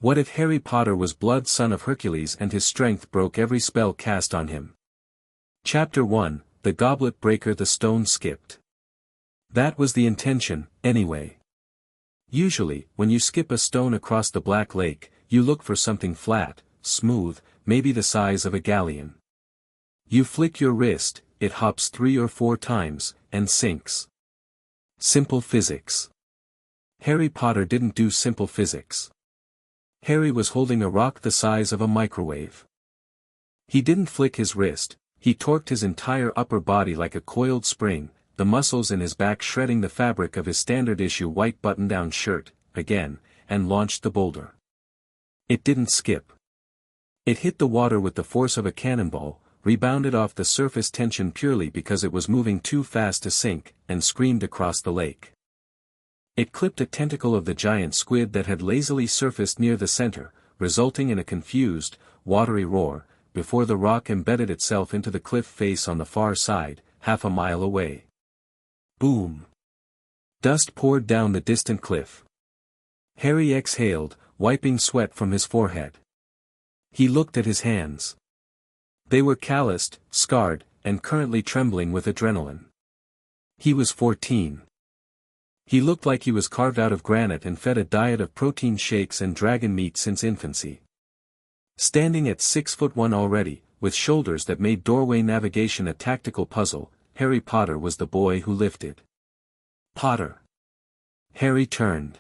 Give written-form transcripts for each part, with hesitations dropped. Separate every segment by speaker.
Speaker 1: What if Harry Potter was blood son of Hercules and his strength broke every spell cast on him? Chapter 1, The Goblet Breaker. The stone skipped. That was the intention, anyway. Usually, when you skip a stone across the Black Lake, you look for something flat, smooth, maybe the size of a galleon. You flick your wrist, it hops 3 or 4 times, and sinks. Simple physics. Harry Potter didn't do simple physics. Harry was holding a rock the size of a microwave. He didn't flick his wrist, he torqued his entire upper body like a coiled spring, the muscles in his back shredding the fabric of his standard-issue white button-down shirt, again, and launched the boulder. It didn't skip. It hit the water with the force of a cannonball, rebounded off the surface tension purely because it was moving too fast to sink, and screamed across the lake. It clipped a tentacle of the giant squid that had lazily surfaced near the center, resulting in a confused, watery roar, before the rock embedded itself into the cliff face on the far side, half a mile away. Boom! Dust poured down the distant cliff. Harry exhaled, wiping sweat from his forehead. He looked at his hands. They were calloused, scarred, and currently trembling with adrenaline. He was 14. He looked like he was carved out of granite and fed a diet of protein shakes and dragon meat since infancy. Standing at 6'1" already, with shoulders that made doorway navigation a tactical puzzle, Harry Potter was the boy who lifted. Potter. Harry turned.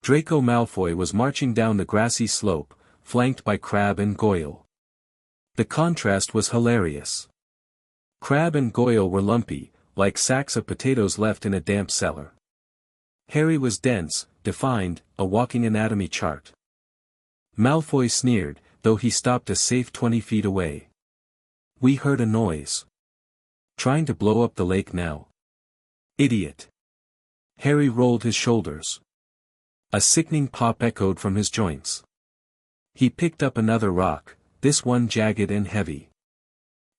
Speaker 1: Draco Malfoy was marching down the grassy slope, flanked by Crabbe and Goyle. The contrast was hilarious. Crabbe and Goyle were lumpy, like sacks of potatoes left in a damp cellar. Harry was dense, defined, a walking anatomy chart. Malfoy sneered, though he stopped a safe 20 feet away. We heard a noise. Trying to blow up the lake now. Idiot. Harry rolled his shoulders. A sickening pop echoed from his joints. He picked up another rock, this one jagged and heavy.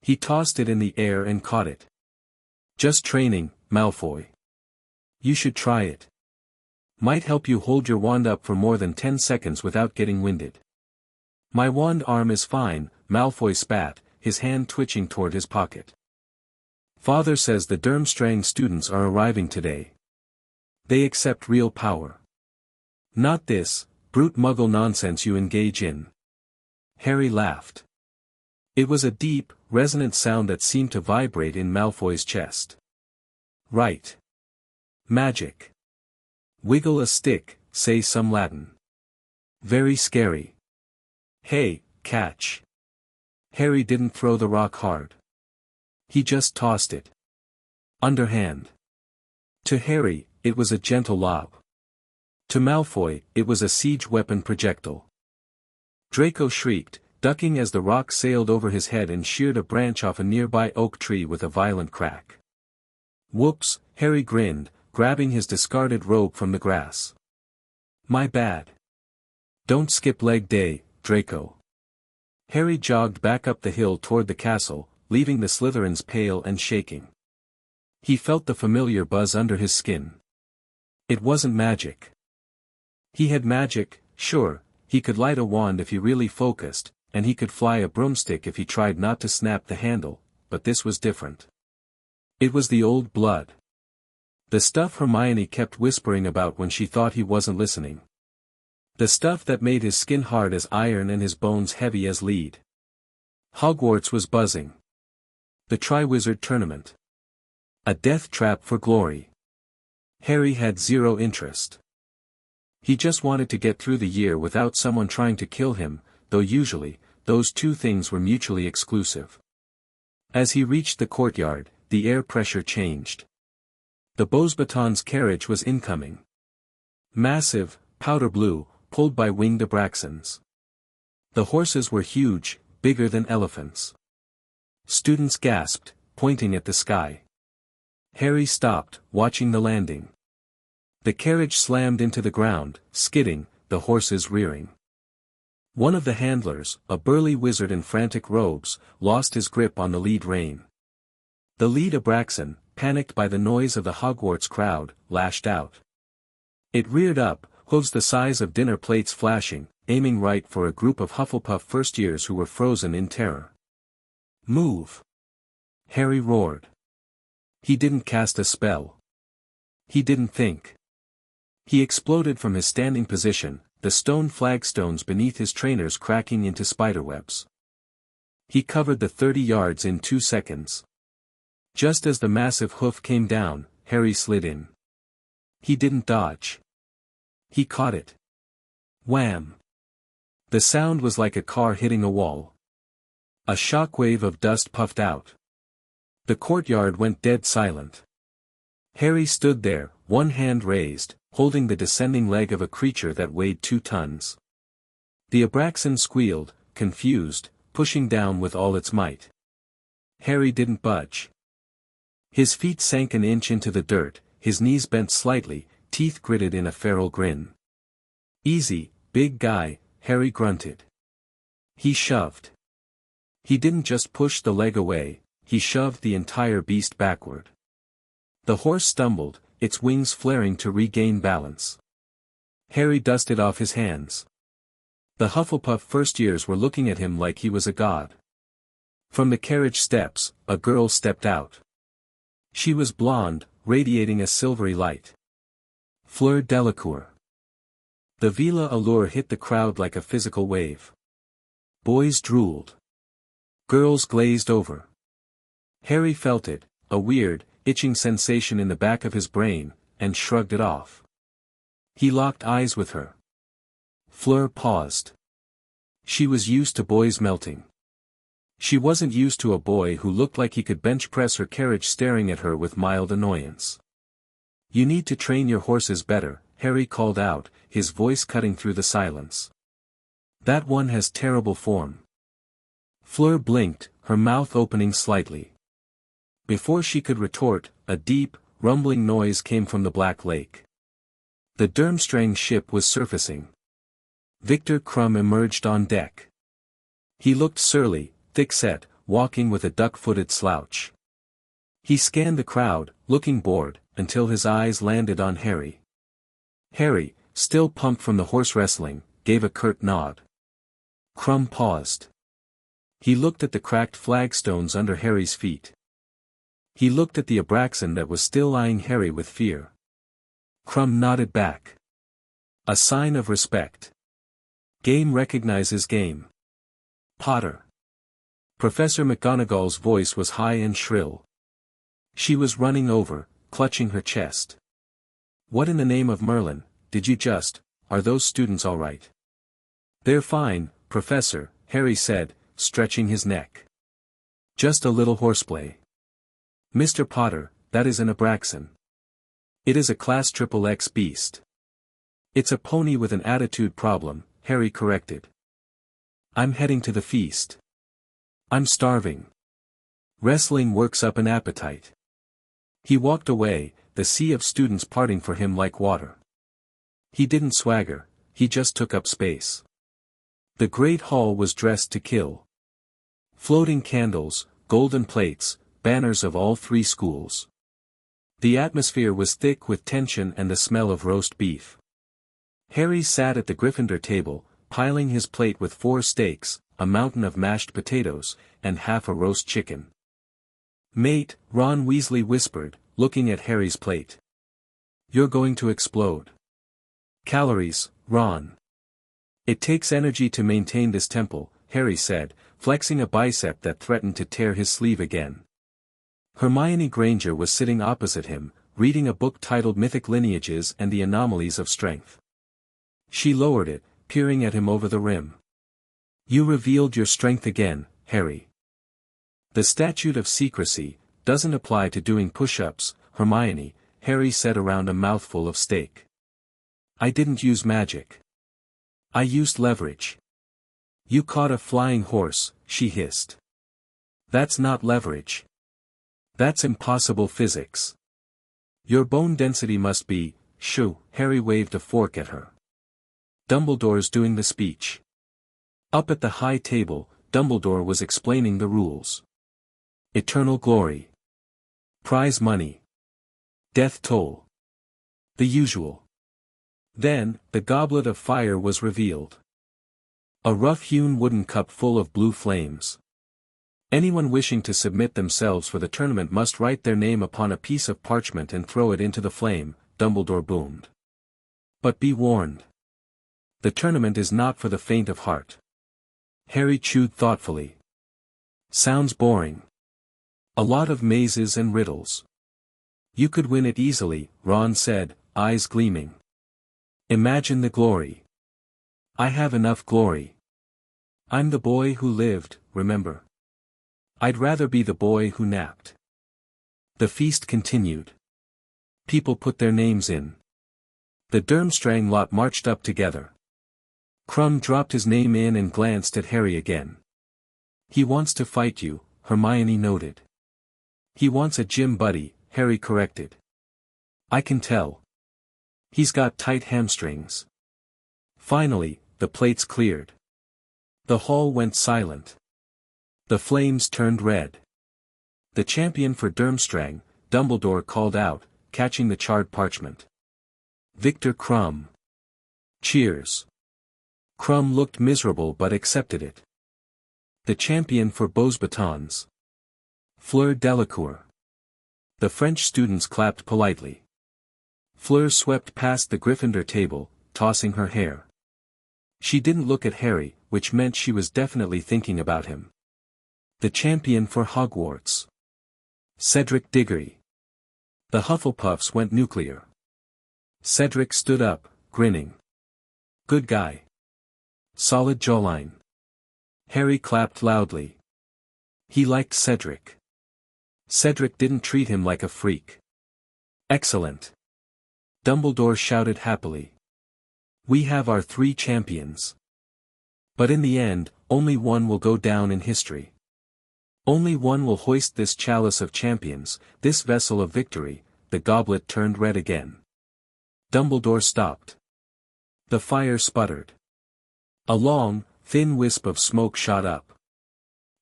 Speaker 1: He tossed it in the air and caught it. Just training, Malfoy. You should try it. Might help you hold your wand up for more than 10 seconds without getting winded. My wand arm is fine, Malfoy spat, his hand twitching toward his pocket. Father says the Durmstrang students are arriving today. They accept real power. Not this, brute muggle nonsense you engage in. Harry laughed. It was a deep, resonant sound that seemed to vibrate in Malfoy's chest. Right. Magic. Wiggle a stick, say some Latin. Very scary. Hey, catch. Harry didn't throw the rock hard. He just tossed it. Underhand. To Harry, it was a gentle lob. To Malfoy, it was a siege weapon projectile. Draco shrieked, ducking as the rock sailed over his head and sheared a branch off a nearby oak tree with a violent crack. Whoops, Harry grinned, grabbing his discarded robe from the grass. My bad. Don't skip leg day, Draco. Harry jogged back up the hill toward the castle, leaving the Slytherins pale and shaking. He felt the familiar buzz under his skin. It wasn't magic. He had magic, sure, he could light a wand if he really focused, and he could fly a broomstick if he tried not to snap the handle, but this was different. It was the old blood. The stuff Hermione kept whispering about when she thought he wasn't listening. The stuff that made his skin hard as iron and his bones heavy as lead. Hogwarts was buzzing. The Triwizard Tournament. A death trap for glory. Harry had zero interest. He just wanted to get through the year without someone trying to kill him, though usually, those two things were mutually exclusive. As he reached the courtyard, the air pressure changed. The Beauxbatons carriage was incoming. Massive, powder blue, pulled by winged Abraxans. The horses were huge, bigger than elephants. Students gasped, pointing at the sky. Harry stopped, watching the landing. The carriage slammed into the ground, skidding, the horses rearing. One of the handlers, a burly wizard in frantic robes, lost his grip on the lead rein. The lead Abraxan, panicked by the noise of the Hogwarts crowd, lashed out. It reared up, hooves the size of dinner plates flashing, aiming right for a group of Hufflepuff first-years who were frozen in terror. "Move!" Harry roared. He didn't cast a spell. He didn't think. He exploded from his standing position, the stone flagstones beneath his trainers cracking into spiderwebs. He covered the 30 yards in 2 seconds. Just as the massive hoof came down, Harry slid in. He didn't dodge. He caught it. Wham! The sound was like a car hitting a wall. A shockwave of dust puffed out. The courtyard went dead silent. Harry stood there, one hand raised, holding the descending leg of a creature that weighed 2 tons. The Abraxan squealed, confused, pushing down with all its might. Harry didn't budge. His feet sank an inch into the dirt, his knees bent slightly, teeth gritted in a feral grin. "Easy, big guy," Harry grunted. He shoved. He didn't just push the leg away, he shoved the entire beast backward. The horse stumbled, its wings flaring to regain balance. Harry dusted off his hands. The Hufflepuff first-years were looking at him like he was a god. From the carriage steps, a girl stepped out. She was blonde, radiating a silvery light. Fleur Delacour. The Vila allure hit the crowd like a physical wave. Boys drooled. Girls glazed over. Harry felt it, a weird, itching sensation in the back of his brain, and shrugged it off. He locked eyes with her. Fleur paused. She was used to boys melting. She wasn't used to a boy who looked like he could bench press her carriage staring at her with mild annoyance. "You need to train your horses better," Harry called out, his voice cutting through the silence. "That one has terrible form." Fleur blinked, her mouth opening slightly. Before she could retort, a deep, rumbling noise came from the Black Lake. The Durmstrang ship was surfacing. Victor Crumb emerged on deck. He looked surly, thick-set, walking with a duck-footed slouch. He scanned the crowd, looking bored, until his eyes landed on Harry. Harry, still pumped from the horse wrestling, gave a curt nod. Crumb paused. He looked at the cracked flagstones under Harry's feet. He looked at the Abraxan that was still eyeing Harry with fear. Crumb nodded back. A sign of respect. Game recognizes game. "Potter." Professor McGonagall's voice was high and shrill. She was running over, clutching her chest. "What in the name of Merlin, are those students all right?" "They're fine, Professor," Harry said, stretching his neck. "Just a little horseplay." "Mr. Potter, that is an Abraxan." "It is a class XXX beast." "It's a pony with an attitude problem," Harry corrected. "I'm heading to the feast. I'm starving. Wrestling works up an appetite." He walked away, the sea of students parting for him like water. He didn't swagger, he just took up space. The great hall was dressed to kill. Floating candles, golden plates, banners of all 3 schools. The atmosphere was thick with tension and the smell of roast beef. Harry sat at the Gryffindor table, piling his plate with 4 steaks, a mountain of mashed potatoes, and half a roast chicken. "Mate," Ron Weasley whispered, looking at Harry's plate. "You're going to explode." "Calories, Ron. It takes energy to maintain this temple," Harry said, flexing a bicep that threatened to tear his sleeve again. Hermione Granger was sitting opposite him, reading a book titled Mythic Lineages and the Anomalies of Strength. She lowered it, peering at him over the rim. "You revealed your strength again, Harry." "The statute of secrecy doesn't apply to doing push-ups, Hermione," Harry said around a mouthful of steak. "I didn't use magic. I used leverage." "You caught a flying horse," she hissed. "That's not leverage. That's impossible physics. Your bone density must be." "Shoo," Harry waved a fork at her. "Dumbledore's doing the speech." Up at the high table, Dumbledore was explaining the rules. Eternal glory. Prize money. Death toll. The usual. Then, the goblet of fire was revealed. A rough-hewn wooden cup full of blue flames. Anyone wishing to submit themselves for the tournament must write their name upon a piece of parchment and throw it into the flame, Dumbledore boomed. But be warned. The tournament is not for the faint of heart. Harry chewed thoughtfully. Sounds boring. A lot of mazes and riddles. You could win it easily, Ron said, eyes gleaming. Imagine the glory. I have enough glory. I'm the boy who lived, remember? I'd rather be the boy who napped. The feast continued. People put their names in. The Durmstrang lot marched up together. Krum dropped his name in and glanced at Harry again. He wants to fight you, Hermione noted. He wants a gym buddy, Harry corrected. I can tell. He's got tight hamstrings. Finally, the plates cleared. The hall went silent. The flames turned red. The champion for Durmstrang, Dumbledore called out, catching the charred parchment. Victor Krum. Cheers. Krum looked miserable but accepted it. The champion for Beauxbatons. Fleur Delacour. The French students clapped politely. Fleur swept past the Gryffindor table, tossing her hair. She didn't look at Harry, which meant she was definitely thinking about him. The champion for Hogwarts. Cedric Diggory. The Hufflepuffs went nuclear. Cedric stood up, grinning. Good guy. Solid jawline. Harry clapped loudly. He liked Cedric. Cedric didn't treat him like a freak. Excellent. Dumbledore shouted happily. We have our 3 champions. But in the end, only one will go down in history. Only one will hoist this chalice of champions, this vessel of victory. The goblet turned red again. Dumbledore stopped. The fire sputtered. A long, thin wisp of smoke shot up.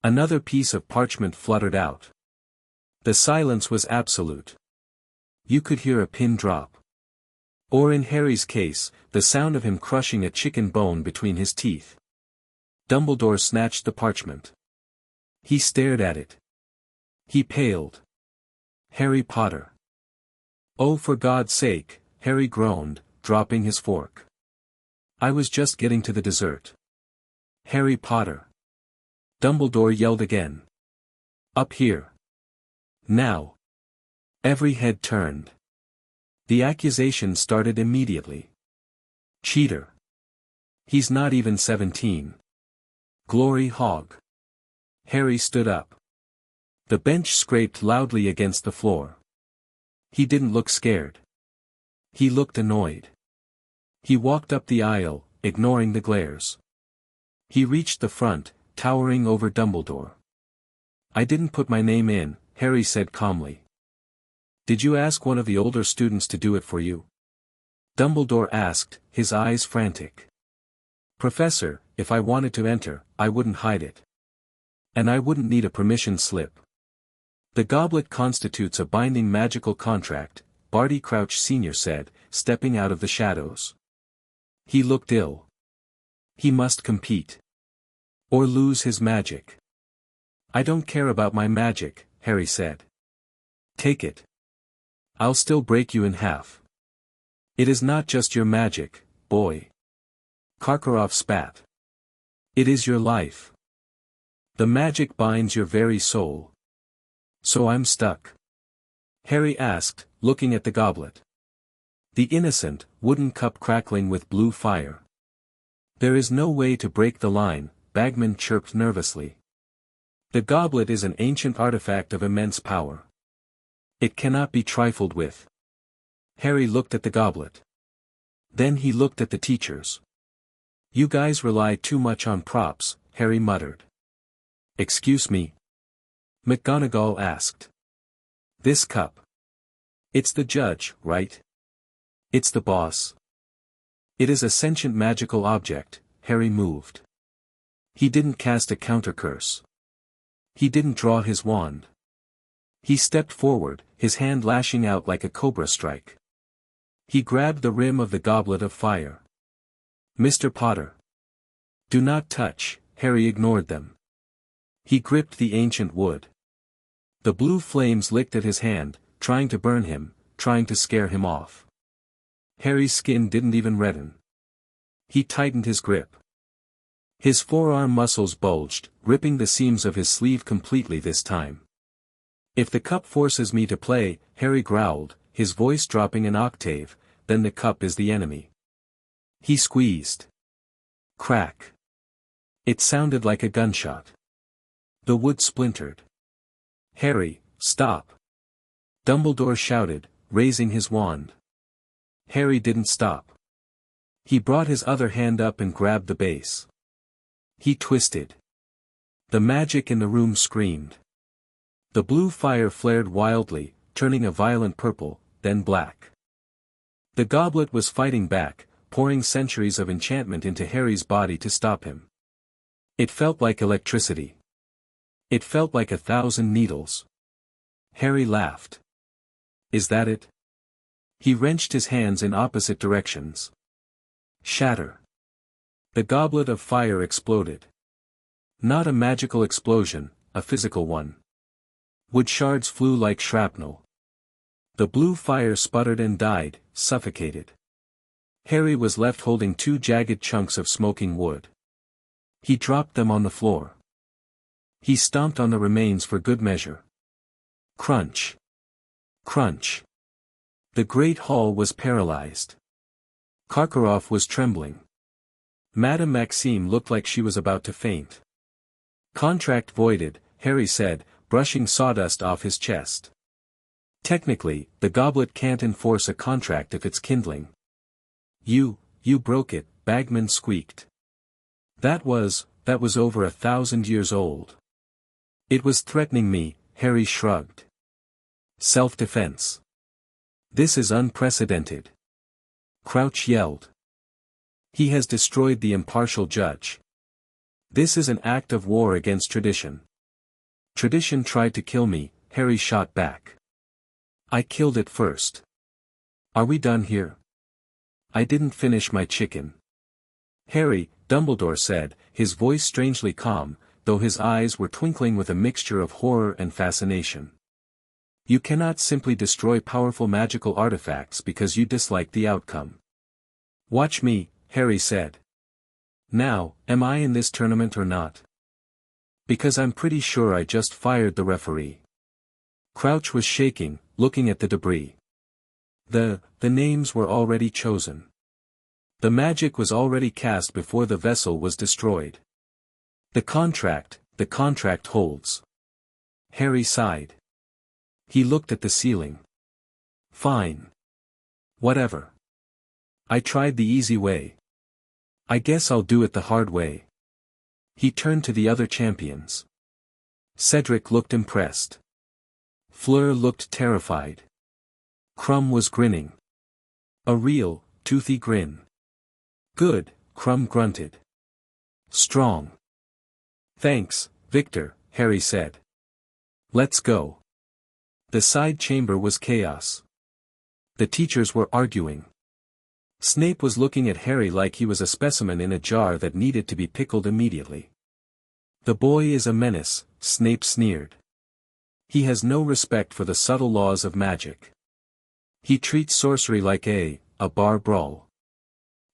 Speaker 1: Another piece of parchment fluttered out. The silence was absolute. You could hear a pin drop. Or in Harry's case, the sound of him crushing a chicken bone between his teeth. Dumbledore snatched the parchment. He stared at it. He paled. Harry Potter. Oh, for God's sake, Harry groaned, dropping his fork. I was just getting to the dessert. Harry Potter. Dumbledore yelled again. Up here. Now. Every head turned. The accusation started immediately. Cheater. He's not even 17. Glory hog. Harry stood up. The bench scraped loudly against the floor. He didn't look scared. He looked annoyed. He walked up the aisle, ignoring the glares. He reached the front, towering over Dumbledore. I didn't put my name in, Harry said calmly. Did you ask one of the older students to do it for you? Dumbledore asked, his eyes frantic. Professor, if I wanted to enter, I wouldn't hide it. And I wouldn't need a permission slip. The goblet constitutes a binding magical contract, Barty Crouch Sr. said, stepping out of the shadows. He looked ill. He must compete. Or lose his magic. I don't care about my magic, Harry said. Take it. I'll still break you in half. It is not just your magic, boy. Karkaroff spat. It is your life. The magic binds your very soul. So I'm stuck? Harry asked, looking at the goblet. The innocent, wooden cup crackling with blue fire. There is no way to break the line, Bagman chirped nervously. The goblet is an ancient artifact of immense power. It cannot be trifled with. Harry looked at the goblet. Then he looked at the teachers. You guys rely too much on props, Harry muttered. Excuse me? McGonagall asked. This cup. It's the judge, right? It's the boss. It is a sentient magical object, Harry moved. He didn't cast a counter-curse. He didn't draw his wand. He stepped forward, his hand lashing out like a cobra strike. He grabbed the rim of the goblet of fire. Mr. Potter. Do not touch, Harry ignored them. He gripped the ancient wood. The blue flames licked at his hand, trying to burn him, trying to scare him off. Harry's skin didn't even redden. He tightened his grip. His forearm muscles bulged, ripping the seams of his sleeve completely this time. If the cup forces me to play, Harry growled, his voice dropping an octave, then the cup is the enemy. He squeezed. Crack. It sounded like a gunshot. The wood splintered. Harry, stop! Dumbledore shouted, raising his wand. Harry didn't stop. He brought his other hand up and grabbed the base. He twisted. The magic in the room screamed. The blue fire flared wildly, turning a violent purple, then black. The goblet was fighting back, pouring centuries of enchantment into Harry's body to stop him. It felt like electricity. It felt like 1,000 needles. Harry laughed. Is that it? He wrenched his hands in opposite directions. Shatter. The goblet of fire exploded. Not a magical explosion, a physical one. Wood shards flew like shrapnel. The blue fire sputtered and died, suffocated. Harry was left holding 2 jagged chunks of smoking wood. He dropped them on the floor. He stomped on the remains for good measure. Crunch. Crunch. The great hall was paralyzed. Karkaroff was trembling. Madame Maxime looked like she was about to faint. Contract voided, Harry said, brushing sawdust off his chest. Technically, the goblet can't enforce a contract if it's kindling. You broke it, Bagman squeaked. That was over 1,000 years old. It was threatening me, Harry shrugged. Self-defense. This is unprecedented. Crouch yelled. He has destroyed the impartial judge. This is an act of war against tradition. Tradition tried to kill me, Harry shot back. I killed it first. Are we done here? I didn't finish my chicken. Harry, Dumbledore said, his voice strangely calm, though his eyes were twinkling with a mixture of horror and fascination. You cannot simply destroy powerful magical artifacts because you dislike the outcome. Watch me, Harry said. Now, am I in this tournament or not? Because I'm pretty sure I just fired the referee. Crouch was shaking, looking at the debris. The names were already chosen. The magic was already cast before the vessel was destroyed. The contract holds. Harry sighed. He looked at the ceiling. Fine. Whatever. I tried the easy way. I guess I'll do it the hard way. He turned to the other champions. Cedric looked impressed. Fleur looked terrified. Krum was grinning. A real, toothy grin. Good, Krum grunted. Strong. Thanks, Victor, Harry said. Let's go. The side chamber was chaos. The teachers were arguing. Snape was looking at Harry like he was a specimen in a jar that needed to be pickled immediately. The boy is a menace, Snape sneered. He has no respect for the subtle laws of magic. He treats sorcery like a bar brawl.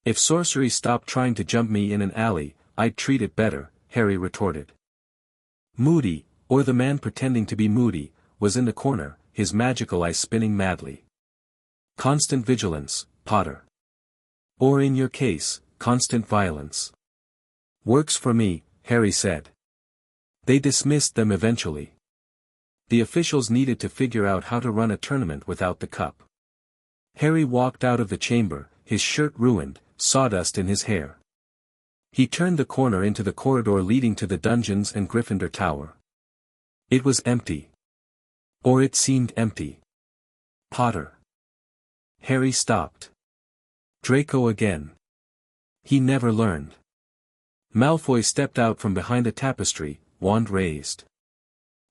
Speaker 1: If sorcery stopped trying to jump me in an alley, I'd treat it better, Harry retorted. Moody, or the man pretending to be Moody, was in the corner, his magical eye spinning madly. Constant vigilance, Potter. Or in your case, constant violence. Works for me, Harry said. They dismissed them eventually. The officials needed to figure out how to run a tournament without the cup. Harry walked out of the chamber, his shirt ruined, sawdust in his hair. He turned the corner into the corridor leading to the dungeons and Gryffindor Tower. It was empty. Or it seemed empty. Potter. Harry stopped. Draco again. He never learned. Malfoy stepped out from behind a tapestry, wand raised.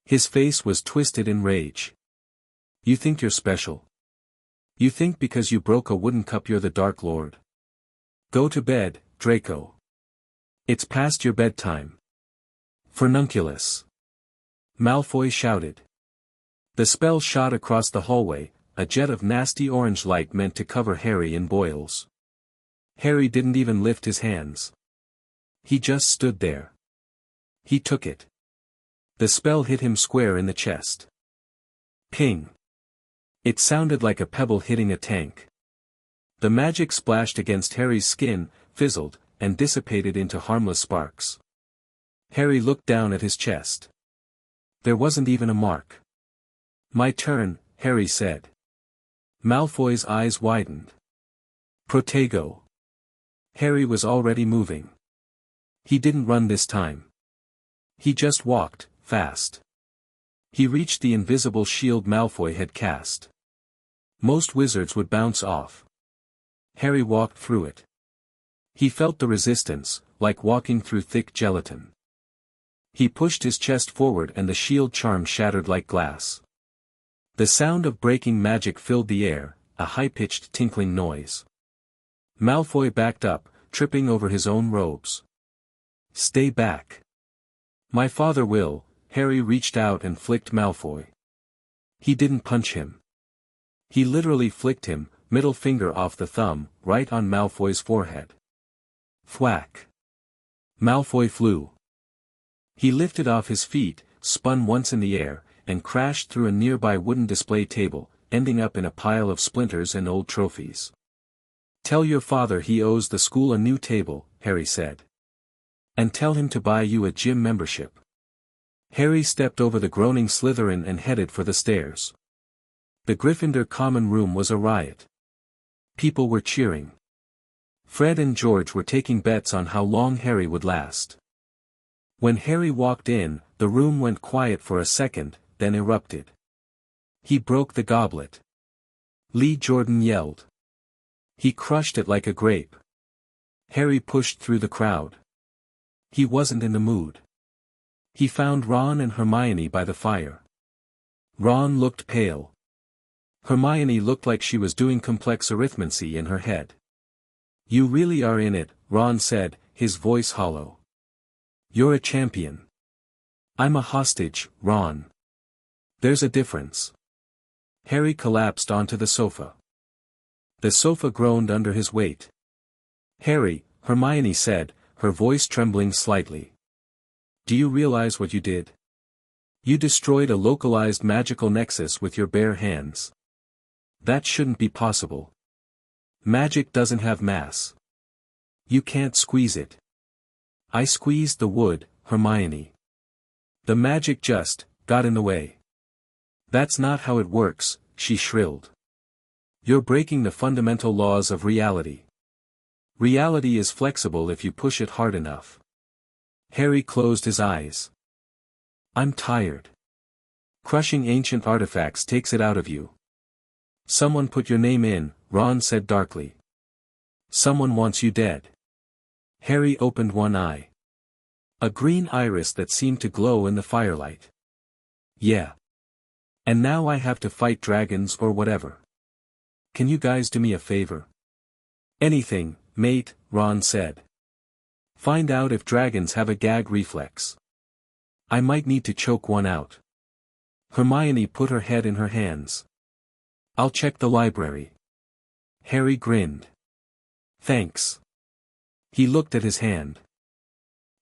Speaker 1: His face was twisted in rage. You think you're special? You think because you broke a wooden cup you're the Dark Lord? Go to bed, Draco. It's past your bedtime. Furnunculus. Malfoy shouted. The spell shot across the hallway, a jet of nasty orange light meant to cover Harry in boils. Harry didn't even lift his hands. He just stood there. He took it. The spell hit him square in the chest. Ping. It sounded like a pebble hitting a tank. The magic splashed against Harry's skin, fizzled, and dissipated into harmless sparks. Harry looked down at his chest. There wasn't even a mark. My turn, Harry said. Malfoy's eyes widened. Protego. Harry was already moving. He didn't run this time. He just walked, fast. He reached the invisible shield Malfoy had cast. Most wizards would bounce off. Harry walked through it. He felt the resistance, like walking through thick gelatin. He pushed his chest forward and the shield charm shattered like glass. The sound of breaking magic filled the air, a high-pitched tinkling noise. Malfoy backed up, tripping over his own robes. Stay back. My father will. Harry reached out and flicked Malfoy. He didn't punch him. He literally flicked him, middle finger off the thumb, right on Malfoy's forehead. Thwack. Malfoy flew. He lifted off his feet, spun once in the air, and crashed through a nearby wooden display table, ending up in a pile of splinters and old trophies. Tell your father he owes the school a new table, Harry said. And tell him to buy you a gym membership. Harry stepped over the groaning Slytherin and headed for the stairs. The Gryffindor common room was a riot. People were cheering. Fred and George were taking bets on how long Harry would last. When Harry walked in, the room went quiet for a second, then erupted. He broke the goblet. Lee Jordan yelled. He crushed it like a grape. Harry pushed through the crowd. He wasn't in the mood. He found Ron and Hermione by the fire. Ron looked pale. Hermione looked like she was doing complex arithmancy in her head. You really are in it, Ron said, his voice hollow. You're a champion. I'm a hostage, Ron. There's a difference. Harry collapsed onto the sofa. The sofa groaned under his weight. Harry, Hermione said, her voice trembling slightly. Do you realize what you did? You destroyed a localized magical nexus with your bare hands. That shouldn't be possible. Magic doesn't have mass. You can't squeeze it. I squeezed the wood, Hermione. The magic just got in the way. That's not how it works, she shrilled. You're breaking the fundamental laws of reality. Reality is flexible if you push it hard enough. Harry closed his eyes. I'm tired. Crushing ancient artifacts takes it out of you. Someone put your name in, Ron said darkly. Someone wants you dead. Harry opened one eye. A green iris that seemed to glow in the firelight. Yeah. And now I have to fight dragons or whatever. Can you guys do me a favor? Anything, mate, Ron said. Find out if dragons have a gag reflex. I might need to choke one out. Hermione put her head in her hands. I'll check the library. Harry grinned. Thanks. He looked at his hand.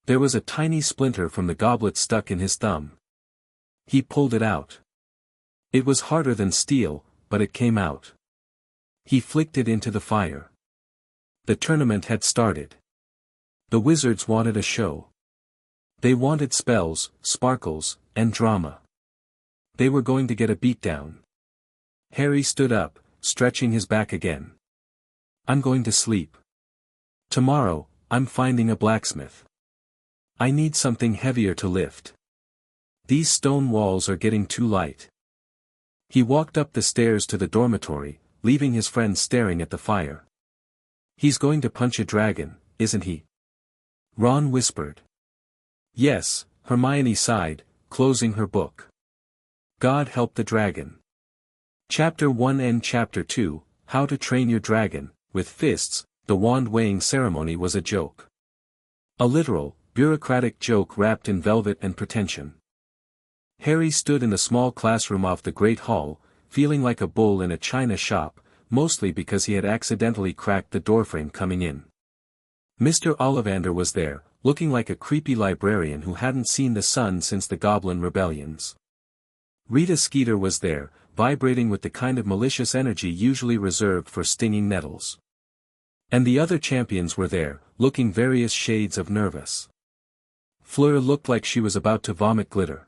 Speaker 1: There was a tiny splinter from the goblet stuck in his thumb. He pulled it out. It was harder than steel, but it came out. He flicked it into the fire. The tournament had started. The wizards wanted a show. They wanted spells, sparkles, and drama. They were going to get a beatdown. Harry stood up, stretching his back again. I'm going to sleep. Tomorrow, I'm finding a blacksmith. I need something heavier to lift. These stone walls are getting too light. He walked up the stairs to the dormitory, leaving his friend staring at the fire. He's going to punch a dragon, isn't he? Ron whispered. Yes, Hermione sighed, closing her book. God help the dragon. Chapter 1 and Chapter 2, How to Train Your Dragon, with Fists. The wand weighing ceremony was a joke. A literal, bureaucratic joke wrapped in velvet and pretension. Harry stood in the small classroom off the great hall, feeling like a bull in a china shop, mostly because he had accidentally cracked the doorframe coming in. Mr. Ollivander was there, looking like a creepy librarian who hadn't seen the sun since the Goblin rebellions. Rita Skeeter was there, vibrating with the kind of malicious energy usually reserved for stinging nettles. And the other champions were there, looking various shades of nervous. Fleur looked like she was about to vomit glitter.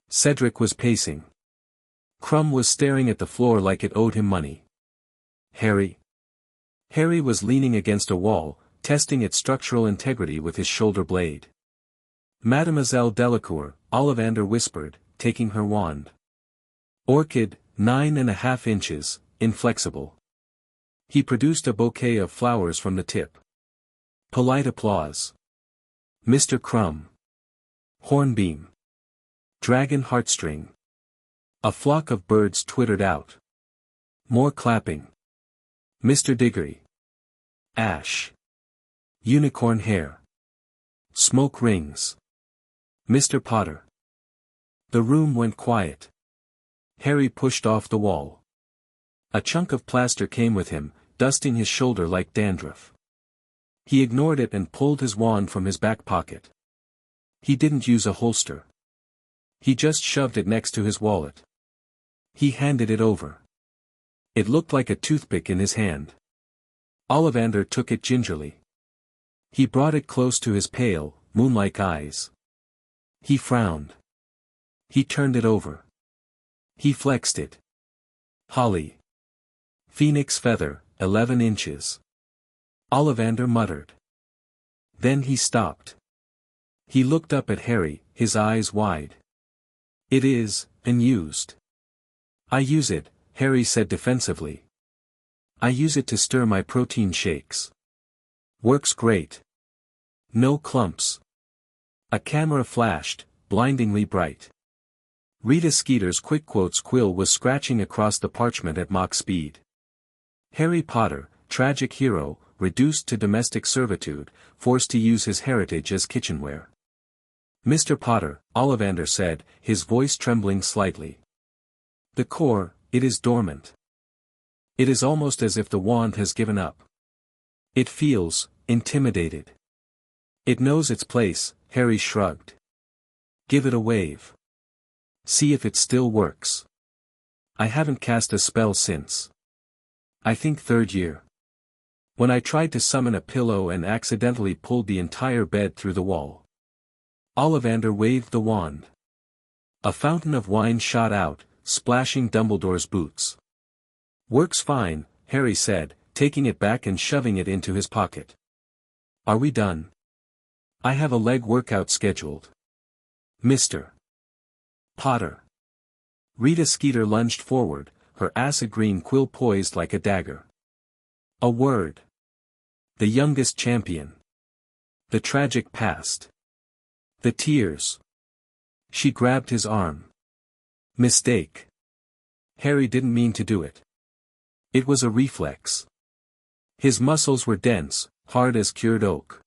Speaker 1: Cedric was pacing. Crumb was staring at the floor like it owed him money. Harry was leaning against a wall, testing its structural integrity with his shoulder blade. Mademoiselle Delacour, Ollivander whispered, taking her wand. Orchid, 9.5 inches, inflexible. He produced a bouquet of flowers from the tip. Polite applause. Mr. Crumb. Hornbeam. Dragon heartstring. A flock of birds twittered out. More clapping. Mr. Diggory. Ash. Unicorn hair. Smoke rings. Mr. Potter. The room went quiet. Harry pushed off the wall. A chunk of plaster came with him, dusting his shoulder like dandruff. He ignored it and pulled his wand from his back pocket. He didn't use a holster. He just shoved it next to his wallet. He handed it over. It looked like a toothpick in his hand. Ollivander took it gingerly. He brought it close to his pale, moon-like eyes. He frowned. He turned it over. He flexed it. Holly. Phoenix feather, 11 inches. Ollivander muttered. Then he stopped. He looked up at Harry, his eyes wide. It is, unused. I use it, Harry said defensively. I use it to stir my protein shakes. Works great. No clumps. A camera flashed, blindingly bright. Rita Skeeter's quick quotes quill was scratching across the parchment at Mach speed. Harry Potter, tragic hero, reduced to domestic servitude, forced to use his heritage as kitchenware. Mr. Potter, Ollivander said, his voice trembling slightly. The core, it is dormant. It is almost as if the wand has given up. It feels, intimidated. It knows its place, Harry shrugged. Give it a wave. See if it still works. I haven't cast a spell since. I think 3rd year. When I tried to summon a pillow and accidentally pulled the entire bed through the wall. Ollivander waved the wand. A fountain of wine shot out, splashing Dumbledore's boots. Works fine, Harry said, taking it back and shoving it into his pocket. Are we done? I have a leg workout scheduled. Mr. Potter. Rita Skeeter lunged forward, her acid green quill poised like a dagger. A word. The youngest champion. The tragic past. The tears. She grabbed his arm. Mistake. Harry didn't mean to do it. It was a reflex. His muscles were dense, hard as cured oak.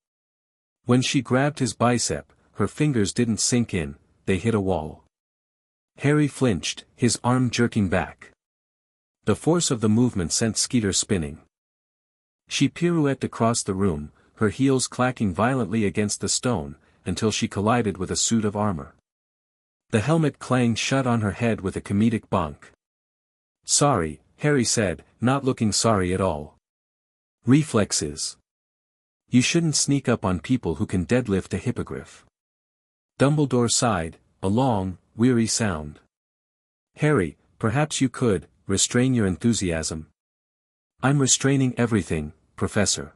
Speaker 1: When she grabbed his bicep, her fingers didn't sink in, they hit a wall. Harry flinched, his arm jerking back. The force of the movement sent Skeeter spinning. She pirouetted across the room, her heels clacking violently against the stone, until she collided with a suit of armor. The helmet clanged shut on her head with a comedic bonk. Sorry, Harry said, not looking sorry at all. Reflexes. You shouldn't sneak up on people who can deadlift a hippogriff. Dumbledore sighed, a long, weary sound. Harry, perhaps you could, restrain your enthusiasm. I'm restraining everything, Professor.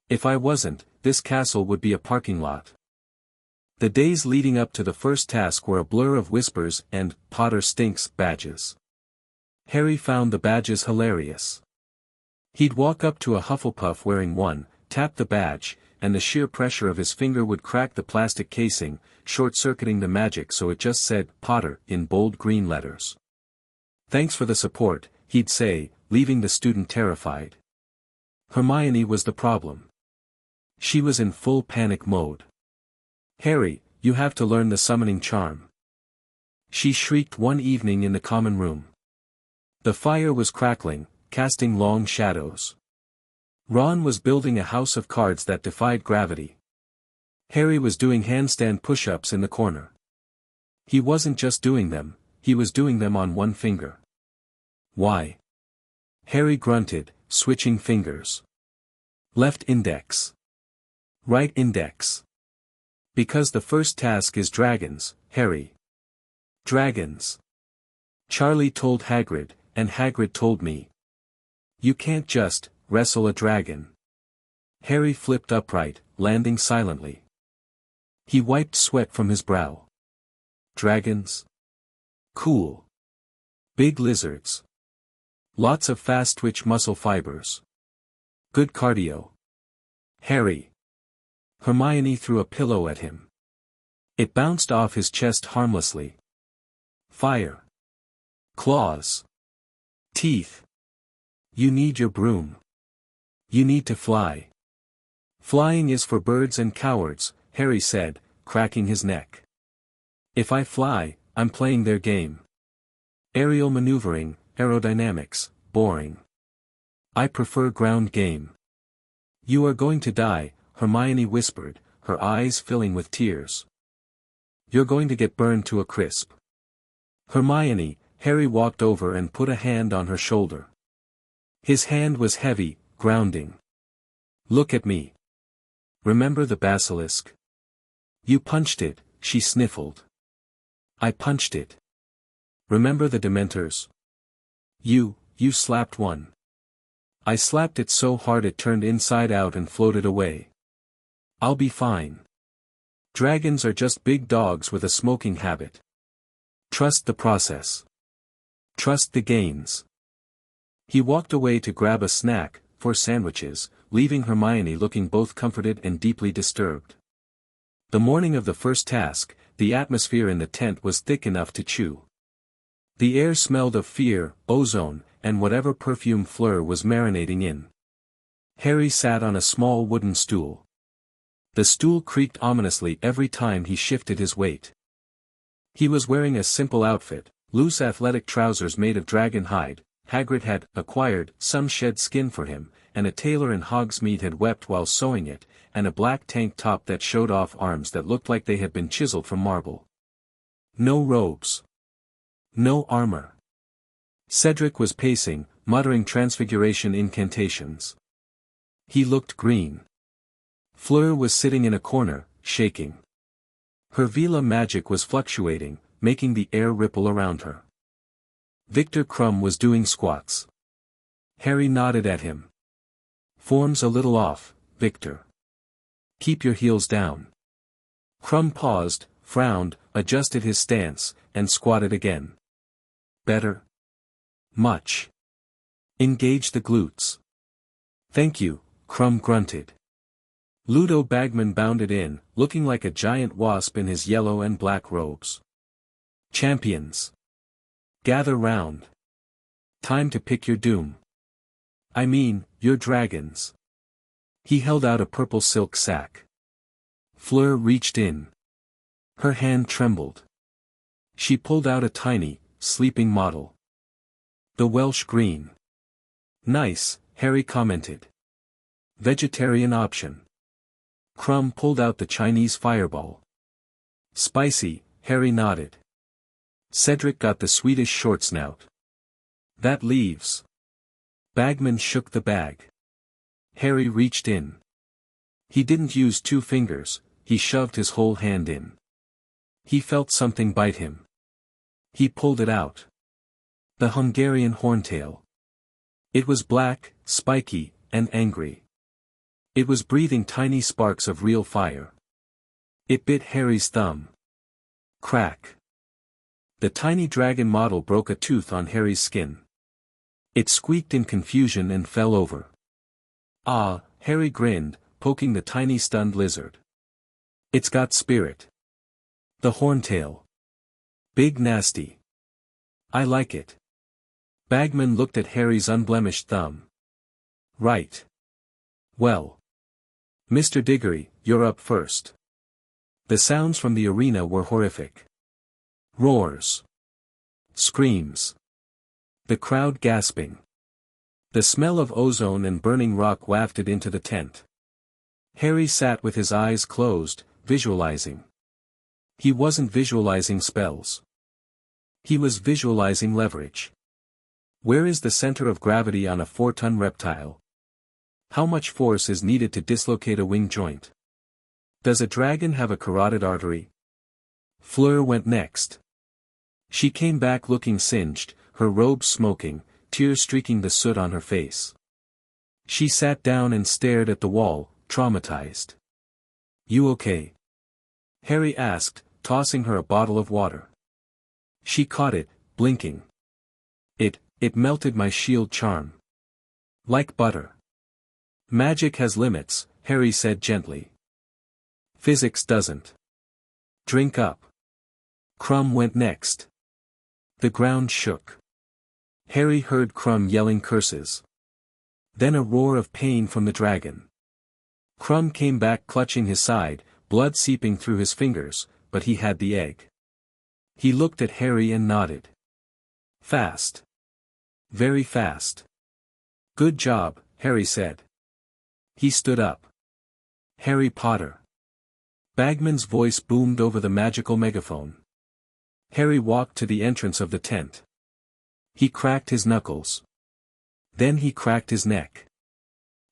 Speaker 1: If I wasn't, this castle would be a parking lot. The days leading up to the first task were a blur of whispers and Potter stinks badges. Harry found the badges hilarious. He'd walk up to a Hufflepuff wearing one, tap the badge, and the sheer pressure of his finger would crack the plastic casing, short-circuiting the magic so it just said Potter in bold green letters. Thanks for the support, he'd say, leaving the student terrified. Hermione was the problem. She was in full panic mode. "Harry, you have to learn the summoning charm," she shrieked one evening in the common room. The fire was crackling, casting long shadows. Ron was building a house of cards that defied gravity. Harry was doing handstand push-ups in the corner. He wasn't just doing them, he was doing them on one finger. "Why?" Harry grunted, switching fingers. "Left index. Right index. Because the first task is dragons, Harry." "Dragons." Charlie told Hagrid, and Hagrid told me. "You can't just wrestle a dragon." Harry flipped upright, landing silently. He wiped sweat from his brow. "Dragons? Cool. Big lizards. Lots of fast-twitch muscle fibers. Good cardio. Harry." Hermione threw a pillow at him. It bounced off his chest harmlessly. "Fire. Claws. Teeth. You need your broom. You need to fly." "Flying is for birds and cowards," Harry said, cracking his neck. "If I fly, I'm playing their game. Aerial maneuvering, aerodynamics, boring. I prefer ground game." "You are going to die," Hermione whispered, her eyes filling with tears. "You're going to get burned to a crisp." "Hermione," Harry walked over and put a hand on her shoulder. His hand was heavy, grounding. "Look at me. Remember the basilisk?" "You punched it," she sniffled. "I punched it." "Remember the Dementors?" You slapped one." "I slapped it so hard it turned inside out and floated away. I'll be fine. Dragons are just big dogs with a smoking habit. Trust the process. Trust the gains." He walked away to grab a snack, 4 sandwiches, leaving Hermione looking both comforted and deeply disturbed. The morning of the first task, the atmosphere in the tent was thick enough to chew. The air smelled of fear, ozone, and whatever perfume Fleur was marinating in. Harry sat on a small wooden stool. The stool creaked ominously every time he shifted his weight. He was wearing a simple outfit, loose athletic trousers made of dragon hide. Hagrid had acquired some shed skin for him, and a tailor in Hogsmeade had wept while sewing it, and a black tank top that showed off arms that looked like they had been chiseled from marble. No robes. No armor. Cedric was pacing, muttering transfiguration incantations. He looked green. Fleur was sitting in a corner, shaking. Her Vela magic was fluctuating, making the air ripple around her. Victor Crumb was doing squats. Harry nodded at him. "Form's a little off, Victor. Keep your heels down." Crumb paused, frowned, adjusted his stance, and squatted again. "Better?" "Much." "Engage the glutes." "Thank you," Crumb grunted. Ludo Bagman bounded in, looking like a giant wasp in his yellow and black robes. "Champions. Gather round. Time to pick your doom. I mean, your dragons." He held out a purple silk sack. Fleur reached in. Her hand trembled. She pulled out a tiny, sleeping model. "The Welsh green." "Nice," Harry commented. "Vegetarian option." Crumb pulled out the Chinese fireball. "Spicy," Harry nodded. Cedric got the Swedish short snout. "That leaves." Bagman shook the bag. Harry reached in. He didn't use 2 fingers, he shoved his whole hand in. He felt something bite him. He pulled it out. The Hungarian horntail. It was black, spiky, and angry. It was breathing tiny sparks of real fire. It bit Harry's thumb. Crack. The tiny dragon model broke a tooth on Harry's skin. It squeaked in confusion and fell over. "Ah," Harry grinned, poking the tiny stunned lizard. "It's got spirit. The horntail. Big nasty. I like it." Bagman looked at Harry's unblemished thumb. "Right. Well. Mr. Diggory, you're up first. The sounds from the arena were horrific. Roars. Screams. The crowd gasping. The smell of ozone and burning rock wafted into the tent. Harry sat with his eyes closed, visualizing. He wasn't visualizing spells. He was visualizing leverage. Where is the center of gravity on a 4-ton reptile? How much force is needed to dislocate a wing joint? Does a dragon have a carotid artery? Fleur went next. She came back looking singed, her robes smoking, tears streaking the soot on her face. She sat down and stared at the wall, traumatized. You okay? Harry asked, tossing her a bottle of water. She caught it, blinking. It melted my shield charm. Like butter. Magic has limits, Harry said gently. Physics doesn't. Drink up. Crumb went next. The ground shook. Harry heard Crumb yelling curses. Then a roar of pain from the dragon. Crumb came back clutching his side, blood seeping through his fingers, but he had the egg. He looked at Harry and nodded. Fast. Very fast. Good job, Harry said. He stood up. Harry Potter. Bagman's voice boomed over the magical megaphone. Harry walked to the entrance of the tent. He cracked his knuckles. Then he cracked his neck.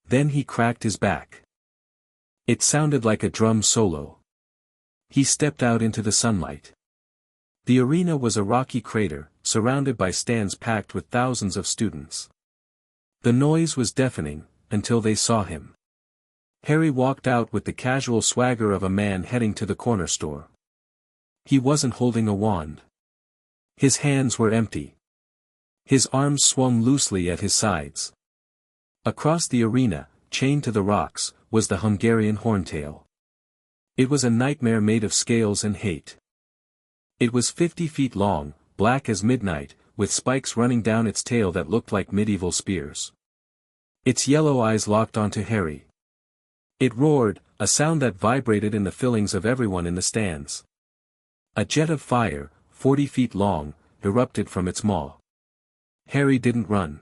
Speaker 1: Then he cracked his back. It sounded like a drum solo. He stepped out into the sunlight. The arena was a rocky crater, surrounded by stands packed with thousands of students. The noise was deafening, until they saw him. Harry walked out with the casual swagger of a man heading to the corner store. He wasn't holding a wand. His hands were empty. His arms swung loosely at his sides. Across the arena, chained to the rocks, was the Hungarian horntail. It was a nightmare made of scales and hate. It was 50 feet long, black as midnight, with spikes running down its tail that looked like medieval spears. Its yellow eyes locked onto Harry. It roared, a sound that vibrated in the fillings of everyone in the stands. A jet of fire, 40 feet long, erupted from its maw. Harry didn't run.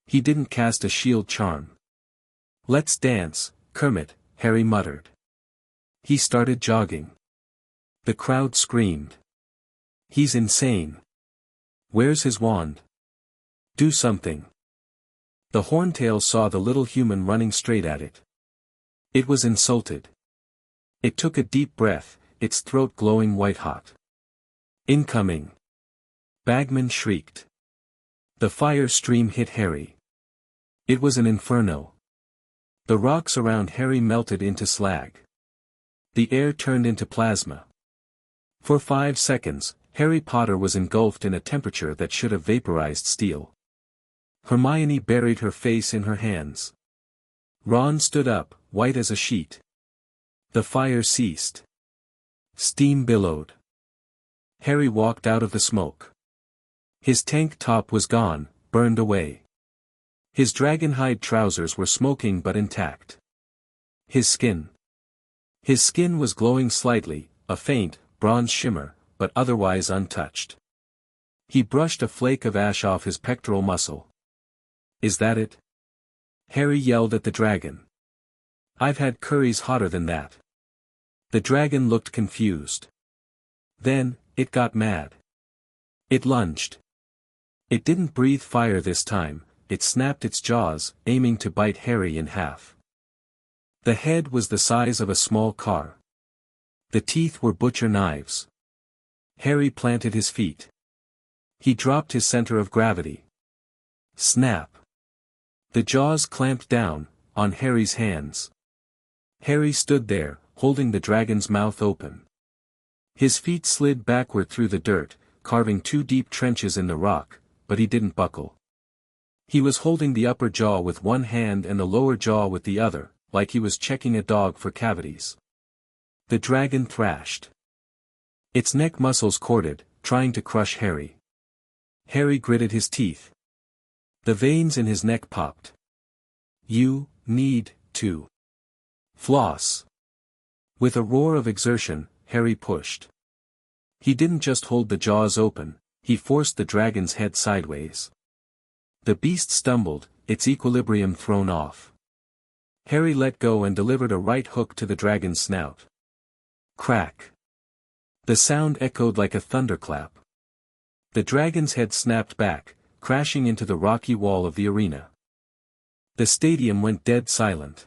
Speaker 1: He didn't cast a shield charm. Let's dance, Kermit, Harry muttered. He started jogging. The crowd screamed. He's insane. Where's his wand? Do something. The horntail saw the little human running straight at it. It was insulted. It took a deep breath, its throat glowing white-hot. Incoming! Bagman shrieked. The fire stream hit Harry. It was an inferno. The rocks around Harry melted into slag. The air turned into plasma. For 5 seconds, Harry Potter was engulfed in a temperature that should have vaporized steel. Hermione buried her face in her hands. Ron stood up, white as a sheet. The fire ceased. Steam billowed. Harry walked out of the smoke. His tank top was gone, burned away. His dragonhide trousers were smoking but intact. His skin. His skin was glowing slightly, a faint, bronze shimmer, but otherwise untouched. He brushed a flake of ash off his pectoral muscle. Is that it? Harry yelled at the dragon. I've had curries hotter than that. The dragon looked confused. Then, it got mad. It lunged. It didn't breathe fire this time, it snapped its jaws, aiming to bite Harry in half. The head was the size of a small car. The teeth were butcher knives. Harry planted his feet. He dropped his center of gravity. Snap. The jaws clamped down, on Harry's hands. Harry stood there, holding the dragon's mouth open. His feet slid backward through the dirt, carving 2 deep trenches in the rock, but he didn't buckle. He was holding the upper jaw with one hand and the lower jaw with the other, like he was checking a dog for cavities. The dragon thrashed. Its neck muscles corded, trying to crush Harry. Harry gritted his teeth. The veins in his neck popped. You need to Floss. With a roar of exertion, Harry pushed. He didn't just hold the jaws open, he forced the dragon's head sideways. The beast stumbled, its equilibrium thrown off. Harry let go and delivered a right hook to the dragon's snout. Crack. The sound echoed like a thunderclap. The dragon's head snapped back, crashing into the rocky wall of the arena. The stadium went dead silent.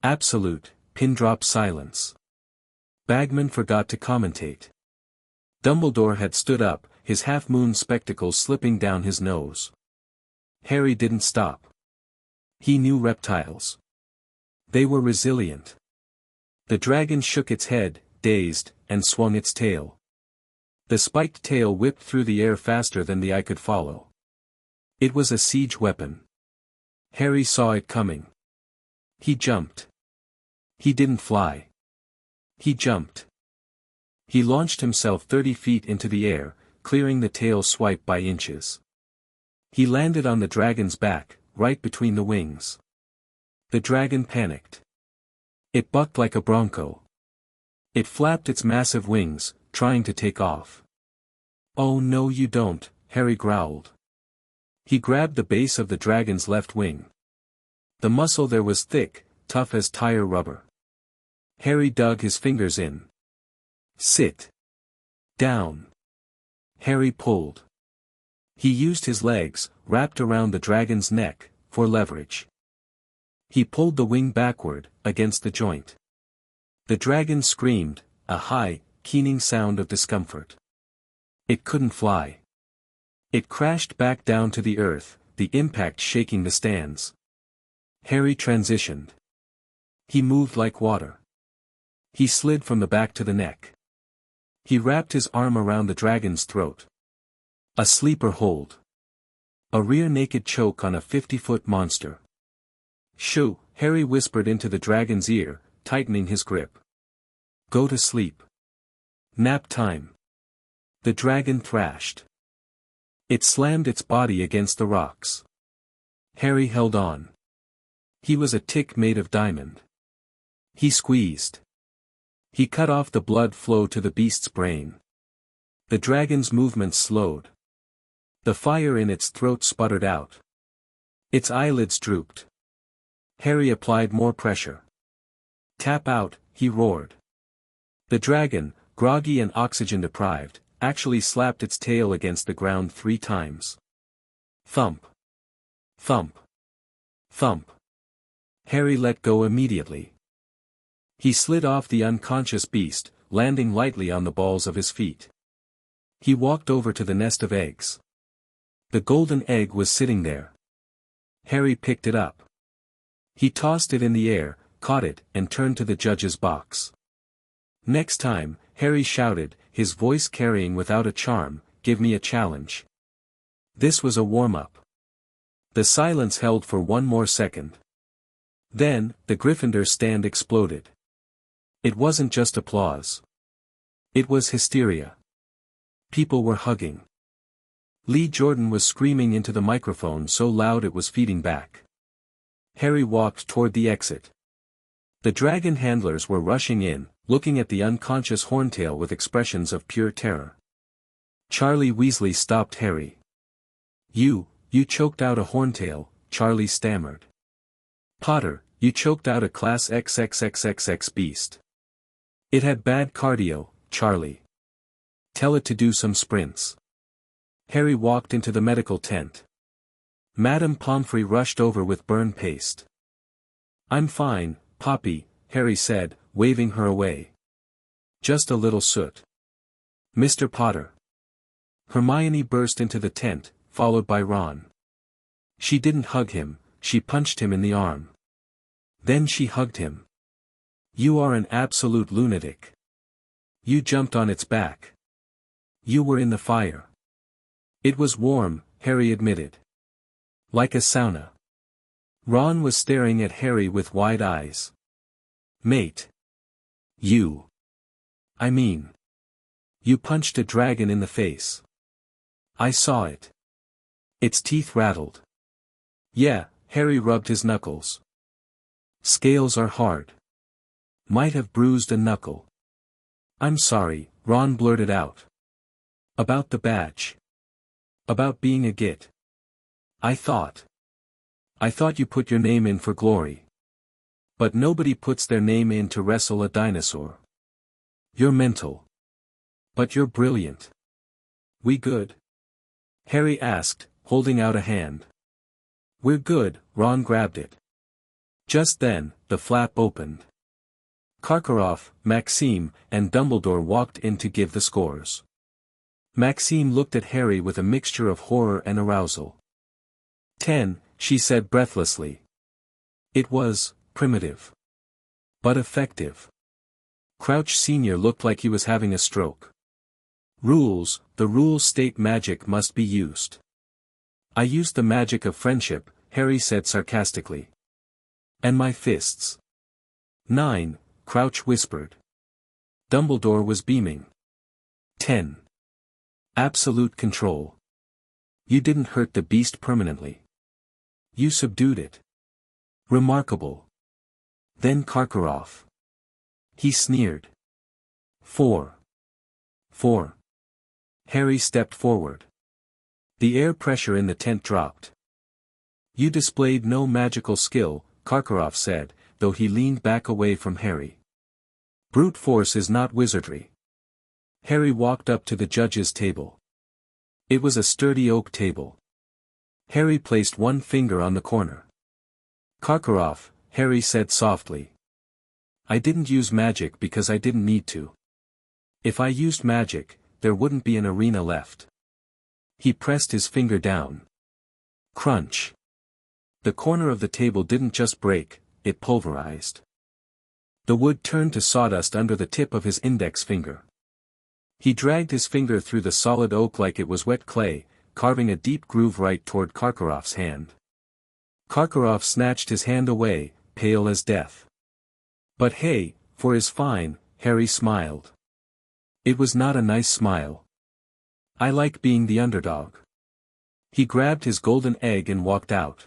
Speaker 1: Absolute, pin-drop silence. Bagman forgot to commentate. Dumbledore had stood up, his half-moon spectacles slipping down his nose. Harry didn't stop. He knew reptiles. They were resilient. The dragon shook its head, dazed, and swung its tail. The spiked tail whipped through the air faster than the eye could follow. It was a siege weapon. Harry saw it coming. He jumped. He didn't fly. He jumped. He launched himself 30 feet into the air, clearing the tail swipe by inches. He landed on the dragon's back, right between the wings. The dragon panicked. It bucked like a bronco. It flapped its massive wings, trying to take off. "Oh no you don't," Harry growled. He grabbed the base of the dragon's left wing. The muscle there was thick, tough as tire rubber. Harry dug his fingers in. "Sit. Down." Harry pulled. He used his legs, wrapped around the dragon's neck, for leverage. He pulled the wing backward, against the joint. The dragon screamed, a high, keening sound of discomfort. It couldn't fly. It crashed back down to the earth, the impact shaking the stands. Harry transitioned. He moved like water. He slid from the back to the neck. He wrapped his arm around the dragon's throat. A sleeper hold. A rear naked choke on a 50-foot monster. "Shoo," Harry whispered into the dragon's ear, tightening his grip. "Go to sleep. Nap time." The dragon thrashed. It slammed its body against the rocks. Harry held on. He was a tick made of diamond. He squeezed. He cut off the blood flow to the beast's brain. The dragon's movements slowed. The fire in its throat sputtered out. Its eyelids drooped. Harry applied more pressure. "Tap out," he roared. The dragon, groggy and oxygen-deprived, actually slapped its tail against the ground 3 times. Thump. Thump. Thump. Harry let go immediately. He slid off the unconscious beast, landing lightly on the balls of his feet. He walked over to the nest of eggs. The golden egg was sitting there. Harry picked it up. He tossed it in the air, caught it, and turned to the judge's box. "Next time," Harry shouted, his voice carrying without a charm, "give me a challenge." This was a warm-up. The silence held for 1 more second. Then, the Gryffindor stand exploded. It wasn't just applause. It was hysteria. People were hugging. Lee Jordan was screaming into the microphone so loud it was feeding back. Harry walked toward the exit. The dragon handlers were rushing in, looking at the unconscious Horntail with expressions of pure terror. Charlie Weasley stopped Harry. You choked out a Horntail," Charlie stammered. "Potter, you choked out a Class XXXXX beast. It had bad cardio, Charlie. Tell it to do some sprints." Harry walked into the medical tent. Madame Pomfrey rushed over with burn paste. "I'm fine, Poppy," Harry said, waving her away. "Just a little soot." "Mr. Potter." Hermione burst into the tent, followed by Ron. She didn't hug him, she punched him in the arm. Then she hugged him. "You are an absolute lunatic. You jumped on its back. You were in the fire." "It was warm," Harry admitted. "Like a sauna." Ron was staring at Harry with wide eyes. "Mate. You. I mean. You punched a dragon in the face. I saw it. Its teeth rattled." "Yeah," Harry rubbed his knuckles. "Scales are hard. Might have bruised a knuckle. I'm sorry, Ron blurted out. About the badge. About being a git. I thought you put your name in for glory. But nobody puts their name in to wrestle a dinosaur. You're mental. But you're brilliant. We good? Harry asked, holding out a hand. We're good, Ron grabbed it. Just then, the flap opened. Karkaroff, Maxime, and Dumbledore walked in to give the scores. Maxime looked at Harry with a mixture of horror and arousal. 10, she said breathlessly. It was primitive. But effective. Crouch Sr. looked like he was having a stroke. Rules, the rules state magic must be used. I used the magic of friendship, Harry said sarcastically. And my fists. 9, Crouch whispered. Dumbledore was beaming. 10. Absolute control. You didn't hurt the beast permanently. You subdued it. Remarkable. Then Karkaroff. He sneered. 4. 4. Harry stepped forward. The air pressure in the tent dropped. You displayed no magical skill, Karkaroff said, though he leaned back away from Harry. Brute force is not wizardry. Harry walked up to the judge's table. It was a sturdy oak table. Harry placed one finger on the corner. Karkaroff, Harry said softly. I didn't use magic because I didn't need to. If I used magic, there wouldn't be an arena left. He pressed his finger down. Crunch. The corner of the table didn't just break, it pulverized. The wood turned to sawdust under the tip of his index finger. He dragged his finger through the solid oak like it was wet clay, carving a deep groove right toward Karkaroff's hand. Karkaroff snatched his hand away, pale as death. But hey, for his fine, Harry smiled. It was not a nice smile. I like being the underdog. He grabbed his golden egg and walked out.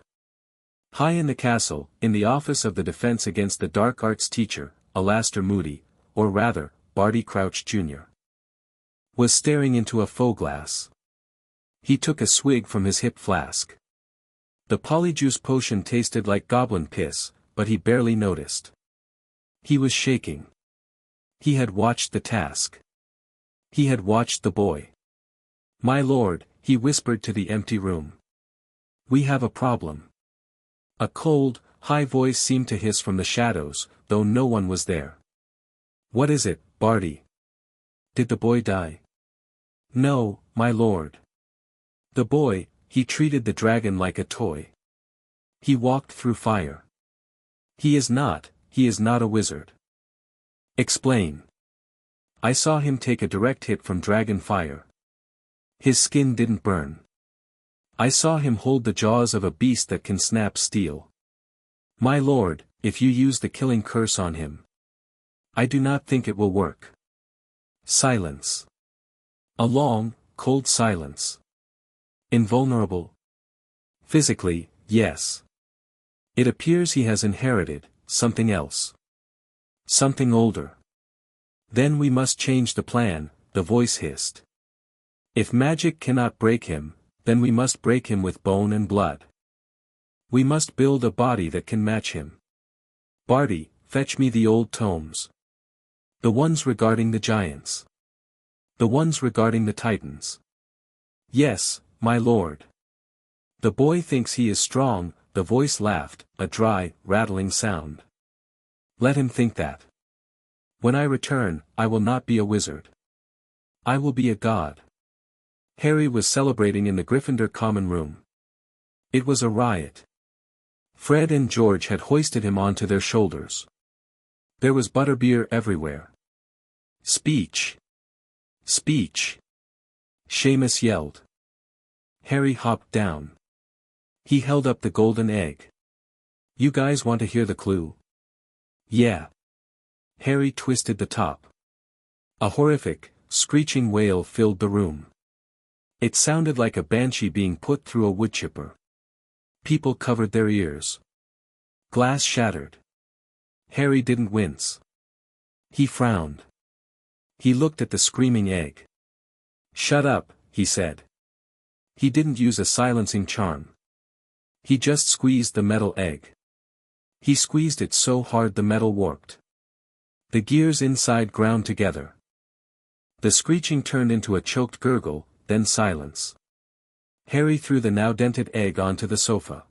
Speaker 1: High in the castle, in the office of the Defense Against the Dark Arts teacher, Alastair Moody, or rather, Barty Crouch Jr., was staring into a faux glass. He took a swig from his hip flask. The polyjuice potion tasted like goblin piss, but he barely noticed. He was shaking. He had watched the task. He had watched the boy. My lord, he whispered to the empty room. We have a problem. A cold, high voice seemed to hiss from the shadows, though no one was there. What is it, Barty? Did the boy die? No, my lord. The boy, he treated the dragon like a toy. He walked through fire. He is not a wizard. Explain. I saw him take a direct hit from dragon fire. His skin didn't burn. I saw him hold the jaws of a beast that can snap steel. My lord, if you use the killing curse on him, I do not think it will work. Silence. A long, cold silence. Invulnerable? Physically, yes. It appears he has inherited something else. Something older. Then we must change the plan, the voice hissed. If magic cannot break him, then we must break him with bone and blood. We must build a body that can match him. Barty, fetch me the old tomes. The ones regarding the giants. The ones regarding the titans. Yes, my lord. The boy thinks he is strong, the voice laughed, a dry, rattling sound. Let him think that. When I return, I will not be a wizard. I will be a god. Harry was celebrating in the Gryffindor common room. It was a riot. Fred and George had hoisted him onto their shoulders. There was butterbeer everywhere. Speech! Speech! Seamus yelled. Harry hopped down. He held up the golden egg. You guys want to hear the clue? Yeah. Harry twisted the top. A horrific, screeching wail filled the room. It sounded like a banshee being put through a woodchipper. People covered their ears. Glass shattered. Harry didn't wince. He frowned. He looked at the screaming egg. "Shut up," he said. He didn't use a silencing charm. He just squeezed the metal egg. He squeezed it so hard the metal warped. The gears inside ground together. The screeching turned into a choked gurgle, then silence. Harry threw the now dented egg onto the sofa.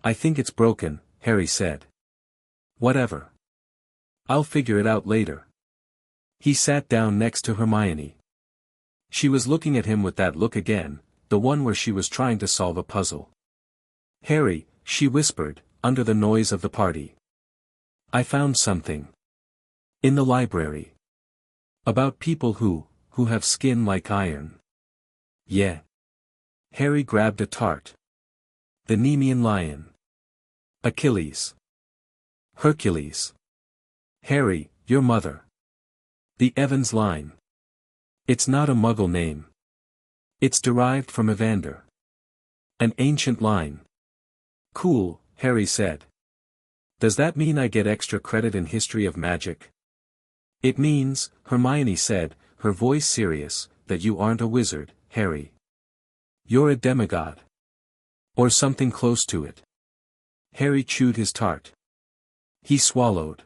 Speaker 1: "I think it's broken," Harry said. "Whatever. I'll figure it out later." He sat down next to Hermione. She was looking at him with that look again, the one where she was trying to solve a puzzle. "Harry," she whispered, under the noise of the party. "I found something. In the library. About people who have skin like iron." "Yeah." Harry grabbed a tart. "The Nemean lion. Achilles. Hercules. Harry, your mother. The Evans line. It's not a Muggle name. It's derived from Evander. An ancient line." "Cool," Harry said. "Does that mean I get extra credit in history of magic?" "It means," Hermione said, her voice serious, "that you aren't a wizard, Harry. You're a demigod. Or something close to it." Harry chewed his tart. He swallowed.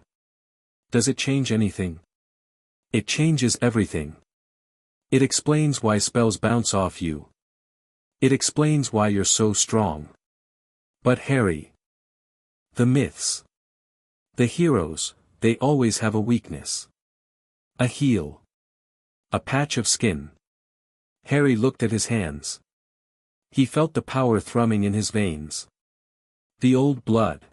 Speaker 1: "Does it change anything?" "It changes everything. It explains why spells bounce off you. It explains why you're so strong." "But Harry. The myths. The heroes, they always have a weakness. A heel. A patch of skin." Harry looked at his hands. He felt the power thrumming in his veins. The old blood.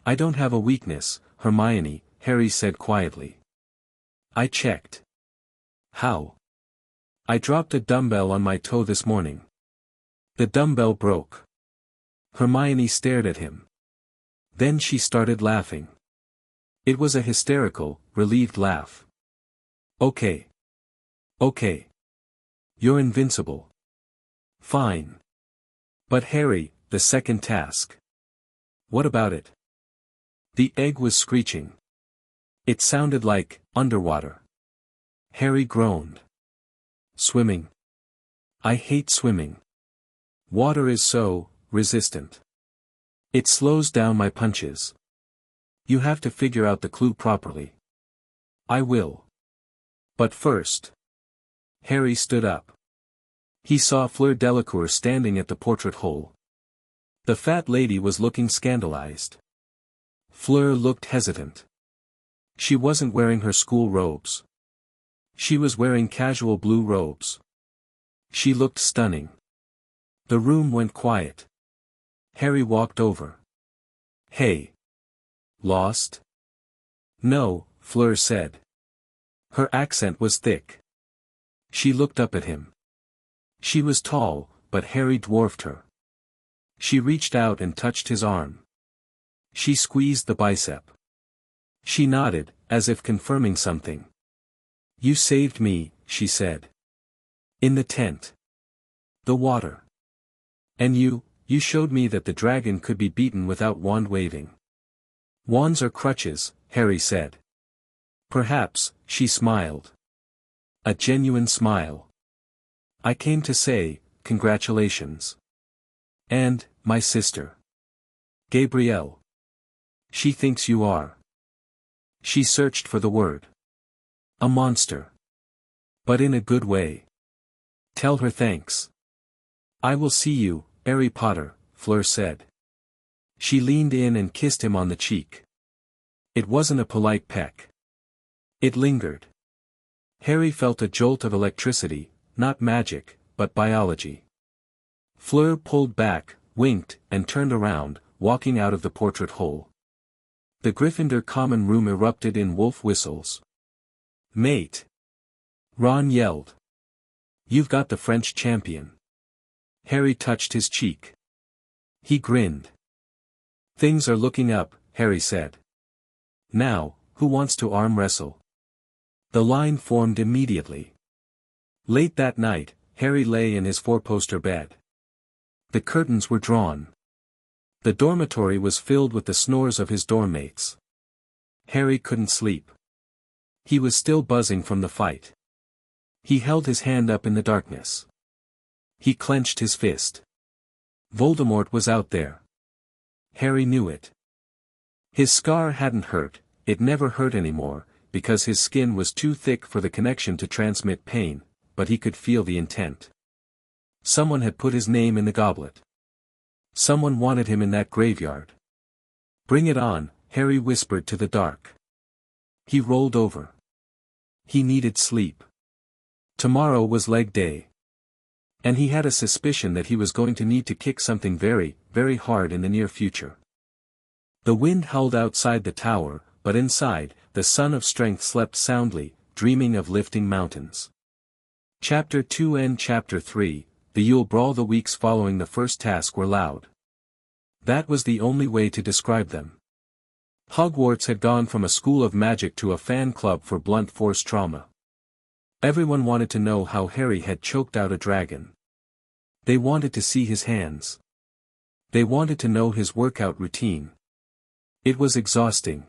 Speaker 1: "I don't have a weakness, Hermione," Harry said quietly. "I checked." "How?" "I dropped a dumbbell on my toe this morning. The dumbbell broke." Hermione stared at him. Then she started laughing. It was a hysterical, relieved laugh. "Okay. Okay. You're invincible. Fine. But Harry, the second task. What about it?" The egg was screeching. It sounded like underwater. Harry groaned. "Swimming. I hate swimming. Water is so resistant. It slows down my punches. You have to figure out the clue properly." "I will. But first." Harry stood up. He saw Fleur Delacour standing at the portrait hole. The fat lady was looking scandalized. Fleur looked hesitant. She wasn't wearing her school robes. She was wearing casual blue robes. She looked stunning. The room went quiet. Harry walked over. "Hey. Lost?" "No," Fleur said. Her accent was thick. She looked up at him. She was tall, but Harry dwarfed her. She reached out and touched his arm. She squeezed the bicep. She nodded, as if confirming something. "You saved me," she said. "In the tent. The water. And you showed me that the dragon could be beaten without wand waving." "Wands are crutches," Harry said. "Perhaps," she smiled. A genuine smile. "I came to say, congratulations. And, my sister. Gabrielle. She thinks you are." She searched for the word. "A monster. But in a good way. Tell her thanks." "I will see you, Harry Potter," Fleur said. She leaned in and kissed him on the cheek. It wasn't a polite peck. It lingered. Harry felt a jolt of electricity, not magic, but biology. Fleur pulled back, winked, and turned around, walking out of the portrait hole. The Gryffindor common room erupted in wolf whistles. "Mate!" Ron yelled. "You've got the French champion." Harry touched his cheek. He grinned. "Things are looking up," Harry said. "Now, who wants to arm wrestle?" The line formed immediately. Late that night, Harry lay in his four-poster bed. The curtains were drawn. The dormitory was filled with the snores of his dorm mates. Harry couldn't sleep. He was still buzzing from the fight. He held his hand up in the darkness. He clenched his fist. Voldemort was out there. Harry knew it. His scar hadn't hurt, it never hurt anymore, because his skin was too thick for the connection to transmit pain, but he could feel the intent. Someone had put his name in the goblet. Someone wanted him in that graveyard. Bring it on, Harry whispered to the dark. He rolled over. He needed sleep. Tomorrow was leg day. And he had a suspicion that he was going to need to kick something very, very hard in the near future. The wind howled outside the tower, but inside, the Son of Strength slept soundly, dreaming of lifting mountains. Chapter 2 and Chapter 3, the Yule Brawl. The weeks following the first task were loud. That was the only way to describe them. Hogwarts had gone from a school of magic to a fan club for blunt force trauma. Everyone wanted to know how Harry had choked out a dragon. They wanted to see his hands. They wanted to know his workout routine. It was exhausting.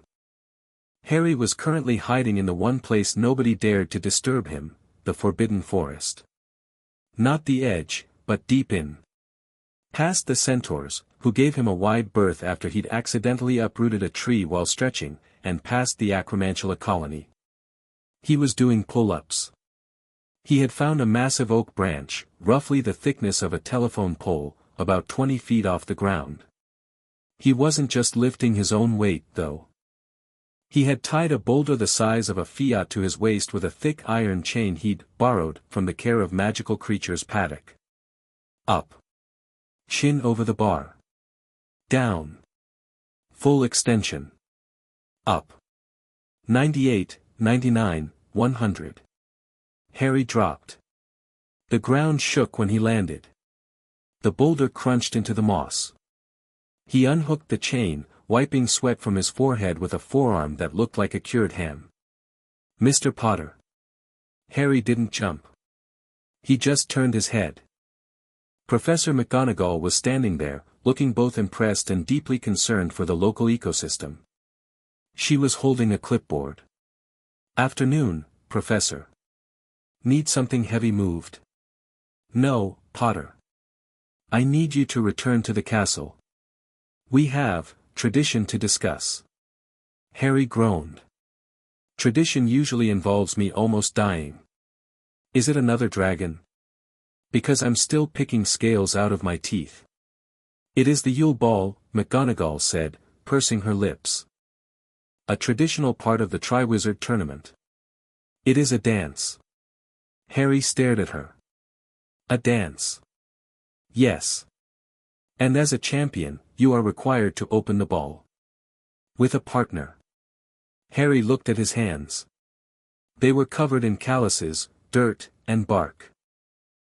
Speaker 1: Harry was currently hiding in the one place nobody dared to disturb him, the Forbidden Forest. Not the edge, but deep in. Past the centaurs, who gave him a wide berth after he'd accidentally uprooted a tree while stretching, and past the Acromantula colony. He was doing pull-ups. He had found a massive oak branch, roughly the thickness of a telephone pole, about 20 feet off the ground. He wasn't just lifting his own weight, though. He had tied a boulder the size of a Fiat to his waist with a thick iron chain he'd borrowed from the Care of Magical Creatures paddock. Up. Chin over the bar. Down. Full extension. Up. 98, 99, 100. Harry dropped. The ground shook when he landed. The boulder crunched into the moss. He unhooked the chain, wiping sweat from his forehead with a forearm that looked like a cured ham. Mr. Potter. Harry didn't jump. He just turned his head. Professor McGonagall was standing there, looking both impressed and deeply concerned for the local ecosystem. She was holding a clipboard. Afternoon, Professor. Need something heavy moved? No, Potter. I need you to return to the castle. We have tradition to discuss. Harry groaned. Tradition usually involves me almost dying. Is it another dragon? Because I'm still picking scales out of my teeth. It is the Yule Ball, McGonagall said, pursing her lips. A traditional part of the Triwizard Tournament. It is a dance. Harry stared at her. A dance. Yes. And as a champion, you are required to open the ball. With a partner. Harry looked at his hands. They were covered in calluses, dirt, and bark.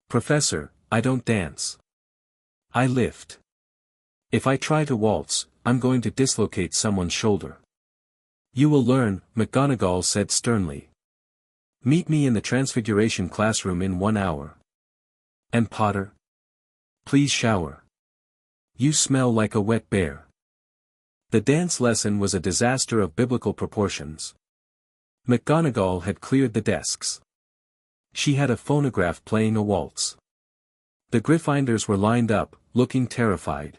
Speaker 1: Professor, I don't dance. I lift. If I try to waltz, I'm going to dislocate someone's shoulder. You will learn, McGonagall said sternly. Meet me in the Transfiguration classroom in 1 hour. And Potter? Please shower. You smell like a wet bear. The dance lesson was a disaster of biblical proportions. McGonagall had cleared the desks. She had a phonograph playing a waltz. The Gryffindors were lined up, looking terrified.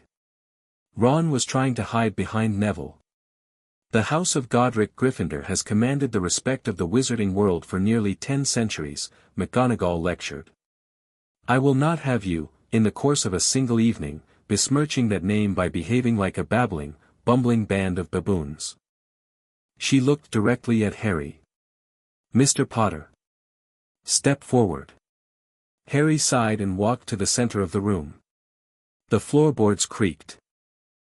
Speaker 1: Ron was trying to hide behind Neville. The House of Godric Gryffindor has commanded the respect of the wizarding world for nearly 10 centuries, McGonagall lectured. I will not have you, in the course of a single evening, besmirching that name by behaving like a babbling, bumbling band of baboons. She looked directly at Harry. Mr. Potter. Step forward. Harry sighed and walked to the center of the room. The floorboards creaked.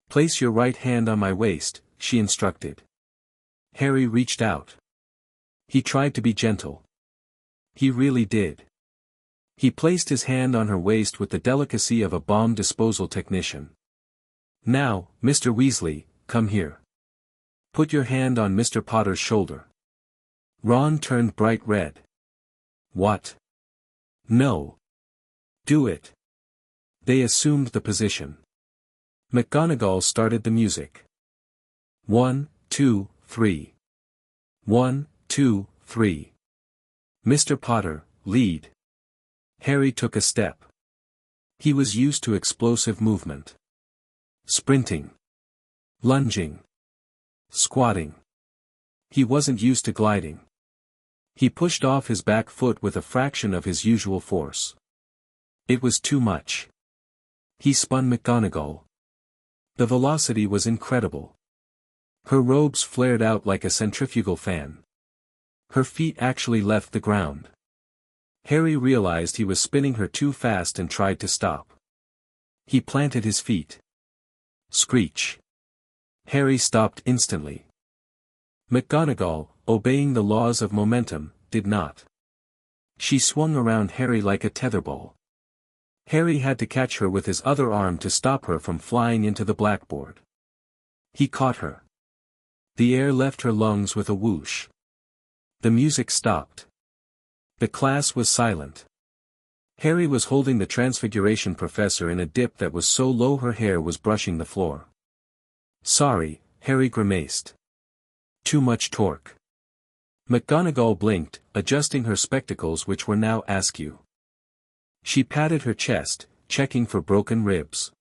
Speaker 1: Place your right hand on my waist, she instructed. Harry reached out. He tried to be gentle. He really did. He placed his hand on her waist with the delicacy of a bomb disposal technician. Now, Mr. Weasley, come here. Put your hand on Mr. Potter's shoulder. Ron turned bright red. What? No. Do it. They assumed the position. McGonagall started the music. 1, 2, 3. 1, 2, 3. Mr. Potter, lead. Harry took a step. He was used to explosive movement. Sprinting. Lunging. Squatting. He wasn't used to gliding. He pushed off his back foot with a fraction of his usual force. It was too much. He spun McGonagall. The velocity was incredible. Her robes flared out like a centrifugal fan. Her feet actually left the ground. Harry realized he was spinning her too fast and tried to stop. He planted his feet. Screech. Harry stopped instantly. McGonagall, obeying the laws of momentum, did not. She swung around Harry like a tetherball. Harry had to catch her with his other arm to stop her from flying into the blackboard. He caught her. The air left her lungs with a whoosh. The music stopped. The class was silent. Harry was holding the Transfiguration Professor in a dip that was so low her hair was brushing the floor. Sorry, Harry grimaced. Too much torque. McGonagall blinked, adjusting her spectacles which were now askew. She patted her chest, checking for broken ribs.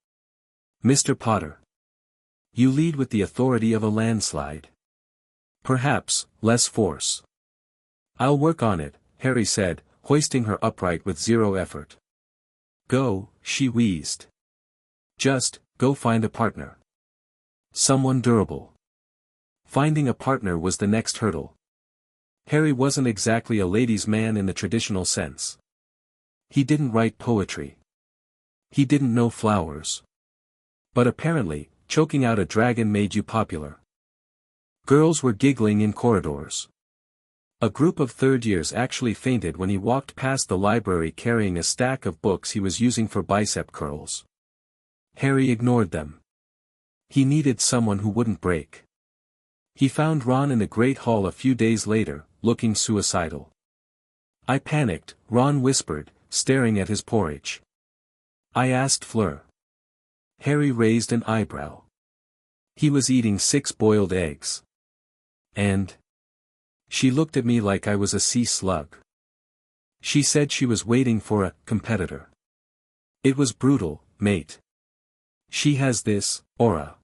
Speaker 1: Mr. Potter. You lead with the authority of a landslide. Perhaps, less force. I'll work on it, Harry said, hoisting her upright with zero effort. Go, she wheezed. Just, go find a partner. Someone durable. Finding a partner was the next hurdle. Harry wasn't exactly a ladies' man in the traditional sense. He didn't write poetry. He didn't know flowers. But apparently, choking out a dragon made you popular. Girls were giggling in corridors. A group of third years actually fainted when he walked past the library carrying a stack of books he was using for bicep curls. Harry ignored them. He needed someone who wouldn't break. He found Ron in the Great Hall a few days later, looking suicidal. I panicked, Ron whispered, staring at his porridge. I asked Fleur. Harry raised an eyebrow. He was eating 6 boiled eggs. And? She looked at me like I was a sea slug. She said she was waiting for a competitor. It was brutal, mate. She has this aura.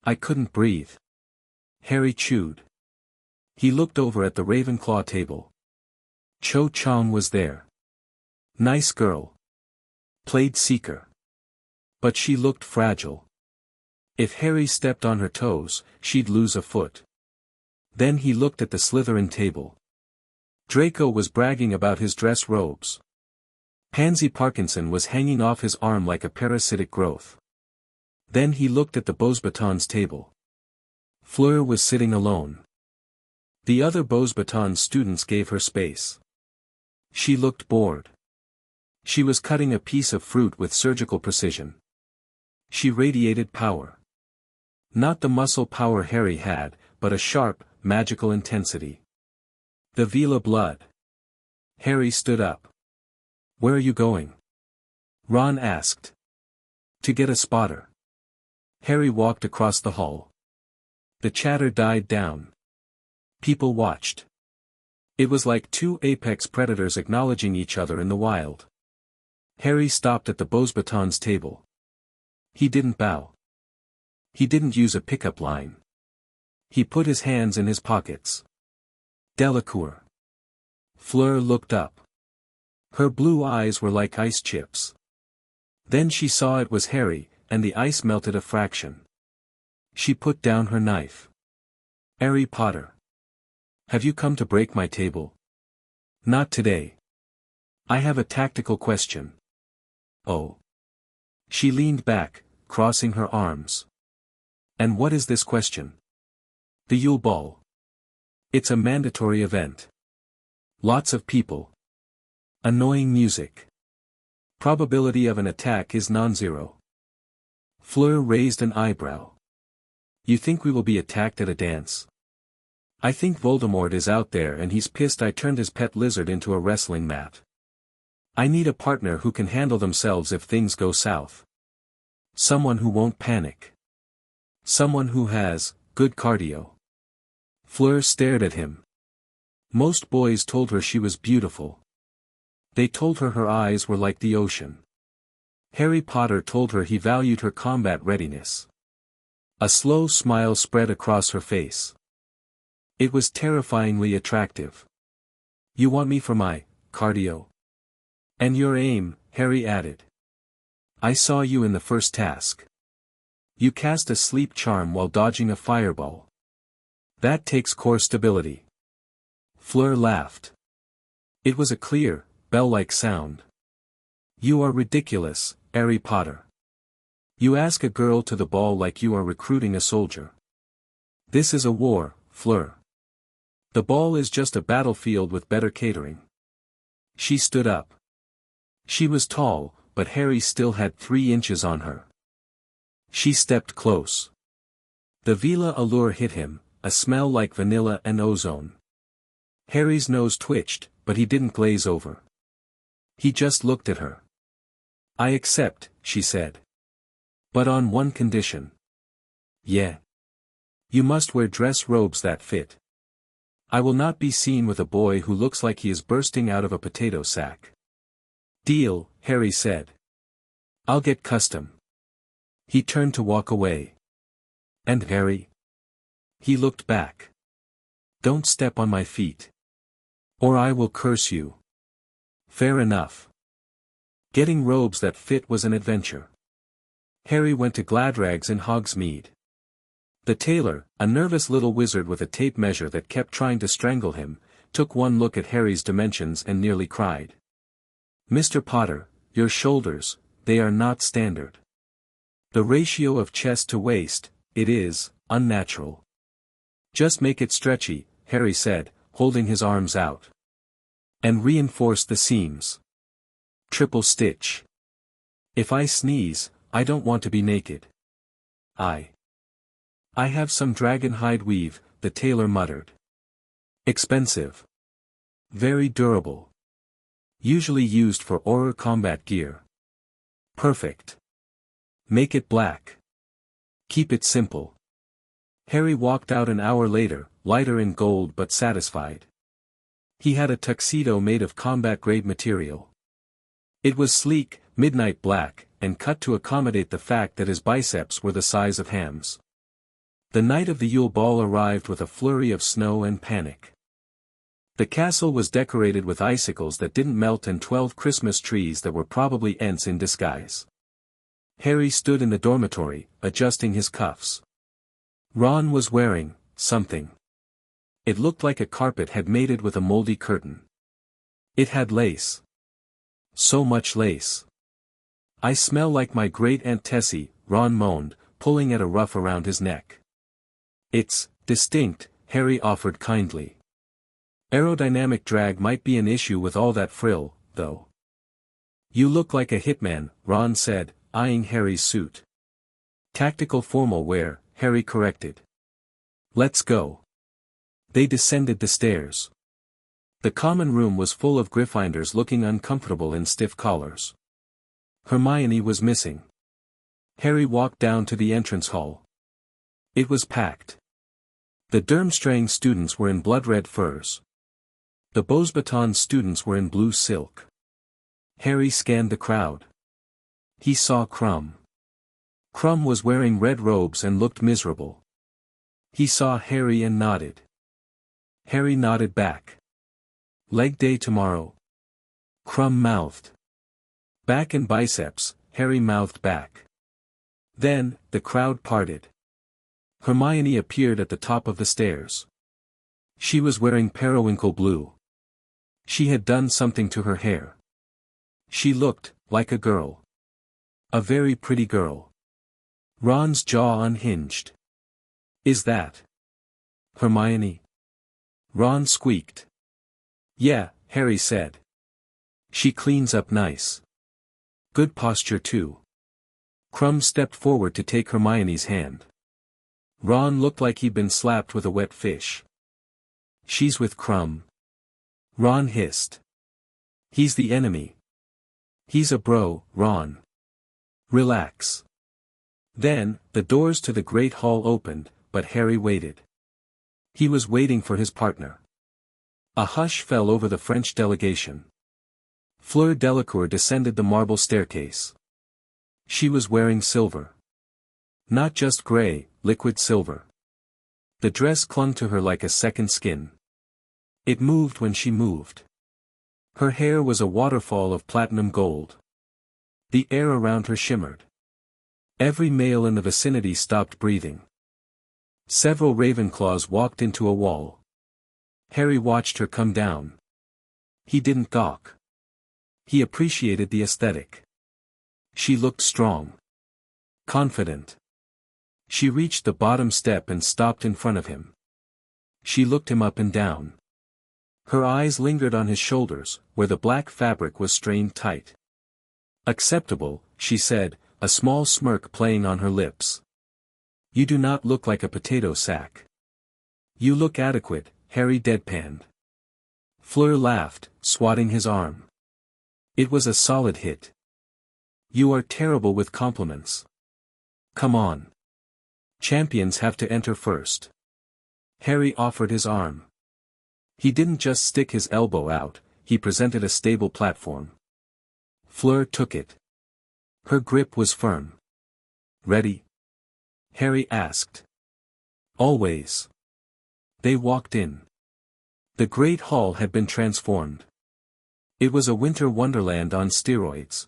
Speaker 1: I couldn't breathe. Harry chewed. He looked over at the Ravenclaw table. Cho Chang was there. Nice girl. Played seeker. But she looked fragile. If Harry stepped on her toes, she'd lose a foot. Then he looked at the Slytherin table. Draco was bragging about his dress robes. Pansy Parkinson was hanging off his arm like a parasitic growth. Then he looked at the Beauxbatons table. Fleur was sitting alone. The other Beauxbatons students gave her space. She looked bored. She was cutting a piece of fruit with surgical precision. She radiated power. Not the muscle power Harry had, but a sharp, magical intensity. The Vila blood. Harry stood up. Where are you going? Ron asked. To get a spotter. Harry walked across the hall. The chatter died down. People watched. It was like 2 apex predators acknowledging each other in the wild. Harry stopped at the Beauxbatons table. He didn't bow. He didn't use a pickup line. He put his hands in his pockets. Delacour. Fleur looked up. Her blue eyes were like ice chips. Then she saw it was Harry, and the ice melted a fraction. She put down her knife. Harry Potter. Have you come to break my table? Not today. I have a tactical question. Oh. She leaned back, crossing her arms. And what is this question? The Yule Ball. It's a mandatory event. Lots of people. Annoying music. Probability of an attack is non-zero. Fleur raised an eyebrow. You think we will be attacked at a dance? I think Voldemort is out there and he's pissed I turned his pet lizard into a wrestling mat. I need a partner who can handle themselves if things go south. Someone who won't panic. Someone who has good cardio. Fleur stared at him. Most boys told her she was beautiful. They told her her eyes were like the ocean. Harry Potter told her he valued her combat readiness. A slow smile spread across her face. It was terrifyingly attractive. You want me for my cardio? And your aim, Harry added. I saw you in the first task. You cast a sleep charm while dodging a fireball. That takes core stability. Fleur laughed. It was a clear, bell-like sound. You are ridiculous, Harry Potter. You ask a girl to the ball like you are recruiting a soldier. This is a war, Fleur. The ball is just a battlefield with better catering. She stood up. She was tall, but Harry still had 3 inches on her. She stepped close. The Vila allure hit him, a smell like vanilla and ozone. Harry's nose twitched, but he didn't glaze over. He just looked at her. I accept, she said. But on one condition. Yeah. You must wear dress robes that fit. I will not be seen with a boy who looks like he is bursting out of a potato sack. Deal, Harry said. I'll get custom. He turned to walk away. And Harry? He looked back. Don't step on my feet. Or I will curse you. Fair enough. Getting robes that fit was an adventure. Harry went to Gladrags in Hogsmeade. The tailor, a nervous little wizard with a tape measure that kept trying to strangle him, took one look at Harry's dimensions and nearly cried. Mr. Potter, your shoulders, they are not standard. The ratio of chest to waist, it is, unnatural. Just make it stretchy, Harry said, holding his arms out. And reinforce the seams. Triple stitch. If I sneeze, I don't want to be naked. I have some dragon hide weave, the tailor muttered. Expensive. Very durable. Usually used for Auror combat gear. Perfect. Make it black. Keep it simple. Harry walked out an hour later, lighter in gold but satisfied. He had a tuxedo made of combat-grade material. It was sleek, midnight black, and cut to accommodate the fact that his biceps were the size of hams. The night of the Yule Ball arrived with a flurry of snow and panic. The castle was decorated with icicles that didn't melt and 12 Christmas trees that were probably Ents in disguise. Harry stood in the dormitory, adjusting his cuffs. Ron was wearing something. It looked like a carpet had mated with a moldy curtain. It had lace. So much lace. I smell like my great-aunt Tessie, Ron moaned, pulling at a ruff around his neck. It's distinct, Harry offered kindly. Aerodynamic drag might be an issue with all that frill, though. You look like a hitman, Ron said, eyeing Harry's suit. Tactical formal wear, Harry corrected. Let's go. They descended the stairs. The common room was full of Gryffindors looking uncomfortable in stiff collars. Hermione was missing. Harry walked down to the entrance hall. It was packed. The Durmstrang students were in blood-red furs. The Beauxbatons students were in blue silk. Harry scanned the crowd. He saw Crumb. Crumb was wearing red robes and looked miserable. He saw Harry and nodded. Harry nodded back. Leg day tomorrow. Crumb mouthed. Back and biceps, Harry mouthed back. Then, the crowd parted. Hermione appeared at the top of the stairs. She was wearing periwinkle blue. She had done something to her hair. She looked like a girl. A very pretty girl. Ron's jaw unhinged. Is that Hermione? Ron squeaked. Yeah, Harry said. She cleans up nice. Good posture too. Crumb stepped forward to take Hermione's hand. Ron looked like he'd been slapped with a wet fish. She's with Crumb. Ron hissed. He's the enemy. He's a bro, Ron. Relax. Then, the doors to the great hall opened, but Harry waited. He was waiting for his partner. A hush fell over the French delegation. Fleur Delacour descended the marble staircase. She was wearing silver. Not just grey, liquid silver. The dress clung to her like a second skin. It moved when she moved. Her hair was a waterfall of platinum gold. The air around her shimmered. Every male in the vicinity stopped breathing. Several Ravenclaws walked into a wall. Harry watched her come down. He didn't gawk. He appreciated the aesthetic. She looked strong. Confident. She reached the bottom step and stopped in front of him. She looked him up and down. Her eyes lingered on his shoulders, where the black fabric was strained tight. "Acceptable," she said, a small smirk playing on her lips. "You do not look like a potato sack." "You look adequate," Harry deadpanned. Fleur laughed, swatting his arm. It was a solid hit. "You are terrible with compliments. Come on. Champions have to enter first." Harry offered his arm. He didn't just stick his elbow out, he presented a stable platform. Fleur took it. Her grip was firm. "Ready?" Harry asked. "Always." They walked in. The great hall had been transformed. It was a winter wonderland on steroids.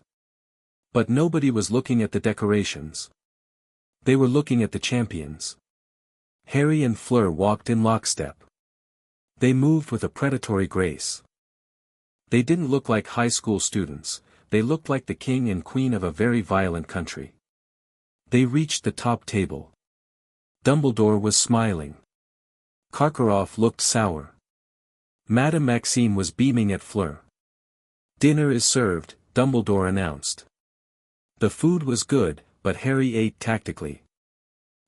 Speaker 1: But nobody was looking at the decorations. They were looking at the champions. Harry and Fleur walked in lockstep. They moved with a predatory grace. They didn't look like high school students, they looked like the king and queen of a very violent country. They reached the top table. Dumbledore was smiling. Karkaroff looked sour. Madame Maxime was beaming at Fleur. "Dinner is served," Dumbledore announced. The food was good, but Harry ate tactically.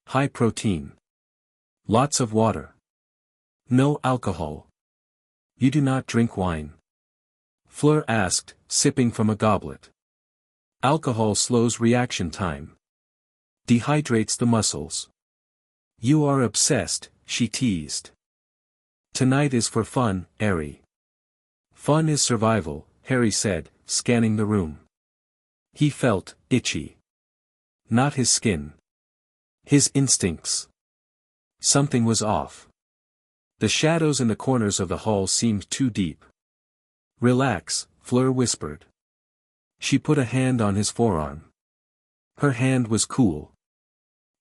Speaker 1: High protein. Lots of water. No alcohol. "You do not drink wine?" Fleur asked, sipping from a goblet. "Alcohol slows reaction time. Dehydrates the muscles." "You are obsessed," she teased. "Tonight is for fun, Harry." "Fun is survival," Harry said, scanning the room. He felt itchy. Not his skin. His instincts. Something was off. The shadows in the corners of the hall seemed too deep. "Relax," Fleur whispered. She put a hand on his forearm. Her hand was cool.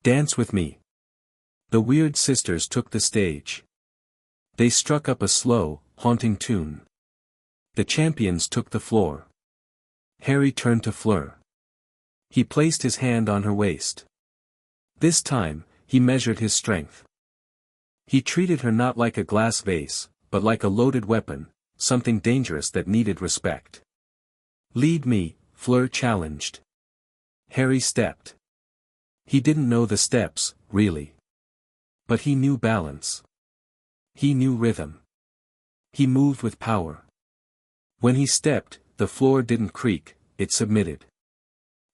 Speaker 1: "Dance with me." The weird sisters took the stage. They struck up a slow, haunting tune. The champions took the floor. Harry turned to Fleur. He placed his hand on her waist. This time, he measured his strength. He treated her not like a glass vase, but like a loaded weapon, something dangerous that needed respect. "Lead me," Fleur challenged. Harry stepped. He didn't know the steps, really. But he knew balance. He knew rhythm. He moved with power. When he stepped, the floor didn't creak, it submitted.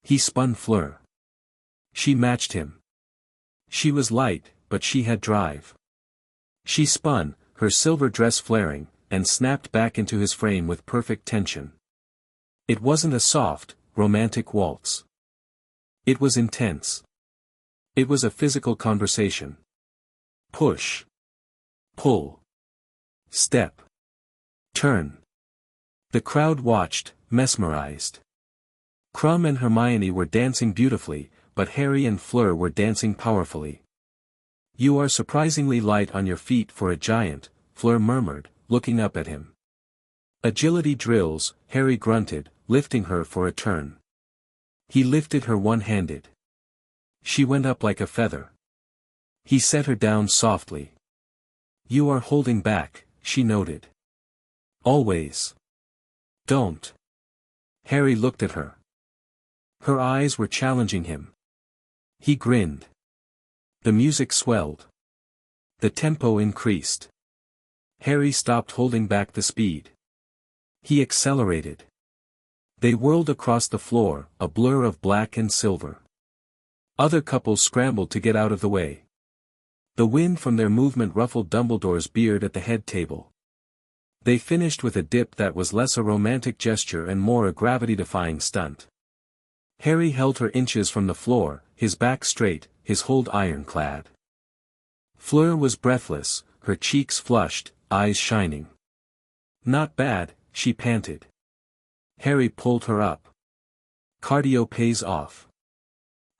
Speaker 1: He spun Fleur. She matched him. She was light, but she had drive. She spun, her silver dress flaring, and snapped back into his frame with perfect tension. It wasn't a soft, romantic waltz. It was intense. It was a physical conversation. Push. Pull. Step. Turn. The crowd watched, mesmerized. Crumb and Hermione were dancing beautifully, but Harry and Fleur were dancing powerfully. "You are surprisingly light on your feet for a giant," Fleur murmured, looking up at him. "Agility drills," Harry grunted, lifting her for a turn. He lifted her one-handed. She went up like a feather. He set her down softly. "You are holding back," she noted. "Always." "Don't." Harry looked at her. Her eyes were challenging him. He grinned. The music swelled. The tempo increased. Harry stopped holding back the speed. He accelerated. They whirled across the floor, a blur of black and silver. Other couples scrambled to get out of the way. The wind from their movement ruffled Dumbledore's beard at the head table. They finished with a dip that was less a romantic gesture and more a gravity-defying stunt. Harry held her inches from the floor, his back straight, his hold ironclad. Fleur was breathless, her cheeks flushed, eyes shining. "Not bad," she panted. Harry pulled her up. "Cardio pays off."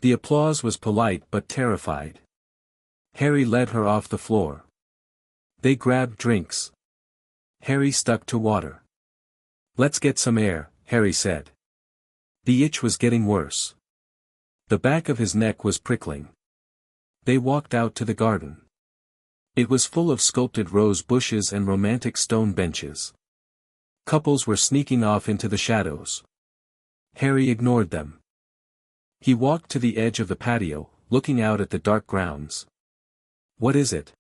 Speaker 1: The applause was polite but terrified. Harry led her off the floor. They grabbed drinks. Harry stuck to water. "Let's get some air," Harry said. The itch was getting worse. The back of his neck was prickling. They walked out to the garden. It was full of sculpted rose bushes and romantic stone benches. Couples were sneaking off into the shadows. Harry ignored them. He walked to the edge of the patio, looking out at the dark grounds. "What is it?"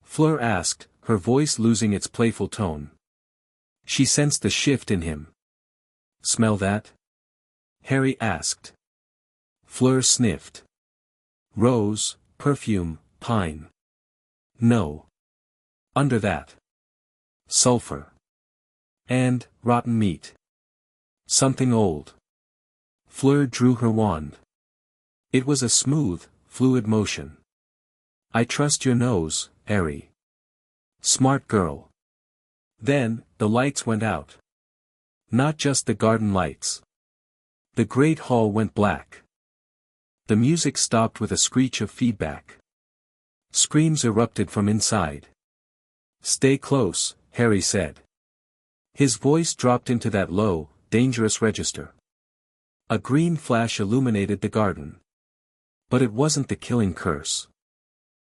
Speaker 1: Fleur asked, her voice losing its playful tone. She sensed the shift in him. "Smell that?" Harry asked. Fleur sniffed. "Rose, perfume, pine." "No. Under that. Sulfur. And, rotten meat. Something old." Fleur drew her wand. It was a smooth, fluid motion. "I trust your nose, Harry. Smart girl." Then, the lights went out. Not just the garden lights. The great hall went black. The music stopped with a screech of feedback. Screams erupted from inside. "Stay close," Harry said. His voice dropped into that low, dangerous register. A green flash illuminated the garden. But it wasn't the killing curse.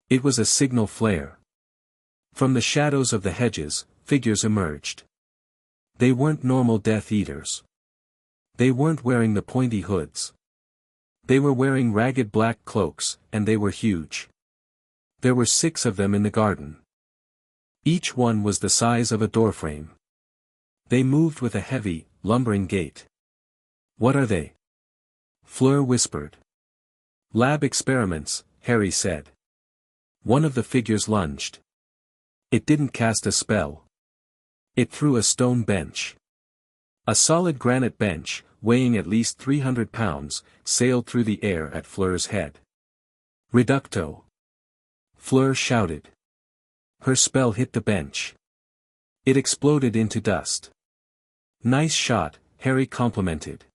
Speaker 1: It was a signal flare. From the shadows of the hedges, figures emerged. They weren't normal Death Eaters. They weren't wearing the pointy hoods. They were wearing ragged black cloaks, and they were huge. There were 6 of them in the garden. Each one was the size of a doorframe. They moved with a heavy, lumbering gait. "What are they?" Fleur whispered. "Lab experiments," Harry said. One of the figures lunged. It didn't cast a spell. It threw a stone bench. A solid granite bench, weighing at least 300 pounds, sailed through the air at Fleur's head. "Reducto!" Fleur shouted. Her spell hit the bench. It exploded into dust. "Nice shot," Harry complimented.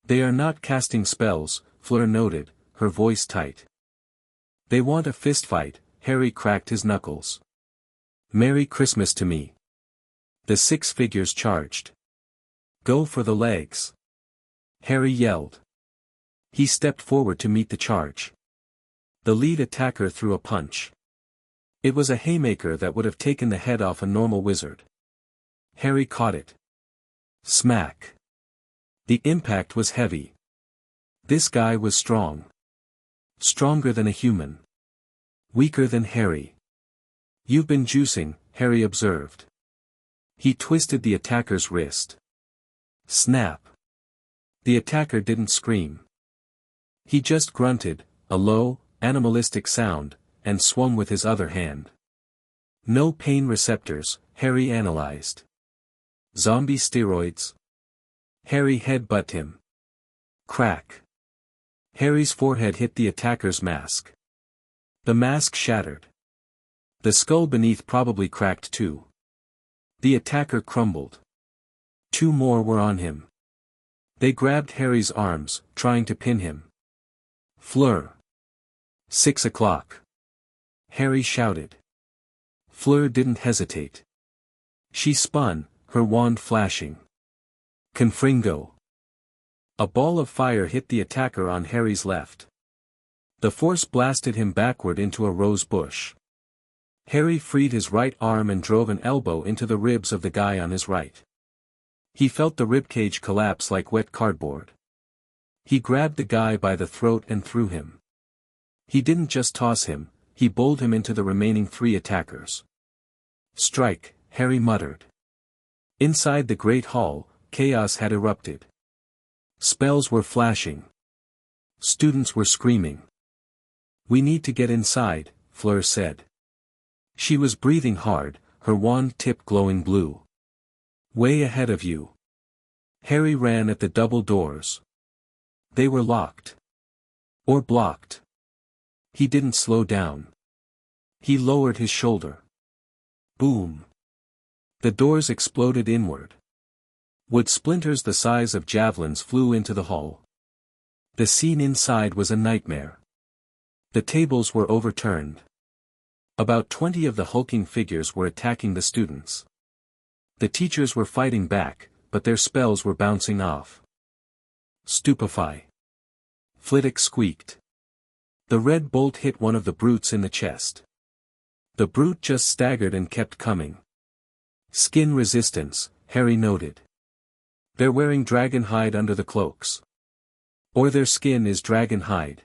Speaker 1: "They are not casting spells," Fleur noted, her voice tight. "They want a fistfight," Harry cracked his knuckles. "Merry Christmas to me." The 6 figures charged. "Go for the legs!" Harry yelled. He stepped forward to meet the charge. The lead attacker threw a punch. It was a haymaker that would have taken the head off a normal wizard. Harry caught it. Smack. The impact was heavy. This guy was strong. Stronger than a human. Weaker than Harry. "You've been juicing," Harry observed. He twisted the attacker's wrist. Snap. The attacker didn't scream. He just grunted, a low, animalistic sound, and swung with his other hand. No pain receptors, Harry analyzed. Zombie steroids? Harry headbutted him. Crack. Harry's forehead hit the attacker's mask. The mask shattered. The skull beneath probably cracked too. The attacker crumbled. 2 more were on him. They grabbed Harry's arms, trying to pin him. Fleur. 6 o'clock. Harry shouted. Fleur didn't hesitate. She spun, her wand flashing. Confringo. A ball of fire hit the attacker on Harry's left. The force blasted him backward into a rose bush. Harry freed his right arm and drove an elbow into the ribs of the guy on his right. He felt the ribcage collapse like wet cardboard. He grabbed the guy by the throat and threw him. He didn't just toss him, he bowled him into the remaining 3 attackers. Strike, Harry muttered. Inside the great hall, chaos had erupted. Spells were flashing. Students were screaming. "We need to get inside," Fleur said. She was breathing hard, her wand tip glowing blue. Way ahead of you. Harry ran at the double doors. They were locked. Or blocked. He didn't slow down. He lowered his shoulder. Boom. The doors exploded inward. Wood splinters the size of javelins flew into the hall. The scene inside was a nightmare. The tables were overturned. About 20 of the hulking figures were attacking the students. The teachers were fighting back, but their spells were bouncing off. Stupefy. Flitwick squeaked. The red bolt hit one of the brutes in the chest. The brute just staggered and kept coming. Skin resistance, Harry noted. They're wearing dragon hide under the cloaks. Or their skin is dragon hide.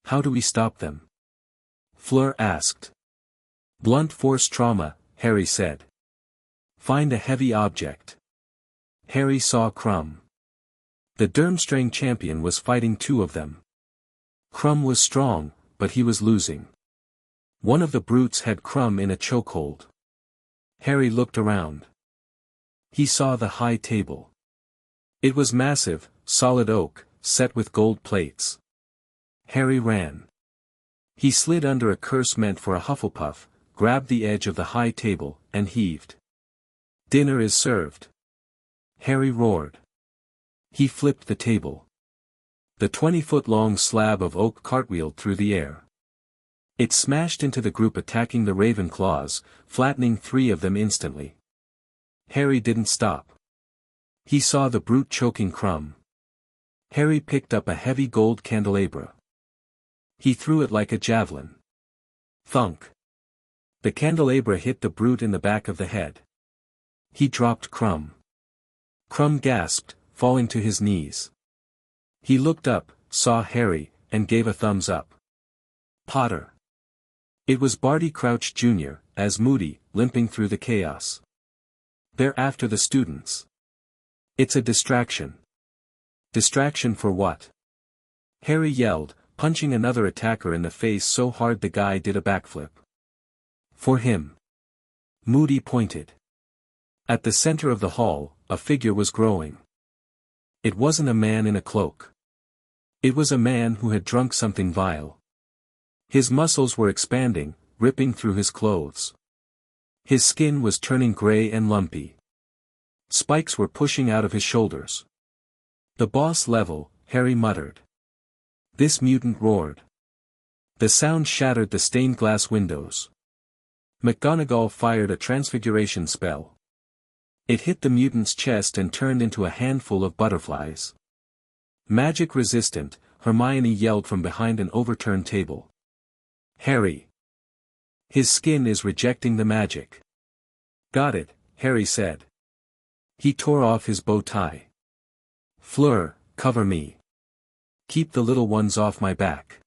Speaker 1: How do we stop them? Fleur asked. Blunt force trauma, Harry said. Find a heavy object. Harry saw Crumb. The Durmstrang champion was fighting two of them. Crumb was strong, but he was losing. One of the brutes had Crumb in a chokehold. Harry looked around. He saw the high table. It was massive, solid oak, set with gold plates. Harry ran. He slid under a curse meant for a Hufflepuff, grabbed the edge of the high table, and heaved. Dinner is served. Harry roared. He flipped the table. The 20-foot-long slab of oak cartwheeled through the air. It smashed into the group attacking the Ravenclaws, flattening 3 of them instantly. Harry didn't stop. He saw the brute choking Crumb. Harry picked up a heavy gold candelabra. He threw it like a javelin. Thunk. The candelabra hit the brute in the back of the head. He dropped Crumb. Crumb gasped, falling to his knees. He looked up, saw Harry, and gave a thumbs up. Potter. It was Barty Crouch Jr., as Moody, limping through the chaos. They're after the students. It's a distraction. Distraction for what? Harry yelled, punching another attacker in the face so hard the guy did a backflip. For him. Moody pointed. At the center of the hall, a figure was growing. It wasn't a man in a cloak. It was a man who had drunk something vile. His muscles were expanding, ripping through his clothes. His skin was turning gray and lumpy. Spikes were pushing out of his shoulders. The boss level, Harry muttered. This mutant roared. The sound shattered the stained glass windows. McGonagall fired a transfiguration spell. It hit the mutant's chest and turned into a handful of butterflies. Magic resistant, Hermione yelled from behind an overturned table. Harry. His skin is rejecting the magic. Got it, Harry said. He tore off his bow tie. Fleur, cover me. Keep the little ones off my back.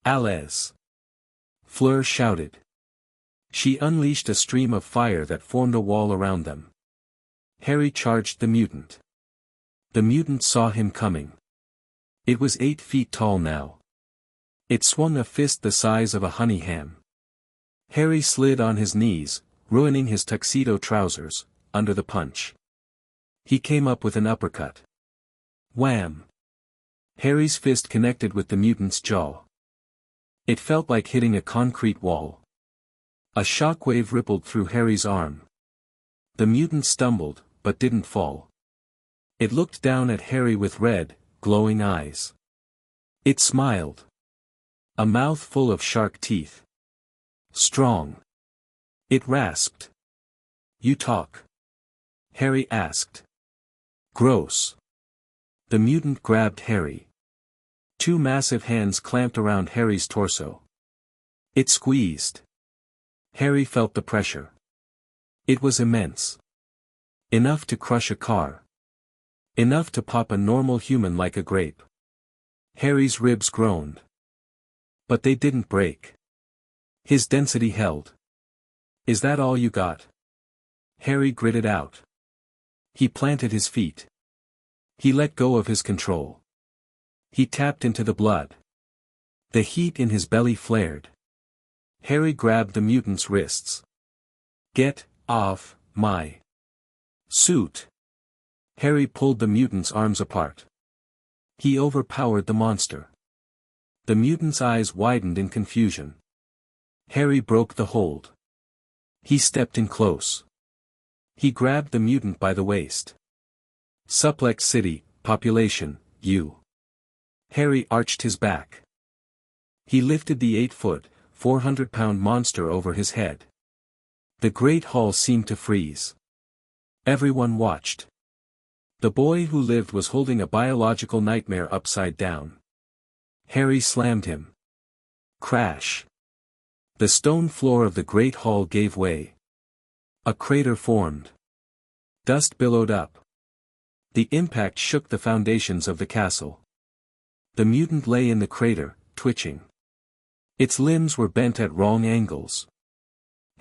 Speaker 1: Allez. Fleur shouted. She unleashed a stream of fire that formed a wall around them. Harry charged the mutant. The mutant saw him coming. It was 8 feet tall now. It swung a fist the size of a honey ham. Harry slid on his knees, ruining his tuxedo trousers, under the punch. He came up with an uppercut. Wham! Harry's fist connected with the mutant's jaw. It felt like hitting a concrete wall. A shockwave rippled through Harry's arm. The mutant stumbled, but didn't fall. It looked down at Harry with red, glowing eyes. It smiled. A mouth full of shark teeth. Strong. It rasped. You talk? Harry asked. Gross. The mutant grabbed Harry. 2 massive hands clamped around Harry's torso. It squeezed. Harry felt the pressure. It was immense. Enough to crush a car. Enough to pop a normal human like a grape. Harry's ribs groaned. But they didn't break. His density held. Is that all you got? Harry gritted out. He planted his feet. He let go of his control. He tapped into the blood. The heat in his belly flared. Harry grabbed the mutant's wrists. Get off my suit. Harry pulled the mutant's arms apart. He overpowered the monster. The mutant's eyes widened in confusion. Harry broke the hold. He stepped in close. He grabbed the mutant by the waist. Suplex City, population, U. Harry arched his back. He lifted the 8-foot, 400-pound monster over his head. The great hall seemed to freeze. Everyone watched. The boy who lived was holding a biological nightmare upside down. Harry slammed him. Crash. The stone floor of the great hall gave way. A crater formed. Dust billowed up. The impact shook the foundations of the castle. The mutant lay in the crater, twitching. Its limbs were bent at wrong angles.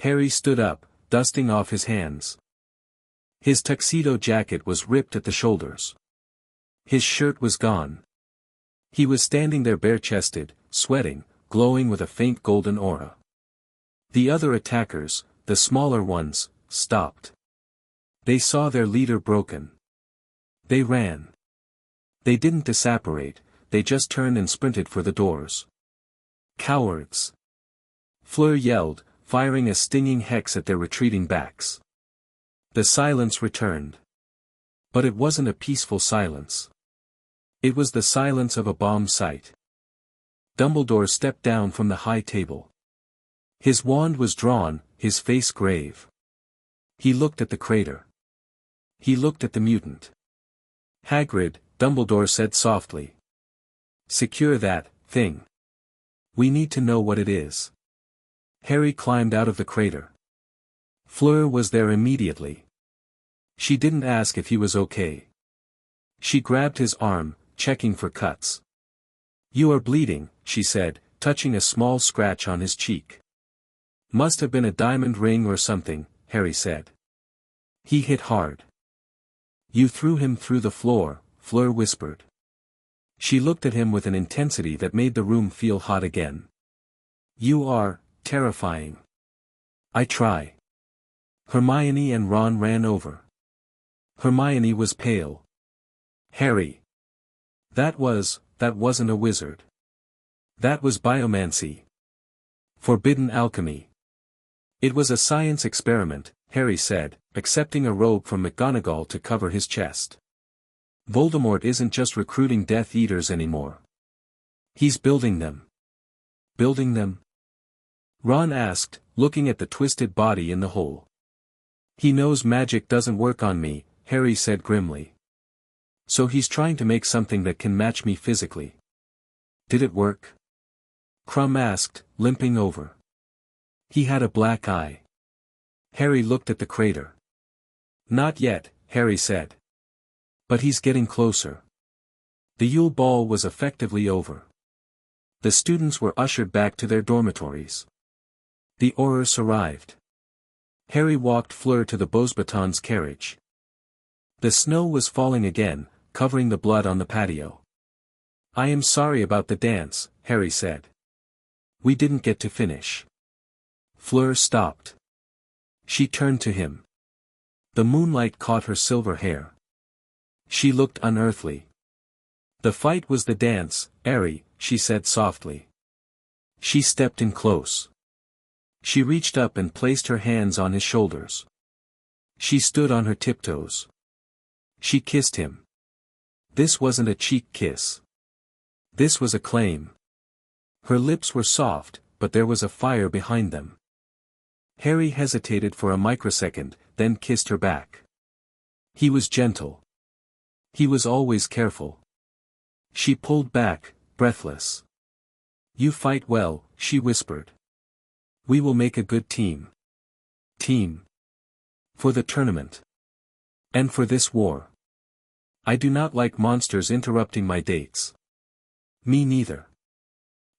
Speaker 1: Harry stood up, dusting off his hands. His tuxedo jacket was ripped at the shoulders. His shirt was gone. He was standing there bare-chested, sweating, glowing with a faint golden aura. The other attackers, the smaller ones, stopped. They saw their leader broken. They ran. They didn't disapparate, they just turned and sprinted for the doors. Cowards! Fleur yelled, firing a stinging hex at their retreating backs. The silence returned. But it wasn't a peaceful silence. It was the silence of a bomb site. Dumbledore stepped down from the high table. His wand was drawn, his face grave. He looked at the crater. He looked at the mutant. Hagrid, Dumbledore said softly. Secure that thing. We need to know what it is. Harry climbed out of the crater. Fleur was there immediately. She didn't ask if he was okay. She grabbed his arm, checking for cuts. You are bleeding, she said, touching a small scratch on his cheek. Must have been a diamond ring or something, Harry said. He hit hard. You threw him through the floor, Fleur whispered. She looked at him with an intensity that made the room feel hot again. You are terrifying. I try. Hermione and Ron ran over. Hermione was pale. Harry. That wasn't a wizard. That was biomancy. Forbidden alchemy. It was a science experiment, Harry said, accepting a robe from McGonagall to cover his chest. Voldemort isn't just recruiting Death Eaters anymore. He's building them. Building them? Ron asked, looking at the twisted body in the hole. He knows magic doesn't work on me, Harry said grimly. So he's trying to make something that can match me physically. Did it work? Crumb asked, limping over. He had a black eye. Harry looked at the crater. Not yet, Harry said. But he's getting closer. The Yule Ball was effectively over. The students were ushered back to their dormitories. The Aurors arrived. Harry walked Fleur to the Beauxbatons carriage. The snow was falling again, covering the blood on the patio. I am sorry about the dance, Harry said. We didn't get to finish. Fleur stopped. She turned to him. The moonlight caught her silver hair. She looked unearthly. The fight was the dance, Harry, she said softly. She stepped in close. She reached up and placed her hands on his shoulders. She stood on her tiptoes. She kissed him. This wasn't a cheek kiss. This was a claim. Her lips were soft, but there was a fire behind them. Harry hesitated for a microsecond, then kissed her back. He was gentle. He was always careful. She pulled back, breathless. You fight well, she whispered. We will make a good team. Team. For the tournament. And for this war. I do not like monsters interrupting my dates. Me neither.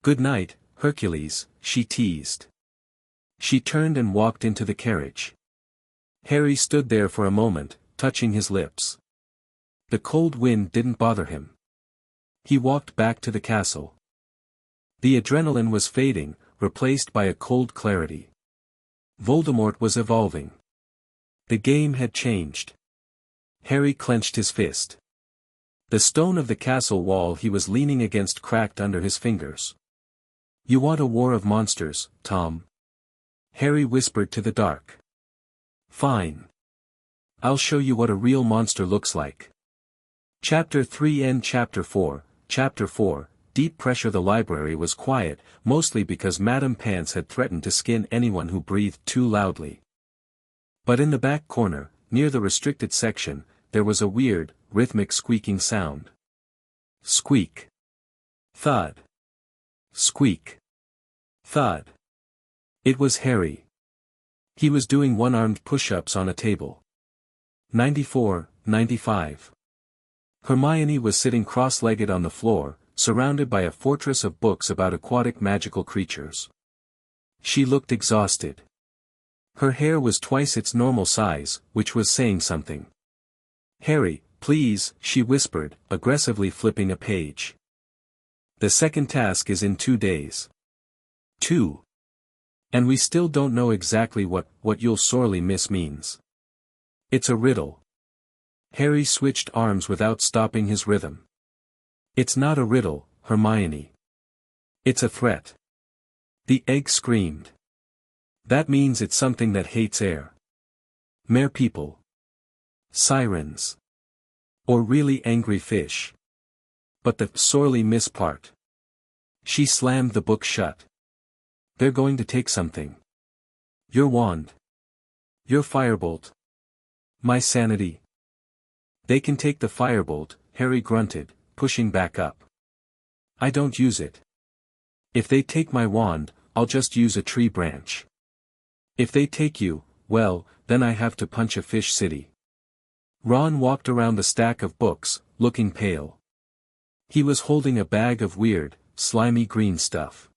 Speaker 1: Good night, Hercules, she teased. She turned and walked into the carriage. Harry stood there for a moment, touching his lips. The cold wind didn't bother him. He walked back to the castle. The adrenaline was fading, replaced by a cold clarity. Voldemort was evolving. The game had changed. Harry clenched his fist. The stone of the castle wall he was leaning against cracked under his fingers. "You want a war of monsters, Tom?" Harry whispered to the dark. "Fine. I'll show you what a real monster looks like." Chapter 3 and Chapter 4. Chapter 4, Deep Pressure. The library was quiet, mostly because Madame Pants had threatened to skin anyone who breathed too loudly. But in the back corner, near the restricted section, there was a weird, rhythmic squeaking sound. Squeak. Thud. Squeak. Thud. It was Harry. He was doing one-armed push-ups on a table. 94, 95. Hermione was sitting cross-legged on the floor, surrounded by a fortress of books about aquatic magical creatures. She looked exhausted. Her hair was twice its normal size, which was saying something. "Harry, please," she whispered, aggressively flipping a page. "The second task is in 2 days. 2. And we still don't know exactly what you'll sorely miss means. It's a riddle." Harry switched arms without stopping his rhythm. "It's not a riddle, Hermione. It's a threat." The egg screamed. "That means it's something that hates air. Mere people. Sirens. Or really angry fish. But the sorely miss part." She slammed the book shut. "They're going to take something. Your wand. Your firebolt. My sanity." "They can take the firebolt," Harry grunted, pushing back up. "I don't use it. If they take my wand, I'll just use a tree branch. If they take you, well, then I have to punch a fish city." Ron walked around the stack of books, looking pale. He was holding a bag of weird, slimy green stuff.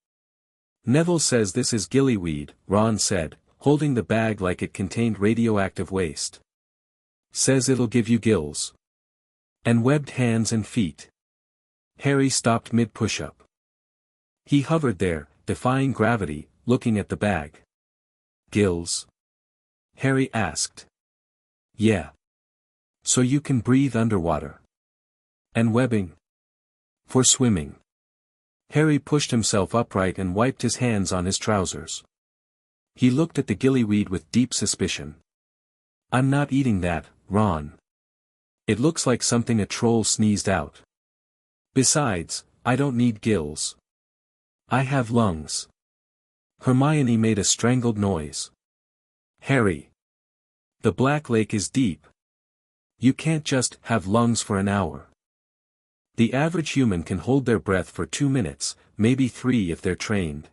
Speaker 1: "Neville says this is gillyweed," Ron said, holding the bag like it contained radioactive waste. "Says it'll give you gills. And webbed hands and feet." Harry stopped mid-push-up. He hovered there, defying gravity, looking at the bag. "Gills?" Harry asked. "Yeah. So you can breathe underwater. And webbing? For swimming." Harry pushed himself upright and wiped his hands on his trousers. He looked at the gillyweed with deep suspicion. "I'm not eating that, Ron. It looks like something a troll sneezed out. Besides, I don't need gills. I have lungs." Hermione made a strangled noise. "Harry. The Black Lake is deep. You can't just have lungs for an hour. The average human can hold their breath for 2 minutes, maybe 3 if they're trained.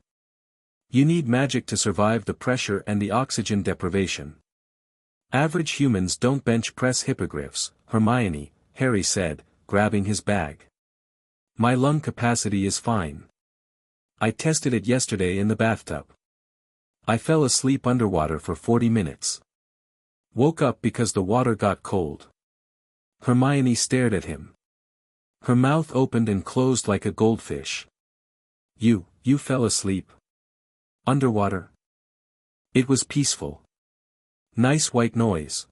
Speaker 1: You need magic to survive the pressure and the oxygen deprivation. Average humans don't bench press hippogriffs, Hermione," Harry said, grabbing his bag. "My lung capacity is fine. I tested it yesterday in the bathtub. I fell asleep underwater for 40 minutes. Woke up because the water got cold." Hermione stared at him. Her mouth opened and closed like a goldfish. You fell asleep? Underwater?" "It was peaceful. Nice white noise."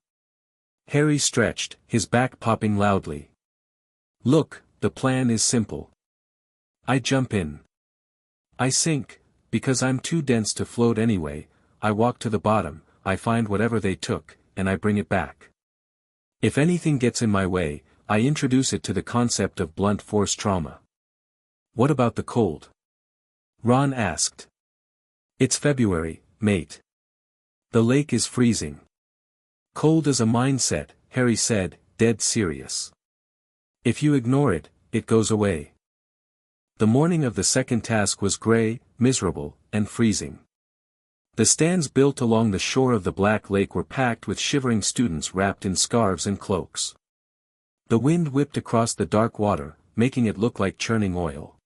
Speaker 1: Harry stretched, his back popping loudly. "Look, the plan is simple. I jump in. I sink, because I'm too dense to float anyway. I walk to the bottom, I find whatever they took, and I bring it back. If anything gets in my way, I introduce it to the concept of blunt force trauma." "What about the cold?" Ron asked. "It's February, mate. The lake is freezing. Cold is a mindset," Harry said, dead serious. "If you ignore it, it goes away." The morning of the second task was gray, miserable, and freezing. The stands built along the shore of the Black Lake were packed with shivering students wrapped in scarves and cloaks. The wind whipped across the dark water, making it look like churning oil.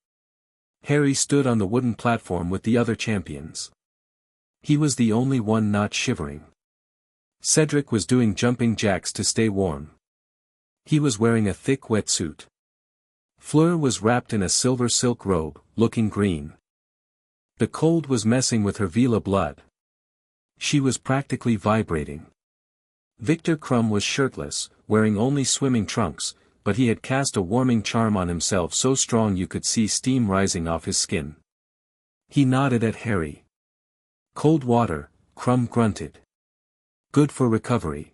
Speaker 1: Harry stood on the wooden platform with the other champions. He was the only one not shivering. Cedric was doing jumping jacks to stay warm. He was wearing a thick wetsuit. Fleur was wrapped in a silver silk robe, looking green. The cold was messing with her Vela blood. She was practically vibrating. Victor Krum was shirtless, wearing only swimming trunks, but he had cast a warming charm on himself so strong you could see steam rising off his skin. He nodded at Harry. Cold water, Krum grunted. Good for recovery.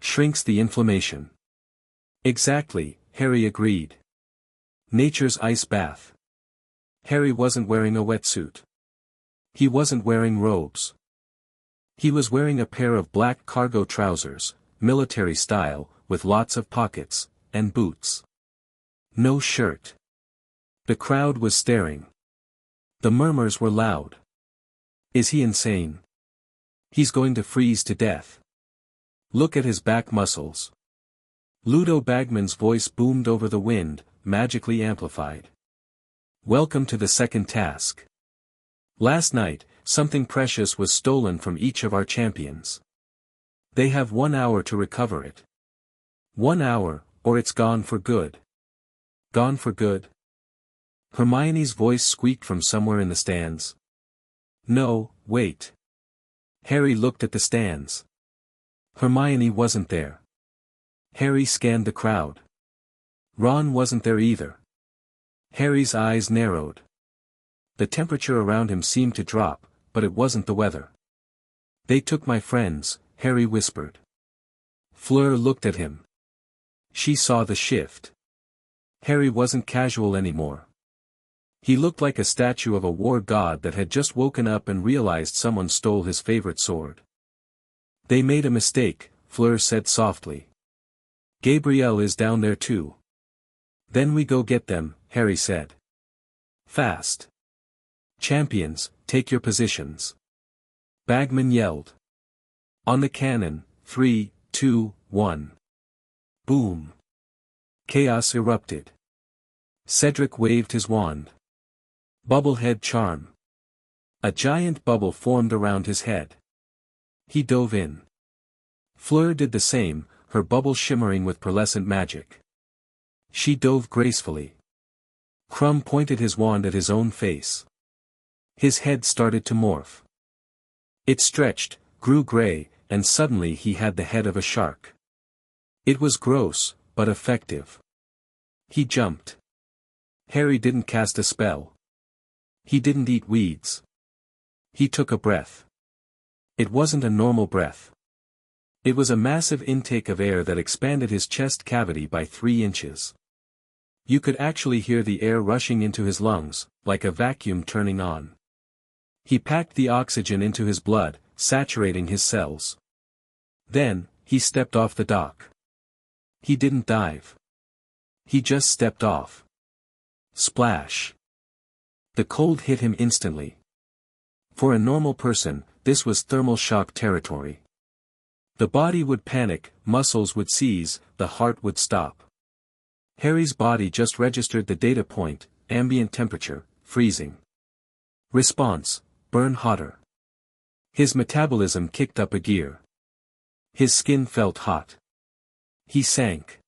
Speaker 1: Shrinks the inflammation. Exactly, Harry agreed. Nature's ice bath. Harry wasn't wearing a wetsuit. He wasn't wearing robes. He was wearing a pair of black cargo trousers, military style, with lots of pockets, and boots. No shirt. The crowd was staring. The murmurs were loud. Is he insane? He's going to freeze to death. Look at his back muscles. Ludo Bagman's voice boomed over the wind, magically amplified. Welcome to the second task. Last night, something precious was stolen from each of our champions. They have 1 hour to recover it. 1 hour, or it's gone for good. Gone for good? Hermione's voice squeaked from somewhere in the stands. No, wait. Harry looked at the stands. Hermione wasn't there. Harry scanned the crowd. Ron wasn't there either. Harry's eyes narrowed. The temperature around him seemed to drop, but it wasn't the weather. They took my friends, Harry whispered. Fleur looked at him. She saw the shift. Harry wasn't casual anymore. He looked like a statue of a war god that had just woken up and realized someone stole his favorite sword. They made a mistake, Fleur said softly. Gabrielle is down there too. Then we go get them, Harry said. Fast. Champions, take your positions. Bagman yelled. On the cannon, 3, 2, 1. Boom. Chaos erupted. Cedric waved his wand. Bubblehead charm. A giant bubble formed around his head. He dove in. Fleur did the same, her bubble shimmering with pearlescent magic. She dove gracefully. Krum pointed his wand at his own face. His head started to morph. It stretched, grew gray, and suddenly he had the head of a shark. It was gross, but effective. He jumped. Harry didn't cast a spell. He didn't eat weeds. He took a breath. It wasn't a normal breath. It was a massive intake of air that expanded his chest cavity by 3 inches. You could actually hear the air rushing into his lungs, like a vacuum turning on. He packed the oxygen into his blood, saturating his cells. Then, he stepped off the dock. He didn't dive. He just stepped off. Splash. The cold hit him instantly. For a normal person, this was thermal shock territory. The body would panic, muscles would seize, the heart would stop. Harry's body just registered the data point, ambient temperature, freezing. Response, burn hotter. His metabolism kicked up a gear. His skin felt hot. He sank.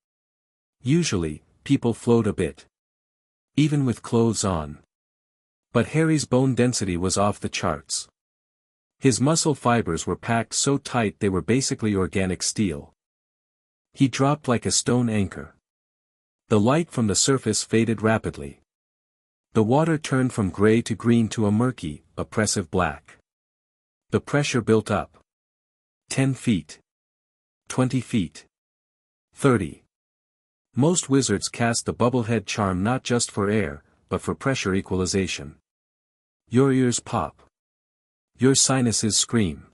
Speaker 1: Usually, people float a bit. Even with clothes on. But Harry's bone density was off the charts. His muscle fibers were packed so tight they were basically organic steel. He dropped like a stone anchor. The light from the surface faded rapidly. The water turned from gray to green to a murky, oppressive black. The pressure built up. 10 feet. 20 feet. 30. Most wizards cast the bubblehead charm not just for air, but for pressure equalization. Your ears pop. Your sinuses scream.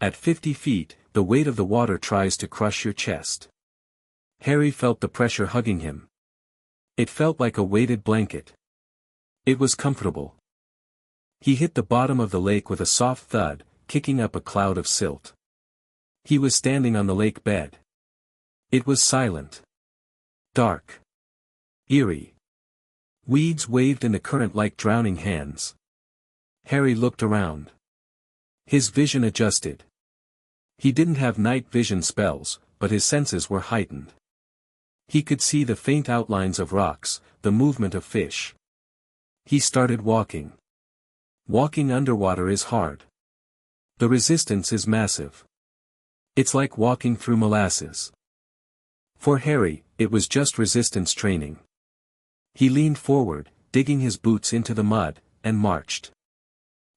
Speaker 1: At 50 feet, the weight of the water tries to crush your chest. Harry felt the pressure hugging him. It felt like a weighted blanket. It was comfortable. He hit the bottom of the lake with a soft thud, kicking up a cloud of silt. He was standing on the lake bed. It was silent. Dark. Eerie. Weeds waved in the current like drowning hands. Harry looked around. His vision adjusted. He didn't have night vision spells, but his senses were heightened. He could see the faint outlines of rocks, the movement of fish. He started walking. Walking underwater is hard. The resistance is massive. It's like walking through molasses. For Harry, it was just resistance training. He leaned forward, digging his boots into the mud, and marched.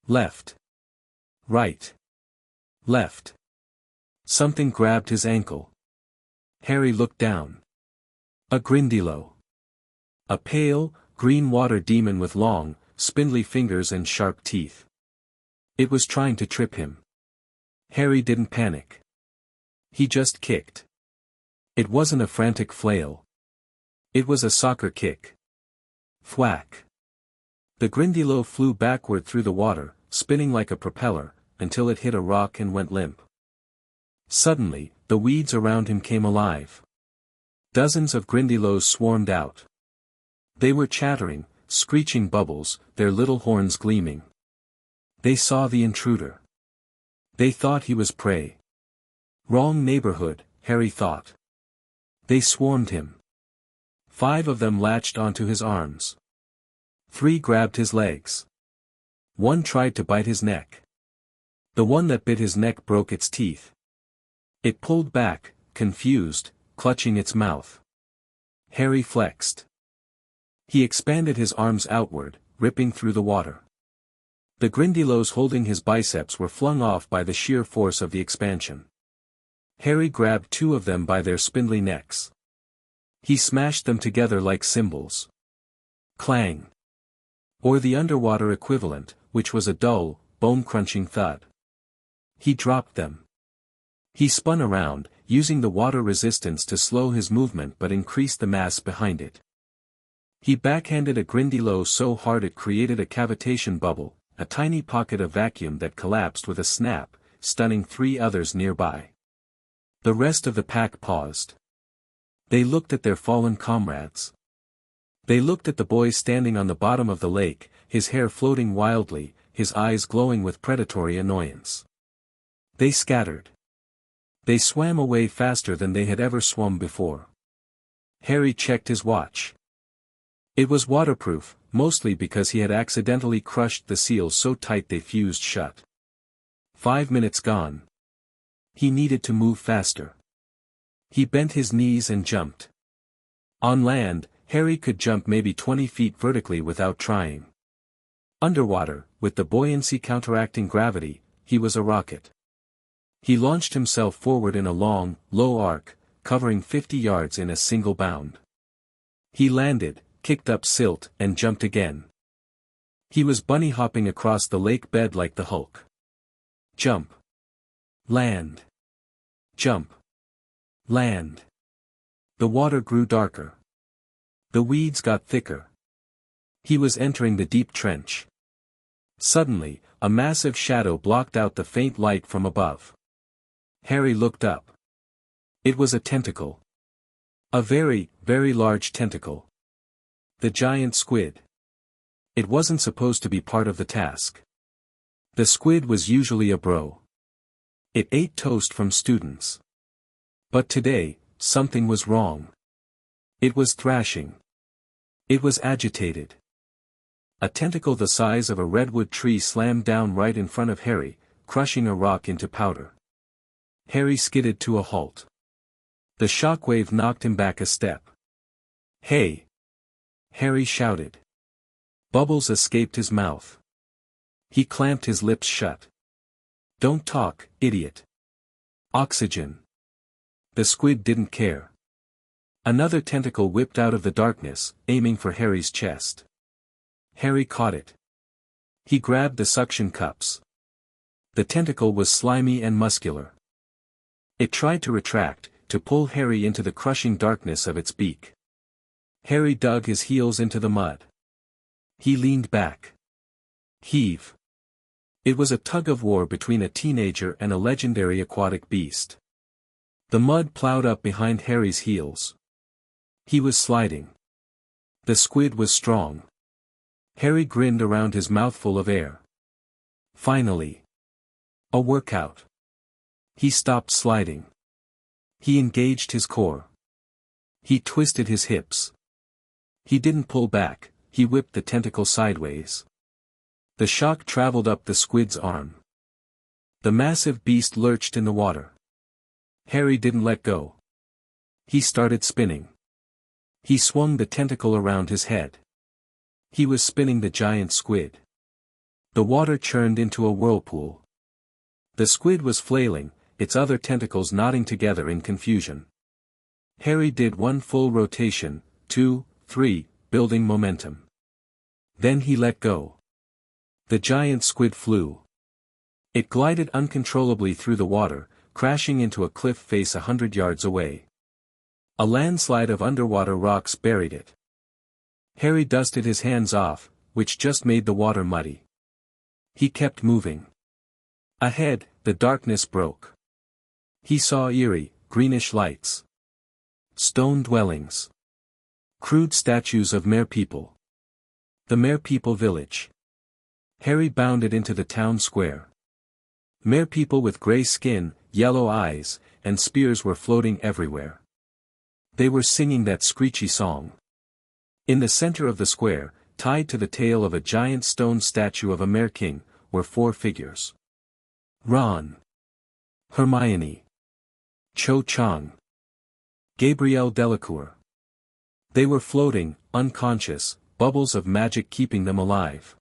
Speaker 1: Left. Right. Left. Something grabbed his ankle. Harry looked down. A Grindilo. A pale, green water demon with long, spindly fingers and sharp teeth. It was trying to trip him. Harry didn't panic. He just kicked. It wasn't a frantic flail. It was a soccer kick. Thwack. The Grindilo flew backward through the water, spinning like a propeller, until it hit a rock and went limp. Suddenly, the weeds around him came alive. Dozens of Grindilos swarmed out. They were chattering, screeching bubbles, their little horns gleaming. They saw the intruder. They thought he was prey. Wrong neighborhood, Harry thought. They swarmed him. 5 of them latched onto his arms. 3 grabbed his legs. 1 tried to bite his neck. The one that bit his neck broke its teeth. It pulled back, confused, clutching its mouth. Harry flexed. He expanded his arms outward, ripping through the water. The Grindilos holding his biceps were flung off by the sheer force of the expansion. Harry grabbed 2 of them by their spindly necks. He smashed them together like cymbals. Clang. Or the underwater equivalent, which was a dull, bone-crunching thud. He dropped them. He spun around, using the water resistance to slow his movement but increase the mass behind it. He backhanded a Grindilo so hard it created a cavitation bubble, a tiny pocket of vacuum that collapsed with a snap, stunning 3 others nearby. The rest of the pack paused. They looked at their fallen comrades. They looked at the boy standing on the bottom of the lake, his hair floating wildly, his eyes glowing with predatory annoyance. They scattered. They swam away faster than they had ever swum before. Harry checked his watch. It was waterproof, mostly because he had accidentally crushed the seals so tight they fused shut. 5 minutes gone. He needed to move faster. He bent his knees and jumped. On land, Harry could jump maybe 20 feet vertically without trying. Underwater, with the buoyancy counteracting gravity, he was a rocket. He launched himself forward in a long, low arc, covering 50 yards in a single bound. He landed, kicked up silt, and jumped again. He was bunny hopping across the lake bed like the Hulk. Jump. Land. Jump. Land. The water grew darker. The weeds got thicker. He was entering the deep trench. Suddenly, a massive shadow blocked out the faint light from above. Harry looked up. It was a tentacle. A very, very large tentacle. The giant squid. It wasn't supposed to be part of the task. The squid was usually a bro. It ate toast from students. But today, something was wrong. It was thrashing. It was agitated. A tentacle the size of a redwood tree slammed down right in front of Harry, crushing a rock into powder. Harry skidded to a halt. The shockwave knocked him back a step. "Hey!" Harry shouted. Bubbles escaped his mouth. He clamped his lips shut. "Don't talk, idiot." Oxygen. The squid didn't care. Another tentacle whipped out of the darkness, aiming for Harry's chest. Harry caught it. He grabbed the suction cups. The tentacle was slimy and muscular. It tried to retract, to pull Harry into the crushing darkness of its beak. Harry dug his heels into the mud. He leaned back. Heave. It was a tug-of-war between a teenager and a legendary aquatic beast. The mud plowed up behind Harry's heels. He was sliding. The squid was strong. Harry grinned around his mouthful of air. Finally. A workout. He stopped sliding. He engaged his core. He twisted his hips. He didn't pull back, he whipped the tentacle sideways. The shock traveled up the squid's arm. The massive beast lurched in the water. Harry didn't let go. He started spinning. He swung the tentacle around his head. He was spinning the giant squid. The water churned into a whirlpool. The squid was flailing, its other tentacles knotting together in confusion. Harry did one full rotation, 2, 3, building momentum. Then he let go. The giant squid flew. It glided uncontrollably through the water, crashing into a cliff face 100 yards away. A landslide of underwater rocks buried it. Harry dusted his hands off, which just made the water muddy. He kept moving. Ahead, the darkness broke. He saw eerie, greenish lights. Stone dwellings. Crude statues of Mer people. The Mer people village. Harry bounded into the town square. Mer people with gray skin, yellow eyes, and spears were floating everywhere. They were singing that screechy song. In the center of the square, tied to the tail of a giant stone statue of a Mer king, were 4 figures. Ron. Hermione. Cho Chang. Gabrielle Delacour. They were floating, unconscious, bubbles of magic keeping them alive.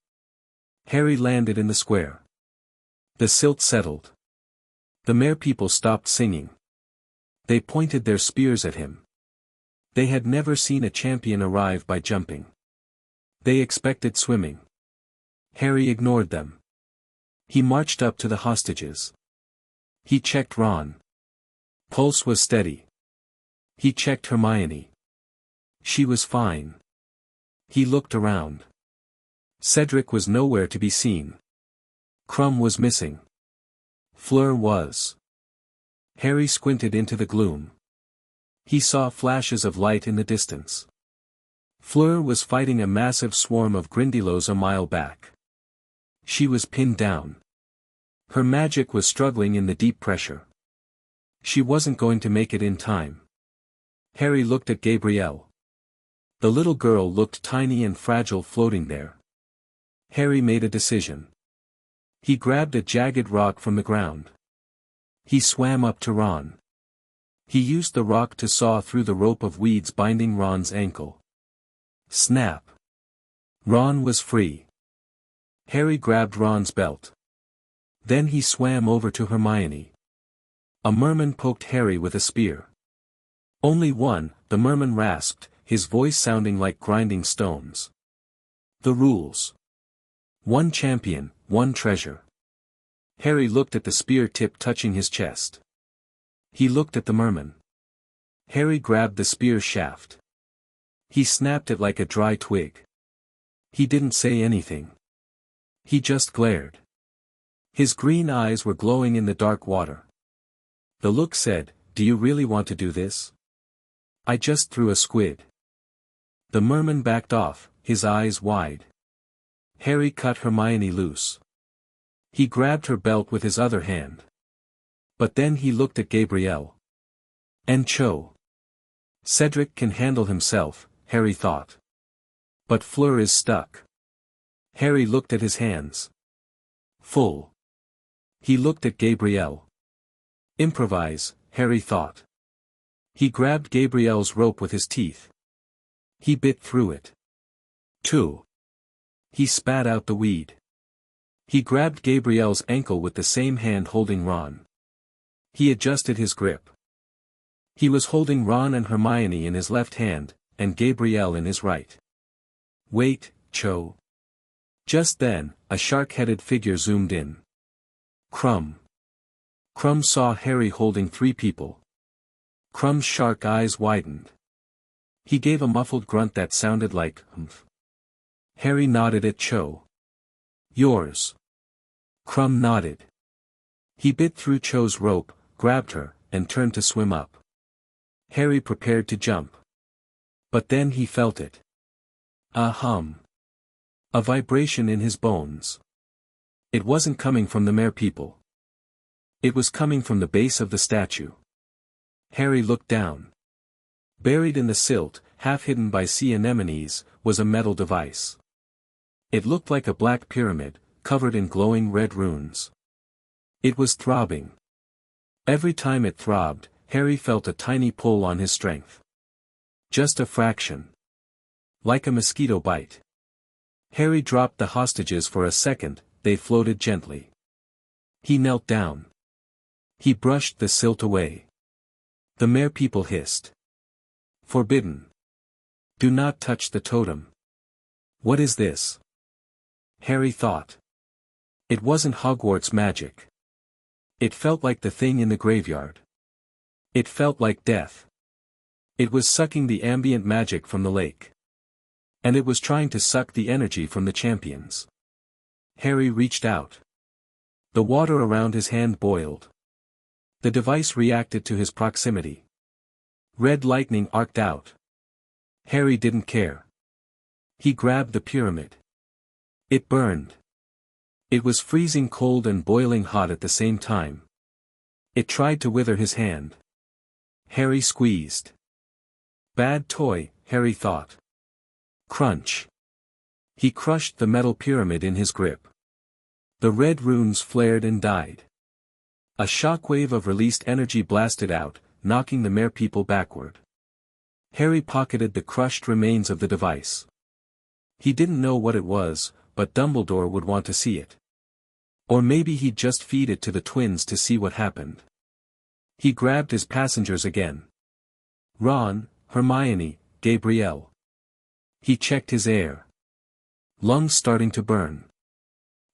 Speaker 1: Harry landed in the square. The silt settled. The Mer people stopped singing. They pointed their spears at him. They had never seen a champion arrive by jumping. They expected swimming. Harry ignored them. He marched up to the hostages. He checked Ron. Pulse was steady. He checked Hermione. She was fine. He looked around. Cedric was nowhere to be seen. Crumb was missing. Fleur was. Harry squinted into the gloom. He saw flashes of light in the distance. Fleur was fighting a massive swarm of Grindylows a mile back. She was pinned down. Her magic was struggling in the deep pressure. She wasn't going to make it in time. Harry looked at Gabrielle. The little girl looked tiny and fragile floating there. Harry made a decision. He grabbed a jagged rock from the ground. He swam up to Ron. He used the rock to saw through the rope of weeds binding Ron's ankle. Snap. Ron was free. Harry grabbed Ron's belt. Then he swam over to Hermione. A merman poked Harry with a spear. Only one, the merman rasped, his voice sounding like grinding stones. The rules. 1 champion, 1 treasure. Harry looked at the spear tip touching his chest. He looked at the merman. Harry grabbed the spear shaft. He snapped it like a dry twig. He didn't say anything. He just glared. His green eyes were glowing in the dark water. The look said, "Do you really want to do this? I just threw a squid." The merman backed off, his eyes wide. Harry cut Hermione loose. He grabbed her belt with his other hand. But then he looked at Gabrielle. And Cho. Cedric can handle himself, Harry thought. But Fleur is stuck. Harry looked at his hands. Full. He looked at Gabrielle. Improvise, Harry thought. He grabbed Gabrielle's rope with his teeth. He bit through it. 2. He spat out the weed. He grabbed Gabrielle's ankle with the same hand holding Ron. He adjusted his grip. He was holding Ron and Hermione in his left hand, and Gabrielle in his right. Wait, Cho. Just then, a shark-headed figure zoomed in. Crumb. Crumb saw Harry holding 3 people. Crumb's shark eyes widened. He gave a muffled grunt that sounded like, "Humph." Harry nodded at Cho. Yours. Crumb nodded. He bit through Cho's rope, grabbed her, and turned to swim up. Harry prepared to jump. But then he felt it. A hum. A vibration in his bones. It wasn't coming from the Mer people. It was coming from the base of the statue. Harry looked down. Buried in the silt, half hidden by sea anemones, was a metal device. It looked like a black pyramid, covered in glowing red runes. It was throbbing. Every time it throbbed, Harry felt a tiny pull on his strength. Just a fraction. Like a mosquito bite. Harry dropped the hostages for a second, they floated gently. He knelt down. He brushed the silt away. The mere people hissed. Forbidden. Do not touch the totem. What is this? Harry thought. It wasn't Hogwarts magic. It felt like the thing in the graveyard. It felt like death. It was sucking the ambient magic from the lake. And it was trying to suck the energy from the champions. Harry reached out. The water around his hand boiled. The device reacted to his proximity. Red lightning arced out. Harry didn't care. He grabbed the pyramid. It burned. It was freezing cold and boiling hot at the same time. It tried to wither his hand. Harry squeezed. Bad toy, Harry thought. Crunch. He crushed the metal pyramid in his grip. The red runes flared and died. A shockwave of released energy blasted out, knocking the mere people backward. Harry pocketed the crushed remains of the device. He didn't know what it was, but Dumbledore would want to see it. Or maybe he'd just feed it to the twins to see what happened. He grabbed his passengers again. Ron, Hermione, Gabrielle. He checked his air. Lungs starting to burn.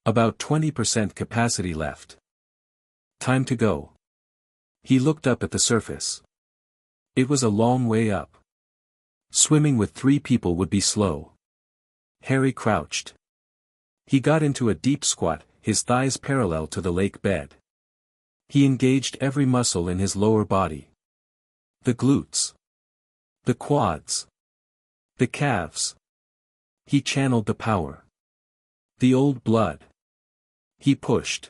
Speaker 1: About 20% capacity left. Time to go. He looked up at the surface. It was a long way up. Swimming with 3 people would be slow. Harry crouched. He got into a deep squat, his thighs parallel to the lake bed. He engaged every muscle in his lower body. The glutes. The quads. The calves. He channeled the power. The old blood. He pushed.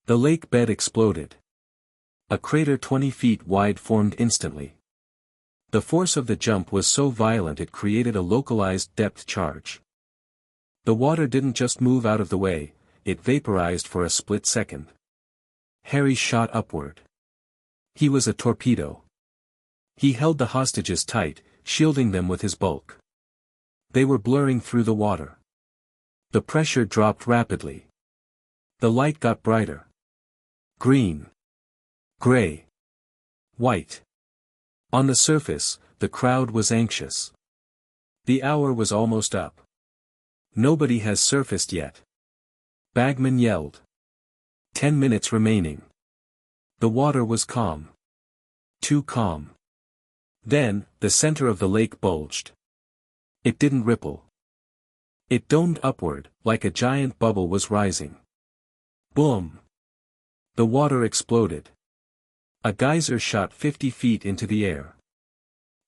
Speaker 1: The lake bed exploded. A crater 20 feet wide formed instantly. The force of the jump was so violent it created a localized depth charge. The water didn't just move out of the way, it vaporized for a split second. Harry shot upward. He was a torpedo. He held the hostages tight, shielding them with his bulk. They were blurring through the water. The pressure dropped rapidly. The light got brighter. Green. Gray. White. On the surface, the crowd was anxious. The hour was almost up. Nobody has surfaced yet. Bagman yelled. 10 minutes remaining. The water was calm. Too calm. Then, the center of the lake bulged. It didn't ripple. It domed upward, like a giant bubble was rising. Boom! The water exploded. A geyser shot 50 feet into the air.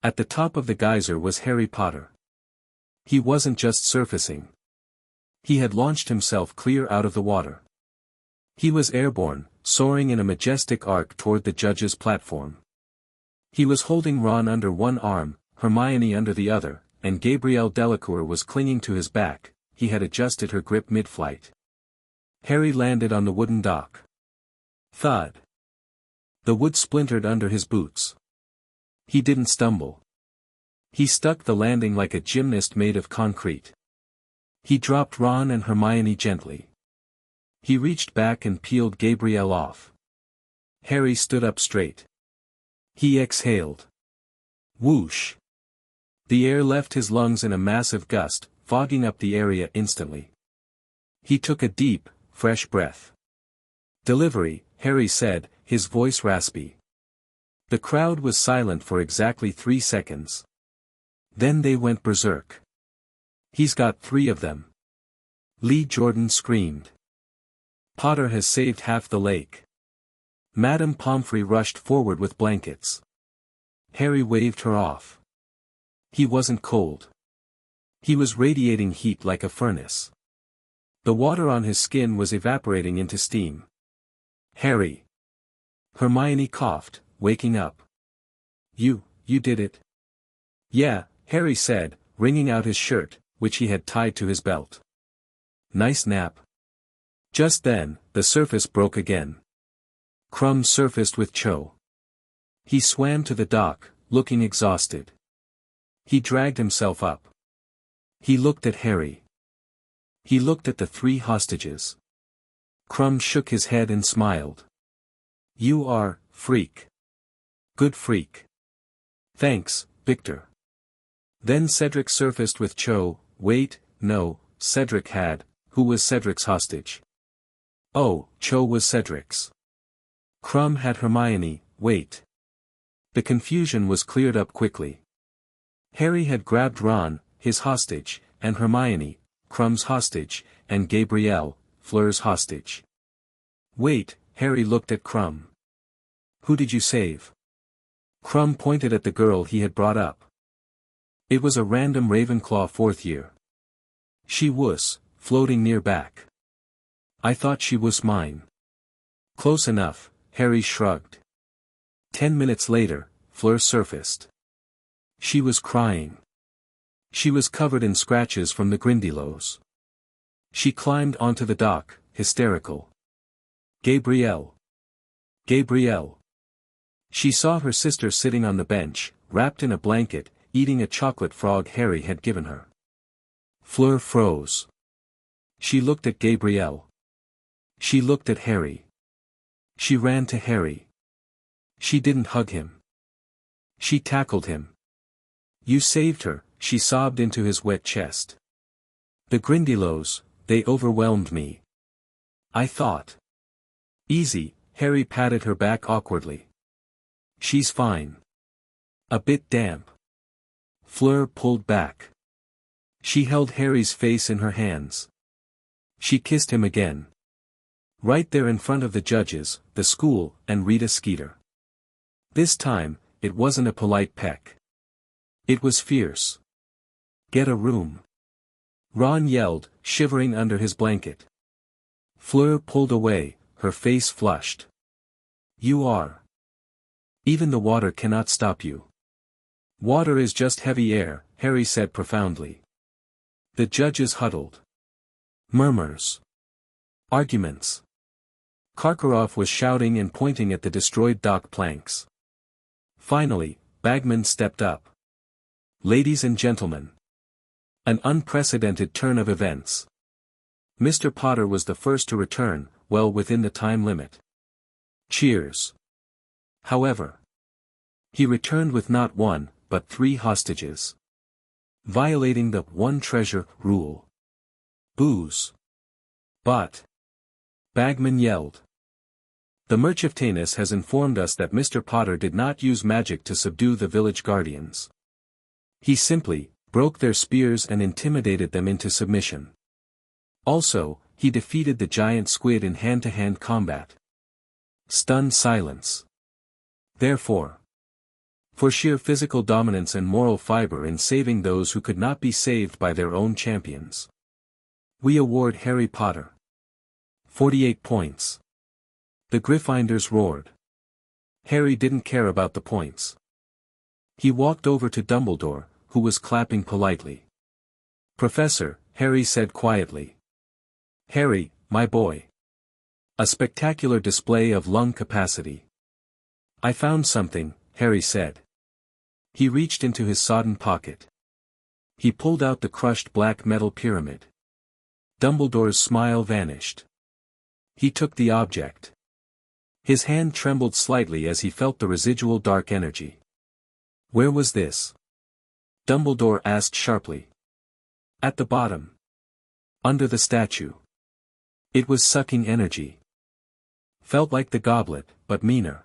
Speaker 1: At the top of the geyser was Harry Potter. He wasn't just surfacing. He had launched himself clear out of the water. He was airborne, soaring in a majestic arc toward the judge's platform. He was holding Ron under one arm, Hermione under the other, and Gabrielle Delacour was clinging to his back. He had adjusted her grip mid-flight. Harry landed on the wooden dock. Thud. The wood splintered under his boots. He didn't stumble. He stuck the landing like a gymnast made of concrete. He dropped Ron and Hermione gently. He reached back and peeled Gabrielle off. Harry stood up straight. He exhaled. Whoosh. The air left his lungs in a massive gust, fogging up the area instantly. He took a deep, fresh breath. Delivery, Harry said, his voice raspy. The crowd was silent for exactly 3 seconds. Then they went berserk. He's got 3 of them. Lee Jordan screamed. Potter has saved half the lake. Madame Pomfrey rushed forward with blankets. Harry waved her off. He wasn't cold. He was radiating heat like a furnace. The water on his skin was evaporating into steam. Harry. Hermione coughed, waking up. You did it. Yeah, Harry said, wringing out his shirt, which he had tied to his belt. Nice nap. Just then, the surface broke again. Crumb surfaced with Cho. He swam to the dock, looking exhausted. He dragged himself up. He looked at Harry. He looked at the 3 hostages. Crumb shook his head and smiled. You are, freak. Good freak. Thanks, Victor. Then Cedric surfaced with Cho. Wait, no, Cedric had. Who was Cedric's hostage? Oh, Cho was Cedric's. Crumb had Hermione. Wait. The confusion was cleared up quickly. Harry had grabbed Ron, his hostage, and Hermione, Crumb's hostage, and Gabrielle, Fleur's hostage. Wait, Harry looked at Crumb. Who did you save? Crumb pointed at the girl he had brought up. It was a random Ravenclaw 4th year. She was, floating near back. I thought she was mine. Close enough, Harry shrugged. 10 minutes later, Fleur surfaced. She was crying. She was covered in scratches from the Grindylows. She climbed onto the dock, hysterical. Gabrielle. Gabrielle. She saw her sister sitting on the bench, wrapped in a blanket, eating a chocolate frog Harry had given her. Fleur froze. She looked at Gabrielle. She looked at Harry. She ran to Harry. She didn't hug him. She tackled him. You saved her, she sobbed into his wet chest. The Grindylows, they overwhelmed me. I thought. Easy, Harry patted her back awkwardly. She's fine. A bit damp. Fleur pulled back. She held Harry's face in her hands. She kissed him again. Right there in front of the judges, the school, and Rita Skeeter. This time, it wasn't a polite peck. It was fierce. Get a room. Ron yelled, shivering under his blanket. Fleur pulled away, her face flushed. You are. Even the water cannot stop you. Water is just heavy air, Harry said profoundly. The judges huddled. Murmurs. Arguments. Karkaroff was shouting and pointing at the destroyed dock planks. Finally, Bagman stepped up. Ladies and gentlemen. An unprecedented turn of events. Mr. Potter was the first to return, well within the time limit. Cheers. However, he returned with not 1, but 3 hostages. Violating the 1 treasure rule. Booze. But. Bagman yelled. The Merchiftanus has informed us that Mr. Potter did not use magic to subdue the village guardians. He simply broke their spears and intimidated them into submission. Also, he defeated the giant squid in hand-to-hand combat. Stunned silence. Therefore, for sheer physical dominance and moral fiber in saving those who could not be saved by their own champions, we award Harry Potter 48 points. The Gryffindors roared. Harry didn't care about the points. He walked over to Dumbledore, who was clapping politely. Professor, Harry said quietly. Harry, my boy. A spectacular display of lung capacity. I found something, Harry said. He reached into his sodden pocket. He pulled out the crushed black metal pyramid. Dumbledore's smile vanished. He took the object. His hand trembled slightly as he felt the residual dark energy. Where was this? Dumbledore asked sharply. At the bottom. Under the statue. It was sucking energy. Felt like the goblet, but meaner.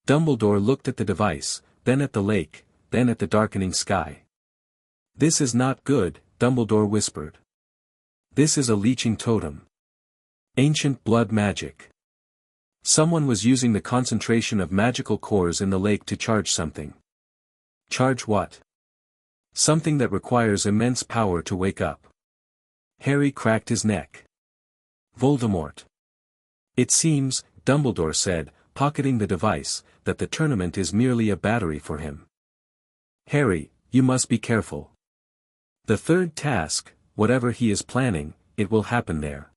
Speaker 1: Dumbledore looked at the device, then at the lake, then at the darkening sky. This is not good, Dumbledore whispered. This is a leeching totem. Ancient blood magic. Someone was using the concentration of magical cores in the lake to charge something. Charge what? Something that requires immense power to wake up. Harry cracked his neck. Voldemort. It seems, Dumbledore said, pocketing the device, that the tournament is merely a battery for him. Harry, you must be careful. The third task, whatever he is planning, it will happen there.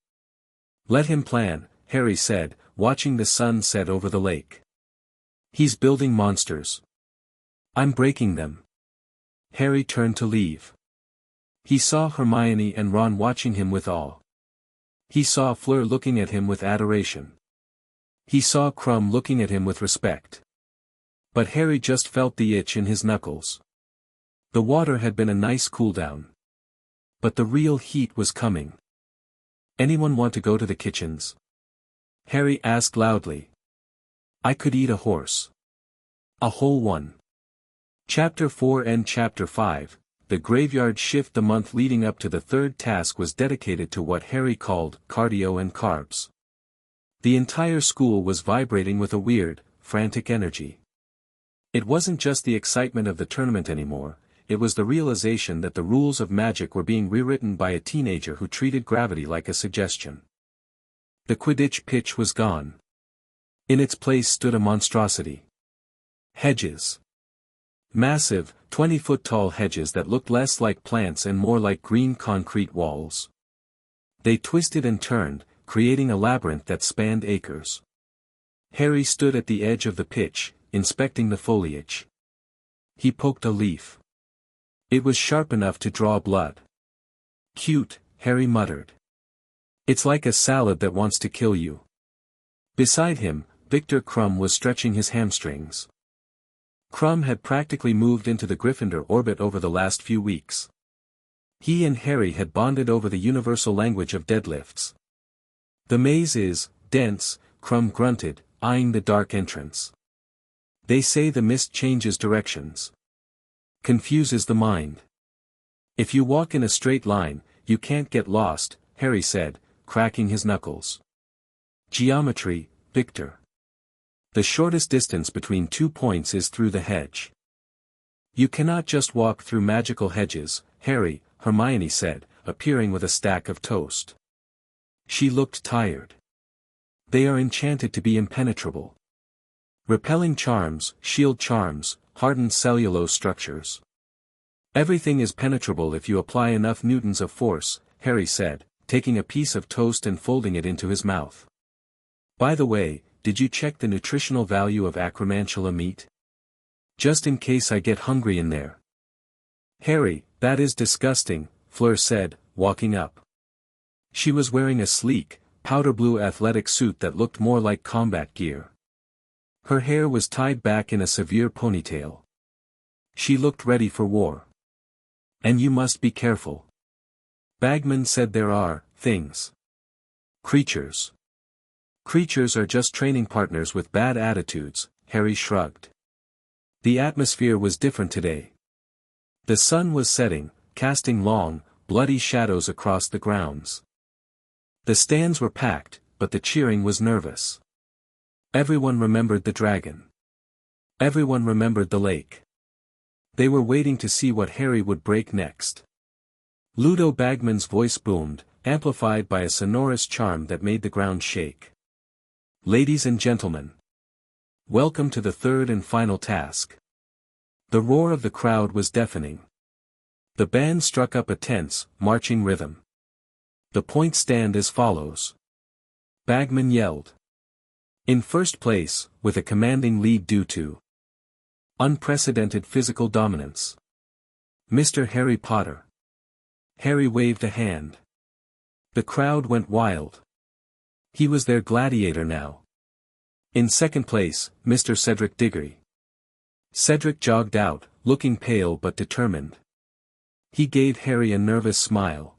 Speaker 1: Let him plan, Harry said, watching the sun set over the lake. He's building monsters. I'm breaking them. Harry turned to leave. He saw Hermione and Ron watching him with awe. He saw Fleur looking at him with adoration. He saw Krum looking at him with respect. But Harry just felt the itch in his knuckles. The water had been a nice cool-down. But the real heat was coming. Anyone want to go to the kitchens? Harry asked loudly. I could eat a horse. A whole one. Chapter 4 and Chapter 5, the graveyard shift. The month leading up to the third task was dedicated to what Harry called cardio and carbs. The entire school was vibrating with a weird, frantic energy. It wasn't just the excitement of the tournament anymore, it was the realization that the rules of magic were being rewritten by a teenager who treated gravity like a suggestion. The Quidditch pitch was gone. In its place stood a monstrosity. Hedges. Massive, 20-foot-tall hedges that looked less like plants and more like green concrete walls. They twisted and turned, creating a labyrinth that spanned acres. Harry stood at the edge of the pitch, inspecting the foliage. He poked a leaf. It was sharp enough to draw blood. Cute, Harry muttered. It's like a salad that wants to kill you. Beside him, Victor Krum was stretching his hamstrings. Krum had practically moved into the Gryffindor orbit over the last few weeks. He and Harry had bonded over the universal language of deadlifts. The maze is dense, Krum grunted, eyeing the dark entrance. They say the mist changes directions. Confuses the mind. If you walk in a straight line, you can't get lost, Harry said, cracking his knuckles. Geometry, Victor. The shortest distance between 2 points is through the hedge. You cannot just walk through magical hedges, Harry, Hermione said, appearing with a stack of toast. She looked tired. They are enchanted to be impenetrable. Repelling charms, shield charms, hardened cellulose structures. Everything is penetrable if you apply enough newtons of force, Harry said, taking a piece of toast and folding it into his mouth. By the way, did you check the nutritional value of acromantula meat? Just in case I get hungry in there. Harry, that is disgusting, Fleur said, walking up. She was wearing a sleek, powder blue athletic suit that looked more like combat gear. Her hair was tied back in a severe ponytail. She looked ready for war. And you must be careful. Bagman said there are things. Creatures. Creatures are just training partners with bad attitudes, Harry shrugged. The atmosphere was different today. The sun was setting, casting long, bloody shadows across the grounds. The stands were packed, but the cheering was nervous. Everyone remembered the dragon. Everyone remembered the lake. They were waiting to see what Harry would break next. Ludo Bagman's voice boomed, amplified by a sonorous charm that made the ground shake. Ladies and gentlemen. Welcome to the third and final task. The roar of the crowd was deafening. The band struck up a tense, marching rhythm. The points stand as follows. Bagman yelled. In first place, with a commanding lead due to unprecedented physical dominance. Mr. Harry Potter. Harry waved a hand. The crowd went wild. He was their gladiator now. In second place, Mr. Cedric Diggory. Cedric jogged out, looking pale but determined. He gave Harry a nervous smile.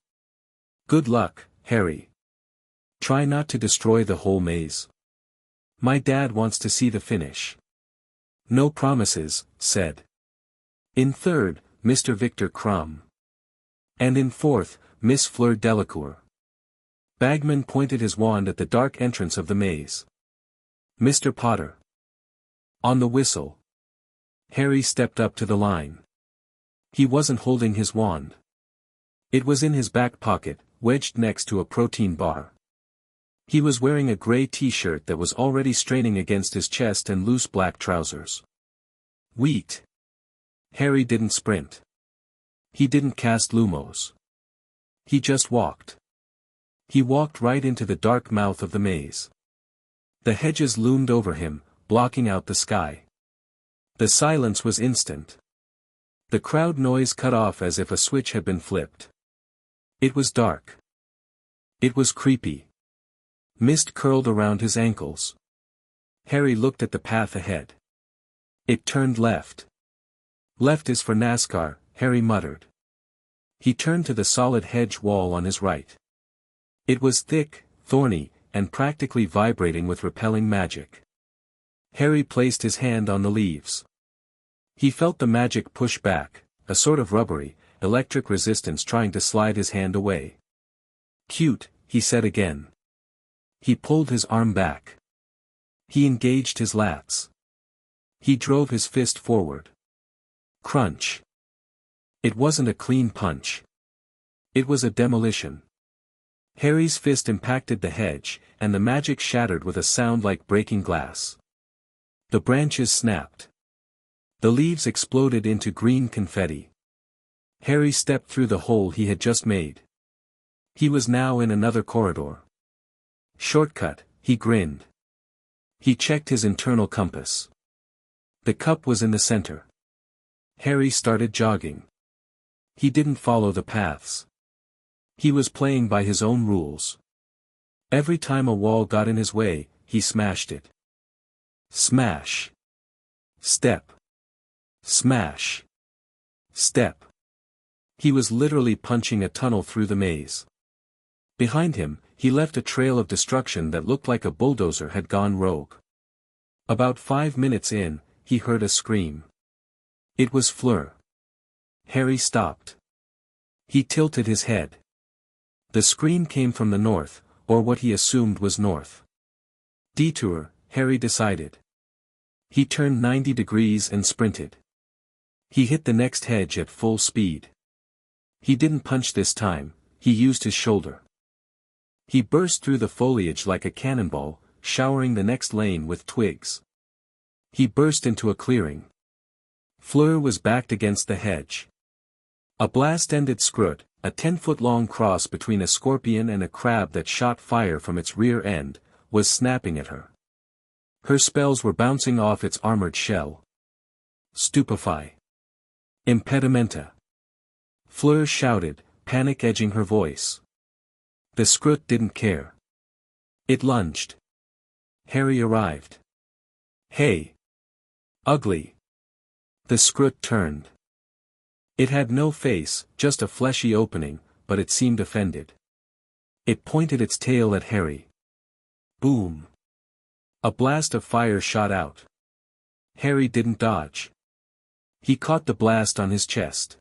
Speaker 1: Good luck, Harry. Try not to destroy the whole maze. My dad wants to see the finish. No promises, said. In third, Mr. Victor Krum. And in fourth, Miss Fleur Delacour. Bagman pointed his wand at the dark entrance of the maze. Mr. Potter. On the whistle. Harry stepped up to the line. He wasn't holding his wand. It was in his back pocket, wedged next to a protein bar. He was wearing a gray t-shirt that was already straining against his chest and loose black trousers. Wheat. Harry didn't sprint. He didn't cast lumos. He just walked. He walked right into the dark mouth of the maze. The hedges loomed over him, blocking out the sky. The silence was instant. The crowd noise cut off as if a switch had been flipped. It was dark. It was creepy. Mist curled around his ankles. Harry looked at the path ahead. It turned left. Left is for NASCAR, Harry muttered. He turned to the solid hedge wall on his right. It was thick, thorny, and practically vibrating with repelling magic. Harry placed his hand on the leaves. He felt the magic push back, a sort of rubbery, electric resistance trying to slide his hand away. "Cute," he said again. He pulled his arm back. He engaged his lats. He drove his fist forward. Crunch. It wasn't a clean punch. It was a demolition. Harry's fist impacted the hedge, and the magic shattered with a sound like breaking glass. The branches snapped. The leaves exploded into green confetti. Harry stepped through the hole he had just made. He was now in another corridor. Shortcut, he grinned. He checked his internal compass. The cup was in the center. Harry started jogging. He didn't follow the paths. He was playing by his own rules. Every time a wall got in his way, he smashed it. Smash. Step. Smash. Step. He was literally punching a tunnel through the maze. Behind him, he left a trail of destruction that looked like a bulldozer had gone rogue. About 5 minutes in, he heard a scream. It was Fleur. Harry stopped. He tilted his head. The scream came from the north, or what he assumed was north. Detour, Harry decided. He turned 90 degrees and sprinted. He hit the next hedge at full speed. He didn't punch this time, he used his shoulder. He burst through the foliage like a cannonball, showering the next lane with twigs. He burst into a clearing. Fleur was backed against the hedge. A blast-ended scrut, a 10-foot-long cross between a scorpion and a crab that shot fire from its rear end, was snapping at her. Her spells were bouncing off its armored shell. Stupefy. Impedimenta. Fleur shouted, panic edging her voice. The scrut didn't care. It lunged. Harry arrived. Hey! Ugly! The scrut turned. It had no face, just a fleshy opening, but it seemed offended. It pointed its tail at Harry. Boom! A blast of fire shot out. Harry didn't dodge. He caught the blast on his chest.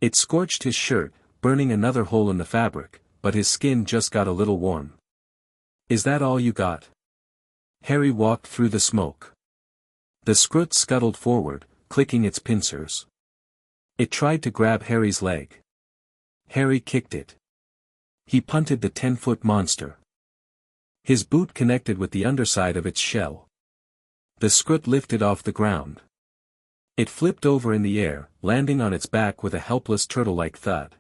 Speaker 1: It scorched his shirt, burning another hole in the fabric, but his skin just got a little warm. Is that all you got? Harry walked through the smoke. The scrut scuttled forward, clicking its pincers. It tried to grab Harry's leg. Harry kicked it. He punted the 10-foot monster. His boot connected with the underside of its shell. The scrut lifted off the ground. It flipped over in the air, landing on its back with a helpless turtle-like thud.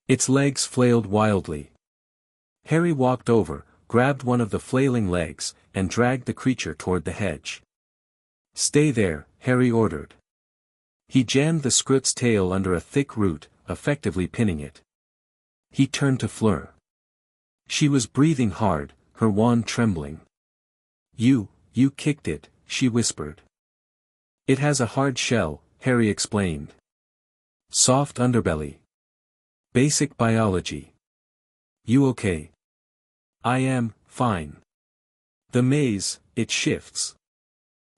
Speaker 1: Its legs flailed wildly. Harry walked over, grabbed one of the flailing legs, and dragged the creature toward the hedge. Stay there, Harry ordered. He jammed the scrut's tail under a thick root, effectively pinning it. He turned to Fleur. She was breathing hard, her wand trembling. You kicked it, she whispered. It has a hard shell, Harry explained. Soft underbelly. Basic biology. You okay? I am, fine. The maze, it shifts.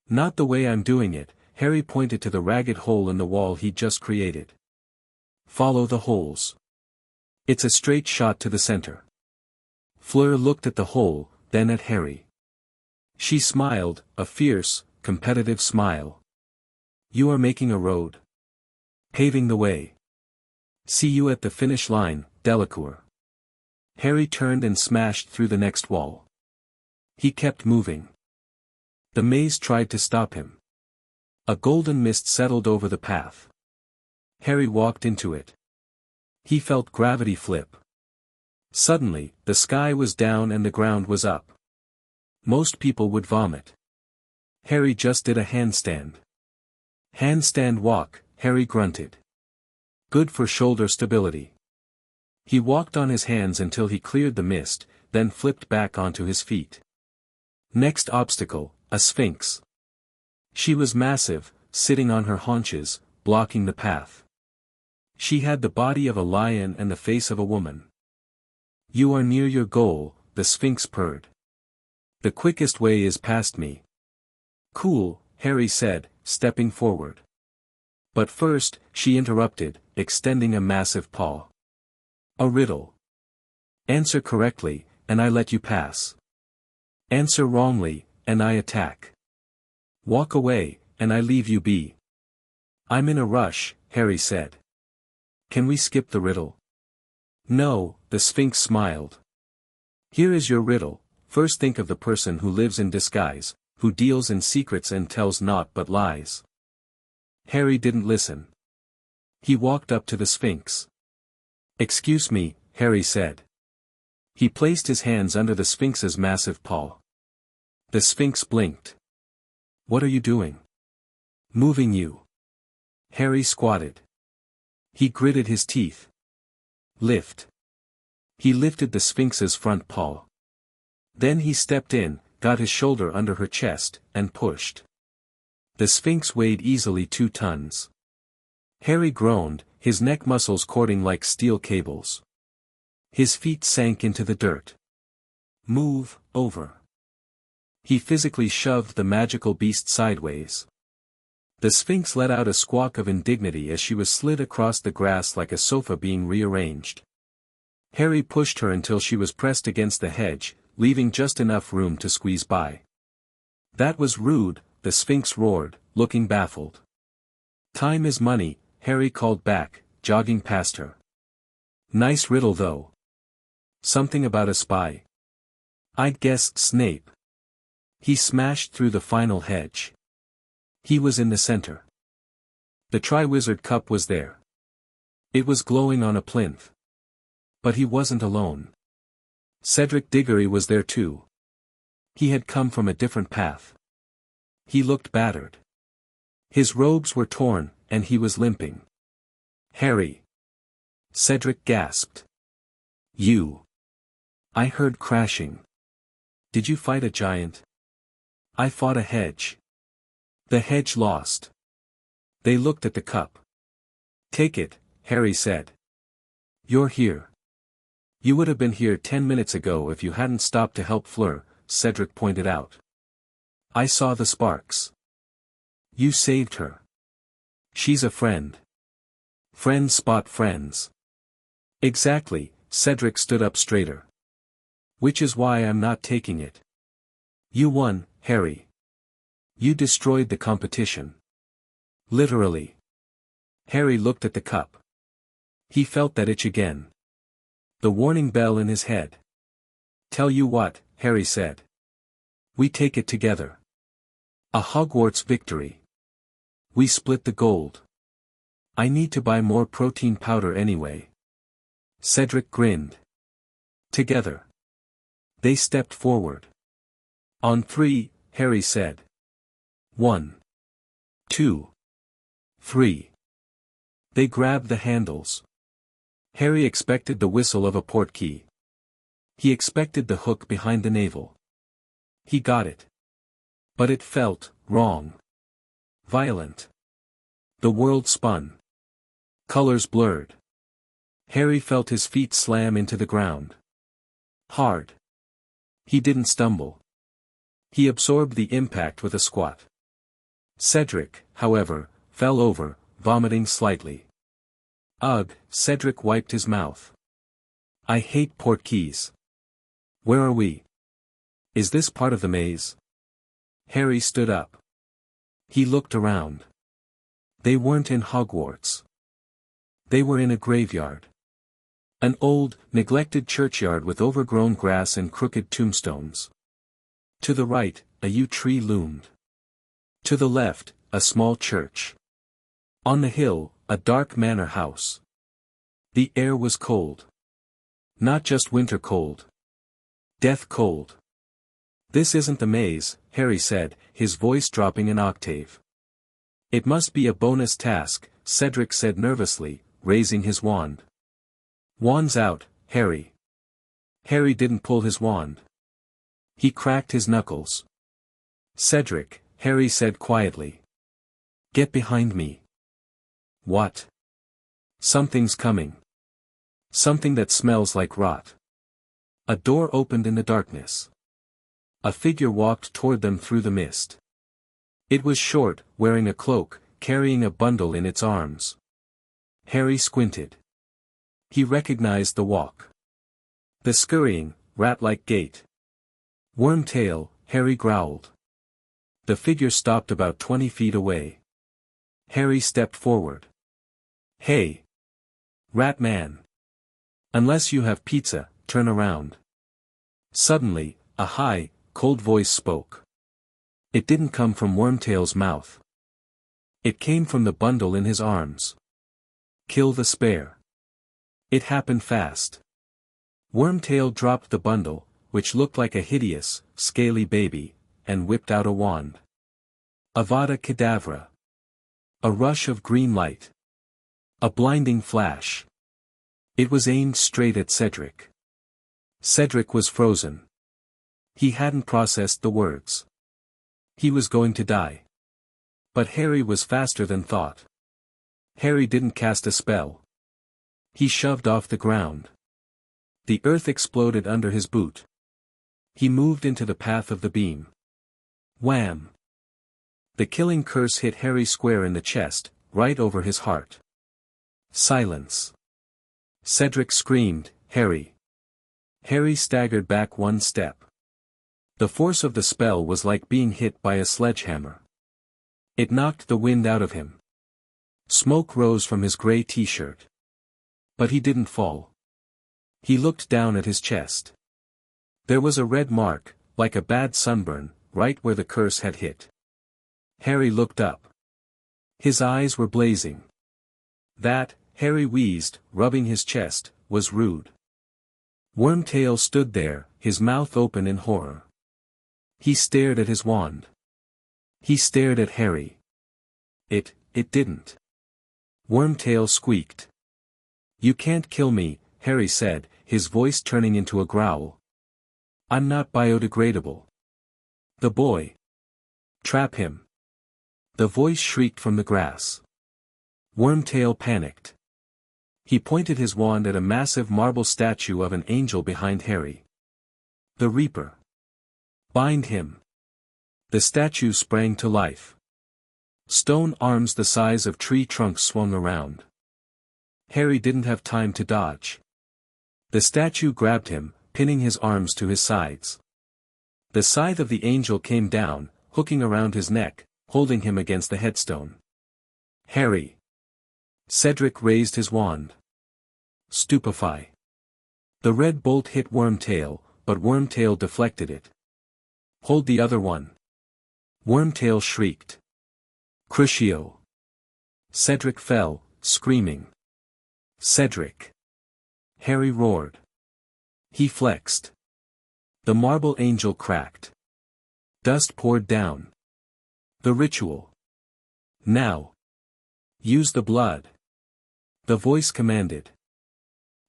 Speaker 1: Not the way I'm doing it, Harry pointed to the ragged hole in the wall he'd just created. Follow the holes. It's a straight shot to the center. Fleur looked at the hole, then at Harry. She smiled, a fierce, competitive smile. You are making a road. Paving the way. See you at the finish line, Delacour. Harry turned and smashed through the next wall. He kept moving. The maze tried to stop him. A golden mist settled over the path. Harry walked into it. He felt gravity flip. Suddenly, the sky was down and the ground was up. Most people would vomit. Harry just did a handstand. Handstand walk, Harry grunted. Good for shoulder stability. He walked on his hands until he cleared the mist, then flipped back onto his feet. Next obstacle, a sphinx. She was massive, sitting on her haunches, blocking the path. She had the body of a lion and the face of a woman. You are near your goal, the sphinx purred. The quickest way is past me. Cool, Harry said, stepping forward. But first, she interrupted, extending a massive paw. A riddle. Answer correctly, and I let you pass. Answer wrongly, and I attack. Walk away, and I leave you be. I'm in a rush, Harry said. Can we skip the riddle? No, the Sphinx smiled. Here is your riddle. First think of the person who lives in disguise, who deals in secrets and tells naught but lies. Harry didn't listen. He walked up to the Sphinx. Excuse me, Harry said. He placed his hands under the Sphinx's massive paw. The Sphinx blinked. What are you doing? Moving you. Harry squatted. He gritted his teeth. Lift. He lifted the Sphinx's front paw. Then he stepped in, got his shoulder under her chest, and pushed. The Sphinx weighed easily 2 tons. Harry groaned, his neck muscles cording like steel cables. His feet sank into the dirt. Move, over. He physically shoved the magical beast sideways. The Sphinx let out a squawk of indignity as she was slid across the grass like a sofa being rearranged. Harry pushed her until she was pressed against the hedge, leaving just enough room to squeeze by. That was rude, the Sphinx roared, looking baffled. Time is money, Harry called back, jogging past her. Nice riddle though. Something about a spy. I'd guess Snape. He smashed through the final hedge. He was in the center. The Triwizard Cup was there. It was glowing on a plinth. But he wasn't alone. Cedric Diggory was there too. He had come from a different path. He looked battered. His robes were torn, and he was limping. Harry. Cedric gasped. You. I heard crashing. Did you fight a giant? I fought a hedge. The hedge lost. They looked at the cup. Take it, Harry said. You're here. You would have been here 10 minutes ago if you hadn't stopped to help Fleur, Cedric pointed out. I saw the sparks. You saved her. She's a friend. Friends spot friends. Exactly, Cedric stood up straighter. Which is why I'm not taking it. You won, Harry. You destroyed the competition. Literally. Harry looked at the cup. He felt that itch again. The warning bell in his head. Tell you what, Harry said. We take it together. A Hogwarts victory. We split the gold. I need to buy more protein powder anyway. Cedric grinned. Together. They stepped forward. On 3, Harry said. 1. 2. 3. They grabbed the handles. Harry expected the whistle of a portkey. He expected the hook behind the navel. He got it. But it felt wrong. Violent. The world spun. Colors blurred. Harry felt his feet slam into the ground. Hard. He didn't stumble. He absorbed the impact with a squat. Cedric, however, fell over, vomiting slightly. Ugh, Cedric wiped his mouth. I hate portkeys. Where are we? Is this part of the maze? Harry stood up. He looked around. They weren't in Hogwarts. They were in a graveyard. An old, neglected churchyard with overgrown grass and crooked tombstones. To the right, a yew tree loomed. To the left, a small church. On the hill, a dark manor house. The air was cold. Not just winter cold. Death cold. This isn't the maze, Harry said, his voice dropping an octave. It must be a bonus task, Cedric said nervously, raising his wand. Wand's out, Harry. Harry didn't pull his wand. He cracked his knuckles. Cedric, Harry said quietly. Get behind me. What? Something's coming. Something that smells like rot. A door opened in the darkness. A figure walked toward them through the mist. It was short, wearing a cloak, carrying a bundle in its arms. Harry squinted. He recognized the walk. The scurrying, rat-like gait. Wormtail, Harry growled. The figure stopped about 20 feet away. Harry stepped forward. Hey! Rat man! Unless you have pizza, turn around. Suddenly, a high, cold voice spoke. It didn't come from Wormtail's mouth. It came from the bundle in his arms. Kill the spare. It happened fast. Wormtail dropped the bundle, which looked like a hideous, scaly baby, and whipped out a wand. Avada Kedavra. A rush of green light. A blinding flash. It was aimed straight at Cedric. Cedric was frozen. He hadn't processed the words. He was going to die. But Harry was faster than thought. Harry didn't cast a spell. He shoved off the ground. The earth exploded under his boot. He moved into the path of the beam. Wham! The killing curse hit Harry square in the chest, right over his heart. Silence. Cedric screamed, Harry. Harry staggered back one step. The force of the spell was like being hit by a sledgehammer. It knocked the wind out of him. Smoke rose from his gray t-shirt. But he didn't fall. He looked down at his chest. There was a red mark, like a bad sunburn, right where the curse had hit. Harry looked up. His eyes were blazing. That, Harry wheezed, rubbing his chest, was rude. Wormtail stood there, his mouth open in horror. He stared at his wand. He stared at Harry. It didn't. Wormtail squeaked. You can't kill me, Harry said, his voice turning into a growl. I'm not biodegradable. The boy. Trap him. The voice shrieked from the grass. Wormtail panicked. He pointed his wand at a massive marble statue of an angel behind Harry. The Reaper. Bind him. The statue sprang to life. Stone arms the size of tree trunks swung around. Harry didn't have time to dodge. The statue grabbed him, pinning his arms to his sides. The scythe of the angel came down, hooking around his neck, holding him against the headstone. Harry. Cedric raised his wand. Stupefy. The red bolt hit Wormtail, but Wormtail deflected it. Hold the other one. Wormtail shrieked. Crucio. Cedric fell, screaming. Cedric. Harry roared. He flexed. The marble angel cracked. Dust poured down. The ritual. Now. Use the blood. The voice commanded.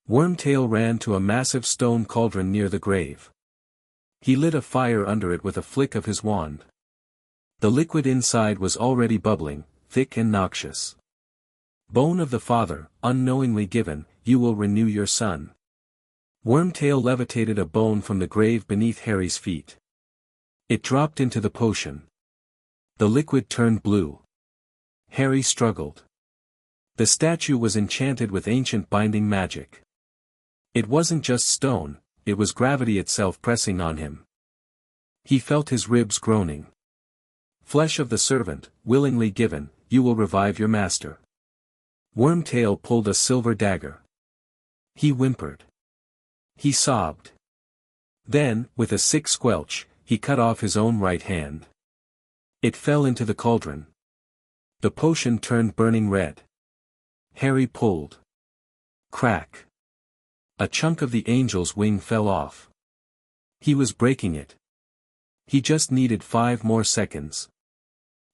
Speaker 1: Wormtail ran to a massive stone cauldron near the grave. He lit a fire under it with a flick of his wand. The liquid inside was already bubbling, thick and noxious. Bone of the father, unknowingly given, you will renew your son. Wormtail levitated a bone from the grave beneath Harry's feet. It dropped into the potion. The liquid turned blue. Harry struggled. The statue was enchanted with ancient binding magic. It wasn't just stone, it was gravity itself pressing on him. He felt his ribs groaning. Flesh of the servant, willingly given, you will revive your master. Wormtail pulled a silver dagger. He whimpered. He sobbed. Then, with a sick squelch, he cut off his own right hand. It fell into the cauldron. The potion turned burning red. Harry pulled. Crack. A chunk of the angel's wing fell off. He was breaking it. He just needed 5 more seconds.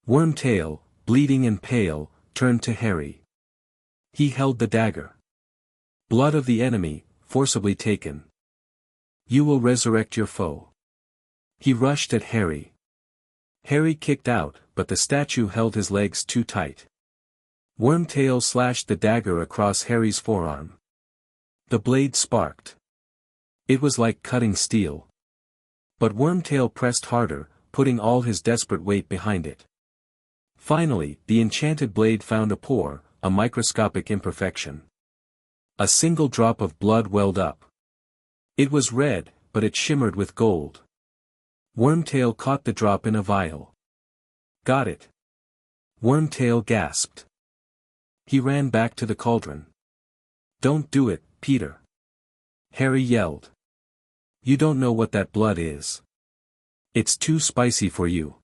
Speaker 1: Wormtail, bleeding and pale, turned to Harry. He held the dagger. Blood of the enemy, forcibly taken. You will resurrect your foe. He rushed at Harry. Harry kicked out, but the statue held his legs too tight. Wormtail slashed the dagger across Harry's forearm. The blade sparked. It was like cutting steel. But Wormtail pressed harder, putting all his desperate weight behind it. Finally, the enchanted blade found a pore, a microscopic imperfection. A single drop of blood welled up. It was red, but it shimmered with gold. Wormtail caught the drop in a vial. Got it. Wormtail gasped. He ran back to the cauldron. Don't do it, Peter. Harry yelled. You don't know what that blood is. It's too spicy for you.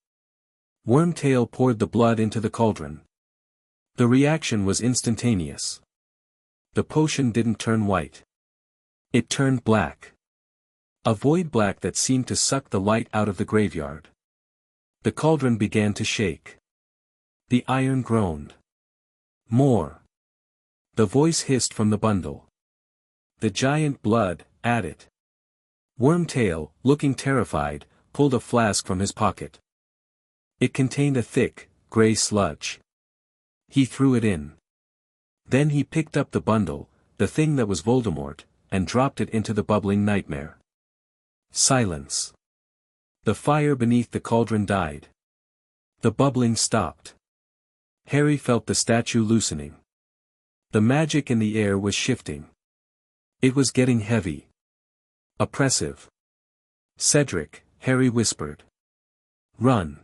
Speaker 1: Wormtail poured the blood into the cauldron. The reaction was instantaneous. The potion didn't turn white. It turned black. A void black that seemed to suck the light out of the graveyard. The cauldron began to shake. The iron groaned. More. The voice hissed from the bundle. The giant blood, at it. Wormtail, looking terrified, pulled a flask from his pocket. It contained a thick, grey sludge. He threw it in. Then he picked up the bundle, the thing that was Voldemort, and dropped it into the bubbling nightmare. Silence. The fire beneath the cauldron died. The bubbling stopped. Harry felt the statue loosening. The magic in the air was shifting. It was getting heavy. Oppressive. Cedric, Harry whispered. Run.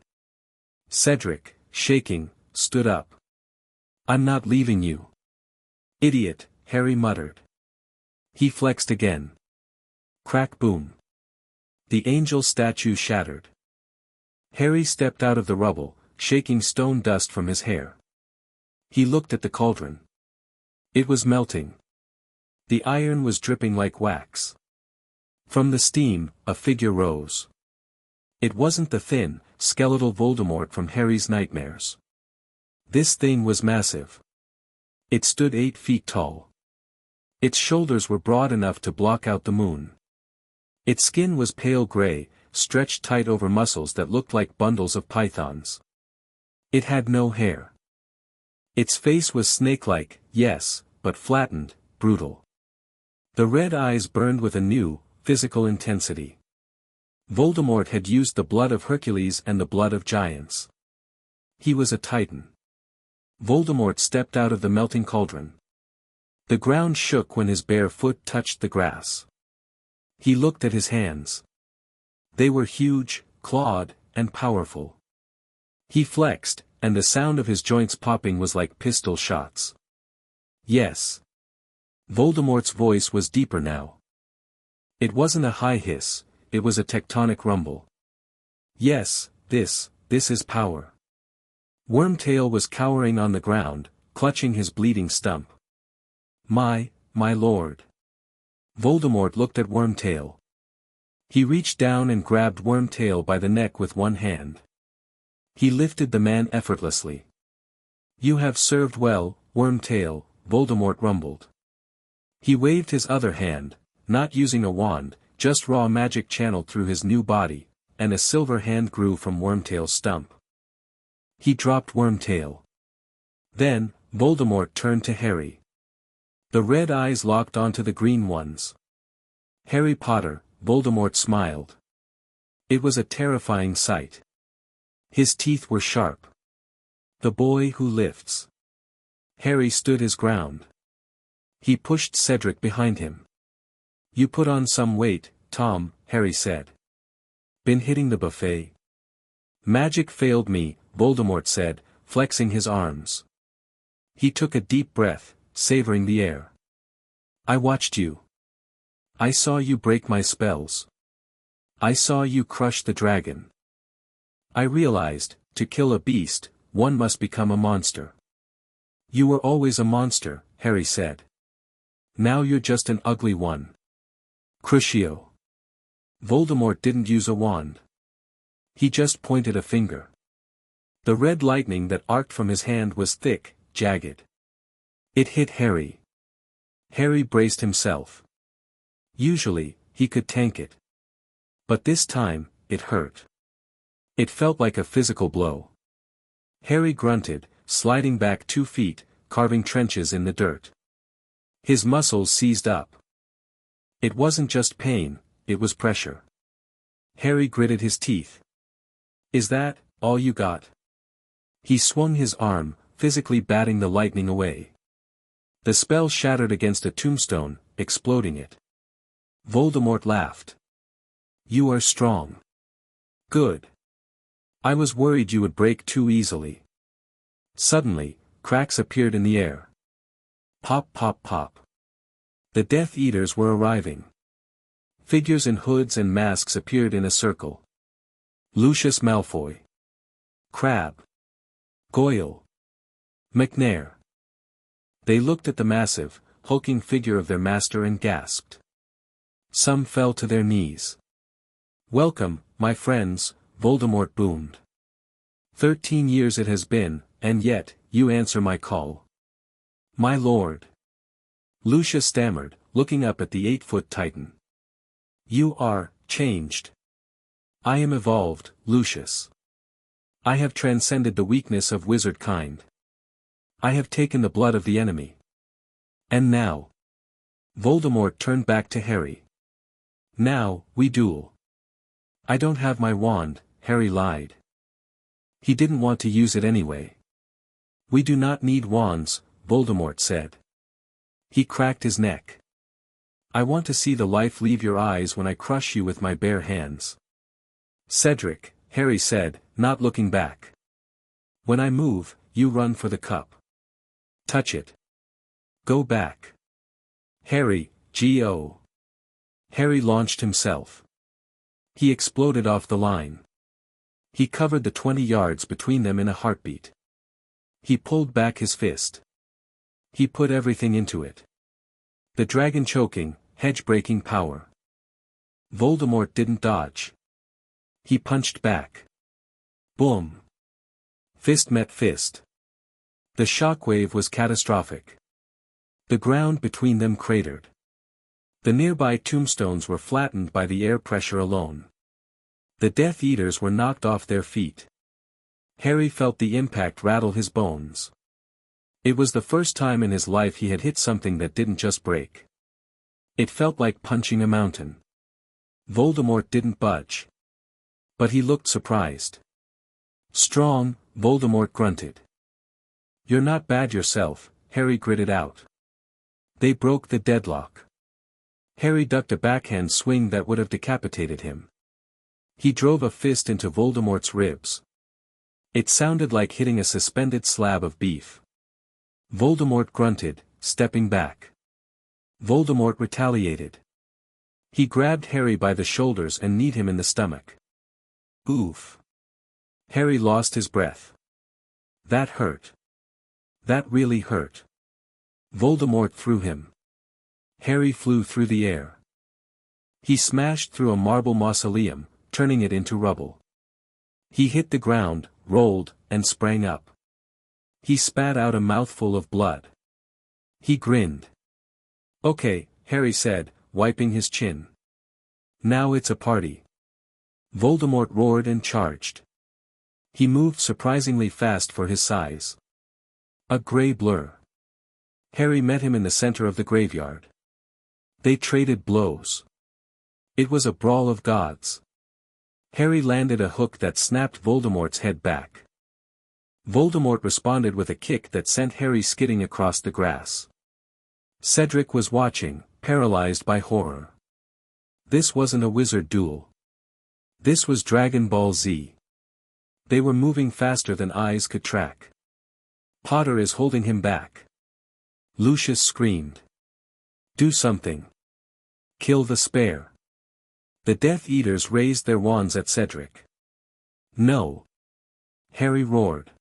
Speaker 1: Cedric, shaking, stood up. I'm not leaving you. Idiot, Harry muttered. He flexed again. Crack boom. The angel statue shattered. Harry stepped out of the rubble, shaking stone dust from his hair. He looked at the cauldron. It was melting. The iron was dripping like wax. From the steam, a figure rose. It wasn't the thin, skeletal Voldemort from Harry's nightmares. This thing was massive. It stood 8 feet tall. Its shoulders were broad enough to block out the moon. Its skin was pale gray, stretched tight over muscles that looked like bundles of pythons. It had no hair. Its face was snake-like, yes, but flattened, brutal. The red eyes burned with a new, physical intensity. Voldemort had used the blood of Hercules and the blood of giants. He was a titan. Voldemort stepped out of the melting cauldron. The ground shook when his bare foot touched the grass. He looked at his hands. They were huge, clawed, and powerful. He flexed, and the sound of his joints popping was like pistol shots. Yes. Voldemort's voice was deeper now. It wasn't a high hiss, it was a tectonic rumble. Yes, this is power. Wormtail was cowering on the ground, clutching his bleeding stump. My lord. Voldemort looked at Wormtail. He reached down and grabbed Wormtail by the neck with one hand. He lifted the man effortlessly. You have served well, Wormtail, Voldemort rumbled. He waved his other hand, not using a wand, just raw magic channeled through his new body, and a silver hand grew from Wormtail's stump. He dropped Wormtail. Then, Voldemort turned to Harry. The red eyes locked onto the green ones. Harry Potter, Voldemort smiled. It was a terrifying sight. His teeth were sharp. The boy who lifts. Harry stood his ground. He pushed Cedric behind him. You put on some weight, Tom, Harry said. Been hitting the buffet? Magic failed me, Voldemort said, flexing his arms. He took a deep breath, savoring the air. I watched you. I saw you break my spells. I saw you crush the dragon. I realized, to kill a beast, one must become a monster. You were always a monster, Harry said. Now you're just an ugly one. Crucio. Voldemort didn't use a wand. He just pointed a finger. The red lightning that arced from his hand was thick, jagged. It hit Harry. Harry braced himself. Usually, he could tank it. But this time, it hurt. It felt like a physical blow. Harry grunted, sliding back 2 feet, carving trenches in the dirt. His muscles seized up. It wasn't just pain, it was pressure. Harry gritted his teeth. Is that all you got? He swung his arm, physically batting the lightning away. The spell shattered against a tombstone, exploding it. Voldemort laughed. You are strong. Good. I was worried you would break too easily. Suddenly, cracks appeared in the air. Pop pop pop. The Death Eaters were arriving. Figures in hoods and masks appeared in a circle. Lucius Malfoy. Crabbe. Goyle. McNair. They looked at the massive, hulking figure of their master and gasped. Some fell to their knees. Welcome, my friends, Voldemort boomed. 13 years it has been, and yet, you answer my call. My lord. Lucius stammered, looking up at the 8-foot titan. You are changed. I am evolved, Lucius. I have transcended the weakness of wizard kind. I have taken the blood of the enemy. And now. Voldemort turned back to Harry. Now, we duel. I don't have my wand, Harry lied. He didn't want to use it anyway. We do not need wands, Voldemort said. He cracked his neck. I want to see the life leave your eyes when I crush you with my bare hands. Cedric, Harry said, not looking back. When I move, you run for the cup. Touch it. Go back. Harry, G.O. Harry launched himself. He exploded off the line. He covered the 20 yards between them in a heartbeat. He pulled back his fist. He put everything into it. The dragon choking, hedge-breaking power. Voldemort didn't dodge. He punched back. Boom. Fist met fist. The shockwave was catastrophic. The ground between them cratered. The nearby tombstones were flattened by the air pressure alone. The Death Eaters were knocked off their feet. Harry felt the impact rattle his bones. It was the first time in his life he had hit something that didn't just break. It felt like punching a mountain. Voldemort didn't budge. But he looked surprised. Strong, Voldemort grunted. You're not bad yourself, Harry gritted out. They broke the deadlock. Harry ducked a backhand swing that would have decapitated him. He drove a fist into Voldemort's ribs. It sounded like hitting a suspended slab of beef. Voldemort grunted, stepping back. Voldemort retaliated. He grabbed Harry by the shoulders and kneed him in the stomach. Oof. Harry lost his breath. That hurt. That really hurt. Voldemort threw him. Harry flew through the air. He smashed through a marble mausoleum, turning it into rubble. He hit the ground, rolled, and sprang up. He spat out a mouthful of blood. He grinned. Okay, Harry said, wiping his chin. Now it's a party. Voldemort roared and charged. He moved surprisingly fast for his size. A gray blur. Harry met him in the center of the graveyard. They traded blows. It was a brawl of gods. Harry landed a hook that snapped Voldemort's head back. Voldemort responded with a kick that sent Harry skidding across the grass. Cedric was watching, paralyzed by horror. This wasn't a wizard duel. This was Dragon Ball Z. They were moving faster than eyes could track. Potter is holding him back. Lucius screamed. Do something. Kill the spare. The Death Eaters raised their wands at Cedric. No. Harry roared.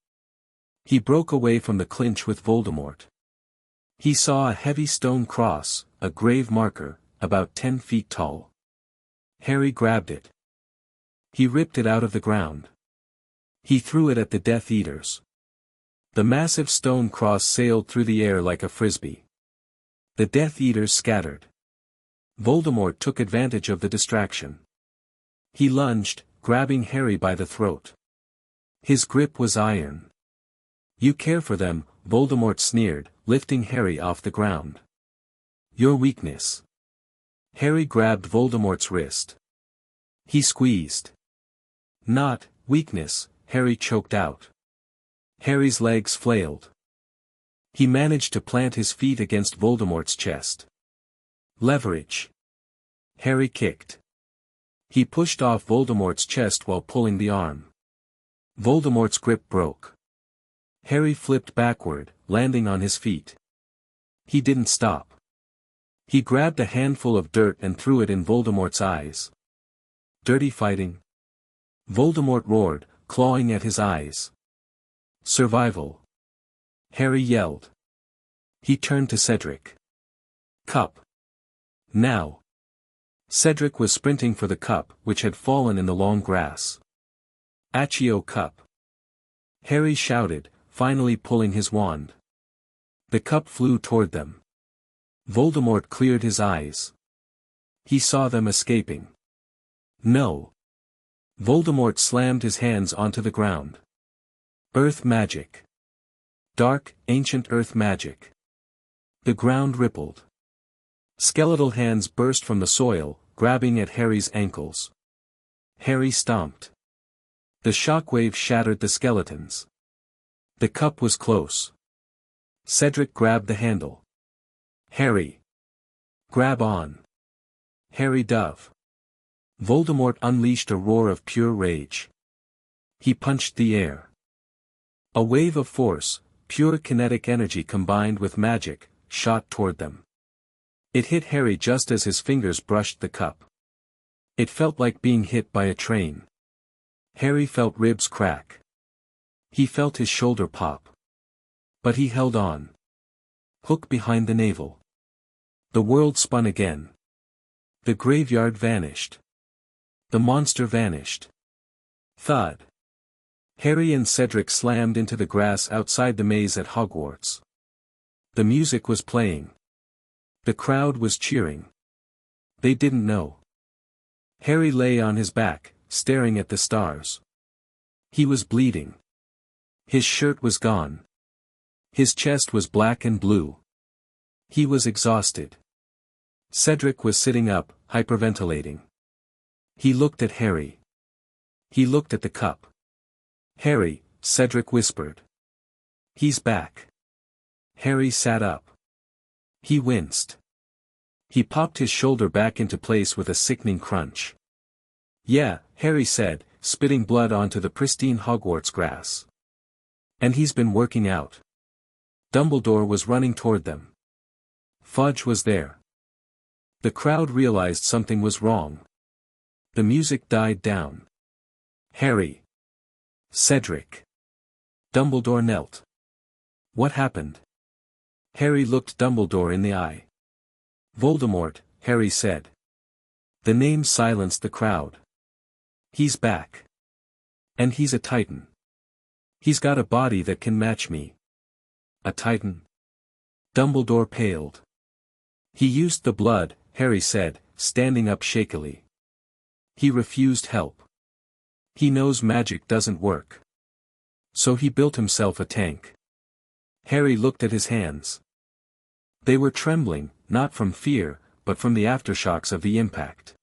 Speaker 1: He broke away from the clinch with Voldemort. He saw a heavy stone cross, a grave marker, about 10 feet tall. Harry grabbed it. He ripped it out of the ground. He threw it at the Death Eaters. The massive stone cross sailed through the air like a frisbee. The Death Eaters scattered. Voldemort took advantage of the distraction. He lunged, grabbing Harry by the throat. His grip was iron. "You care for them," Voldemort sneered, lifting Harry off the ground. "Your weakness." Harry grabbed Voldemort's wrist. He squeezed. "Not weakness," Harry choked out. Harry's legs flailed. He managed to plant his feet against Voldemort's chest. "Leverage." Harry kicked. He pushed off Voldemort's chest while pulling the arm. Voldemort's grip broke. Harry flipped backward, landing on his feet. He didn't stop. He grabbed a handful of dirt and threw it in Voldemort's eyes. "Dirty fighting?" Voldemort roared, clawing at his eyes. "Survival," Harry yelled. He turned to Cedric. "Cup. Now." Cedric was sprinting for the cup, which had fallen in the long grass. "Accio cup!" Harry shouted, finally pulling his wand. The cup flew toward them. Voldemort cleared his eyes. He saw them escaping. "No." Voldemort slammed his hands onto the ground. "Earth magic. Dark, ancient earth magic." The ground rippled. Skeletal hands burst from the soil, grabbing at Harry's ankles. Harry stomped. The shockwave shattered the skeletons. The cup was close. Cedric grabbed the handle. "Harry! Grab on!" Harry dove. Voldemort unleashed a roar of pure rage. He punched the air. A wave of force, pure kinetic energy combined with magic, shot toward them. It hit Harry just as his fingers brushed the cup. It felt like being hit by a train. Harry felt ribs crack. He felt his shoulder pop. But he held on. Hook behind the navel. The world spun again. The graveyard vanished. The monster vanished. Thud. Harry and Cedric slammed into the grass outside the maze at Hogwarts. The music was playing. The crowd was cheering. They didn't know. Harry lay on his back, staring at the stars. He was bleeding. His shirt was gone. His chest was black and blue. He was exhausted. Cedric was sitting up, hyperventilating. He looked at Harry. He looked at the cup. "Harry," Cedric whispered. "He's back." Harry sat up. He winced. He popped his shoulder back into place with a sickening crunch. "Yeah," Harry said, spitting blood onto the pristine Hogwarts grass. "And he's been working out." Dumbledore was running toward them. Fudge was there. The crowd realized something was wrong. The music died down. "Harry." "Cedric." Dumbledore knelt. "What happened?" Harry looked Dumbledore in the eye. "Voldemort," Harry said. The name silenced the crowd. "He's back. And he's a Titan. He's got a body that can match me." "A Titan?" Dumbledore paled. "He used the blood," Harry said, standing up shakily. "He refused help. He knows magic doesn't work. So he built himself a tank." Harry looked at his hands. They were trembling, not from fear, but from the aftershocks of the impact.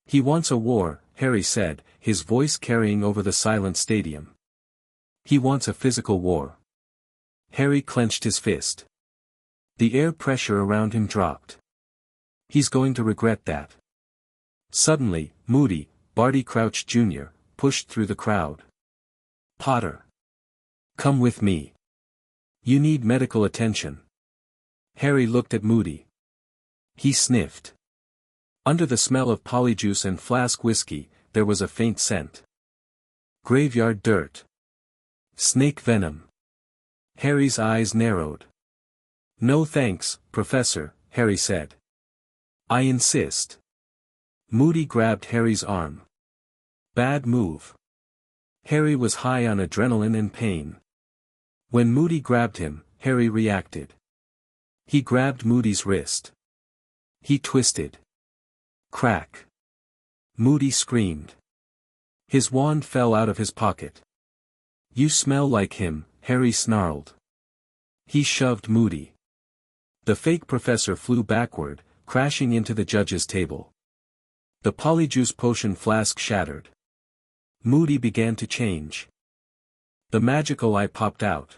Speaker 1: "He wants a war," Harry said, his voice carrying over the silent stadium. "He wants a physical war." Harry clenched his fist. The air pressure around him dropped. "He's going to regret that." Suddenly, Moody, Barty Crouch Jr., pushed through the crowd. "Potter. Come with me. You need medical attention." Harry looked at Moody. He sniffed. Under the smell of polyjuice and flask whiskey, there was a faint scent. Graveyard dirt. Snake venom. Harry's eyes narrowed. No thanks, Professor, Harry said. I insist. Moody grabbed Harry's arm. Bad move. Harry was high on adrenaline and pain. When Moody grabbed him, Harry reacted. He grabbed Moody's wrist. He twisted. Crack. Moody screamed. His wand fell out of his pocket. You smell like him, Harry snarled. He shoved Moody. The fake professor flew backward, crashing into the judge's table. The polyjuice potion flask shattered. Moody began to change. The magical eye popped out.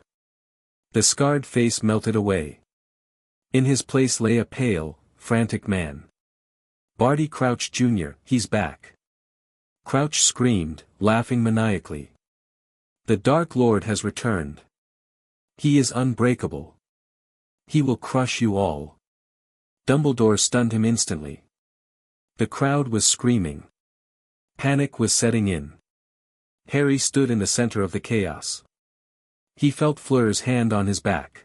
Speaker 1: The scarred face melted away. In his place lay a pale, frantic man. Barty Crouch Jr., he's back. Crouch screamed, laughing maniacally. The Dark Lord has returned. He is unbreakable. He will crush you all. Dumbledore stunned him instantly. The crowd was screaming. Panic was setting in. Harry stood in the center of the chaos. He felt Fleur's hand on his back.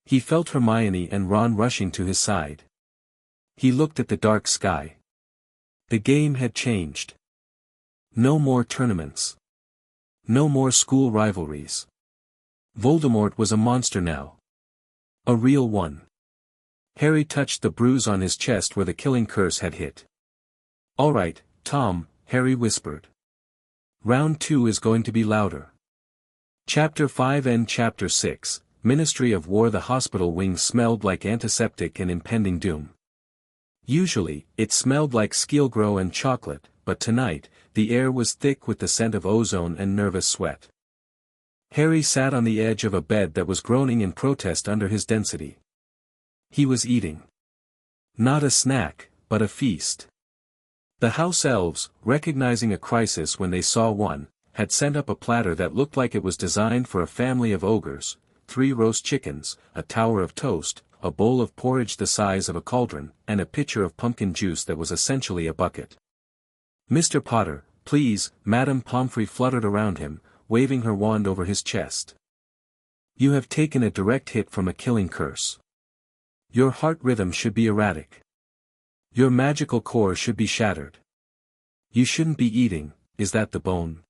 Speaker 1: He felt Hermione and Ron rushing to his side. He looked at the dark sky. The game had changed. No more tournaments. No more school rivalries. Voldemort was a monster now. A real one. Harry touched the bruise on his chest where the killing curse had hit. All right, Tom, Harry whispered. Round 2 is going to be louder. Chapter 5 and Chapter 6, Ministry of War. The hospital wing smelled like antiseptic and impending doom. Usually, it smelled like Skeelgrow and chocolate, but tonight, the air was thick with the scent of ozone and nervous sweat. Harry sat on the edge of a bed that was groaning in protest under his density. He was eating. Not a snack, but a feast. The house elves, recognizing a crisis when they saw one, had sent up a platter that looked like it was designed for a family of ogres: 3 roast chickens, a tower of toast, a bowl of porridge the size of a cauldron, and a pitcher of pumpkin juice that was essentially a bucket. Mr. Potter, please, Madame Pomfrey fluttered around him, waving her wand over his chest. You have taken a direct hit from a killing curse. Your heart rhythm should be erratic. Your magical core should be shattered. You shouldn't be eating, is that the bone?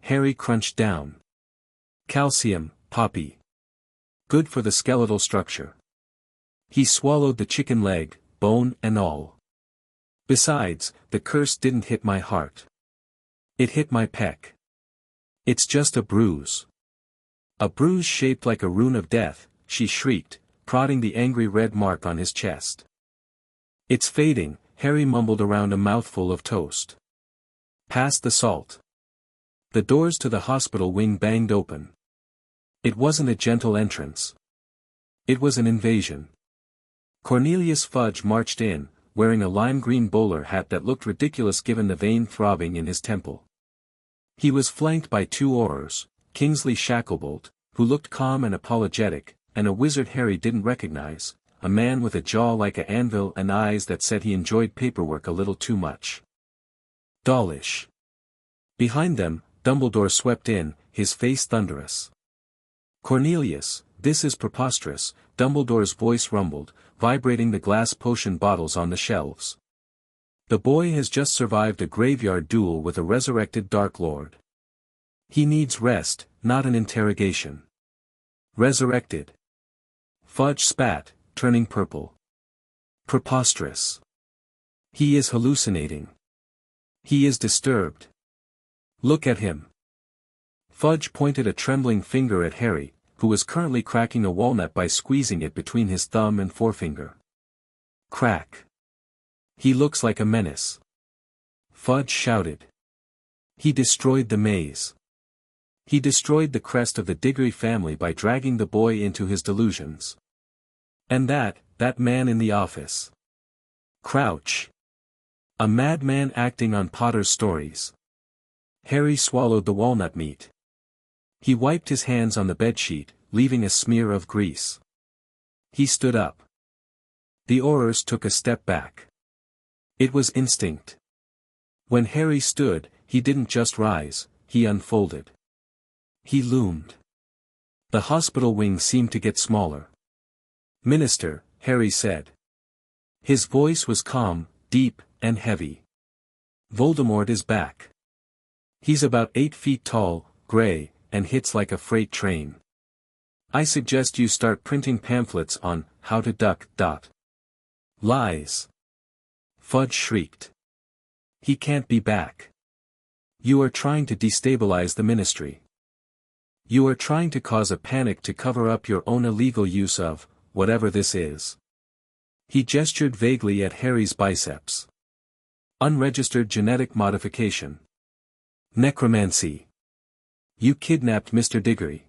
Speaker 1: Harry crunched down. Calcium, Poppy. Good for the skeletal structure. He swallowed the chicken leg, bone and all. Besides, the curse didn't hit my heart. It hit my pec. It's just a bruise. A bruise shaped like a rune of death, she shrieked, prodding the angry red mark on his chest. It's fading, Harry mumbled around a mouthful of toast. Pass the salt. The doors to the hospital wing banged open. It wasn't a gentle entrance. It was an invasion. Cornelius Fudge marched in, wearing a lime-green bowler hat that looked ridiculous given the vein throbbing in his temple. He was flanked by 2 Aurors, Kingsley Shacklebolt, who looked calm and apologetic, and a wizard Harry didn't recognize, a man with a jaw like an anvil and eyes that said he enjoyed paperwork a little too much. Dawlish. Behind them, Dumbledore swept in, his face thunderous. Cornelius, this is preposterous, Dumbledore's voice rumbled, vibrating the glass potion bottles on the shelves. The boy has just survived a graveyard duel with a resurrected Dark Lord. He needs rest, not an interrogation. Resurrected. Fudge spat, turning purple. Preposterous. He is hallucinating. He is disturbed. Look at him. Fudge pointed a trembling finger at Harry, who was currently cracking a walnut by squeezing it between his thumb and forefinger. Crack. He looks like a menace. Fudge shouted. He destroyed the maze. He destroyed the crest of the Diggory family by dragging the boy into his delusions. And that man in the office. Crouch. A madman acting on Potter's stories. Harry swallowed the walnut meat. He wiped his hands on the bedsheet, leaving a smear of grease. He stood up. The Aurors took a step back. It was instinct. When Harry stood, he didn't just rise, he unfolded. He loomed. The hospital wing seemed to get smaller. Minister, Harry said. His voice was calm, deep, and heavy. Voldemort is back. He's about 8 feet tall, gray, and hits like a freight train. I suggest you start printing pamphlets on how to duck. Lies. Fudge shrieked. He can't be back. You are trying to destabilize the ministry. You are trying to cause a panic to cover up your own illegal use of whatever this is. He gestured vaguely at Harry's biceps. Unregistered genetic modification. Necromancy. You kidnapped Mr. Diggory.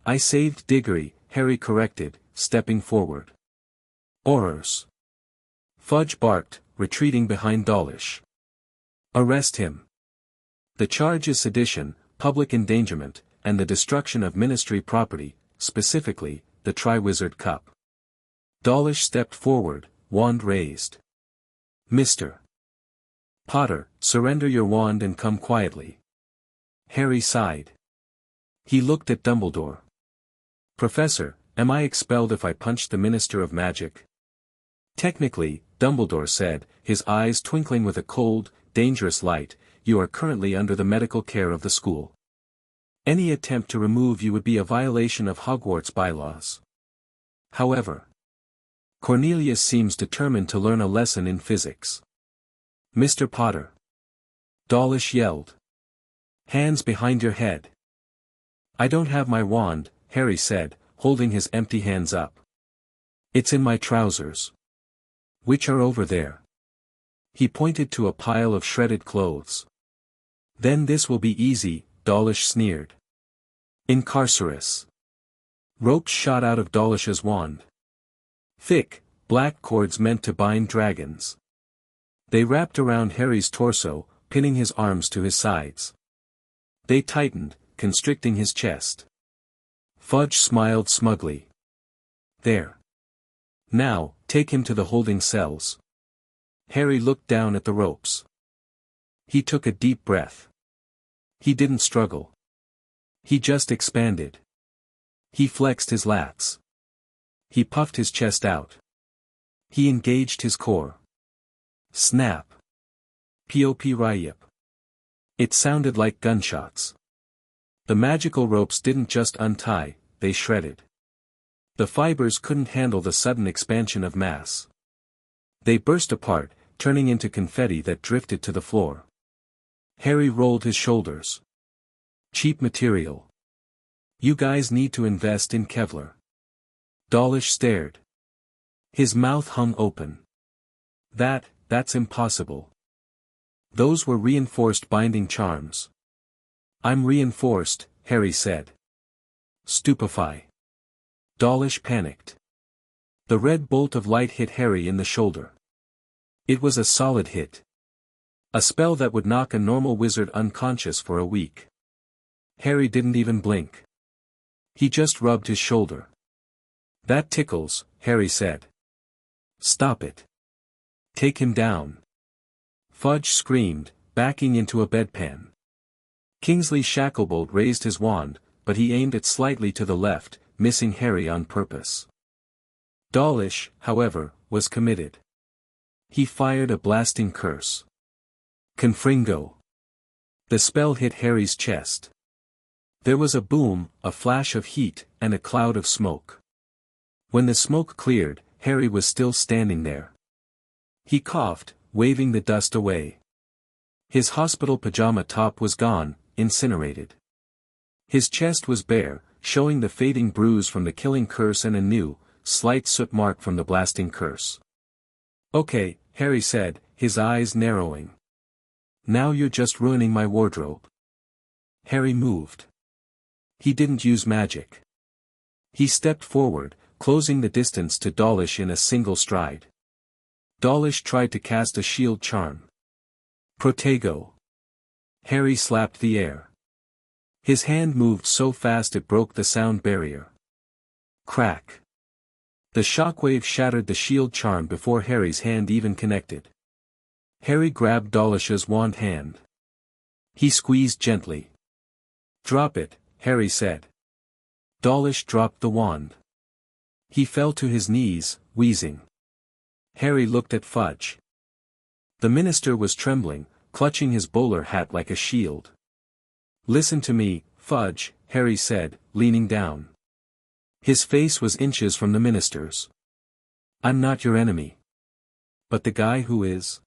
Speaker 1: I saved Diggory, Harry corrected, stepping forward. Horrors. Fudge barked, retreating behind Dawlish. Arrest him. The charge is sedition, public endangerment, and the destruction of ministry property, specifically, the Triwizard Cup. Dawlish stepped forward, wand raised. Mr. Potter, surrender your wand and come quietly. Harry sighed. He looked at Dumbledore. Professor, am I expelled if I punch the Minister of Magic? Technically, Dumbledore said, his eyes twinkling with a cold, dangerous light, you are currently under the medical care of the school. Any attempt to remove you would be a violation of Hogwarts bylaws. However, Cornelius seems determined to learn a lesson in physics. Mr. Potter. Dawlish yelled. Hands behind your head. I don't have my wand, Harry said, holding his empty hands up. It's in my trousers. Which are over there. He pointed to a pile of shredded clothes. Then this will be easy, Dawlish sneered. Incarcerus. Ropes shot out of Dawlish's wand. Thick, black cords meant to bind dragons. They wrapped around Harry's torso, pinning his arms to his sides. They tightened, constricting his chest. Fudge smiled smugly. There. Now, take him to the holding cells. Harry looked down at the ropes. He took a deep breath. He didn't struggle. He just expanded. He flexed his lats. He puffed his chest out. He engaged his core. Snap. Pop Ryip. It sounded like gunshots. The magical ropes didn't just untie, they shredded. The fibers couldn't handle the sudden expansion of mass. They burst apart, turning into confetti that drifted to the floor. Harry rolled his shoulders. Cheap material. You guys need to invest in Kevlar. Dawlish stared. His mouth hung open. That's impossible. Those were reinforced binding charms. I'm reinforced, Harry said. Stupefy. Dawlish panicked. The red bolt of light hit Harry in the shoulder. It was a solid hit. A spell that would knock a normal wizard unconscious for a week. Harry didn't even blink. He just rubbed his shoulder. That tickles, Harry said. Stop it. Take him down. Fudge screamed, backing into a bedpan. Kingsley Shacklebolt raised his wand, but he aimed it slightly to the left, missing Harry on purpose. Dawlish, however, was committed. He fired a blasting curse. Confringo. The spell hit Harry's chest. There was a boom, a flash of heat, and a cloud of smoke. When the smoke cleared, Harry was still standing there. He coughed, waving the dust away. His hospital pajama top was gone, incinerated. His chest was bare, showing the fading bruise from the killing curse and a new, slight soot mark from the blasting curse. Okay, Harry said, his eyes narrowing. Now you're just ruining my wardrobe. Harry moved. He didn't use magic. He stepped forward, closing the distance to Dawlish in a single stride. Dawlish tried to cast a shield charm. Protego. Harry slapped the air. His hand moved so fast it broke the sound barrier. Crack. The shockwave shattered the shield charm before Harry's hand even connected. Harry grabbed Dawlish's wand hand. He squeezed gently. Drop it, Harry said. Dawlish dropped the wand. He fell to his knees, wheezing. Harry looked at Fudge. The minister was trembling, clutching his bowler hat like a shield. "Listen to me, Fudge," Harry said, leaning down. His face was inches from the minister's. "I'm not your enemy. But the guy who is?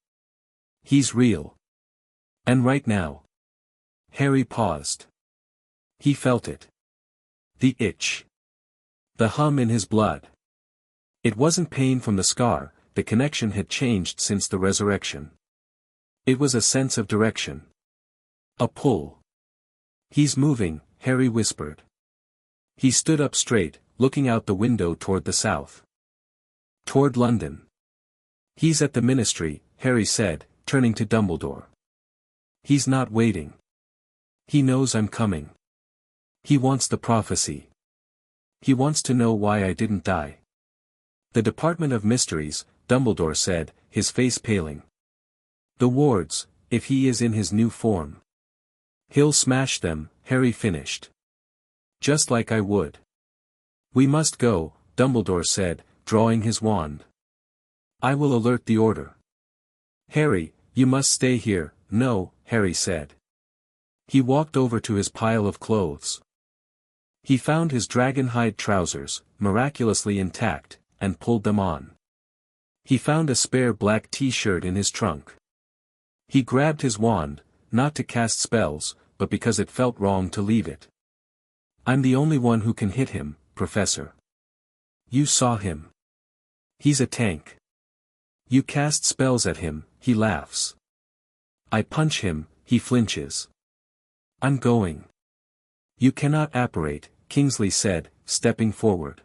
Speaker 1: He's real. And right now." Harry paused. He felt it. The itch. The hum in his blood. It wasn't pain from the scar, the connection had changed since the resurrection. It was a sense of direction. A pull. "He's moving," Harry whispered. He stood up straight, looking out the window toward the south. Toward London. "He's at the ministry," Harry said, turning to Dumbledore. "He's not waiting. He knows I'm coming. He wants the prophecy. He wants to know why I didn't die." "The Department of Mysteries," Dumbledore said, his face paling. "The wards, if he is in his new form. He'll smash them," Harry finished. "Just like I would." "We must go," Dumbledore said, drawing his wand. "I will alert the order." "Harry, you must stay here." "No," Harry said. He walked over to his pile of clothes. He found his dragon-hide trousers, miraculously intact, and pulled them on. He found a spare black t-shirt in his trunk. He grabbed his wand, not to cast spells, but because it felt wrong to leave it. "I'm the only one who can hit him, Professor. You saw him. He's a tank. You cast spells at him, he laughs. I punch him, he flinches. I'm going." "You cannot apparate," Kingsley said, stepping forward.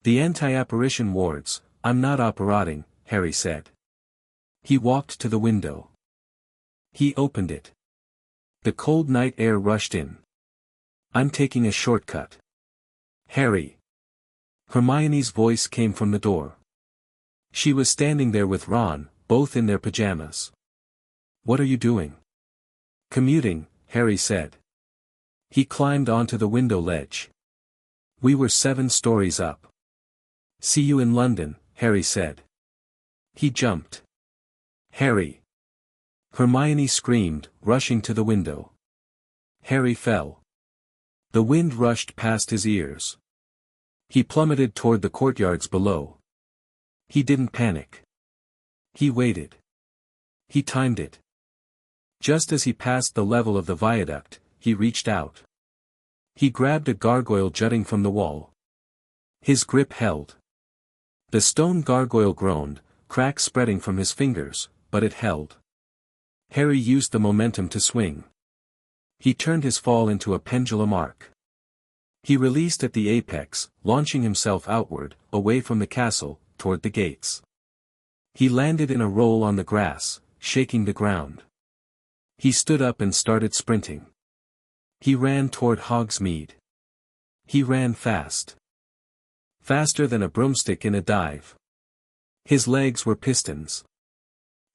Speaker 1: "The anti-apparition wards, I'm not apparating," Harry said. He walked to the window. He opened it. The cold night air rushed in. "I'm taking a shortcut." "Harry." Hermione's voice came from the door. She was standing there with Ron, both in their pajamas. "What are you doing?" "Commuting," Harry said. He climbed onto the window ledge. "We were 7 stories up." "See you in London," Harry said. He jumped. "Harry!" Hermione screamed, rushing to the window. Harry fell. The wind rushed past his ears. He plummeted toward the courtyards below. He didn't panic. He waited. He timed it. Just as he passed the level of the viaduct, he reached out. He grabbed a gargoyle jutting from the wall. His grip held. The stone gargoyle groaned, cracks spreading from his fingers, but it held. Harry used the momentum to swing. He turned his fall into a pendulum arc. He released at the apex, launching himself outward, away from the castle, toward the gates. He landed in a roll on the grass, shaking the ground. He stood up and started sprinting. He ran toward Hogsmeade. He ran fast. Faster than a broomstick in a dive. His legs were pistons.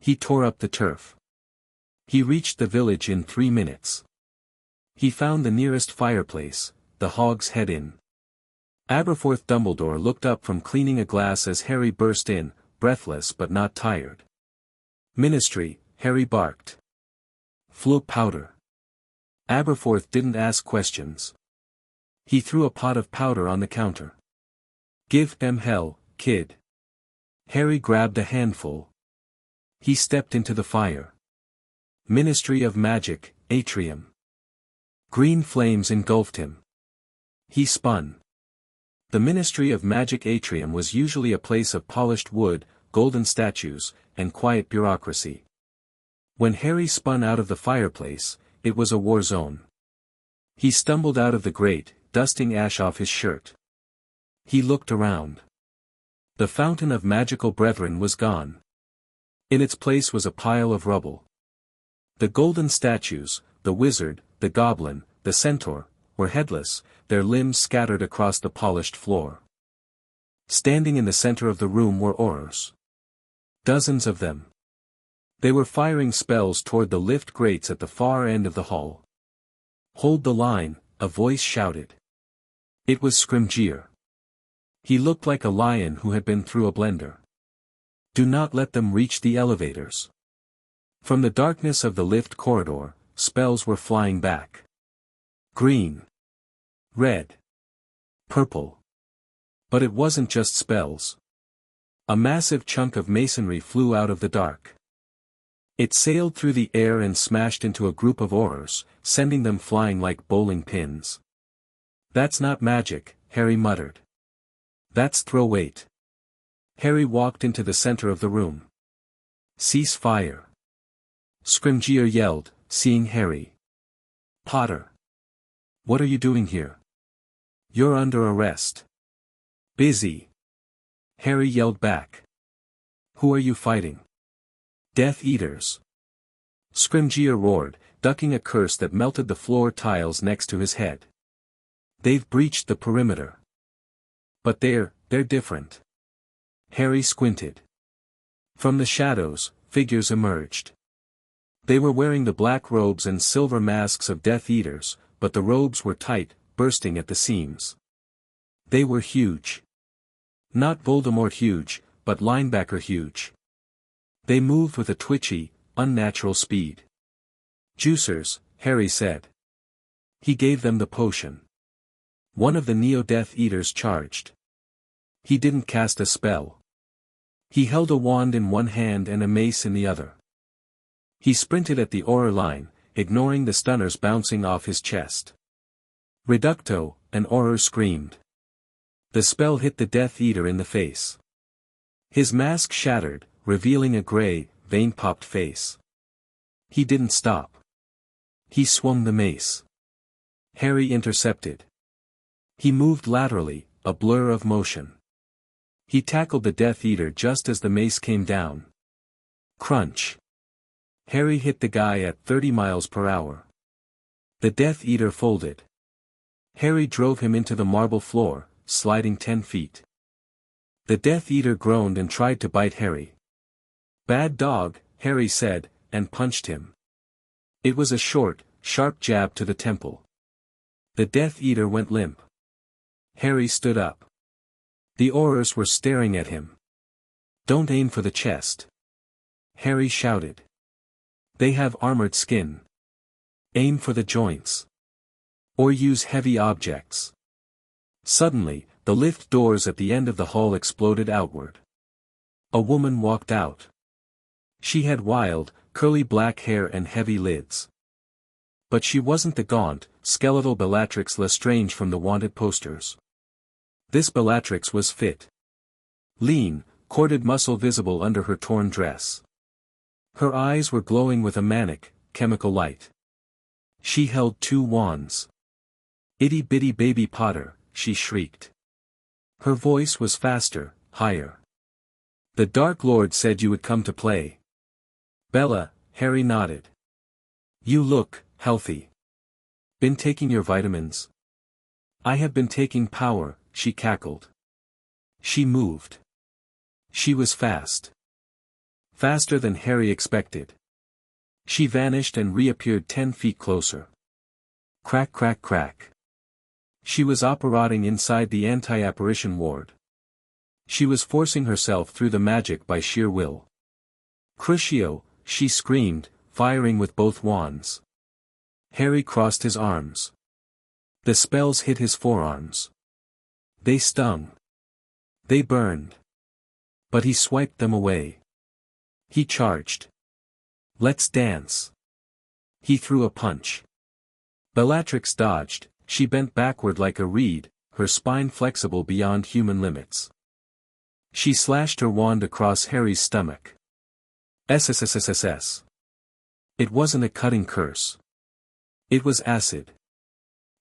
Speaker 1: He tore up the turf. He reached the village in 3 minutes. He found the nearest fireplace, the Hog's Head Inn. Aberforth Dumbledore looked up from cleaning a glass as Harry burst in, breathless but not tired. "Ministry," Harry barked. "Flow powder." Aberforth didn't ask questions. He threw a pot of powder on the counter. "Give them hell, kid." Harry grabbed a handful. He stepped into the fire. Ministry of Magic, Atrium. Green flames engulfed him. He spun. The Ministry of Magic Atrium was usually a place of polished wood, golden statues, and quiet bureaucracy. When Harry spun out of the fireplace, it was a war zone. He stumbled out of the grate, dusting ash off his shirt. He looked around. The Fountain of Magical Brethren was gone. In its place was a pile of rubble. The golden statues, the wizard, the goblin, the centaur, were headless, their limbs scattered across the polished floor. Standing in the center of the room were Aurors. Dozens of them. They were firing spells toward the lift grates at the far end of the hall. "Hold the line," a voice shouted. It was Scrimgeour. He looked like a lion who had been through a blender. Do not let them reach the elevators. From the darkness of the lift corridor, spells were flying back. Green. Red. Purple. But it wasn't just spells. A massive chunk of masonry flew out of the dark. It sailed through the air and smashed into a group of aurors, sending them flying like bowling pins. That's not magic, Harry muttered. That's throw weight. Harry walked into the center of the room. Cease fire. Scrimgeour yelled, seeing Harry. Potter. What are you doing here? You're under arrest. Busy. Harry yelled back. Who are you fighting? Death Eaters. Scrimgeour roared, ducking a curse that melted the floor tiles next to his head. They've breached the perimeter. But they're different. Harry squinted. From the shadows, figures emerged. They were wearing the black robes and silver masks of Death Eaters, but the robes were tight, bursting at the seams. They were huge. Not Voldemort huge, but linebacker huge. They moved with a twitchy, unnatural speed. Juicers, Harry said. He gave them the potion. One of the Neo-Death Eaters charged. He didn't cast a spell. He held a wand in one hand and a mace in the other. He sprinted at the Auror line, ignoring the stunners bouncing off his chest. Reducto, an Auror screamed. The spell hit the Death Eater in the face. His mask shattered, revealing a gray, vein-popped face. He didn't stop. He swung the mace. Harry intercepted. He moved laterally, a blur of motion. He tackled the Death Eater just as the mace came down. Crunch. Harry hit the guy at 30 miles per hour. The Death Eater folded. Harry drove him into the marble floor, sliding 10 feet. The Death Eater groaned and tried to bite Harry. Bad dog, Harry said, and punched him. It was a short, sharp jab to the temple. The Death Eater went limp. Harry stood up. The Aurors were staring at him. Don't aim for the chest. Harry shouted. They have armored skin. Aim for the joints. Or use heavy objects. Suddenly, the lift doors at the end of the hall exploded outward. A woman walked out. She had wild, curly black hair and heavy lids. But she wasn't the gaunt, skeletal Bellatrix Lestrange from the wanted posters. This Bellatrix was fit. Lean, corded muscle visible under her torn dress. Her eyes were glowing with a manic, chemical light. She held 2 wands. Itty bitty baby Potter, she shrieked. Her voice was faster, higher. The Dark Lord said you would come to play. Bella, Harry nodded. You look healthy. Been taking your vitamins? I have been taking power, she cackled. She moved. She was fast. Faster than Harry expected. She vanished and reappeared 10 feet closer. Crack crack crack. She was operating inside the anti-apparition ward. She was forcing herself through the magic by sheer will. Crucio, she screamed, firing with both wands. Harry crossed his arms. The spells hit his forearms. They stung. They burned. But he swiped them away. He charged. Let's dance. He threw a punch. Bellatrix dodged, she bent backward like a reed, her spine flexible beyond human limits. She slashed her wand across Harry's stomach. SSSSSS. It wasn't a cutting curse. It was acid.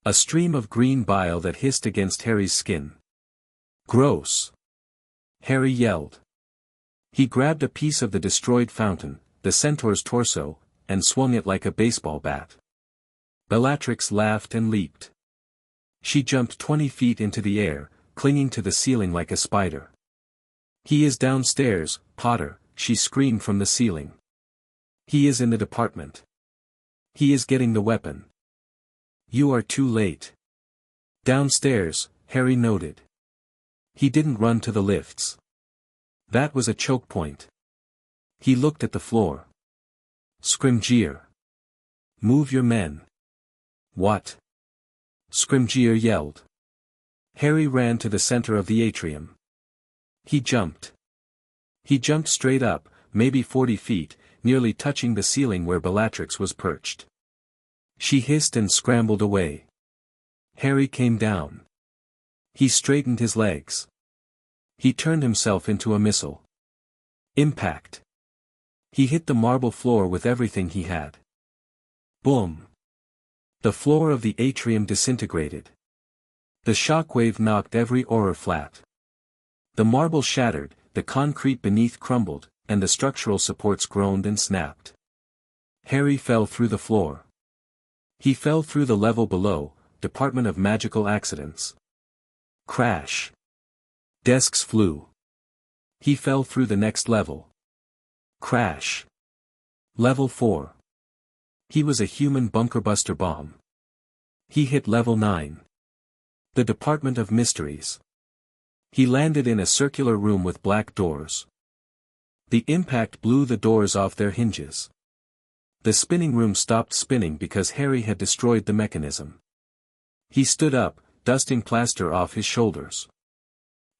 Speaker 1: A stream of green bile that hissed against Harry's skin. Gross. Harry yelled. He grabbed a piece of the destroyed fountain, the centaur's torso, and swung it like a baseball bat. Bellatrix laughed and leaped. She jumped 20 feet into the air, clinging to the ceiling like a spider. He is downstairs, Potter, she screamed from the ceiling. He is in the department. He is getting the weapon. You are too late. Downstairs, Harry noted. He didn't run to the lifts. That was a choke point. He looked at the floor. Scrimgeour. Move your men. What? Scrimgeour yelled. Harry ran to the center of the atrium. He jumped. He jumped straight up, maybe 40 feet, nearly touching the ceiling where Bellatrix was perched. She hissed and scrambled away. Harry came down. He straightened his legs. He turned himself into a missile. Impact. He hit the marble floor with everything he had. Boom. The floor of the atrium disintegrated. The shockwave knocked every oar flat. The marble shattered, the concrete beneath crumbled, and the structural supports groaned and snapped. Harry fell through the floor. He fell through the level below, Department of Magical Accidents. Crash. Desks flew. He fell through the next level. Crash. Level 4. He was a human bunkerbuster bomb. He hit level 9. The Department of Mysteries. He landed in a circular room with black doors. The impact blew the doors off their hinges. The spinning room stopped spinning because Harry had destroyed the mechanism. He stood up, dusting plaster off his shoulders.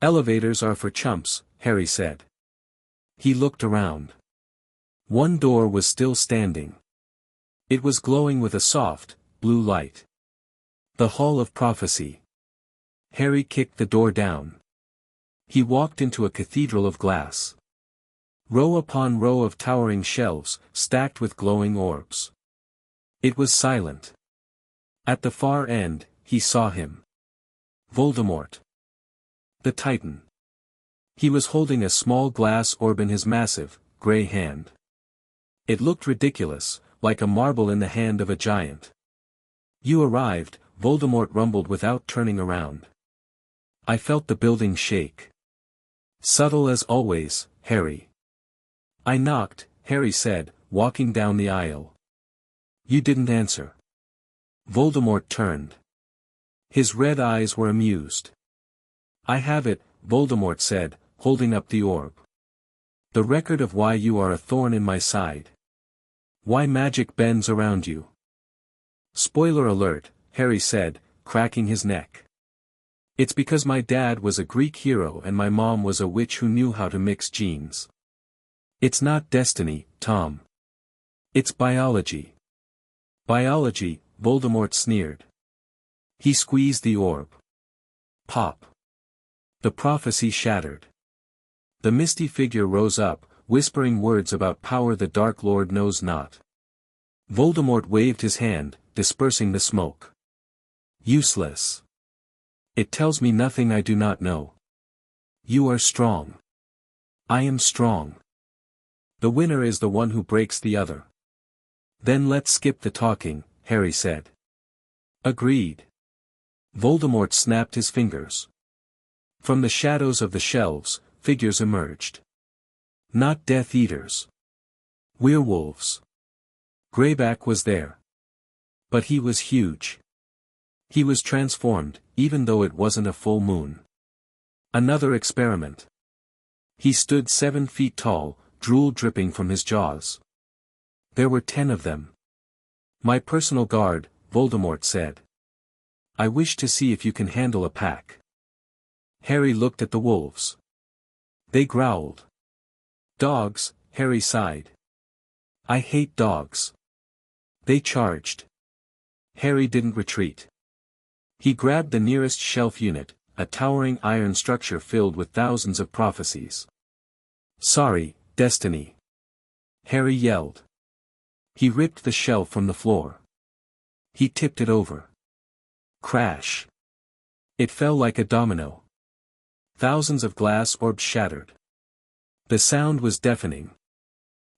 Speaker 1: Elevators are for chumps, Harry said. He looked around. One door was still standing. It was glowing with a soft, blue light. The Hall of Prophecy. Harry kicked the door down. He walked into a cathedral of glass. Row upon row of towering shelves, stacked with glowing orbs. It was silent. At the far end, he saw him. Voldemort. The Titan. He was holding a small glass orb in his massive, grey hand. It looked ridiculous, like a marble in the hand of a giant. You arrived, Voldemort rumbled without turning around. I felt the building shake. Subtle as always, Harry. I knocked, Harry said, walking down the aisle. You didn't answer. Voldemort turned. His red eyes were amused. I have it, Voldemort said, holding up the orb. The record of why you are a thorn in my side. Why magic bends around you. Spoiler alert, Harry said, cracking his neck. It's because my dad was a Greek hero and my mom was a witch who knew how to mix genes. It's not destiny, Tom. It's biology. Biology, Voldemort sneered. He squeezed the orb. Pop. The prophecy shattered. The misty figure rose up, whispering words about power the Dark Lord knows not. Voldemort waved his hand, dispersing the smoke. Useless. It tells me nothing I do not know. You are strong. I am strong. The winner is the one who breaks the other. Then let's skip the talking, Harry said. Agreed. Voldemort snapped his fingers. From the shadows of the shelves, figures emerged. Not Death Eaters. Werewolves. Greyback was there. But he was huge. He was transformed, even though it wasn't a full moon. Another experiment. He stood 7 feet tall, drool dripping from his jaws. There were 10 of them. My personal guard, Voldemort said. I wish to see if you can handle a pack. Harry looked at the wolves. They growled. Dogs, Harry sighed. I hate dogs. They charged. Harry didn't retreat. He grabbed the nearest shelf unit, a towering iron structure filled with thousands of prophecies. Sorry, Destiny. Harry yelled. He ripped the shelf from the floor. He tipped it over. Crash. It fell like a domino. Thousands of glass orbs shattered. The sound was deafening.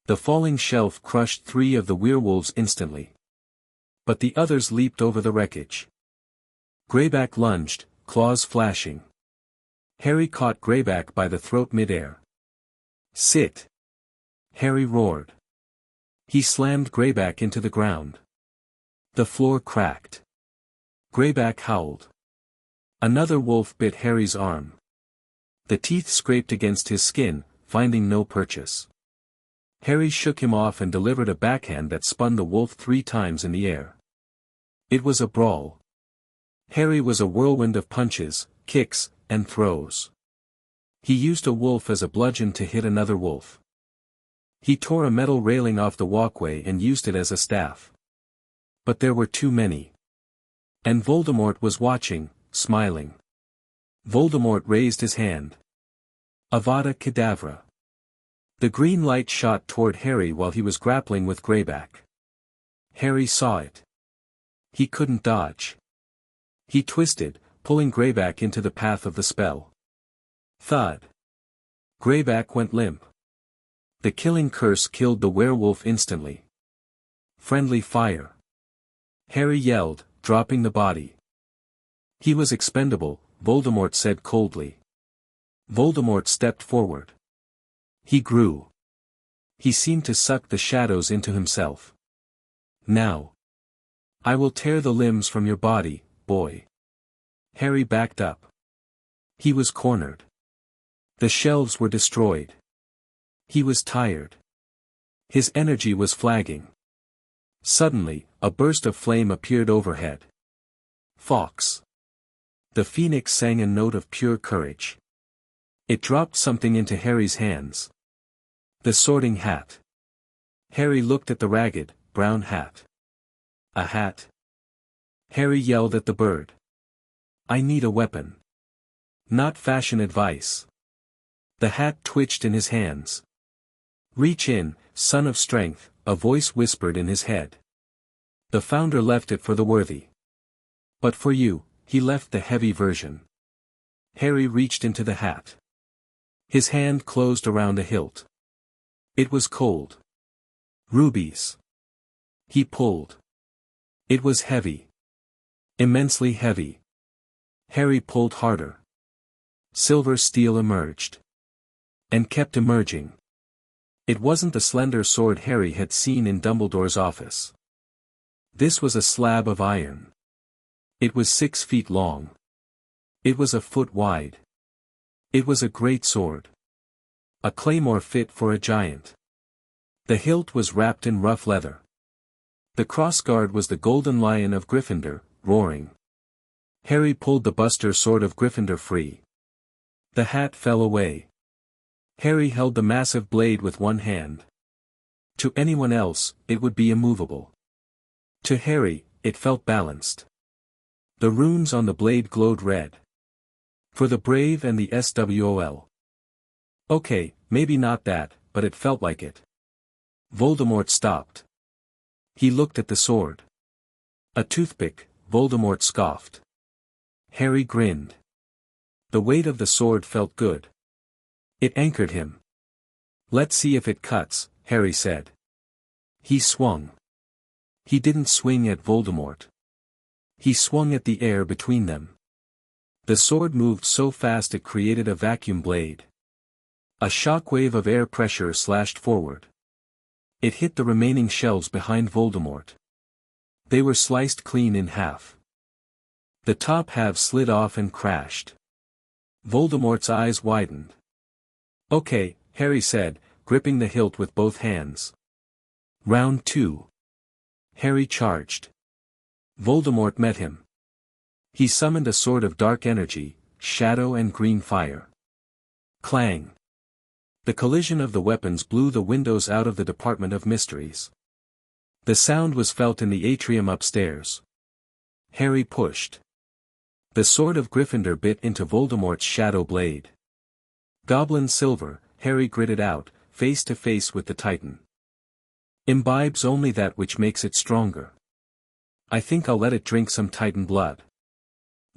Speaker 1: The falling shelf crushed 3 of the werewolves instantly. But the others leaped over the wreckage. Greyback lunged, claws flashing. Harry caught Greyback by the throat mid-air. Sit! Harry roared. He slammed Greyback into the ground. The floor cracked. Greyback howled. Another wolf bit Harry's arm. The teeth scraped against his skin, finding no purchase. Harry shook him off and delivered a backhand that spun the wolf 3 times in the air. It was a brawl. Harry was a whirlwind of punches, kicks, and throws. He used a wolf as a bludgeon to hit another wolf. He tore a metal railing off the walkway and used it as a staff. But there were too many. And Voldemort was watching, smiling. Voldemort raised his hand. Avada Kedavra. The green light shot toward Harry while he was grappling with Greyback. Harry saw it. He couldn't dodge. He twisted, pulling Greyback into the path of the spell. Thud. Greyback went limp. The killing curse killed the werewolf instantly. Friendly fire. Harry yelled, dropping the body. He was expendable, Voldemort said coldly. Voldemort stepped forward. He grew. He seemed to suck the shadows into himself. Now. I will tear the limbs from your body, boy. Harry backed up. He was cornered. The shelves were destroyed. He was tired. His energy was flagging. Suddenly, a burst of flame appeared overhead. Fox. The phoenix sang a note of pure courage. It dropped something into Harry's hands. The sorting hat. Harry looked at the ragged, brown hat. A hat? Harry yelled at the bird. I need a weapon. Not fashion advice. The hat twitched in his hands. Reach in, son of strength, a voice whispered in his head. The founder left it for the worthy. But for you, he left the heavy version. Harry reached into the hat. His hand closed around the hilt. It was cold. Rubies. He pulled. It was heavy. Immensely heavy. Harry pulled harder. Silver steel emerged. And kept emerging. It wasn't the slender sword Harry had seen in Dumbledore's office. This was a slab of iron. It was 6 feet long. It was a foot wide. It was a great sword. A claymore fit for a giant. The hilt was wrapped in rough leather. The crossguard was the golden lion of Gryffindor, roaring. Harry pulled the buster sword of Gryffindor free. The hat fell away. Harry held the massive blade with one hand. To anyone else, it would be immovable. To Harry, it felt balanced. The runes on the blade glowed red. For the brave and the SWOL. Okay, maybe not that, but it felt like it. Voldemort stopped. He looked at the sword. A toothpick, Voldemort scoffed. Harry grinned. The weight of the sword felt good. It anchored him. Let's see if it cuts, Harry said. He swung. He didn't swing at Voldemort. He swung at the air between them. The sword moved so fast it created a vacuum blade. A shockwave of air pressure slashed forward. It hit the remaining shelves behind Voldemort. They were sliced clean in half. The top half slid off and crashed. Voldemort's eyes widened. Okay, Harry said, gripping the hilt with both hands. Round 2. Harry charged. Voldemort met him. He summoned a sword of dark energy, shadow and green fire. Clang. The collision of the weapons blew the windows out of the Department of Mysteries. The sound was felt in the atrium upstairs. Harry pushed. The sword of Gryffindor bit into Voldemort's shadow blade. Goblin silver, Harry gritted out, face to face with the Titan. Imbibes only that which makes it stronger. I think I'll let it drink some Titan blood.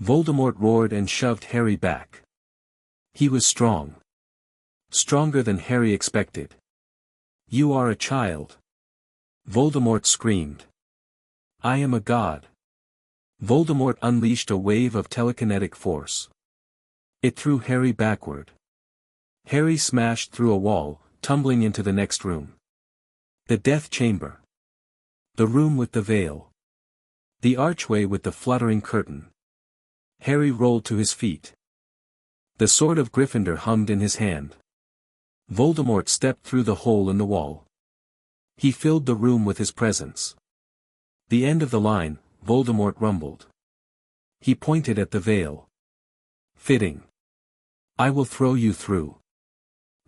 Speaker 1: Voldemort roared and shoved Harry back. He was strong. Stronger than Harry expected. You are a child. Voldemort screamed. I am a god. Voldemort unleashed a wave of telekinetic force. It threw Harry backward. Harry smashed through a wall, tumbling into the next room. The Death Chamber. The room with the veil. The archway with the fluttering curtain. Harry rolled to his feet. The sword of Gryffindor hummed in his hand. Voldemort stepped through the hole in the wall. He filled the room with his presence. The end of the line, Voldemort rumbled. He pointed at the veil. Fitting. I will throw you through.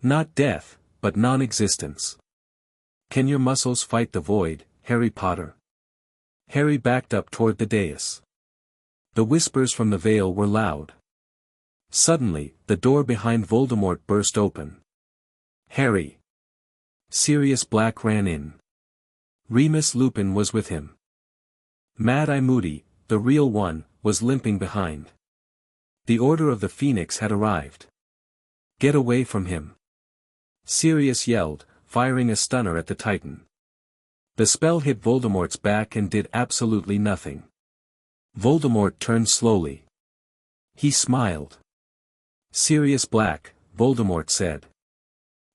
Speaker 1: Not death, but non-existence. Can your muscles fight the void, Harry Potter? Harry backed up toward the dais. The whispers from the veil were loud. Suddenly, the door behind Voldemort burst open. Harry! Sirius Black ran in. Remus Lupin was with him. Mad-Eye Moody, the real one, was limping behind. The Order of the Phoenix had arrived. Get away from him! Sirius yelled, firing a stunner at the Titan. The spell hit Voldemort's back and did absolutely nothing. Voldemort turned slowly. He smiled. Sirius Black, Voldemort said.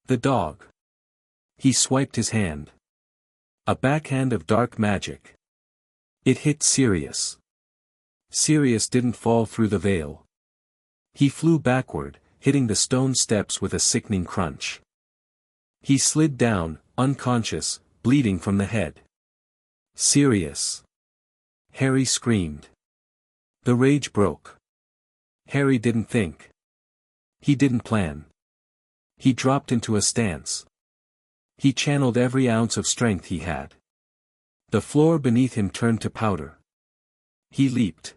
Speaker 1: The dog. He swiped his hand. A backhand of dark magic. It hit Sirius. Sirius didn't fall through the veil. He flew backward, hitting the stone steps with a sickening crunch. He slid down, unconscious, bleeding from the head. Sirius! Harry screamed. The rage broke. Harry didn't think. He didn't plan. He dropped into a stance. He channeled every ounce of strength he had. The floor beneath him turned to powder. He leaped.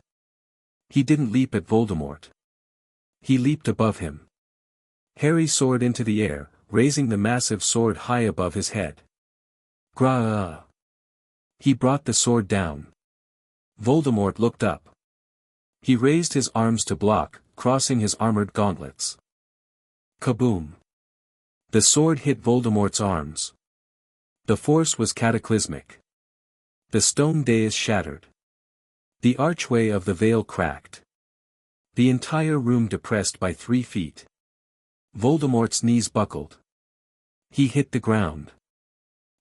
Speaker 1: He didn't leap at Voldemort. He leaped above him. Harry soared into the air, raising the massive sword high above his head. Gra! He brought the sword down. Voldemort looked up. He raised his arms to block, crossing his armored gauntlets. Kaboom! The sword hit Voldemort's arms. The force was cataclysmic. The stone dais shattered. The archway of the veil cracked. The entire room depressed by 3 feet. Voldemort's knees buckled. He hit the ground.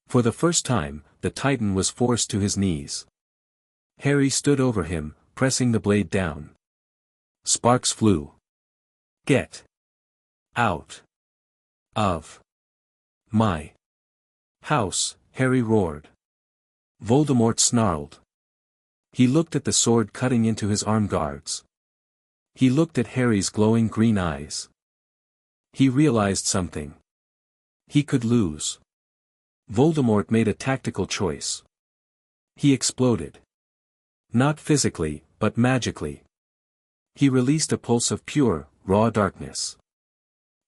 Speaker 1: For the first time, the Titan was forced to his knees. Harry stood over him, pressing the blade down. Sparks flew. Get out of my house, Harry roared. Voldemort snarled. He looked at the sword cutting into his arm guards. He looked at Harry's glowing green eyes. He realized something. He could lose. Voldemort made a tactical choice. He exploded. Not physically, but magically. He released a pulse of pure, raw darkness.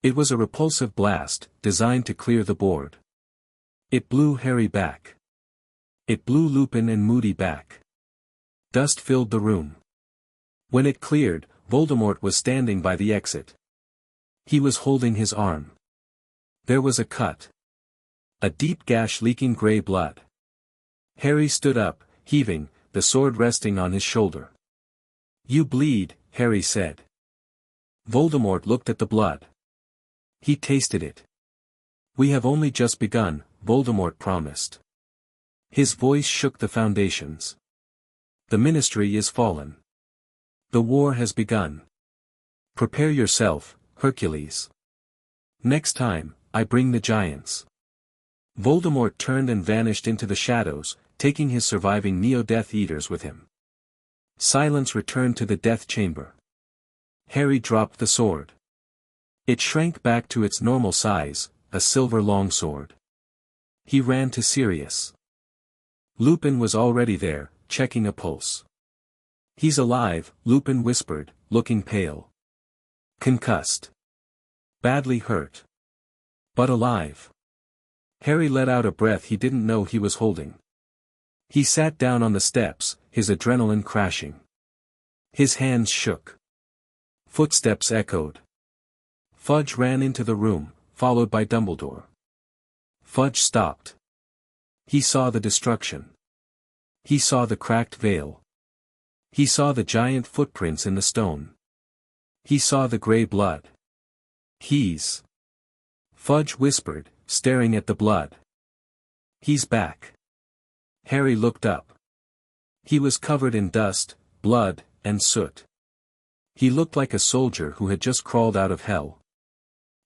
Speaker 1: It was a repulsive blast, designed to clear the board. It blew Harry back. It blew Lupin and Moody back. Dust filled the room. When it cleared, Voldemort was standing by the exit. He was holding his arm. There was a cut. A deep gash leaking grey blood. Harry stood up, heaving, the sword resting on his shoulder. You bleed, Harry said. Voldemort looked at the blood. He tasted it. We have only just begun, Voldemort promised. His voice shook the foundations. The Ministry is fallen. The war has begun. Prepare yourself, Hercules. Next time, I bring the giants. Voldemort turned and vanished into the shadows, taking his surviving Neo-Death Eaters with him. Silence returned to the death chamber. Harry dropped the sword. It shrank back to its normal size, a silver longsword. He ran to Sirius. Lupin was already there, checking a pulse. He's alive, Lupin whispered, looking pale. Concussed. Badly hurt. But alive. Harry let out a breath he didn't know he was holding. He sat down on the steps, his adrenaline crashing. His hands shook. Footsteps echoed. Fudge ran into the room, followed by Dumbledore. Fudge stopped. He saw the destruction. He saw the cracked veil. He saw the giant footprints in the stone. He saw the grey blood. He's... Fudge whispered, staring at the blood. He's back. Harry looked up. He was covered in dust, blood, and soot. He looked like a soldier who had just crawled out of hell.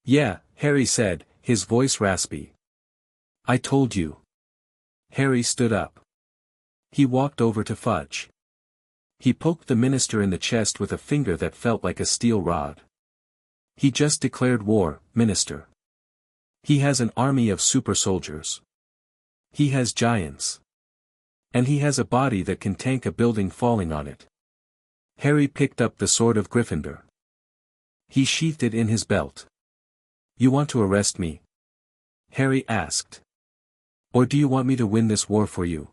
Speaker 1: "Yeah," Harry said, his voice raspy. "I told you." Harry stood up. He walked over to Fudge. He poked the minister in the chest with a finger that felt like a steel rod. "He just declared war, Minister. He has an army of super soldiers. He has giants. And he has a body that can tank a building falling on it." Harry picked up the sword of Gryffindor. He sheathed it in his belt. "You want to arrest me?" Harry asked. "Or do you want me to win this war for you?"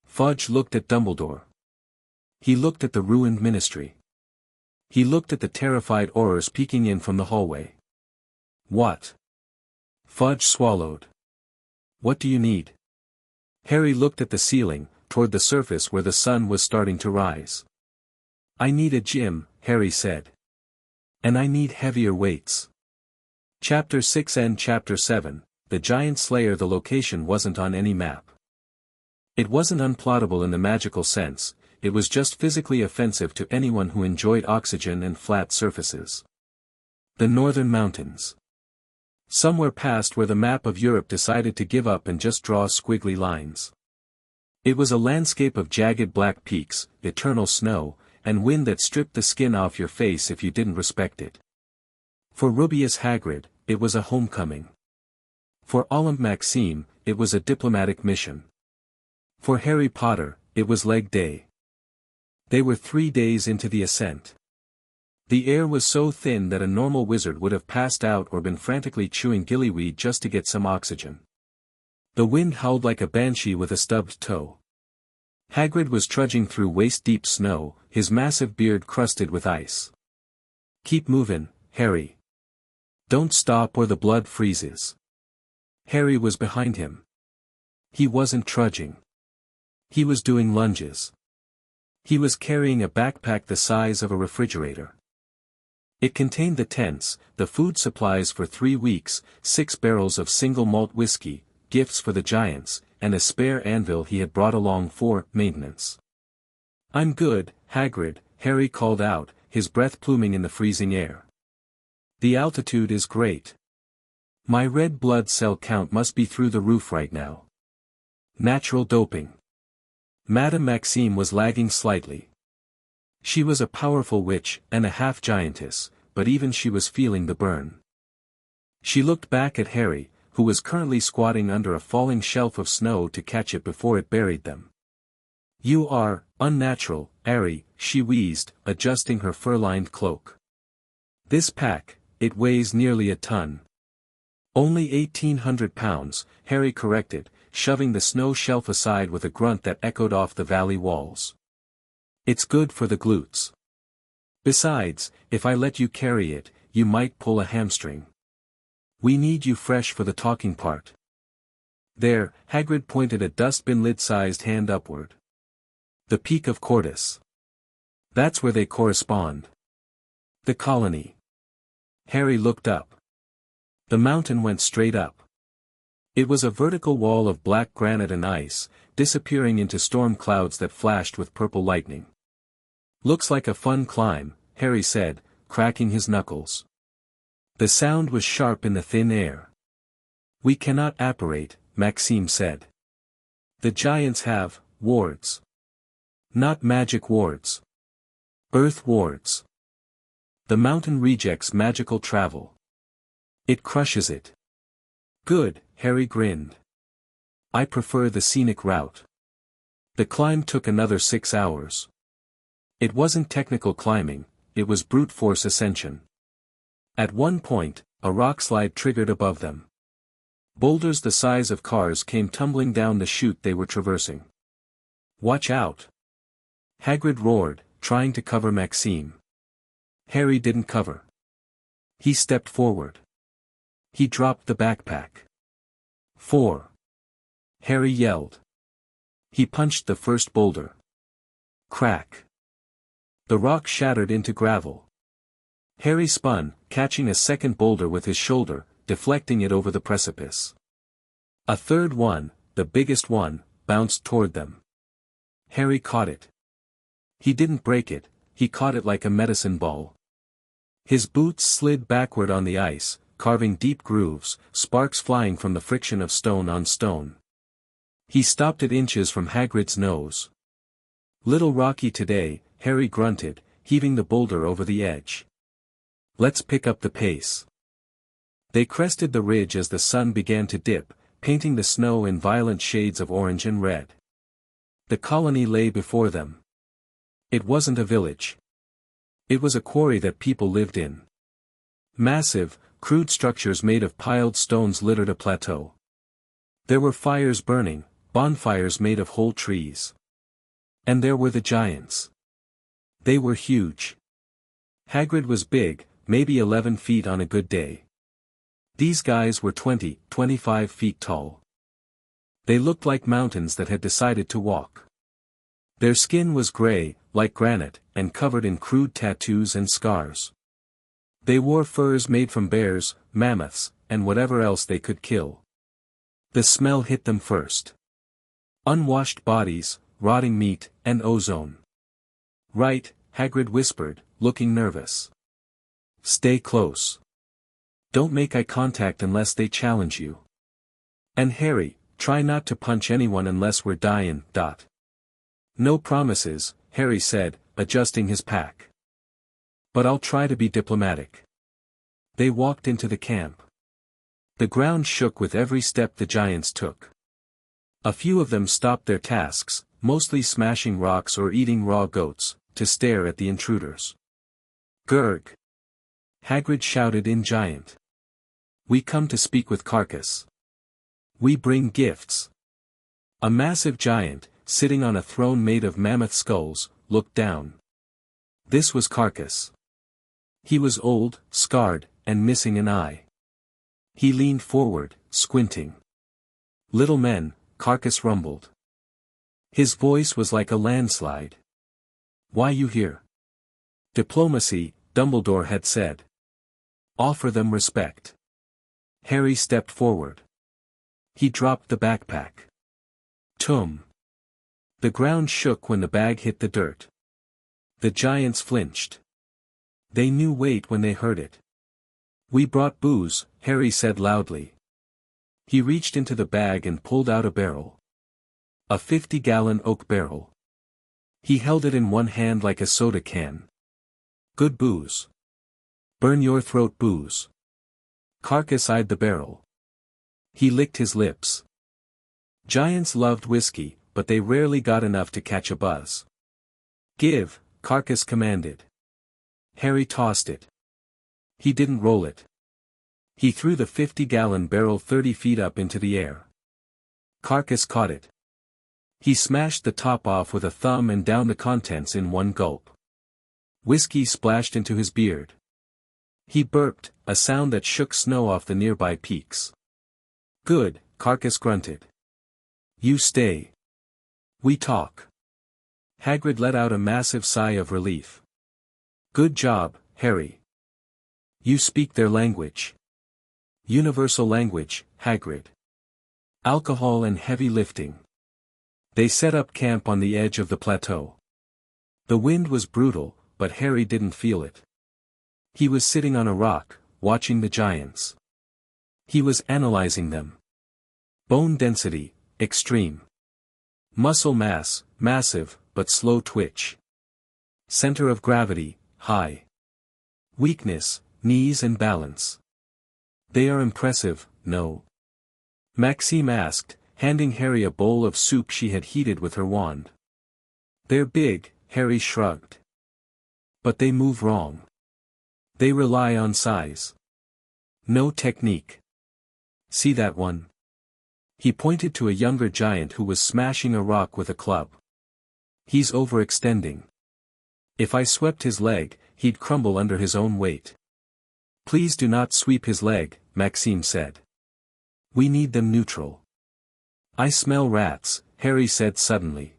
Speaker 1: Fudge looked at Dumbledore. He looked at the ruined ministry. He looked at the terrified Aurors peeking in from the hallway. "What?" Fudge swallowed. "What do you need?" Harry looked at the ceiling, toward the surface where the sun was starting to rise. "I need a gym," Harry said. "And I need heavier weights." Chapter 6 and Chapter 7, The Giant Slayer. The location wasn't on any map. It wasn't unplottable in the magical sense, it was just physically offensive to anyone who enjoyed oxygen and flat surfaces. The Northern Mountains. Somewhere past where the map of Europe decided to give up and just draw squiggly lines. It was a landscape of jagged black peaks, eternal snow, and wind that stripped the skin off your face if you didn't respect it. For Rubeus Hagrid, it was a homecoming. For Olympe Maxime, it was a diplomatic mission. For Harry Potter, it was leg day. They were 3 days into the ascent. The air was so thin that a normal wizard would have passed out or been frantically chewing gillyweed just to get some oxygen. The wind howled like a banshee with a stubbed toe. Hagrid was trudging through waist-deep snow, his massive beard crusted with ice. "Keep moving, Harry. Don't stop or the blood freezes." Harry was behind him. He wasn't trudging. He was doing lunges. He was carrying a backpack the size of a refrigerator. It contained the tents, the food supplies for 3 weeks, 6 barrels of single malt whiskey, gifts for the giants, and a spare anvil he had brought along for maintenance. "I'm good, Hagrid," Harry called out, his breath pluming in the freezing air. "The altitude is great. My red blood cell count must be through the roof right now. Natural doping." Madame Maxime was lagging slightly. She was a powerful witch, and a half-giantess, but even she was feeling the burn. She looked back at Harry, who was currently squatting under a falling shelf of snow to catch it before it buried them. "You are unnatural, Harry," she wheezed, adjusting her fur-lined cloak. "This pack, it weighs nearly a ton." "Only 1,800 pounds, Harry corrected, shoving the snow shelf aside with a grunt that echoed off the valley walls. "It's good for the glutes. Besides, if I let you carry it, you might pull a hamstring. We need you fresh for the talking part." There, Hagrid pointed a dustbin lid-sized hand upward. "The Peak of Cordis. That's where they correspond. The colony." Harry looked up. The mountain went straight up. It was a vertical wall of black granite and ice, disappearing into storm clouds that flashed with purple lightning. "Looks like a fun climb," Harry said, cracking his knuckles. The sound was sharp in the thin air. "We cannot apparate," Maxime said. "The giants have wards. Not magic wards. Earth wards. The mountain rejects magical travel. It crushes it." "Good," Harry grinned. "I prefer the scenic route." The climb took another 6 hours. It wasn't technical climbing, it was brute force ascension. At one point, a rockslide triggered above them. Boulders the size of cars came tumbling down the chute they were traversing. "Watch out!" Hagrid roared, trying to cover Maxime. Harry didn't cover. He stepped forward. He dropped the backpack. 4. Harry yelled. He punched the first boulder. Crack. The rock shattered into gravel. Harry spun, catching a second boulder with his shoulder, deflecting it over the precipice. A third one, the biggest one, bounced toward them. Harry caught it. He didn't break it, he caught it like a medicine ball. His boots slid backward on the ice, carving deep grooves, sparks flying from the friction of stone on stone. He stopped at inches from Hagrid's nose. "Little rocky today," Harry grunted, heaving the boulder over the edge. "Let's pick up the pace." They crested the ridge as the sun began to dip, painting the snow in violent shades of orange and red. The colony lay before them. It wasn't a village. It was a quarry that people lived in. Massive, crude structures made of piled stones littered a plateau. There were fires burning, bonfires made of whole trees. And there were the giants. They were huge. Hagrid was big, maybe 11 feet on a good day. These guys were 20, 25 feet tall. They looked like mountains that had decided to walk. Their skin was gray, like granite, and covered in crude tattoos and scars. They wore furs made from bears, mammoths, and whatever else they could kill. The smell hit them first. Unwashed bodies, rotting meat, and ozone. "Right," Hagrid whispered, looking nervous. "Stay close. Don't make eye contact unless they challenge you. And Harry, try not to punch anyone unless we're dying. No promises," Harry said, adjusting his pack. "But I'll try to be diplomatic." They walked into the camp. The ground shook with every step the giants took. A few of them stopped their tasks, mostly smashing rocks or eating raw goats, to stare at the intruders. "Gurg!" Hagrid shouted in giant. "We come to speak with Carcass. We bring gifts." A massive giant, sitting on a throne made of mammoth skulls, looked down. This was Carcass. He was old, scarred, and missing an eye. He leaned forward, squinting. "Little men," Carcass rumbled. His voice was like a landslide. "Why you here?" "Diplomacy," Dumbledore had said. "Offer them respect." Harry stepped forward. He dropped the backpack. "Tum." The ground shook when the bag hit the dirt. The giants flinched. They knew weight when they heard it. "We brought booze," Harry said loudly. He reached into the bag and pulled out a barrel. A 50-gallon oak barrel. He held it in one hand like a soda can. "Good booze. Burn your throat booze." Carcass eyed the barrel. He licked his lips. Giants loved whiskey, but they rarely got enough to catch a buzz. "Give," Carcass commanded. Harry tossed it. He didn't roll it. He threw the 50-gallon barrel 30 feet up into the air. Carcass caught it. He smashed the top off with a thumb and downed the contents in one gulp. Whiskey splashed into his beard. He burped, a sound that shook snow off the nearby peaks. "Good," Carcass grunted. "You stay. We talk." Hagrid let out a massive sigh of relief. "Good job, Harry. You speak their language." "Universal language, Hagrid. Alcohol and heavy lifting." They set up camp on the edge of the plateau. The wind was brutal, but Harry didn't feel it. He was sitting on a rock, watching the giants. He was analyzing them. Bone density, extreme. Muscle mass, massive, but slow twitch. Center of gravity, high. Weakness, knees and balance. "They are impressive, no?" Maxime asked, handing Harry a bowl of soup she had heated with her wand. "They're big," Harry shrugged. "But they move wrong. They rely on size. No technique. See that one?" He pointed to a younger giant who was smashing a rock with a club. "He's overextending. If I swept his leg, he'd crumble under his own weight." "Please do not sweep his leg," Maxime said. "We need them neutral." "I smell rats," Harry said suddenly.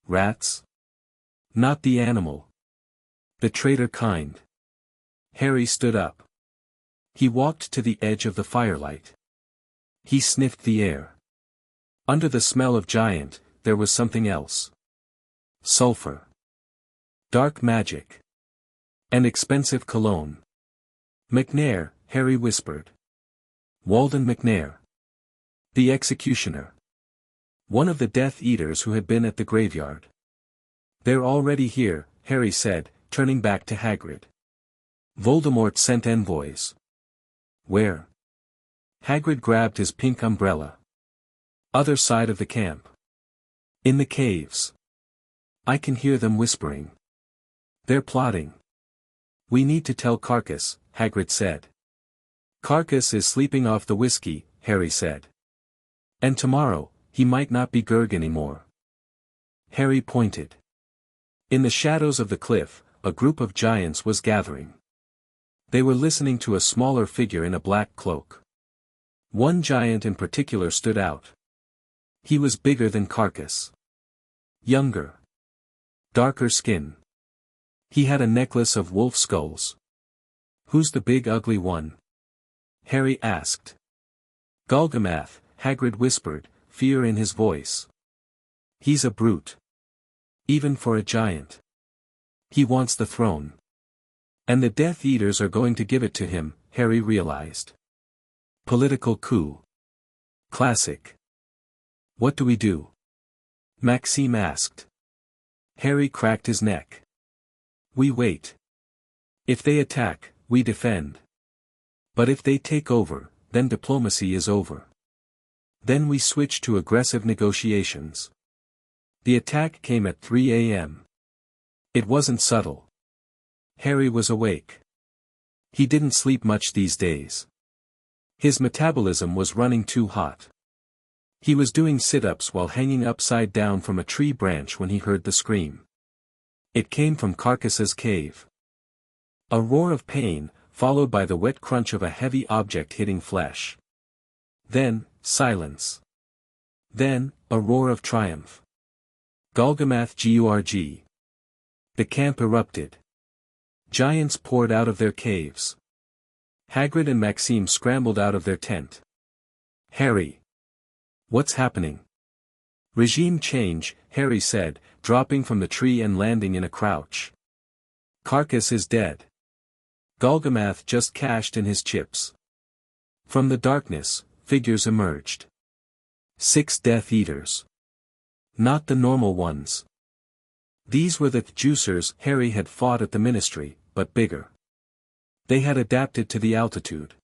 Speaker 1: "Rats? Not the animal. The traitor kind." Harry stood up. He walked to the edge of the firelight. He sniffed the air. Under the smell of giant, there was something else. Sulfur. Dark magic. An expensive cologne. McNair, Harry whispered. Walden McNair. The executioner. One of the Death Eaters who had been at the graveyard. They're already here, Harry said, turning back to Hagrid. Voldemort sent envoys. Where? Hagrid grabbed his pink umbrella. Other side of the camp. In the caves. I can hear them whispering. They're plotting. We need to tell Carcass, Hagrid said. Carcass is sleeping off the whiskey, Harry said. And tomorrow, he might not be Gurg anymore. Harry pointed. In the shadows of the cliff, a group of giants was gathering. They were listening to a smaller figure in a black cloak. One giant in particular stood out. He was bigger than Carcass. Younger. Darker skin. He had a necklace of wolf skulls. Who's the big ugly one? Harry asked. Golgamath, Hagrid whispered, fear in his voice. He's a brute. Even for a giant. He wants the throne. And the Death Eaters are going to give it to him, Harry realized. Political coup. Classic. What do we do? Maxime asked. Harry cracked his neck. We wait. If they attack, we defend. But if they take over, then diplomacy is over. Then we switch to aggressive negotiations. The attack came at 3 a.m. It wasn't subtle. Harry was awake. He didn't sleep much these days. His metabolism was running too hot. He was doing sit-ups while hanging upside down from a tree branch when he heard the scream. It came from Carcass's cave. A roar of pain, followed by the wet crunch of a heavy object hitting flesh. Then, silence. Then, a roar of triumph. Golgamath Gurg. The camp erupted. Giants poured out of their caves. Hagrid and Maxime scrambled out of their tent. Harry. What's happening? Regime change, Harry said, dropping from the tree and landing in a crouch. Carcass is dead. Golgamath just cashed in his chips. From the darkness, figures emerged. 6 Death Eaters. Not the normal ones. These were the juicers Harry had fought at the Ministry, but bigger. They had adapted to the altitude.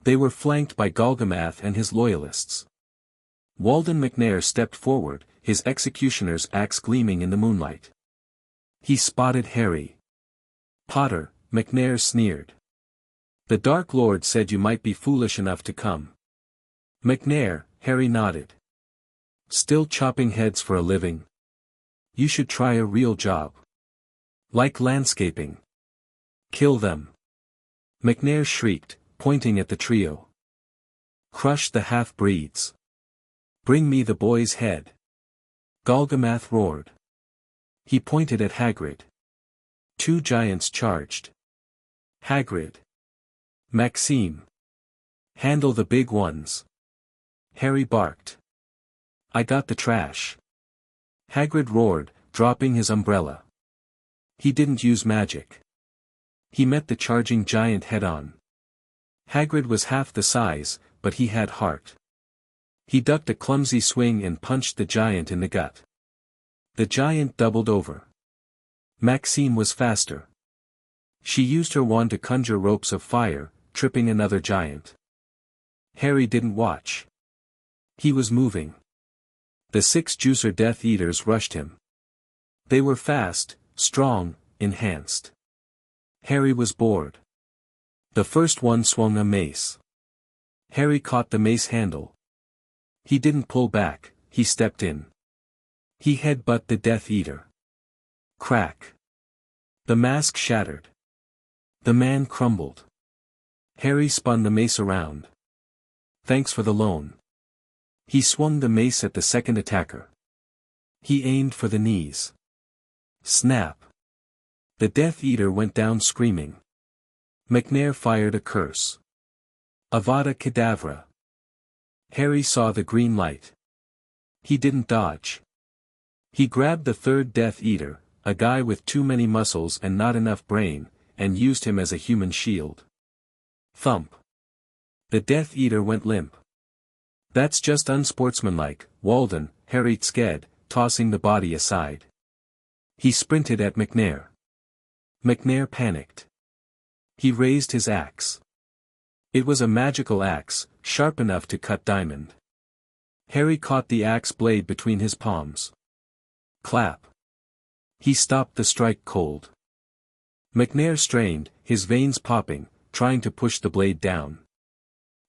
Speaker 1: They were flanked by Golgamath and his loyalists. Walden McNair stepped forward, his executioner's axe gleaming in the moonlight. He spotted Harry. Potter, McNair sneered. The Dark Lord said you might be foolish enough to come. McNair, Harry nodded. Still chopping heads for a living? You should try a real job. Like landscaping. Kill them. McNair shrieked, pointing at the trio. Crush the half-breeds. Bring me the boy's head. Golgamath roared. He pointed at Hagrid. 2 giants charged. Hagrid. Maxime. Handle the big ones. Harry barked. I got the trash. Hagrid roared, dropping his umbrella. He didn't use magic. He met the charging giant head-on. Hagrid was half the size, but he had heart. He ducked a clumsy swing and punched the giant in the gut. The giant doubled over. Maxime was faster. She used her wand to conjure ropes of fire, tripping another giant. Harry didn't watch. He was moving. The 6 Juicer Death Eaters rushed him. They were fast, strong, enhanced. Harry was bored. The first one swung a mace. Harry caught the mace handle. He didn't pull back, he stepped in. He headbutted the Death Eater. Crack. The mask shattered. The man crumbled. Harry spun the mace around. Thanks for the loan. He swung the mace at the second attacker. He aimed for the knees. Snap. The Death Eater went down screaming. McNair fired a curse. Avada Kedavra. Harry saw the green light. He didn't dodge. He grabbed the 3rd Death Eater, a guy with too many muscles and not enough brain, and used him as a human shield. Thump. The Death Eater went limp. That's just unsportsmanlike, Walden, Harry said, tossing the body aside. He sprinted at McNair. McNair panicked. He raised his axe. It was a magical axe, sharp enough to cut diamond. Harry caught the axe blade between his palms. Clap. He stopped the strike cold. McNair strained, his veins popping, trying to push the blade down.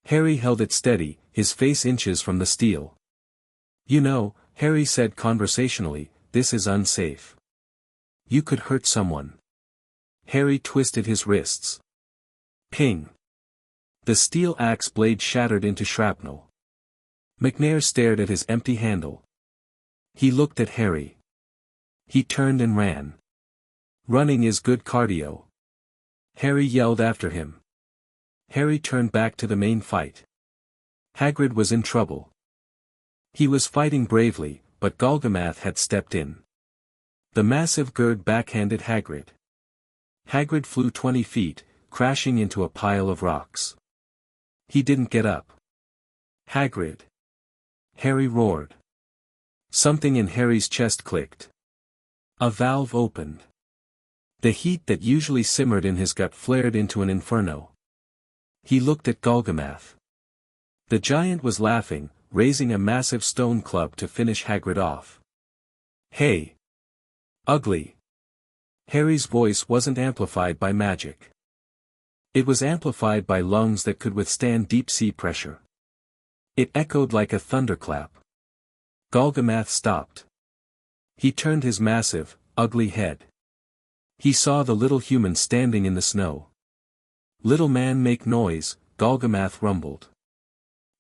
Speaker 1: Harry held it steady, his face inches from the steel. You know, Harry said conversationally, this is unsafe. You could hurt someone. Harry twisted his wrists. Ping. The steel axe blade shattered into shrapnel. McNair stared at his empty handle. He looked at Harry. He turned and ran. Running is good cardio. Harry yelled after him. Harry turned back to the main fight. Hagrid was in trouble. He was fighting bravely, but Golgamath had stepped in. The massive Gurd backhanded Hagrid. Hagrid flew 20 feet, crashing into a pile of rocks. He didn't get up. Hagrid. Harry roared. Something in Harry's chest clicked. A valve opened. The heat that usually simmered in his gut flared into an inferno. He looked at Golgamath. The giant was laughing, raising a massive stone club to finish Hagrid off. Hey! Ugly! Harry's voice wasn't amplified by magic. It was amplified by lungs that could withstand deep-sea pressure. It echoed like a thunderclap. Golgamath stopped. He turned his massive, ugly head. He saw the little human standing in the snow. Little man make noise, Golgamath rumbled.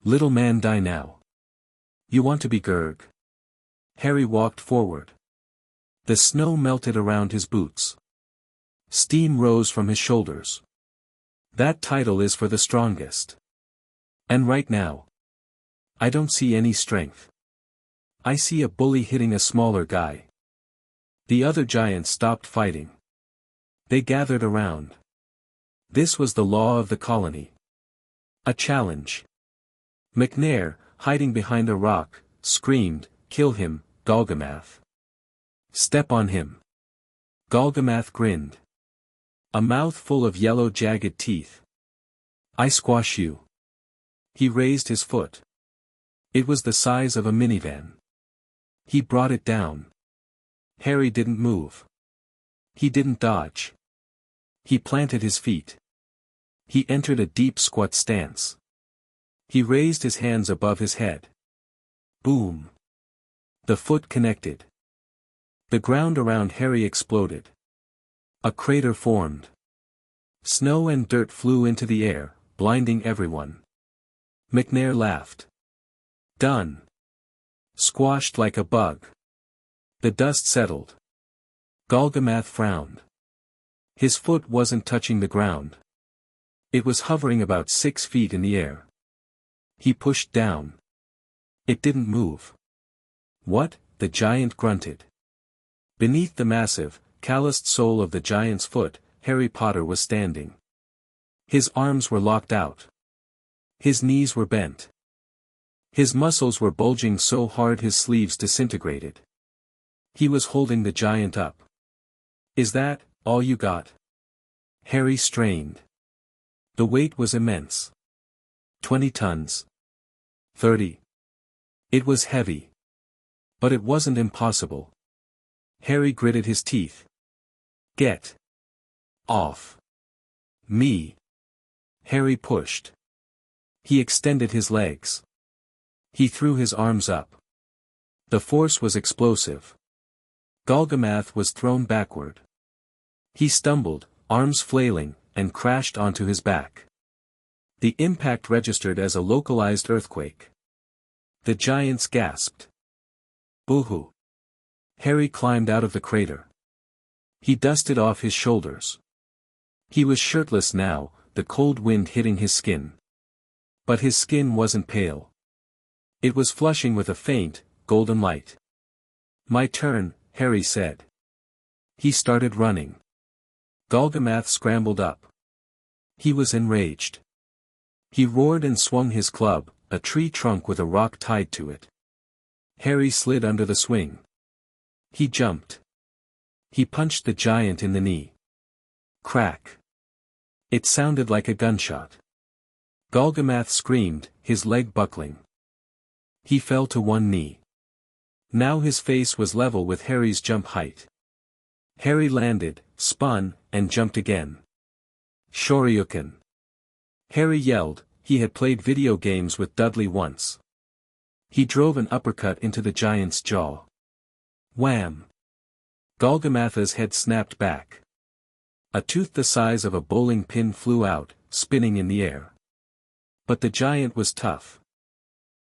Speaker 1: Little man die now. You want to be Gurg? Harry walked forward. The snow melted around his boots. Steam rose from his shoulders. That title is for the strongest. And right now, I don't see any strength. I see a bully hitting a smaller guy. The other giants stopped fighting. They gathered around. This was the law of the colony. A challenge. McNair, hiding behind a rock, screamed, "Kill him, Golgamath. Step on him." Golgamath grinned. A mouth full of yellow jagged teeth. "I squash you." He raised his foot. It was the size of a minivan. He brought it down. Harry didn't move. He didn't dodge. He planted his feet. He entered a deep squat stance. He raised his hands above his head. Boom. The foot connected. The ground around Harry exploded. A crater formed. Snow and dirt flew into the air, blinding everyone. McNair laughed. Done. Squashed like a bug. The dust settled. Golgamath frowned. His foot wasn't touching the ground. It was hovering about 6 feet in the air. He pushed down. It didn't move. What? The giant grunted. Beneath the massive, calloused sole of the giant's foot, Harry Potter was standing. His arms were locked out. His knees were bent. His muscles were bulging so hard his sleeves disintegrated. He was holding the giant up. Is that all you got? Harry strained. The weight was immense. 20 tons. 30. It was heavy. But it wasn't impossible. Harry gritted his teeth. Get off me. Harry pushed. He extended his legs. He threw his arms up. The force was explosive. Golgamath was thrown backward. He stumbled, arms flailing, and crashed onto his back. The impact registered as a localized earthquake. The giants gasped. Boo-hoo. Harry climbed out of the crater. He dusted off his shoulders. He was shirtless now, the cold wind hitting his skin. But his skin wasn't pale. It was flushing with a faint, golden light. My turn, Harry said. He started running. Golgamath scrambled up. He was enraged. He roared and swung his club, a tree trunk with a rock tied to it. Harry slid under the swing. He jumped. He punched the giant in the knee. Crack. It sounded like a gunshot. Golgamath screamed, his leg buckling. He fell to one knee. Now his face was level with Harry's jump height. Harry landed, spun, and jumped again. Shoryuken. Harry yelled. He had played video games with Dudley once. He drove an uppercut into the giant's jaw. Wham! Golgamath's head snapped back. A tooth the size of a bowling pin flew out, spinning in the air. But the giant was tough.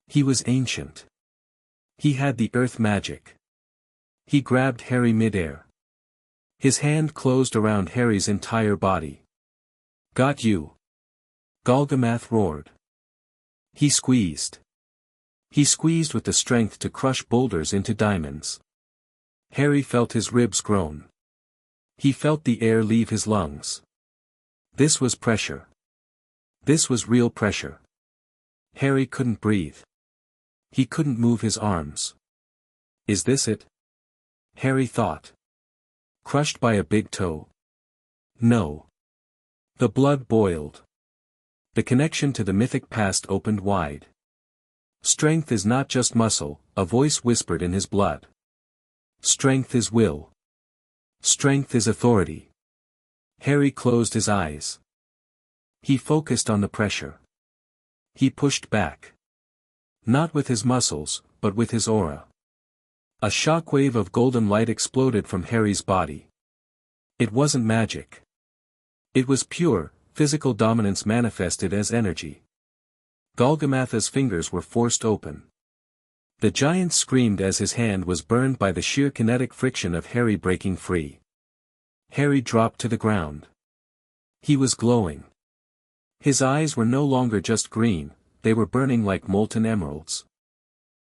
Speaker 1: He was ancient. He had the earth magic. He grabbed Harry mid-air. His hand closed around Harry's entire body. Got you! Golgamath roared. He squeezed. He squeezed with the strength to crush boulders into diamonds. Harry felt his ribs groan. He felt the air leave his lungs. This was pressure. This was real pressure. Harry couldn't breathe. He couldn't move his arms. Is this it? Harry thought. Crushed by a big toe? No. The blood boiled. The connection to the mythic past opened wide. Strength is not just muscle, a voice whispered in his blood. Strength is will. Strength is authority. Harry closed his eyes. He focused on the pressure. He pushed back. Not with his muscles, but with his aura. A shockwave of golden light exploded from Harry's body. It wasn't magic. It was pure, physical dominance manifested as energy. Golgamath's fingers were forced open. The giant screamed as his hand was burned by the sheer kinetic friction of Harry breaking free. Harry dropped to the ground. He was glowing. His eyes were no longer just green, they were burning like molten emeralds.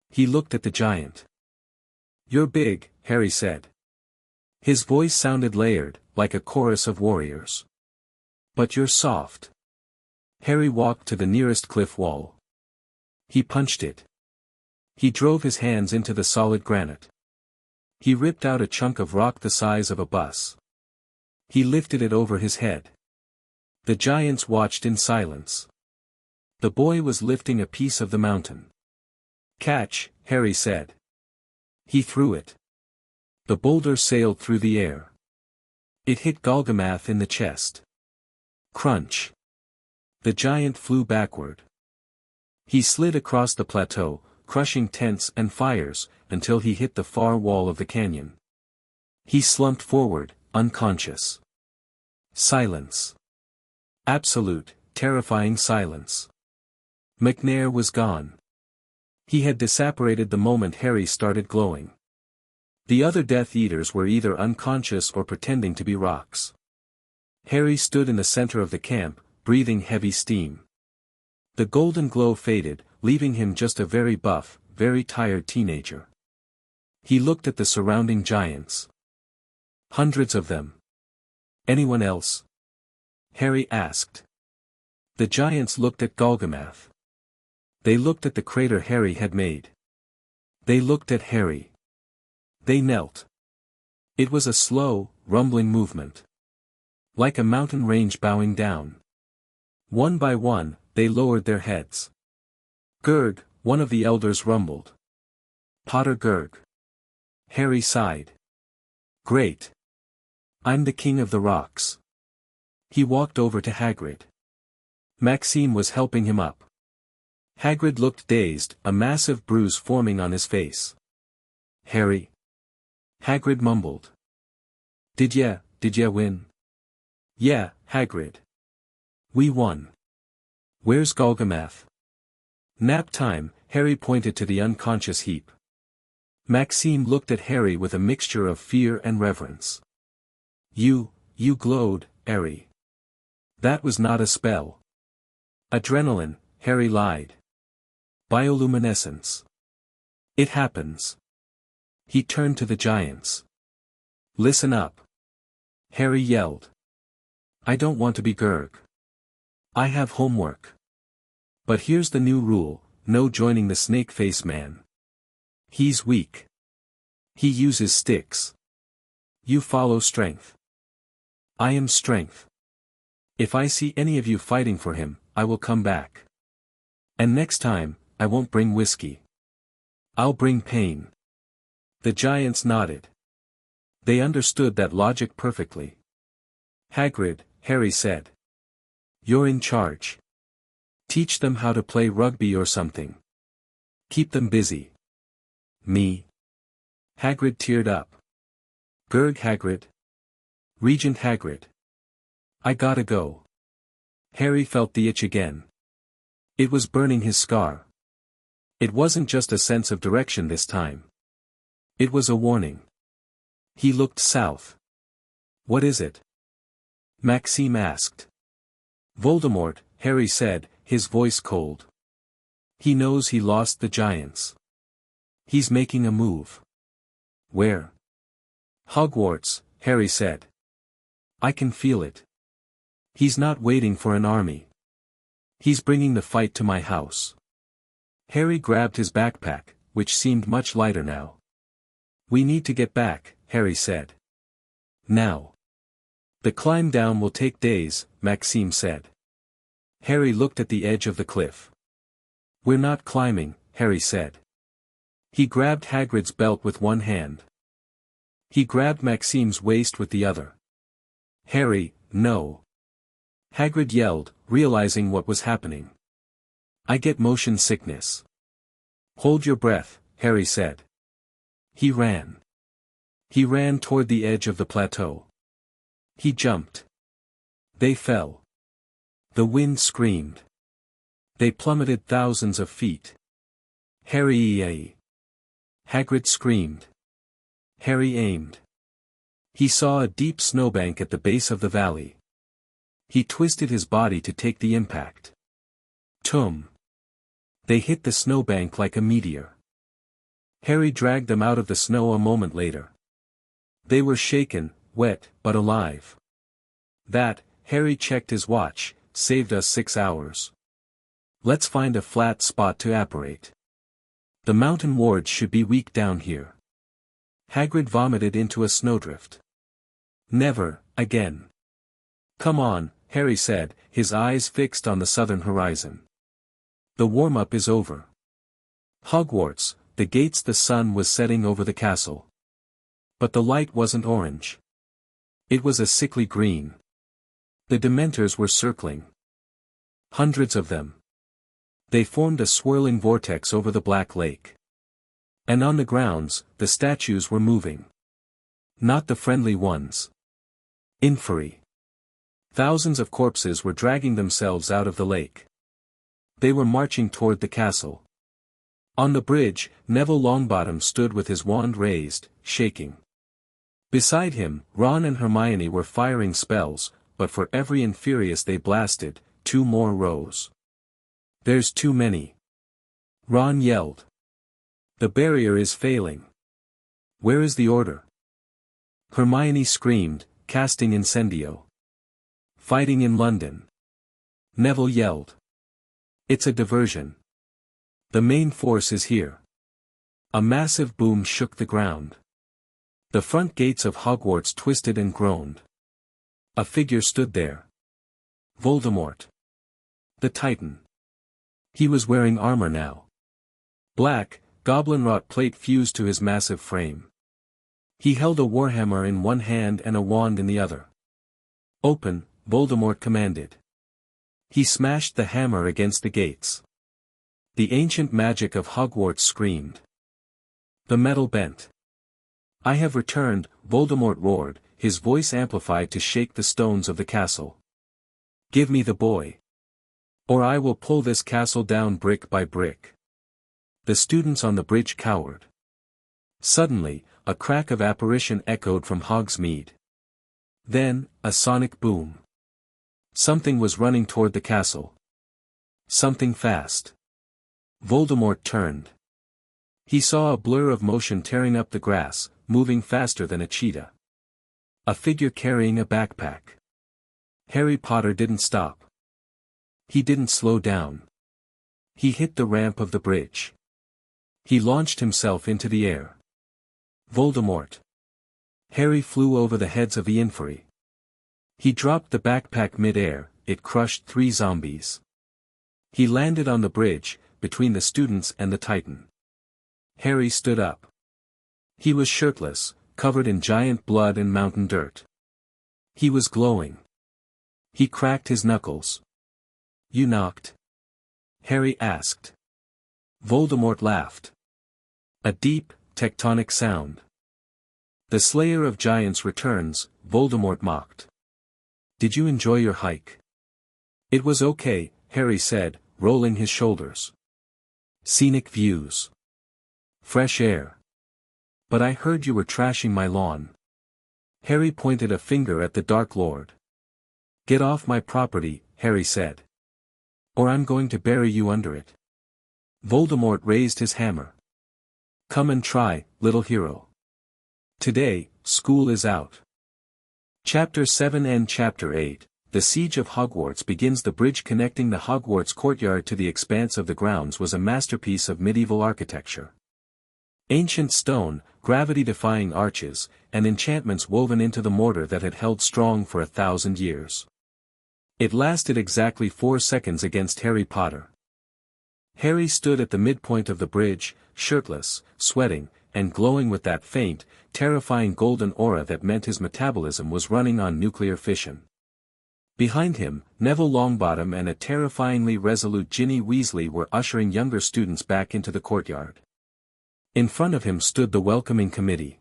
Speaker 1: He looked at the giant. "You're big," Harry said. His voice sounded layered, like a chorus of warriors. "But you're soft." Harry walked to the nearest cliff wall. He punched it. He drove his hands into the solid granite. He ripped out a chunk of rock the size of a bus. He lifted it over his head. The giants watched in silence. The boy was lifting a piece of the mountain. "Catch," Harry said. He threw it. The boulder sailed through the air. It hit Golgamath in the chest. Crunch. The giant flew backward. He slid across the plateau, crushing tents and fires, until he hit the far wall of the canyon. He slumped forward, unconscious. Silence. Absolute, terrifying silence. McNair was gone. He had disapparated the moment Harry started glowing. The other Death Eaters were either unconscious or pretending to be rocks. Harry stood in the center of the camp, breathing heavy steam. The golden glow faded, leaving him just a very buff, very tired teenager. He looked at the surrounding giants. Hundreds of them. "Anyone else?" Harry asked. The giants looked at Golgamath. They looked at the crater Harry had made. They looked at Harry. They knelt. It was a slow, rumbling movement. Like a mountain range bowing down. One by one, they lowered their heads. "Gurg," one of the elders rumbled. "Potter Gurg." Harry sighed. "Great. I'm the king of the rocks." He walked over to Hagrid. Maxime was helping him up. Hagrid looked dazed, a massive bruise forming on his face. "Harry?" Hagrid mumbled. Did ya win?" "Yeah, Hagrid. We won." "Where's Golgamath?" "Nap time," Harry pointed to the unconscious heap. Maxime looked at Harry with a mixture of fear and reverence. You glowed, Harry. That was not a spell." "Adrenaline," Harry lied. "Bioluminescence. It happens." He turned to the giants. "Listen up. Harry yelled. I don't want to be Gurg. I have homework. But here's the new rule, no joining the snake-face man. He's weak. He uses sticks. You follow strength. I am strength. If I see any of you fighting for him, I will come back. And next time, I won't bring whiskey. I'll bring pain. The giants nodded. They understood that logic perfectly. Hagrid, Harry said. You're in charge. Teach them how to play rugby or something. Keep them busy. Me? Hagrid teared up. Gurg Hagrid. Regent Hagrid. I gotta go. Harry felt the itch again. It was burning his scar. It wasn't just a sense of direction this time. It was a warning. He looked south. What is it? Maxime asked. Voldemort, Harry said, his voice cold. He knows he lost the giants. He's making a move. Where? Hogwarts, Harry said. I can feel it. He's not waiting for an army. He's bringing the fight to my house. Harry grabbed his backpack, which seemed much lighter now. We need to get back, Harry said. Now. The climb down will take days, Maxime said. Harry looked at the edge of the cliff. We're not climbing, Harry said. He grabbed Hagrid's belt with one hand. He grabbed Maxime's waist with the other. Harry, no. Hagrid yelled, realizing what was happening. I get motion sickness. Hold your breath, Harry said. He ran. He ran toward the edge of the plateau. He jumped. They fell. The wind screamed. They plummeted thousands of feet. Harry! Hagrid screamed. Harry aimed. He saw a deep snowbank at the base of the valley. He twisted his body to take the impact. Tum! They hit the snowbank like a meteor. Harry dragged them out of the snow a moment later. They were shaken, wet, but alive. That, Harry checked his watch, saved us 6 hours. Let's find a flat spot to apparate. The mountain wards should be weak down here. Hagrid vomited into a snowdrift. Never, again. Come on, Harry said, his eyes fixed on the southern horizon. The warm-up is over. Hogwarts, the gates. The sun was setting over the castle. But the light wasn't orange. It was a sickly green. The Dementors were circling. Hundreds of them. They formed a swirling vortex over the Black Lake. And on the grounds, the statues were moving. Not the friendly ones. Inferi. Thousands of corpses were dragging themselves out of the lake. They were marching toward the castle. On the bridge, Neville Longbottom stood with his wand raised, shaking. Beside him, Ron and Hermione were firing spells, but for every Inferius they blasted, 2 more rose. There's too many. Ron yelled. The barrier is failing. Where is the order? Hermione screamed, casting Incendio. Fighting in London. Neville yelled. It's a diversion. The main force is here. A massive boom shook the ground. The front gates of Hogwarts twisted and groaned. A figure stood there. Voldemort. The Titan. He was wearing armor now. Black, goblin-wrought plate fused to his massive frame. He held a warhammer in one hand and a wand in the other. Open, Voldemort commanded. He smashed the hammer against the gates. The ancient magic of Hogwarts screamed. The metal bent. I have returned, Voldemort roared, his voice amplified to shake the stones of the castle. Give me the boy. Or I will pull this castle down brick by brick. The students on the bridge cowered. Suddenly, a crack of apparition echoed from Hogsmeade. Then, a sonic boom. Something was running toward the castle. Something fast. Voldemort turned. He saw a blur of motion tearing up the grass, moving faster than a cheetah. A figure carrying a backpack. Harry Potter didn't stop. He didn't slow down. He hit the ramp of the bridge. He launched himself into the air. Voldemort. Harry flew over the heads of the infantry. He dropped the backpack mid-air, it crushed 3 zombies. He landed on the bridge, between the students and the Titan. Harry stood up. He was shirtless, covered in giant blood and mountain dirt. He was glowing. He cracked his knuckles. "You knocked?" Harry asked. Voldemort laughed. A deep, tectonic sound. "The Slayer of Giants returns," Voldemort mocked. "Did you enjoy your hike?" "It was okay," Harry said, rolling his shoulders. "Scenic views. Fresh air. But I heard you were trashing my lawn." Harry pointed a finger at the Dark Lord. "Get off my property," Harry said. "Or I'm going to bury you under it." Voldemort raised his hammer. "Come and try, little hero. Today, school is out." Chapter 7 and Chapter 8, The Siege of Hogwarts begins. The bridge connecting the Hogwarts courtyard to the expanse of the grounds was a masterpiece of medieval architecture. Ancient stone, gravity-defying arches, and enchantments woven into the mortar that had held strong for 1,000 years. It lasted exactly 4 seconds against Harry Potter. Harry stood at the midpoint of the bridge, shirtless, sweating, and glowing with that faint, terrifying golden aura that meant his metabolism was running on nuclear fission. Behind him, Neville Longbottom and a terrifyingly resolute Ginny Weasley were ushering younger students back into the courtyard. In front of him stood the welcoming committee.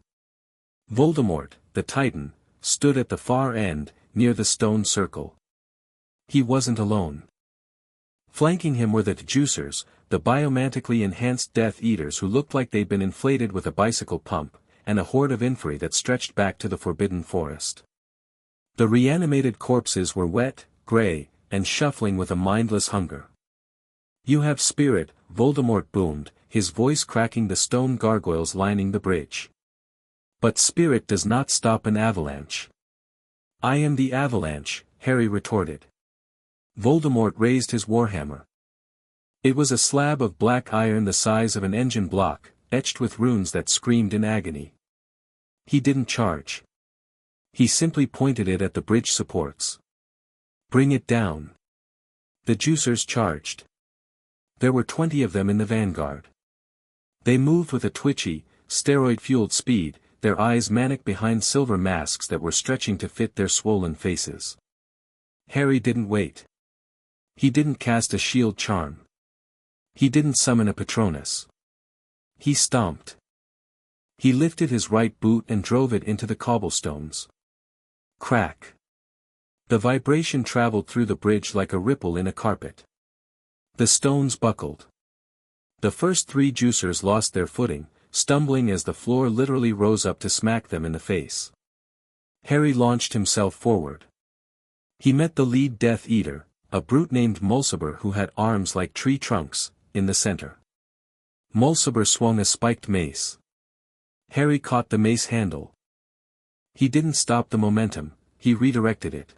Speaker 1: Voldemort, the Titan, stood at the far end, near the stone circle. He wasn't alone. Flanking him were the Juicers, the biomantically enhanced Death Eaters who looked like they'd been inflated with a bicycle pump, and a horde of infantry that stretched back to the Forbidden Forest. The reanimated corpses were wet, grey, and shuffling with a mindless hunger. "You have spirit," Voldemort boomed, his voice cracking the stone gargoyles lining the bridge. "But spirit does not stop an avalanche." "I am the avalanche," Harry retorted. Voldemort raised his warhammer. It was a slab of black iron the size of an engine block, etched with runes that screamed in agony. He didn't charge. He simply pointed it at the bridge supports. "Bring it down." The Juicers charged. There were 20 of them in the vanguard. They moved with a twitchy, steroid-fueled speed, their eyes manic behind silver masks that were stretching to fit their swollen faces. Harry didn't wait. He didn't cast a shield charm. He didn't summon a Patronus. He stomped. He lifted his right boot and drove it into the cobblestones. Crack. The vibration traveled through the bridge like a ripple in a carpet. The stones buckled. The first 3 Juicers lost their footing, stumbling as the floor literally rose up to smack them in the face. Harry launched himself forward. He met the lead Death Eater, a brute named Mulciber who had arms like tree trunks, in the center. Mulciber swung a spiked mace. Harry caught the mace handle. He didn't stop the momentum, he redirected it.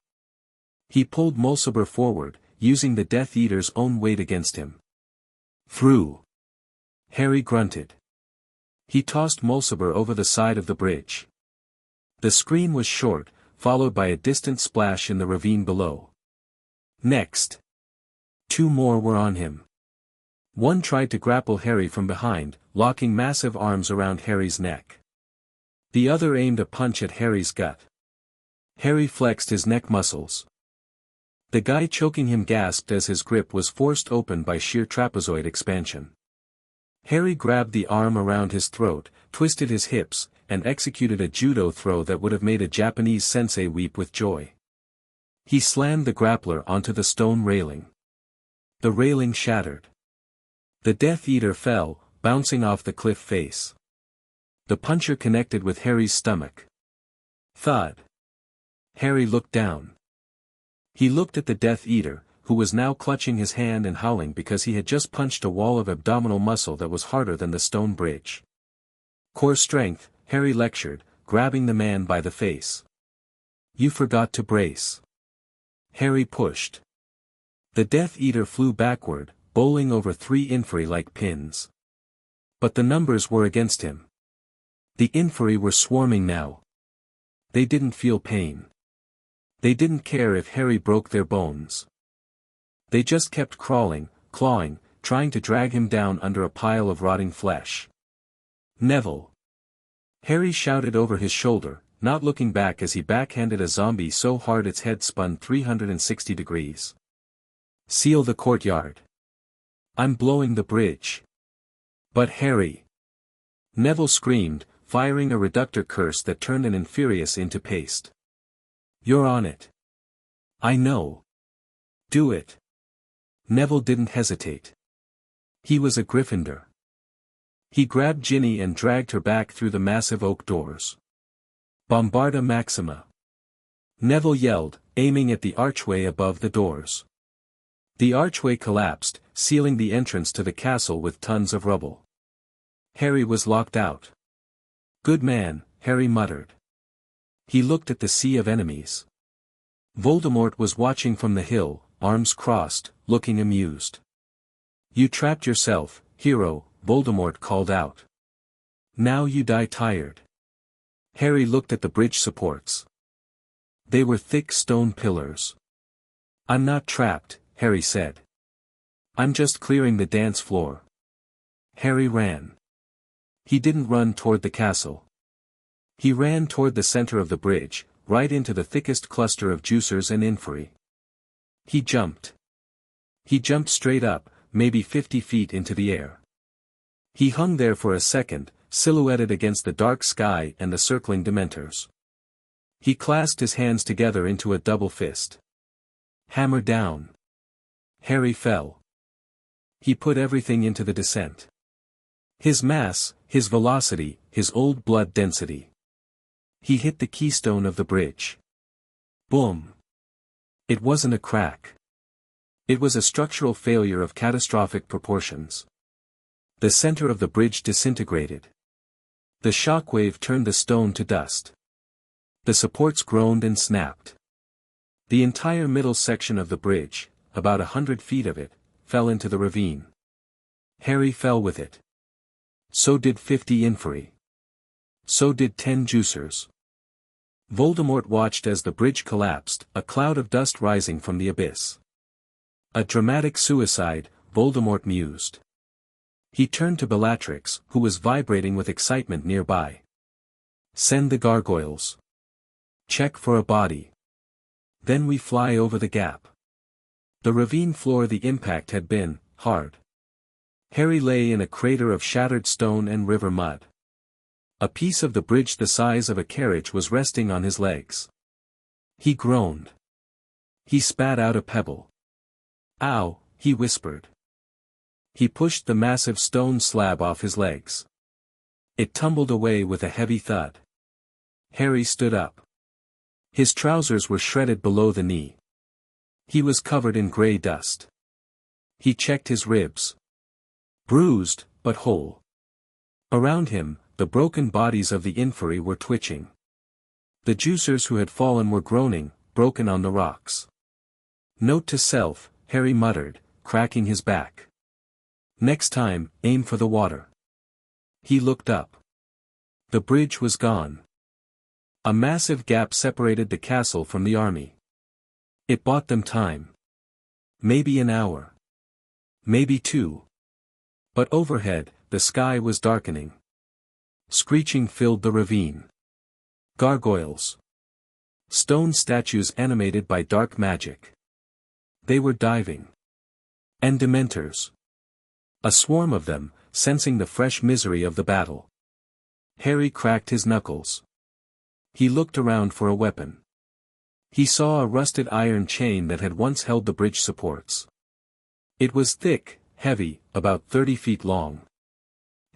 Speaker 1: He pulled Mulciber forward, using the Death Eater's own weight against him. "Through!" Harry grunted. He tossed Mulciber over the side of the bridge. The scream was short, followed by a distant splash in the ravine below. Next. 2 more were on him. One tried to grapple Harry from behind, locking massive arms around Harry's neck. The other aimed a punch at Harry's gut. Harry flexed his neck muscles. The guy choking him gasped as his grip was forced open by sheer trapezoid expansion. Harry grabbed the arm around his throat, twisted his hips, and executed a judo throw that would have made a Japanese sensei weep with joy. He slammed the grappler onto the stone railing. The railing shattered. The Death Eater fell, bouncing off the cliff face. The puncher connected with Harry's stomach. Thud. Harry looked down. He looked at the Death Eater, who was now clutching his hand and howling because he had just punched a wall of abdominal muscle that was harder than the stone bridge. "Core strength," Harry lectured, grabbing the man by the face. You forgot to brace. Harry pushed. The Death Eater flew backward, bowling over 3 inferi like pins. But the numbers were against him. The inferi were swarming now. They didn't feel pain. They didn't care if Harry broke their bones. They just kept crawling, clawing, trying to drag him down under a pile of rotting flesh. Neville! Harry shouted over his shoulder, not looking back as he backhanded a zombie so hard its head spun 360 degrees. Seal the courtyard. I'm blowing the bridge. But Harry! Neville screamed, firing a reductor curse that turned an Inferius into paste. You're on it. I know. Do it. Neville didn't hesitate. He was a Gryffindor. He grabbed Ginny and dragged her back through the massive oak doors. Bombarda Maxima. Neville yelled, aiming at the archway above the doors. The archway collapsed, sealing the entrance to the castle with tons of rubble. Harry was locked out. Good man, Harry muttered. He looked at the sea of enemies. Voldemort was watching from the hill, arms crossed, looking amused. You trapped yourself, hero, Voldemort called out. Now you die tired. Harry looked at the bridge supports. They were thick stone pillars. I'm not trapped, Harry said. I'm just clearing the dance floor. Harry ran. He didn't run toward the castle. He ran toward the center of the bridge, right into the thickest cluster of juicers and inferi. He jumped. He jumped straight up, maybe 50 feet into the air. He hung there for a second, silhouetted against the dark sky and the circling Dementors. He clasped his hands together into a double fist. Hammer down. Harry fell. He put everything into the descent. His mass, his velocity, his old blood density. He hit the keystone of the bridge. Boom. It wasn't a crack. It was a structural failure of catastrophic proportions. The center of the bridge disintegrated. The shockwave turned the stone to dust. The supports groaned and snapped. The entire middle section of the bridge, about 100 feet of it, fell into the ravine. Harry fell with it. So did 50 inferi. So did 10 juicers. Voldemort watched as the bridge collapsed, a cloud of dust rising from the abyss. A dramatic suicide, Voldemort mused. He turned to Bellatrix, who was vibrating with excitement nearby. Send the gargoyles. Check for a body. Then we fly over the gap. The ravine floor the impact had been, hard. Harry lay in a crater of shattered stone and river mud. A piece of the bridge the size of a carriage was resting on his legs. He groaned. He spat out a pebble. Ow, he whispered. He pushed the massive stone slab off his legs. It tumbled away with a heavy thud. Harry stood up. His trousers were shredded below the knee. He was covered in gray dust. He checked his ribs. Bruised, but whole. Around him, the broken bodies of the inferi were twitching. The juicers who had fallen were groaning, broken on the rocks. Note to self, Harry muttered, cracking his back. Next time, aim for the water. He looked up. The bridge was gone. A massive gap separated the castle from the army. It bought them time. Maybe an hour. Maybe 2. But overhead, the sky was darkening. Screeching filled the ravine. Gargoyles. Stone statues animated by dark magic. They were diving. And Dementors. A swarm of them, sensing the fresh misery of the battle. Harry cracked his knuckles. He looked around for a weapon. He saw a rusted iron chain that had once held the bridge supports. It was thick, heavy, about 30 feet long.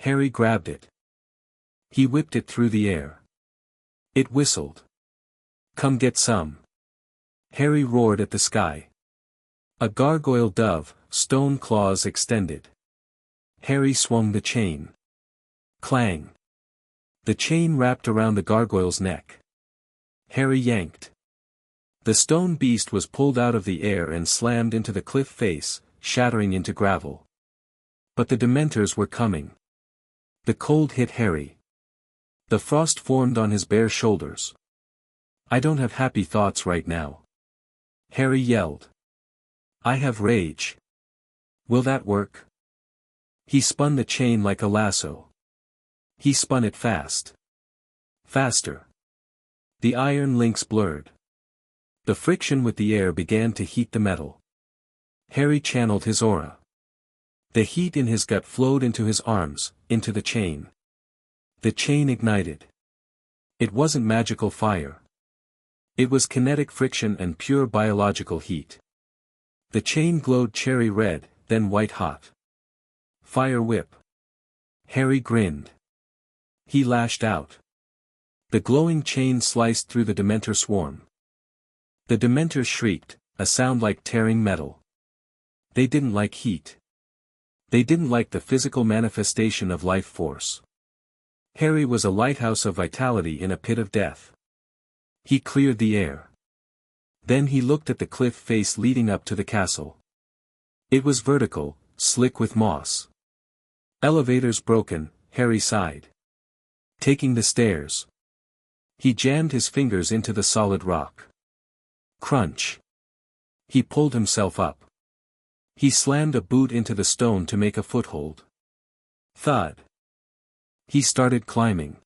Speaker 1: Harry grabbed it. He whipped it through the air. It whistled. Come get some. Harry roared at the sky. A gargoyle dove, stone claws extended. Harry swung the chain. Clang. The chain wrapped around the gargoyle's neck. Harry yanked. The stone beast was pulled out of the air and slammed into the cliff face, shattering into gravel. But the Dementors were coming. The cold hit Harry. The frost formed on his bare shoulders. "I don't have happy thoughts right now," Harry yelled. "I have rage. Will that work?" He spun the chain like a lasso. He spun it fast. Faster. The iron links blurred. The friction with the air began to heat the metal. Harry channeled his aura. The heat in his gut flowed into his arms, into the chain. The chain ignited. It wasn't magical fire. It was kinetic friction and pure biological heat. The chain glowed cherry red, then white hot. Fire whip. Harry grinned. He lashed out. The glowing chain sliced through the Dementor swarm. The Dementors shrieked, a sound like tearing metal. They didn't like heat. They didn't like the physical manifestation of life force. Harry was a lighthouse of vitality in a pit of death. He cleared the air. Then he looked at the cliff face leading up to the castle. It was vertical, slick with moss. Elevators broken, Harry sighed. Taking the stairs. He jammed his fingers into the solid rock. Crunch. He pulled himself up. He slammed a boot into the stone to make a foothold. Thud. He started climbing.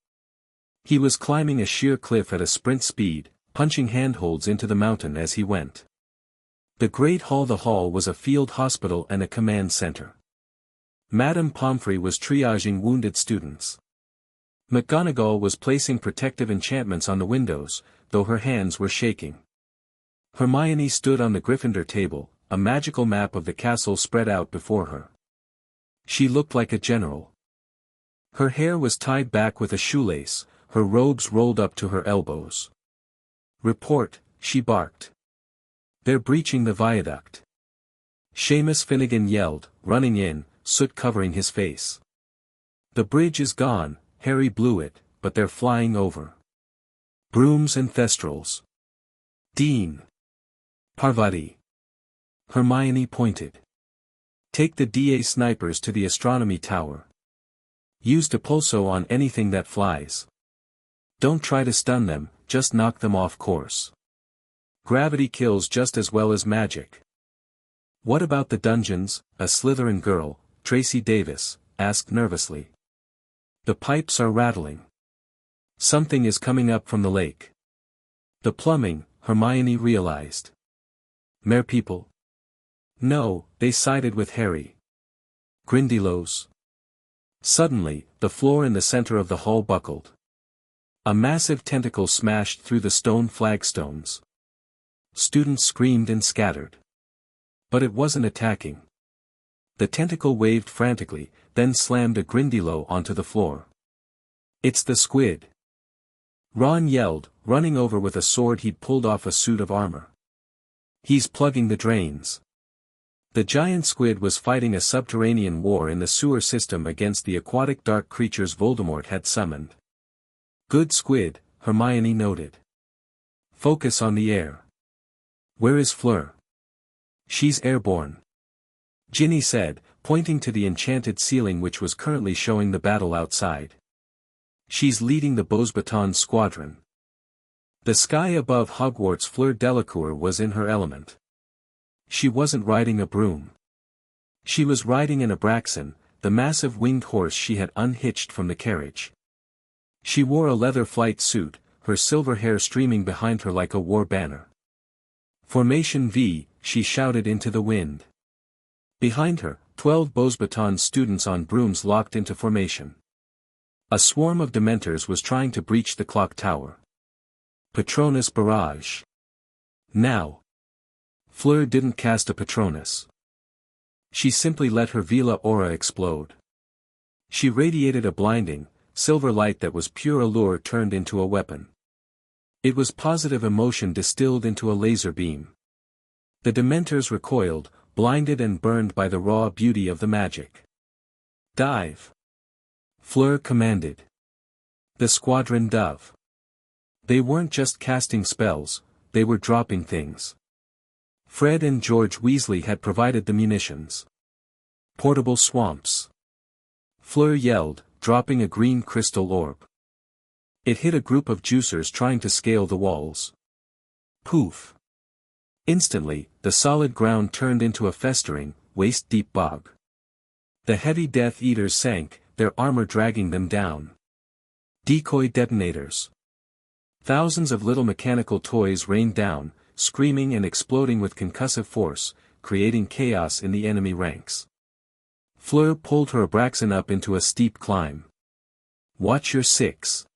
Speaker 1: He was climbing a sheer cliff at a sprint speed, punching handholds into the mountain as he went. The Great Hall. The hall was a field hospital and a command center. Madame Pomfrey was triaging wounded students. McGonagall was placing protective enchantments on the windows, though her hands were shaking. Hermione stood on the Gryffindor table, a magical map of the castle spread out before her. She looked like a general. Her hair was tied back with a shoelace, her robes rolled up to her elbows. "Report," she barked. "They're breaching the viaduct." Seamus Finnegan yelled, running in, soot covering his face. "The bridge is gone," Harry blew it, "but they're flying over. Brooms and thestrals." "Dean. Parvati." Hermione pointed. "Take the DA snipers to the astronomy tower. Use Depulso on anything that flies. Don't try to stun them, just knock them off course. Gravity kills just as well as magic." "What about the dungeons?" a Slytherin girl, Tracy Davis, asked nervously. "The pipes are rattling. Something is coming up from the lake." "The plumbing," Hermione realized. "Mere people?" "No," they sided with Harry. "Grindylows." Suddenly, the floor in the center of the hall buckled. A massive tentacle smashed through the stone flagstones. Students screamed and scattered. But it wasn't attacking. The tentacle waved frantically, then slammed a Grindylow onto the floor. "It's the squid!" Ron yelled, running over with a sword he'd pulled off a suit of armor. "He's plugging the drains." The giant squid was fighting a subterranean war in the sewer system against the aquatic dark creatures Voldemort had summoned. "Good squid," Hermione noted. "Focus on the air." "Where is Fleur?" "She's airborne," Ginny said, pointing to the enchanted ceiling which was currently showing the battle outside. "She's leading the Beauxbatons squadron." The sky above Hogwarts. Fleur Delacour was in her element. She wasn't riding a broom. She was riding an Abraxan, the massive winged horse she had unhitched from the carriage. She wore a leather flight suit, her silver hair streaming behind her like a war banner. "Formation V," she shouted into the wind. Behind her, 12 Beauxbatons students on brooms locked into formation. A swarm of Dementors was trying to breach the clock tower. Patronus barrage. Now. Fleur didn't cast a Patronus. She simply let her Vela aura explode. She radiated a blinding, silver light that was pure allure turned into a weapon. It was positive emotion distilled into a laser beam. The Dementors recoiled, blinded and burned by the raw beauty of the magic. "Dive!" Fleur commanded. The squadron dove. They weren't just casting spells, they were dropping things. Fred and George Weasley had provided the munitions. Portable swamps. Fleur yelled, dropping a green crystal orb. It hit a group of juicers trying to scale the walls. Poof! Instantly, the solid ground turned into a festering, waist-deep bog. The heavy Death Eaters sank, their armor dragging them down. Decoy detonators. Thousands of little mechanical toys rained down, screaming and exploding with concussive force, creating chaos in the enemy ranks. Fleur pulled her Abraxan up into a steep climb. "Watch your six."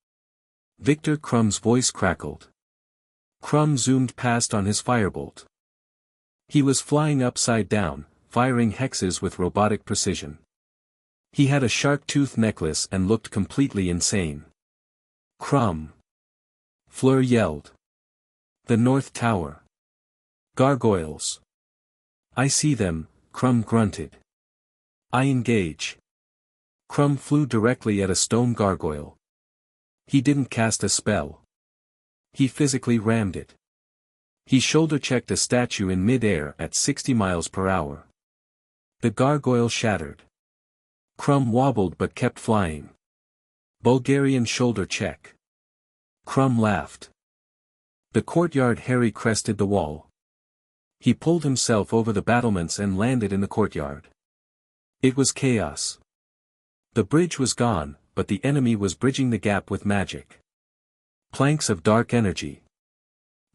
Speaker 1: Victor Crumb's voice crackled. Crumb zoomed past on his firebolt. He was flying upside down, firing hexes with robotic precision. He had a shark tooth necklace and looked completely insane. "Crumb!" Fleur yelled. "The North Tower. Gargoyles." "I see them," Crumb grunted. "I engage." Crumb flew directly at a stone gargoyle. He didn't cast a spell. He physically rammed it. He shoulder-checked a statue in mid-air at 60 miles per hour. The gargoyle shattered. Crumb wobbled but kept flying. Bulgarian shoulder check. Crumb laughed. The courtyard. Harry crested the wall. He pulled himself over the battlements and landed in the courtyard. It was chaos. The bridge was gone, but the enemy was bridging the gap with magic. Planks of dark energy.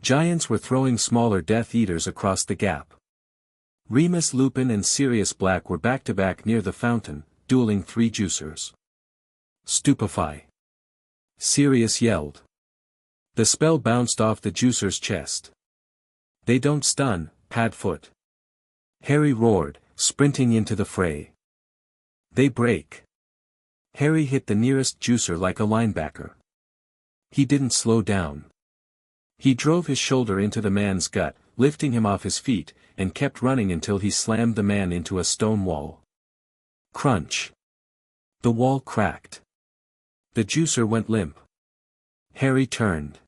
Speaker 1: Giants were throwing smaller Death Eaters across the gap. Remus Lupin and Sirius Black were back-to-back near the fountain, dueling 3 juicers. "Stupefy!" Sirius yelled. The spell bounced off the juicer's chest. "They don't stun, Padfoot." Harry roared, sprinting into the fray. "They break." Harry hit the nearest juicer like a linebacker. He didn't slow down. He drove his shoulder into the man's gut, lifting him off his feet, and kept running until he slammed the man into a stone wall. Crunch. The wall cracked. The juicer went limp. Harry turned.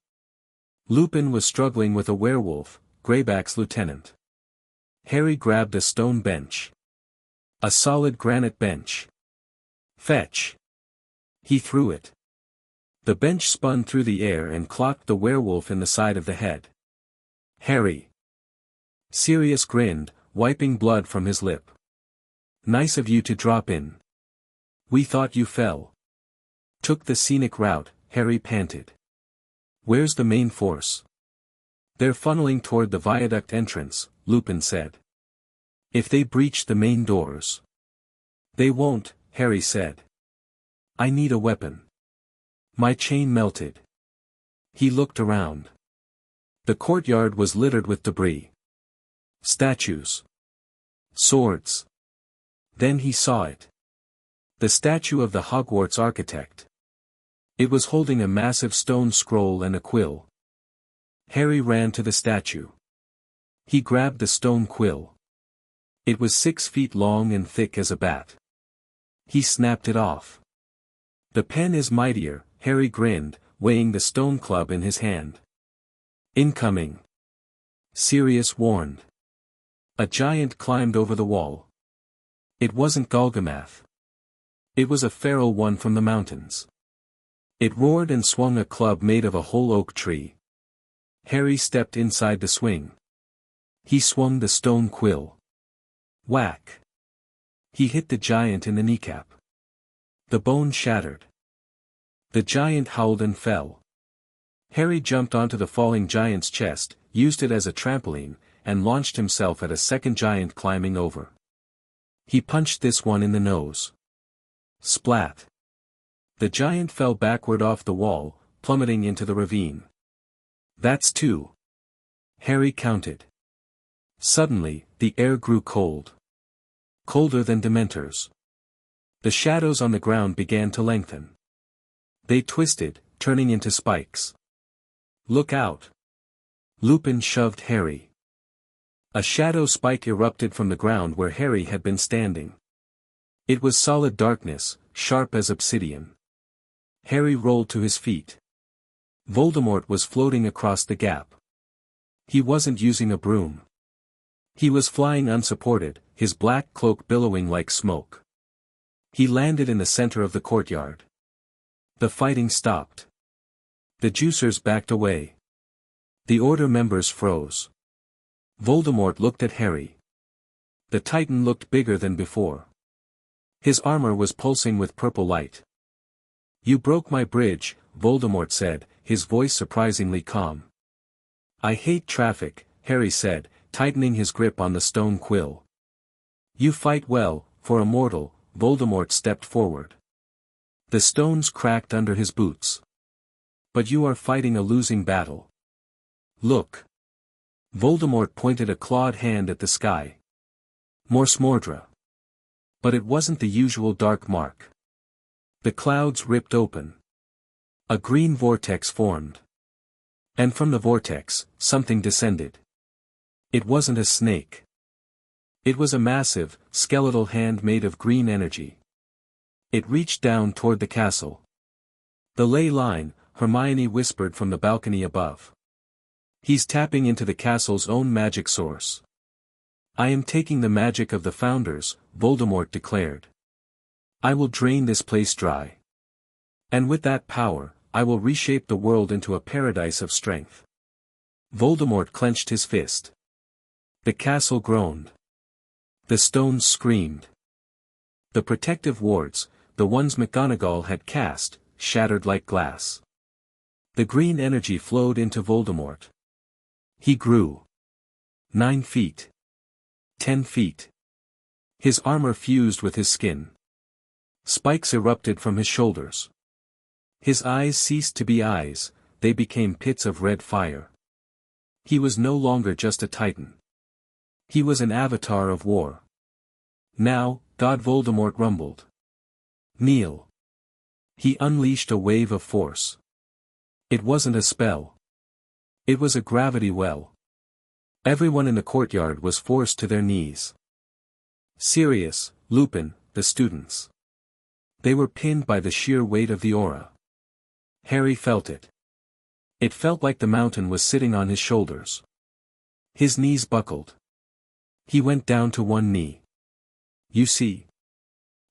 Speaker 1: Lupin was struggling with a werewolf, Greyback's lieutenant. Harry grabbed a stone bench. A solid granite bench. "Fetch." He threw it. The bench spun through the air and clocked the werewolf in the side of the head. "Harry." Sirius grinned, wiping blood from his lip. "Nice of you to drop in. We thought you fell." "Took the scenic route," Harry panted. "Where's the main force?" "They're funneling toward the viaduct entrance," Lupin said. "If they breach the main doors." "They won't," Harry said. "I need a weapon. My chain melted." He looked around. The courtyard was littered with debris. Statues. Swords. Then he saw it. The statue of the Hogwarts architect. It was holding a massive stone scroll and a quill. Harry ran to the statue. He grabbed the stone quill. It was 6 feet long and thick as a bat. He snapped it off. "The pen is mightier," Harry grinned, weighing the stone club in his hand. "Incoming," Sirius warned. A giant climbed over the wall. It wasn't Golgamath. It was a feral one from the mountains. It roared and swung a club made of a whole oak tree. Harry stepped inside the swing. He swung the stone quill. Whack! He hit the giant in the kneecap. The bone shattered. The giant howled and fell. Harry jumped onto the falling giant's chest, used it as a trampoline, and launched himself at a second giant climbing over. He punched this one in the nose. Splat! The giant fell backward off the wall, plummeting into the ravine. "That's 2. Harry counted. Suddenly, the air grew cold. Colder than Dementors. The shadows on the ground began to lengthen. They twisted, turning into spikes. "Look out!" Lupin shoved Harry. A shadow spike erupted from the ground where Harry had been standing. It was solid darkness, sharp as obsidian. Harry rolled to his feet. Voldemort was floating across the gap. He wasn't using a broom. He was flying unsupported, his black cloak billowing like smoke. He landed in the center of the courtyard. The fighting stopped. The juicers backed away. The Order members froze. Voldemort looked at Harry. The Titan looked bigger than before. His armor was pulsing with purple light. "You broke my bridge," Voldemort said, his voice surprisingly calm. "I hate traffic," Harry said, tightening his grip on the stone quill. "You fight well, for a mortal," Voldemort stepped forward. The stones cracked under his boots. "But you are fighting a losing battle. Look." Voldemort pointed a clawed hand at the sky. Mors Mordra. But it wasn't the usual dark mark. The clouds ripped open. A green vortex formed. And from the vortex, something descended. It wasn't a snake. It was a massive, skeletal hand made of green energy. It reached down toward the castle. "The ley line," Hermione whispered from the balcony above. "He's tapping into the castle's own magic source." "I am taking the magic of the Founders," Voldemort declared. "I will drain this place dry. And with that power, I will reshape the world into a paradise of strength." Voldemort clenched his fist. The castle groaned. The stones screamed. The protective wards, the ones McGonagall had cast, shattered like glass. The green energy flowed into Voldemort. He grew. 9 feet. 10 feet. His armor fused with his skin. Spikes erupted from his shoulders. His eyes ceased to be eyes, they became pits of red fire. He was no longer just a Titan. He was an avatar of war. "Now, God," Voldemort rumbled. "Kneel." He unleashed a wave of force. It wasn't a spell. It was a gravity well. Everyone in the courtyard was forced to their knees. Sirius, Lupin, the students. They were pinned by the sheer weight of the aura. Harry felt it. It felt like the mountain was sitting on his shoulders. His knees buckled. He went down to one knee. "You see?"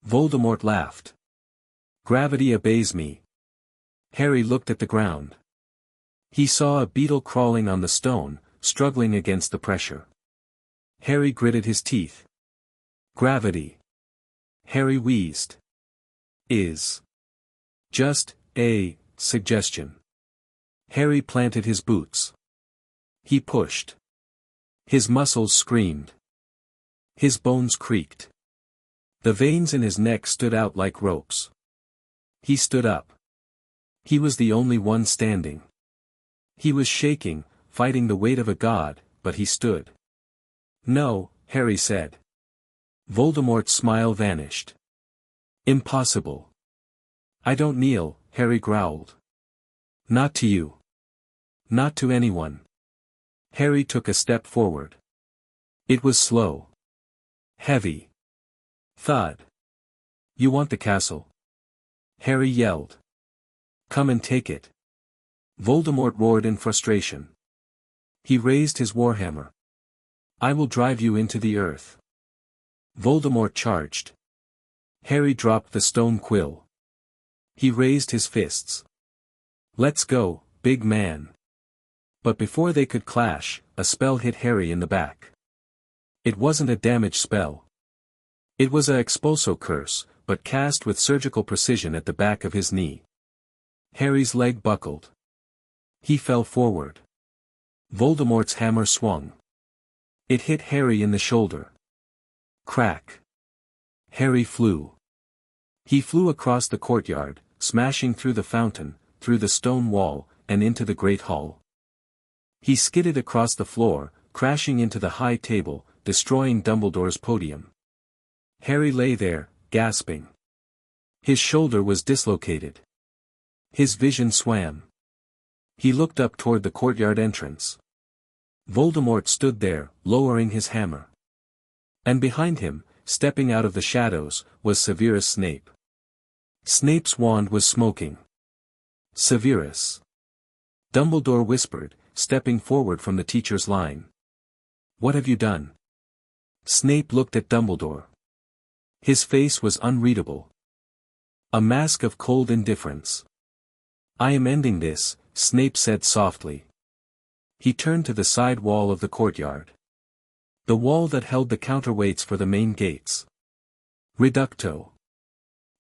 Speaker 1: Voldemort laughed. "Gravity obeys me." Harry looked at the ground. He saw a beetle crawling on the stone, struggling against the pressure. Harry gritted his teeth. "Gravity," Harry wheezed, "is just a suggestion." Harry planted his boots. He pushed. His muscles screamed. His bones creaked. The veins in his neck stood out like ropes. He stood up. He was the only one standing. He was shaking, fighting the weight of a god, but he stood. "No," Harry said. Voldemort's smile vanished. "Impossible." "I don't kneel," Harry growled. "Not to you. Not to anyone." Harry took a step forward. It was slow. Heavy. Thud. "You want the castle?" Harry yelled. "Come and take it." Voldemort roared in frustration. He raised his warhammer. "I will drive you into the earth." Voldemort charged. Harry dropped the stone quill. He raised his fists. "Let's go, big man." But before they could clash, a spell hit Harry in the back. It wasn't a damage spell. It was a expulso curse, but cast with surgical precision at the back of his knee. Harry's leg buckled. He fell forward. Voldemort's hammer swung. It hit Harry in the shoulder. Crack. Harry flew. He flew across the courtyard, smashing through the fountain, through the stone wall, and into the great hall. He skidded across the floor, crashing into the high table, destroying Dumbledore's podium. Harry lay there, gasping. His shoulder was dislocated. His vision swam. He looked up toward the courtyard entrance. Voldemort stood there, lowering his hammer. And behind him, stepping out of the shadows, was Severus Snape. Snape's wand was smoking. "Severus." Dumbledore whispered, stepping forward from the teacher's line. "What have you done?" Snape looked at Dumbledore. His face was unreadable. A mask of cold indifference. "I am ending this," Snape said softly. He turned to the side wall of the courtyard. The wall that held the counterweights for the main gates. Reducto.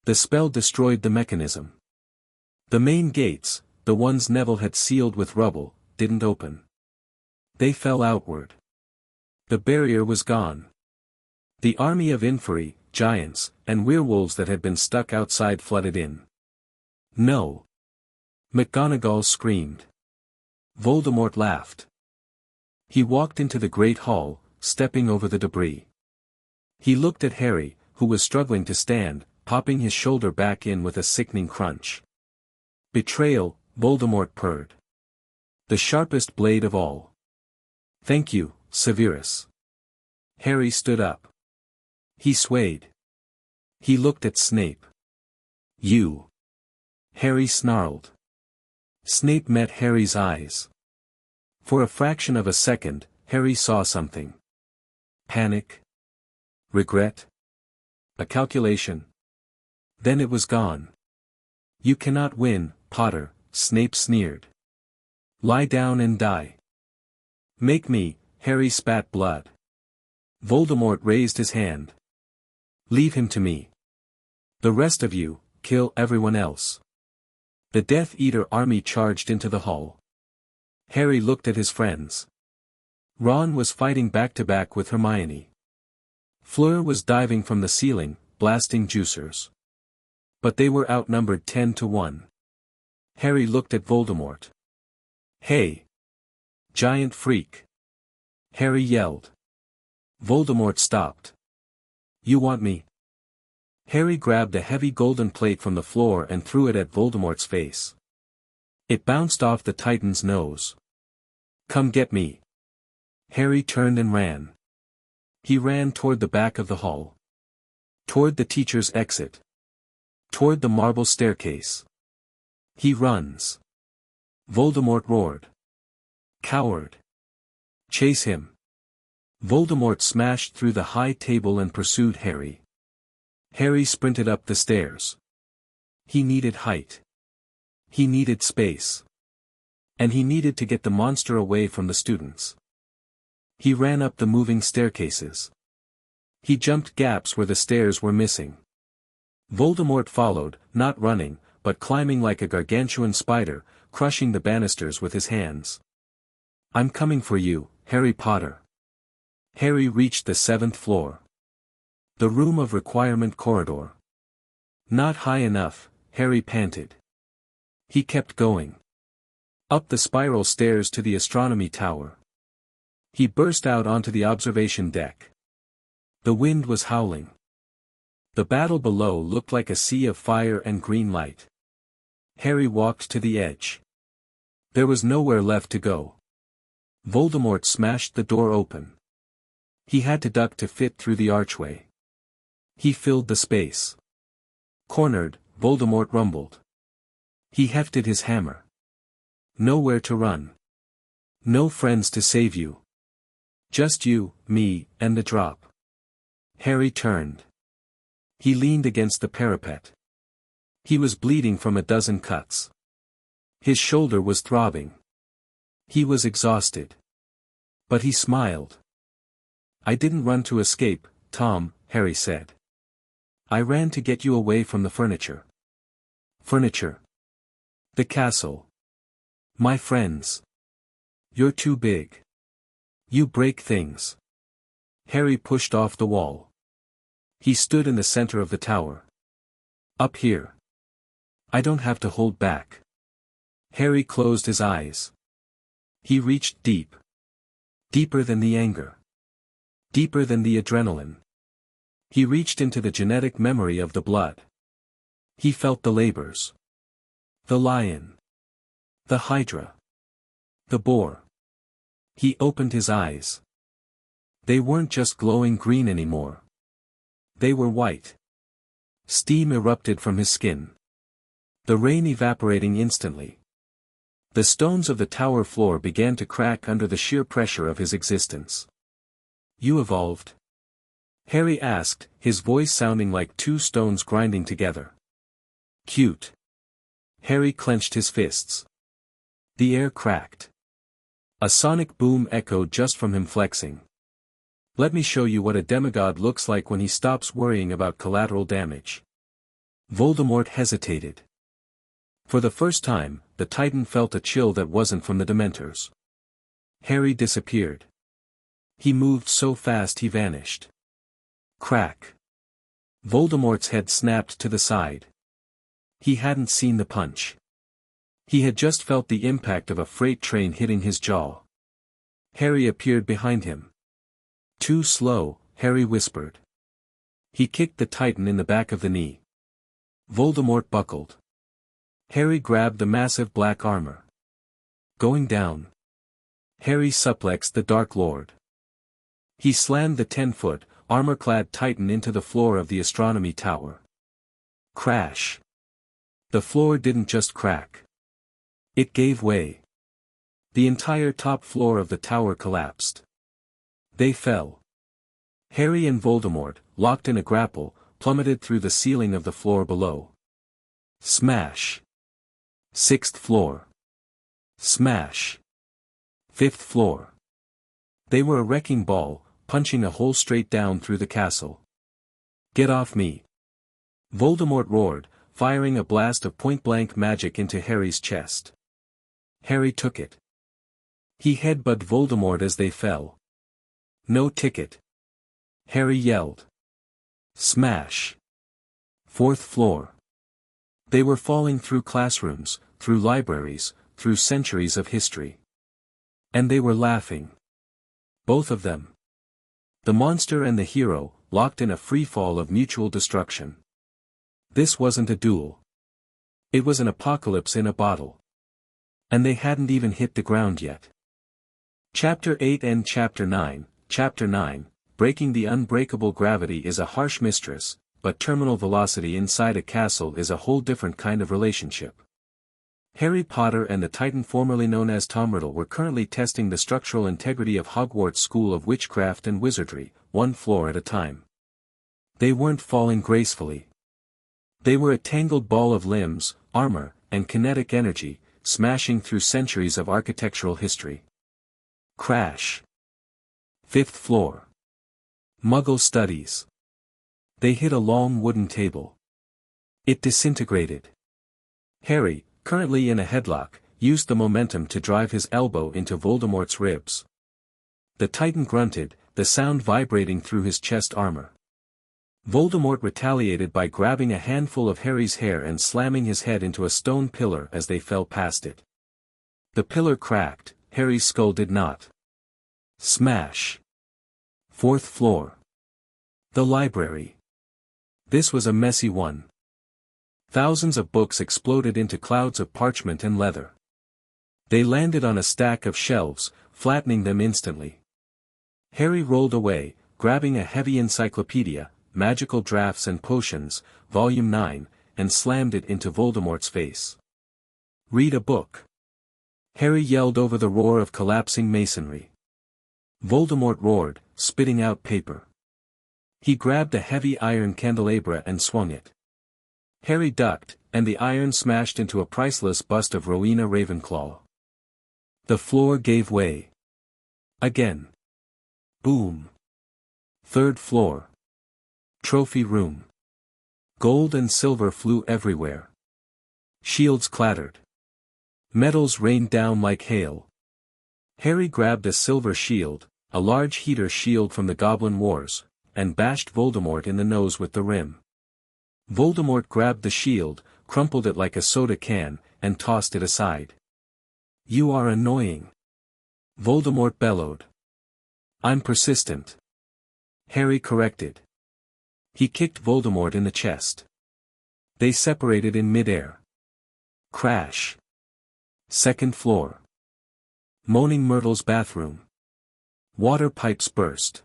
Speaker 1: The spell destroyed the mechanism. The main gates, the ones Neville had sealed with rubble, didn't open. They fell outward. The barrier was gone. The army of Inferi, giants, and werewolves that had been stuck outside flooded in. "No!" McGonagall screamed. Voldemort laughed. He walked into the great hall, stepping over the debris. He looked at Harry, who was struggling to stand, popping his shoulder back in with a sickening crunch. "Betrayal," Voldemort purred. "The sharpest blade of all." "Thank you, Severus." Harry stood up. He swayed. He looked at Snape. "You." Harry snarled. Snape met Harry's eyes. For a fraction of a second, Harry saw something. Panic? Regret? A calculation? Then it was gone. "You cannot win, Potter," Snape sneered. "Lie down and die." "Make me," Harry spat blood. Voldemort raised his hand. "Leave him to me. The rest of you, kill everyone else." The Death Eater army charged into the hall. Harry looked at his friends. Ron was fighting back-to-back with Hermione. Fleur was diving from the ceiling, blasting juicers. But they were outnumbered 10-1. Harry looked at Voldemort. "Hey! Giant freak!" Harry yelled. Voldemort stopped. "You want me?" Harry grabbed a heavy golden plate from the floor and threw it at Voldemort's face. It bounced off the Titan's nose. "Come get me." Harry turned and ran. He ran toward the back of the hall. Toward the teacher's exit. Toward the marble staircase. "He runs." Voldemort roared. "Coward! Chase him." Voldemort smashed through the high table and pursued Harry. Harry sprinted up the stairs. He needed height. He needed space. And he needed to get the monster away from the students. He ran up the moving staircases. He jumped gaps where the stairs were missing. Voldemort followed, not running, but climbing like a gargantuan spider, crushing the banisters with his hands. "I'm coming for you, Harry Potter." Harry reached the 7th floor. The room of requirement corridor. Not high enough, Harry panted. He kept going. Up the spiral stairs to the astronomy tower. He burst out onto the observation deck. The wind was howling. The battle below looked like a sea of fire and green light. Harry walked to the edge. There was nowhere left to go. Voldemort smashed the door open. He had to duck to fit through the archway. He filled the space. Cornered, Voldemort rumbled. He hefted his hammer. Nowhere to run. No friends to save you. Just you, me, and the drop. Harry turned. He leaned against the parapet. He was bleeding from a dozen cuts. His shoulder was throbbing. He was exhausted. But he smiled. "I didn't run to escape, Tom," Harry said. "I ran to get you away from the furniture." "Furniture?" "The castle. My friends. You're too big. You break things." Harry pushed off the wall. He stood in the center of the tower. "Up here. I don't have to hold back." Harry closed his eyes. He reached deep. Deeper than the anger. Deeper than the adrenaline. He reached into the genetic memory of the blood. He felt the labors. The lion. The hydra. The boar. He opened his eyes. They weren't just glowing green anymore. They were white. Steam erupted from his skin. The rain evaporating instantly. The stones of the tower floor began to crack under the sheer pressure of his existence. "You evolved?" Harry asked, his voice sounding like two stones grinding together. "Cute." Harry clenched his fists. The air cracked. A sonic boom echoed just from him flexing. "Let me show you what a demigod looks like when he stops worrying about collateral damage." Voldemort hesitated. For the first time, the Titan felt a chill that wasn't from the Dementors. Harry disappeared. He moved so fast he vanished. Crack. Voldemort's head snapped to the side. He hadn't seen the punch. He had just felt the impact of a freight train hitting his jaw. Harry appeared behind him. "Too slow," Harry whispered. He kicked the Titan in the back of the knee. Voldemort buckled. Harry grabbed the massive black armor. "Going down." Harry suplexed the Dark Lord. He slammed the 10-foot, armor-clad Titan into the floor of the astronomy tower. Crash. The floor didn't just crack. It gave way. The entire top floor of the tower collapsed. They fell. Harry and Voldemort, locked in a grapple, plummeted through the ceiling of the floor below. Smash. 6th floor. Smash. 5th floor. They were a wrecking ball, punching a hole straight down through the castle. "Get off me!" Voldemort roared, firing a blast of point-blank magic into Harry's chest. Harry took it. He headbutted Voldemort as they fell. "No ticket!" Harry yelled. Smash. 4th floor. They were falling through classrooms, through libraries, through centuries of history. And they were laughing. Both of them. The monster and the hero, locked in a free-fall of mutual destruction. This wasn't a duel. It was an apocalypse in a bottle. And they hadn't even hit the ground yet. Chapter 8 and Chapter 9. Chapter 9, Breaking the Unbreakable. Gravity is a harsh mistress, but terminal velocity inside a castle is a whole different kind of relationship. Harry Potter and the Titan formerly known as Tom Riddle were currently testing the structural integrity of Hogwarts School of Witchcraft and Wizardry, one floor at a time. They weren't falling gracefully. They were a tangled ball of limbs, armor, and kinetic energy, smashing through centuries of architectural history. Crash. 5th floor. Muggle studies. They hit a long wooden table. It disintegrated. Harry, currently in a headlock, used the momentum to drive his elbow into Voldemort's ribs. The Titan grunted, the sound vibrating through his chest armor. Voldemort retaliated by grabbing a handful of Harry's hair and slamming his head into a stone pillar as they fell past it. The pillar cracked, Harry's skull did not. Smash. 4th floor. The library. This was a messy one. Thousands of books exploded into clouds of parchment and leather. They landed on a stack of shelves, flattening them instantly. Harry rolled away, grabbing a heavy encyclopedia, Magical Drafts and Potions, Volume 9, and slammed it into Voldemort's face. "Read a book." Harry yelled over the roar of collapsing masonry. Voldemort roared, spitting out paper. He grabbed a heavy iron candelabra and swung it. Harry ducked, and the iron smashed into a priceless bust of Rowena Ravenclaw. The floor gave way. Again. Boom. 3rd floor. Trophy room. Gold and silver flew everywhere. Shields clattered. Medals rained down like hail. Harry grabbed a silver shield, a large heater shield from the Goblin Wars, and bashed Voldemort in the nose with the rim. Voldemort grabbed the shield, crumpled it like a soda can, and tossed it aside. "You are annoying," Voldemort bellowed. "I'm persistent," Harry corrected. He kicked Voldemort in the chest. They separated in midair. Crash. 2nd floor. Moaning Myrtle's bathroom. Water pipes burst.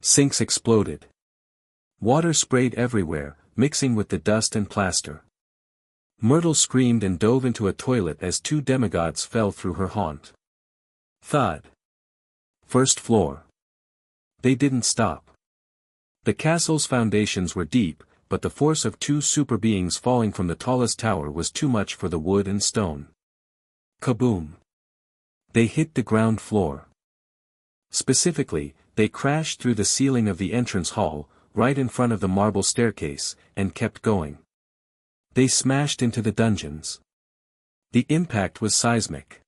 Speaker 1: Sinks exploded. Water sprayed everywhere, mixing with the dust and plaster. Myrtle screamed and dove into a toilet as two demigods fell through her haunt. Thud. First floor. They didn't stop. The castle's foundations were deep, but the force of two super beings falling from the tallest tower was too much for the wood and stone. Kaboom! They hit the ground floor. Specifically, they crashed through the ceiling of the entrance hall, right in front of the marble staircase, and kept going. They smashed into the dungeons. The impact was seismic.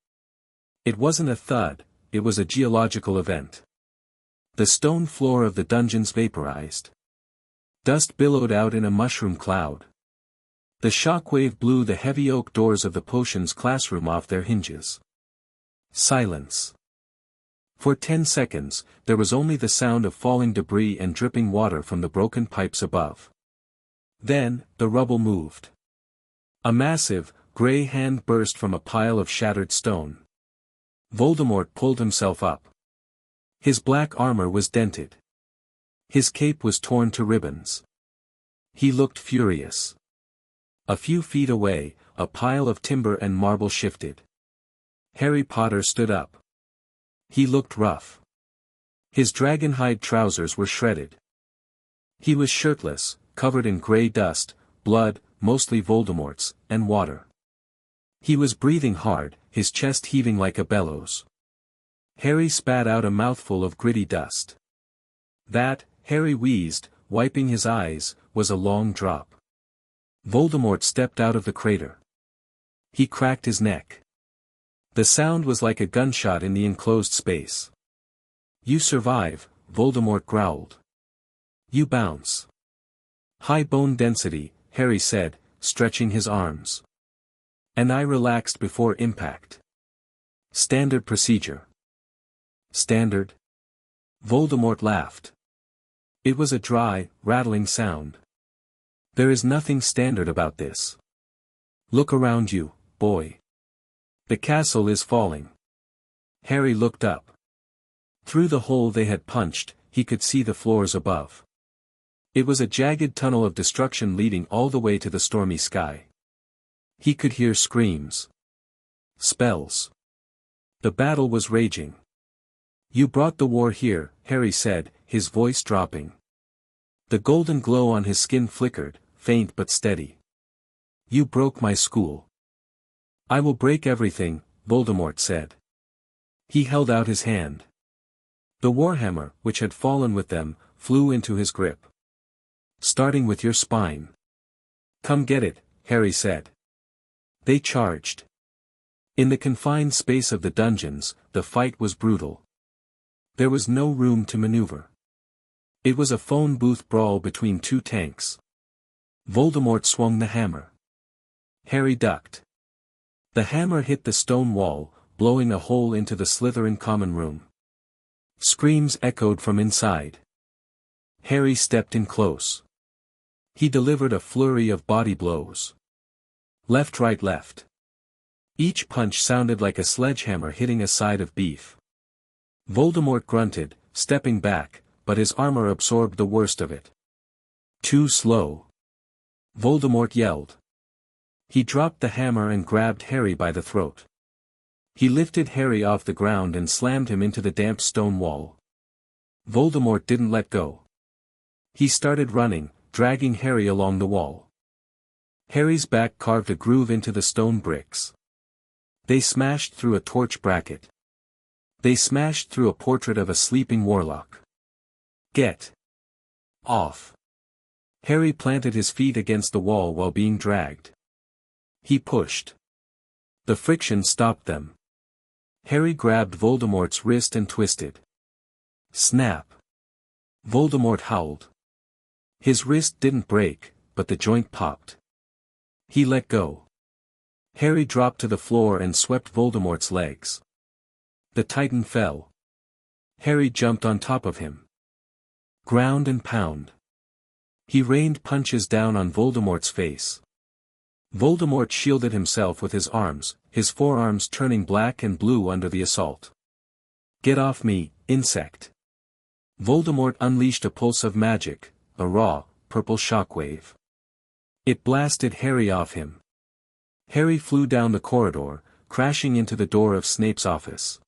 Speaker 1: It wasn't a thud, it was a geological event. The stone floor of the dungeons vaporized. Dust billowed out in a mushroom cloud. The shockwave blew the heavy oak doors of the potions classroom off their hinges. Silence. For 10 seconds, there was only the sound of falling debris and dripping water from the broken pipes above. Then, the rubble moved. A massive, gray hand burst from a pile of shattered stone. Voldemort pulled himself up. His black armor was dented. His cape was torn to ribbons. He looked furious. A few feet away, a pile of timber and marble shifted. Harry Potter stood up. He looked rough. His dragonhide trousers were shredded. He was shirtless, covered in gray dust, blood, mostly Voldemort's, and water. He was breathing hard, his chest heaving like a bellows. Harry spat out a mouthful of gritty dust. That, Harry wheezed, wiping his eyes, was a long drop. Voldemort stepped out of the crater. He cracked his neck. The sound was like a gunshot in the enclosed space. "You survive," Voldemort growled. "You bounce." "High bone density," Harry said, stretching his arms. "And I relaxed before impact. Standard procedure." "Standard?" Voldemort laughed. It was a dry, rattling sound. "There is nothing standard about this. Look around you, boy. The castle is falling." Harry looked up. Through the hole they had punched, he could see the floors above. It was a jagged tunnel of destruction leading all the way to the stormy sky. He could hear screams. Spells. The battle was raging. "You brought the war here," Harry said, his voice dropping. The golden glow on his skin flickered, faint but steady. "You broke my school." "I will break everything," Voldemort said. He held out his hand. The warhammer, which had fallen with them, flew into his grip. "Starting with your spine." "Come get it," Harry said. They charged. In the confined space of the dungeons, the fight was brutal. There was no room to maneuver. It was a phone booth brawl between two tanks. Voldemort swung the hammer. Harry ducked. The hammer hit the stone wall, blowing a hole into the Slytherin common room. Screams echoed from inside. Harry stepped in close. He delivered a flurry of body blows. Left, right, left. Each punch sounded like a sledgehammer hitting a side of beef. Voldemort grunted, stepping back, but his armor absorbed the worst of it. "Too slow!" Voldemort yelled. He dropped the hammer and grabbed Harry by the throat. He lifted Harry off the ground and slammed him into the damp stone wall. Voldemort didn't let go. He started running, dragging Harry along the wall. Harry's back carved a groove into the stone bricks. They smashed through a torch bracket. They smashed through a portrait of a sleeping warlock. "Get off!" Harry planted his feet against the wall while being dragged. He pushed. The friction stopped them. Harry grabbed Voldemort's wrist and twisted. Snap! Voldemort howled. His wrist didn't break, but the joint popped. He let go. Harry dropped to the floor and swept Voldemort's legs. The Titan fell. Harry jumped on top of him. Ground and pound. He rained punches down on Voldemort's face. Voldemort shielded himself with his arms, his forearms turning black and blue under the assault. "Get off me, insect!" Voldemort unleashed a pulse of magic, a raw, purple shockwave. It blasted Harry off him. Harry flew down the corridor, crashing into the door of Snape's office.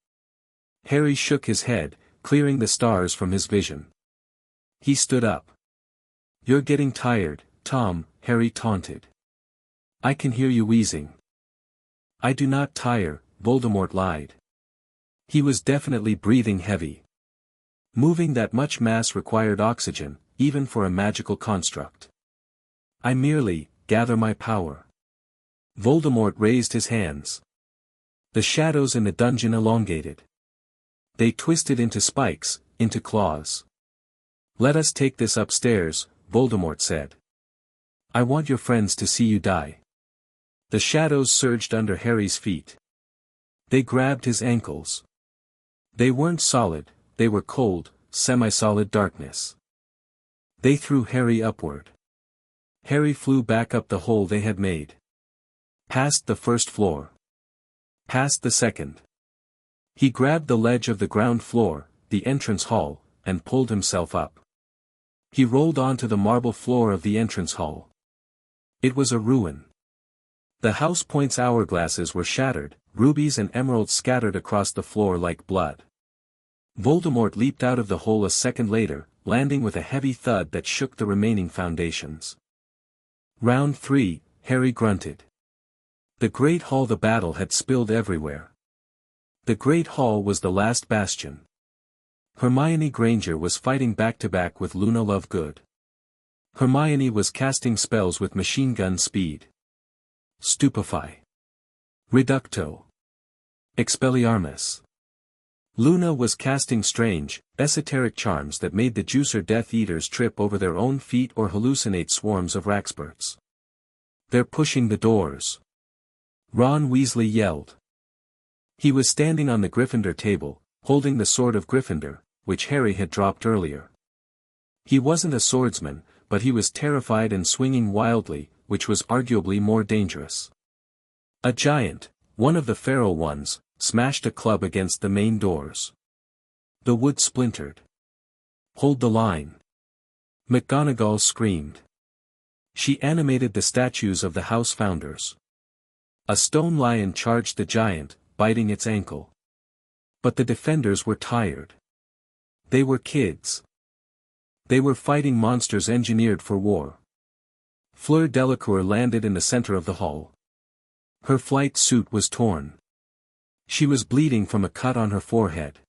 Speaker 1: Harry shook his head, clearing the stars from his vision. He stood up. "You're getting tired, Tom," Harry taunted. "I can hear you wheezing." "I do not tire," Voldemort lied. He was definitely breathing heavy. Moving that much mass required oxygen, even for a magical construct. "I merely gather my power." Voldemort raised his hands. The shadows in the dungeon elongated. They twisted into spikes, into claws. "Let us take this upstairs," Voldemort said. "I want your friends to see you die." The shadows surged under Harry's feet. They grabbed his ankles. They weren't solid, they were cold, semi-solid darkness. They threw Harry upward. Harry flew back up the hole they had made. Past the first floor. Past the second. He grabbed the ledge of the ground floor, the entrance hall, and pulled himself up. He rolled onto the marble floor of the entrance hall. It was a ruin. The house point's hourglasses were shattered, rubies and emeralds scattered across the floor like blood. Voldemort leaped out of the hole a second later, landing with a heavy thud that shook the remaining foundations. Round 3, Harry grunted. The Great Hall. The battle had spilled everywhere. The Great Hall was the last bastion. Hermione Granger was fighting back-to-back with Luna Lovegood. Hermione was casting spells with machine gun speed. Stupefy. Reducto. Expelliarmus. Luna was casting strange, esoteric charms that made the Juicer Death Eaters trip over their own feet or hallucinate swarms of Raxburts. "They're pushing the doors," Ron Weasley yelled. He was standing on the Gryffindor table, holding the sword of Gryffindor, which Harry had dropped earlier. He wasn't a swordsman, but he was terrified and swinging wildly, which was arguably more dangerous. A giant, one of the feral ones, smashed a club against the main doors. The wood splintered. "Hold the line!" McGonagall screamed. She animated the statues of the house founders. A stone lion charged the giant, biting its ankle. But the defenders were tired. They were kids. They were fighting monsters engineered for war. Fleur Delacour landed in the center of the hall. Her flight suit was torn. She was bleeding from a cut on her forehead.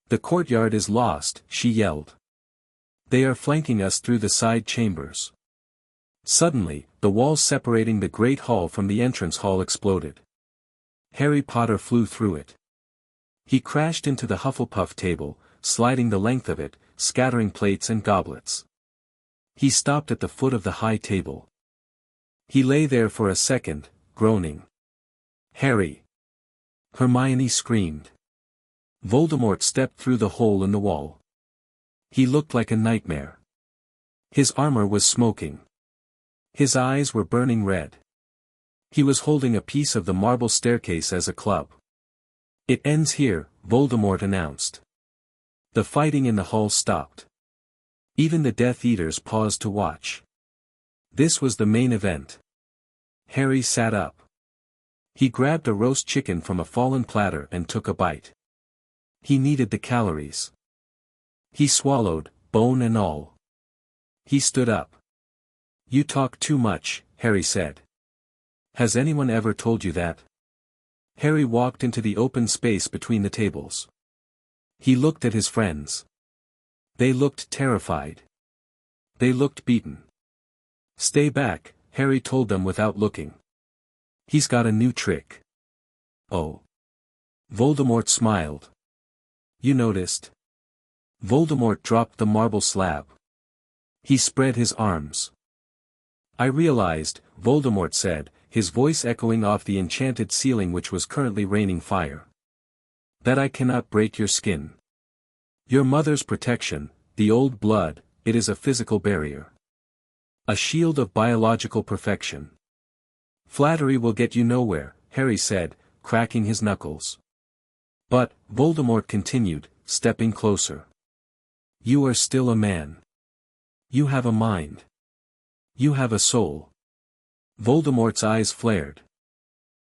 Speaker 1: "The courtyard is lost," she yelled. "They are flanking us through the side chambers." Suddenly, the wall separating the Great Hall from the entrance hall exploded. Harry Potter flew through it. He crashed into the Hufflepuff table, sliding the length of it, scattering plates and goblets. He stopped at the foot of the high table. He lay there for a second, groaning. "Harry!" Hermione screamed. Voldemort stepped through the hole in the wall. He looked like a nightmare. His armor was smoking. His eyes were burning red. He was holding a piece of the marble staircase as a club. "It ends here," Voldemort announced. The fighting in the hall stopped. Even the Death Eaters paused to watch. This was the main event. Harry sat up. He grabbed a roast chicken from a fallen platter and took a bite. He needed the calories. He swallowed, bone and all. He stood up. "You talk too much," Harry said. "Has anyone ever told you that?" Harry walked into the open space between the tables. He looked at his friends. They looked terrified. They looked beaten. "Stay back," Harry told them without looking. "He's got a new trick." "Oh." Voldemort smiled. "You noticed?" Voldemort dropped the marble slab. He spread his arms. "I realized," Voldemort said, his voice echoing off the enchanted ceiling which was currently raining fire, "that I cannot break your skin. Your mother's protection, the old blood, it is a physical barrier. A shield of biological perfection. Flattery will get you nowhere," Harry said, cracking his knuckles. "But," Voldemort continued, stepping closer. "You are still a man. You have a mind. You have a soul." Voldemort's eyes flared.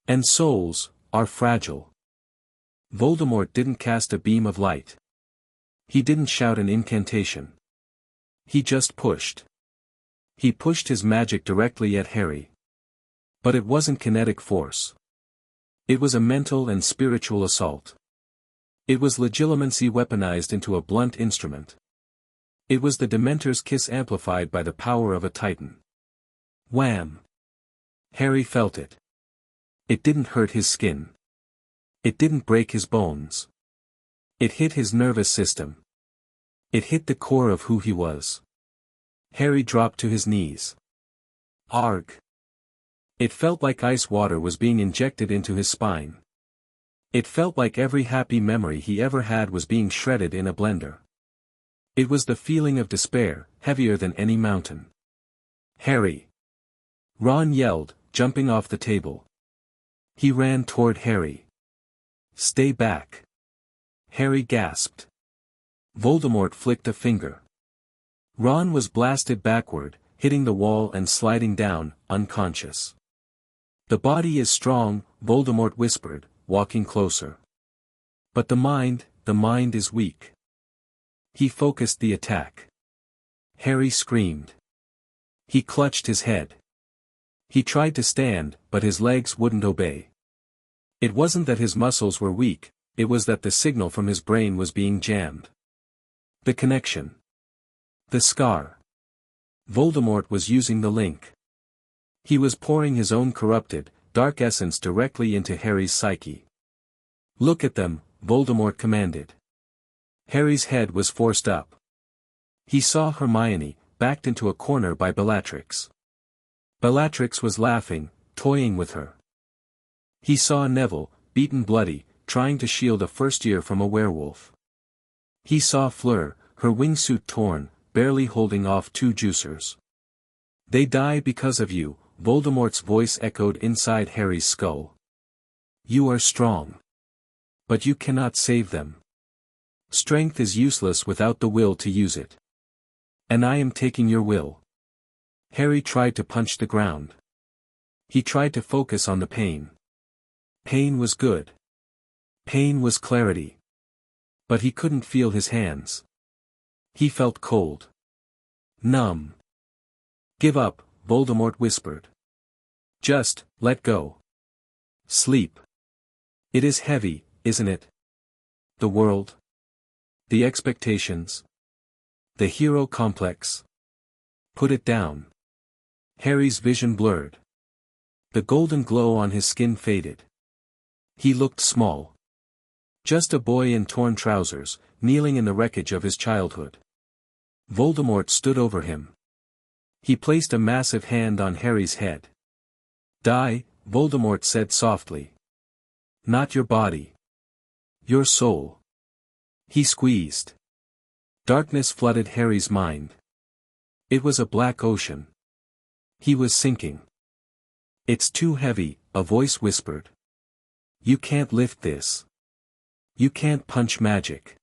Speaker 1: And souls are fragile. Voldemort didn't cast a beam of light. He didn't shout an incantation. He just pushed. He pushed his magic directly at Harry. But it wasn't kinetic force. It was a mental and spiritual assault. It was legilimency weaponized into a blunt instrument. It was the Dementor's kiss amplified by the power of a titan. Wham! Harry felt it. It didn't hurt his skin. It didn't break his bones. It hit his nervous system. It hit the core of who he was. Harry dropped to his knees. Arg! It felt like ice water was being injected into his spine. It felt like every happy memory he ever had was being shredded in a blender. It was the feeling of despair, heavier than any mountain. Harry! Ron yelled, jumping off the table. He ran toward Harry. Stay back. Harry gasped. Voldemort flicked a finger. Ron was blasted backward, hitting the wall and sliding down, unconscious. The body is strong, Voldemort whispered, walking closer. But the mind is weak. He focused the attack. Harry screamed. He clutched his head. He tried to stand, but his legs wouldn't obey. It wasn't that his muscles were weak, it was that the signal from his brain was being jammed. The connection. The scar. Voldemort was using the link. He was pouring his own corrupted, dark essence directly into Harry's psyche. Look at them, Voldemort commanded. Harry's head was forced up. He saw Hermione, backed into a corner by Bellatrix. Bellatrix was laughing, toying with her. He saw Neville, beaten bloody, trying to shield a first year from a werewolf. He saw Fleur, her wingsuit torn, barely holding off two juicers. They die because of you, Voldemort's voice echoed inside Harry's skull. You are strong. But you cannot save them. Strength is useless without the will to use it. And I am taking your will. Harry tried to punch the ground. He tried to focus on the pain. Pain was good. Pain was clarity. But he couldn't feel his hands. He felt cold. Numb. Give up, Voldemort whispered. Just, let go. Sleep. It is heavy, isn't it? The world. The expectations. The hero complex. Put it down. Harry's vision blurred. The golden glow on his skin faded. He looked small. Just a boy in torn trousers, kneeling in the wreckage of his childhood. Voldemort stood over him. He placed a massive hand on Harry's head. Die, Voldemort said softly. Not your body. Your soul. He squeezed. Darkness flooded Harry's mind. It was a black ocean. He was sinking. It's too heavy, a voice whispered. You can't lift this. You can't punch magic.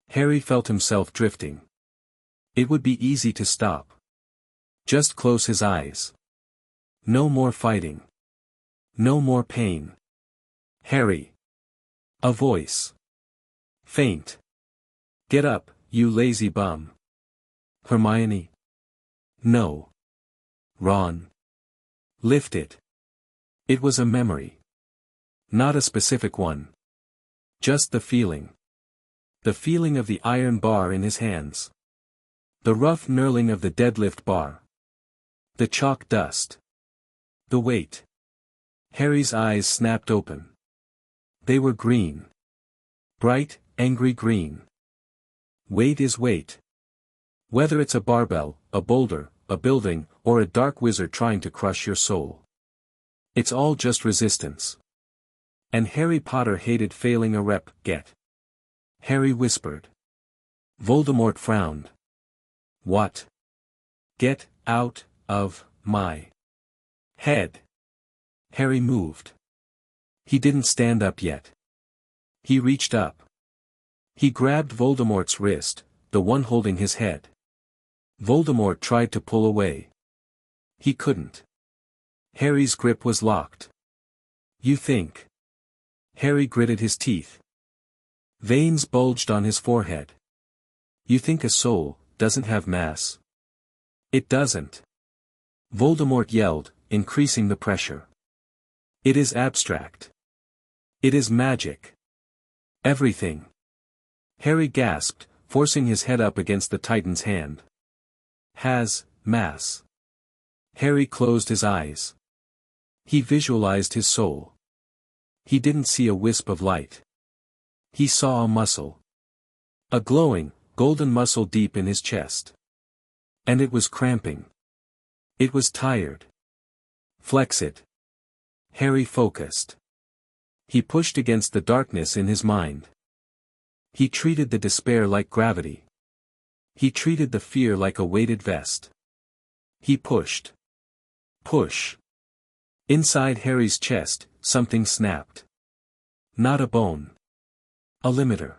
Speaker 1: Harry felt himself drifting. It would be easy to stop. Just close his eyes. No more fighting. No more pain. Harry. A voice. Faint. Get up, you lazy bum. Hermione. No. Ron. Lift it. It was a memory. Not a specific one. Just the feeling. The feeling of the iron bar in his hands. The rough knurling of the deadlift bar. The chalk dust. The weight. Harry's eyes snapped open. They were green. Bright, angry green. Weight is weight. Whether it's a barbell, a boulder, a building, or a dark wizard trying to crush your soul. It's all just resistance. And Harry Potter hated failing a rep get. Harry whispered. Voldemort frowned. What? Get out of my head. Harry moved. He didn't stand up yet. He reached up. He grabbed Voldemort's wrist, the one holding his head. Voldemort tried to pull away. He couldn't. Harry's grip was locked. You think. Harry gritted his teeth. Veins bulged on his forehead. You think a soul doesn't have mass? It doesn't. Voldemort yelled, increasing the pressure. It is abstract. It is magic. Everything. Harry gasped, forcing his head up against the Titan's hand. Has mass. Harry closed his eyes. He visualized his soul. He didn't see a wisp of light. He saw a muscle. A glowing, golden muscle deep in his chest. And it was cramping. It was tired. Flex it. Harry focused. He pushed against the darkness in his mind. He treated the despair like gravity. He treated the fear like a weighted vest. He pushed. Push. Inside Harry's chest, something snapped. Not a bone. A limiter.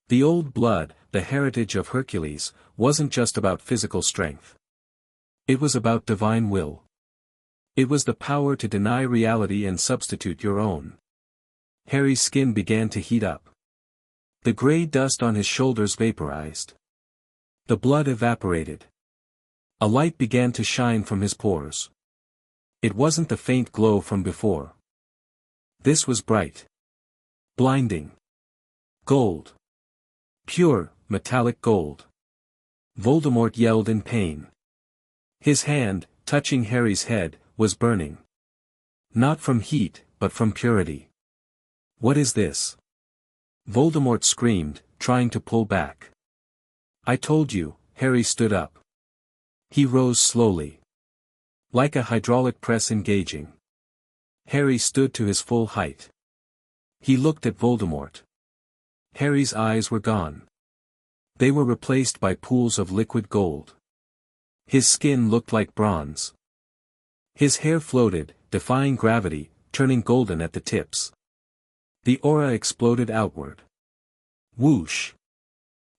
Speaker 1: The old blood, the heritage of Hercules, wasn't just about physical strength. It was about divine will. It was the power to deny reality and substitute your own. Harry's skin began to heat up. The gray dust on his shoulders vaporized. The blood evaporated. A light began to shine from his pores. It wasn't the faint glow from before. This was bright. Blinding. Gold. Pure, metallic gold. Voldemort yelled in pain. His hand, touching Harry's head, was burning. Not from heat, but from purity. What is this? Voldemort screamed, trying to pull back. I told you. Harry stood up. He rose slowly. Like a hydraulic press engaging. Harry stood to his full height. He looked at Voldemort. Harry's eyes were gone. They were replaced by pools of liquid gold. His skin looked like bronze. His hair floated, defying gravity, turning golden at the tips. The aura exploded outward. Whoosh!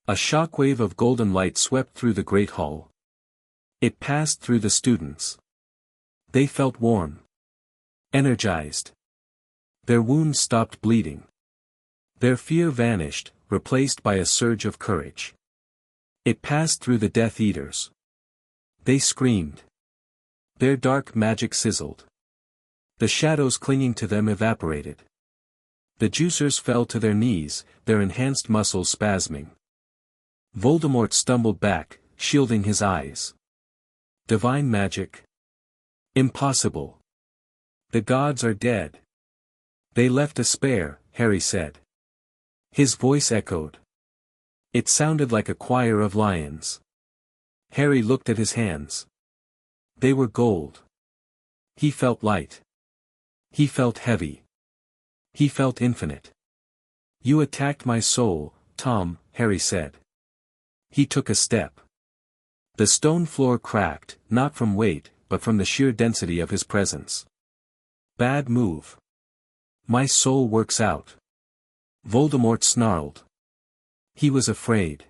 Speaker 1: A shockwave of golden light swept through the great hall. It passed through the students. They felt warm. Energized. Their wounds stopped bleeding. Their fear vanished, replaced by a surge of courage. It passed through the Death Eaters. They screamed. Their dark magic sizzled. The shadows clinging to them evaporated. The juicers fell to their knees, their enhanced muscles spasming. Voldemort stumbled back, shielding his eyes. Divine magic? Impossible. The gods are dead. They left a spare, Harry said. His voice echoed. It sounded like a choir of lions. Harry looked at his hands. They were gold. He felt light. He felt heavy. He felt infinite. You attacked my soul, Tom, Harry said. He took a step. The stone floor cracked, not from weight, but from the sheer density of his presence. Bad move. My soul works out. Voldemort snarled. He was afraid.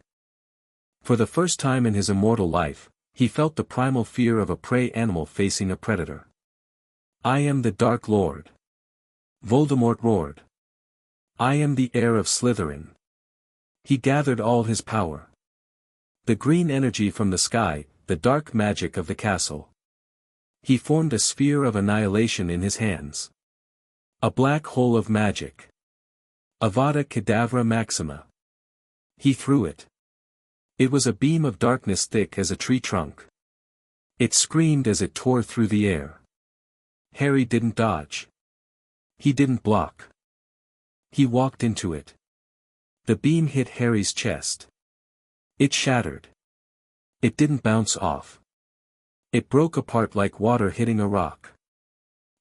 Speaker 1: For the first time in his immortal life, he felt the primal fear of a prey animal facing a predator. I am the Dark Lord. Voldemort roared. I am the heir of Slytherin. He gathered all his power. The green energy from the sky, the dark magic of the castle. He formed a sphere of annihilation in his hands. A black hole of magic. Avada Kedavra Maxima. He threw it. It was a beam of darkness thick as a tree trunk. It screamed as it tore through the air. Harry didn't dodge. He didn't block. He walked into it. The beam hit Harry's chest. It shattered. It didn't bounce off. It broke apart like water hitting a rock.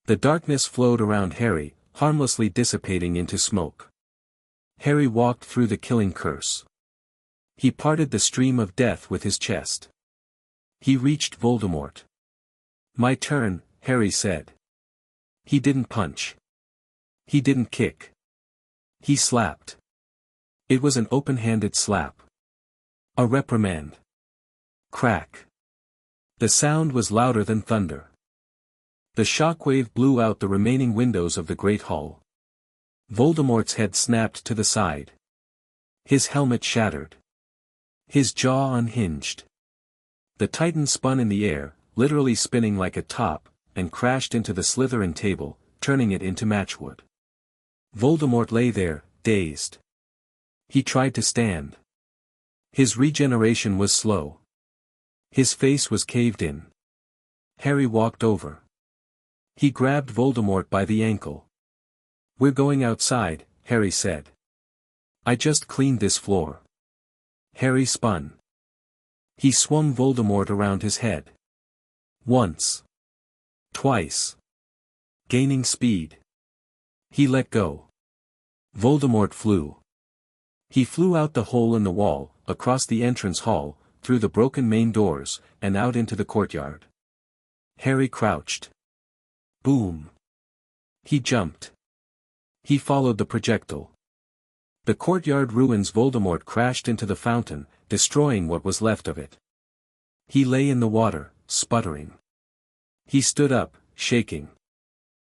Speaker 1: The darkness flowed around Harry, harmlessly dissipating into smoke. Harry walked through the killing curse. He parted the stream of death with his chest. He reached Voldemort. My turn, Harry said. He didn't punch. He didn't kick. He slapped. It was an open-handed slap. A reprimand. Crack. The sound was louder than thunder. The shockwave blew out the remaining windows of the great hall. Voldemort's head snapped to the side. His helmet shattered. His jaw unhinged. The Titan spun in the air, literally spinning like a top, and crashed into the Slytherin table, turning it into matchwood. Voldemort lay there, dazed. He tried to stand. His regeneration was slow. His face was caved in. Harry walked over. He grabbed Voldemort by the ankle. "We're going outside," Harry said. "I just cleaned this floor." Harry spun. He swung Voldemort around his head. Once. Twice. Gaining speed. He let go. Voldemort flew. He flew out the hole in the wall, across the entrance hall, through the broken main doors, and out into the courtyard. Harry crouched. Boom. He jumped. He followed the projectile. The courtyard ruins. Voldemort crashed into the fountain, destroying what was left of it. He lay in the water, sputtering. He stood up, shaking.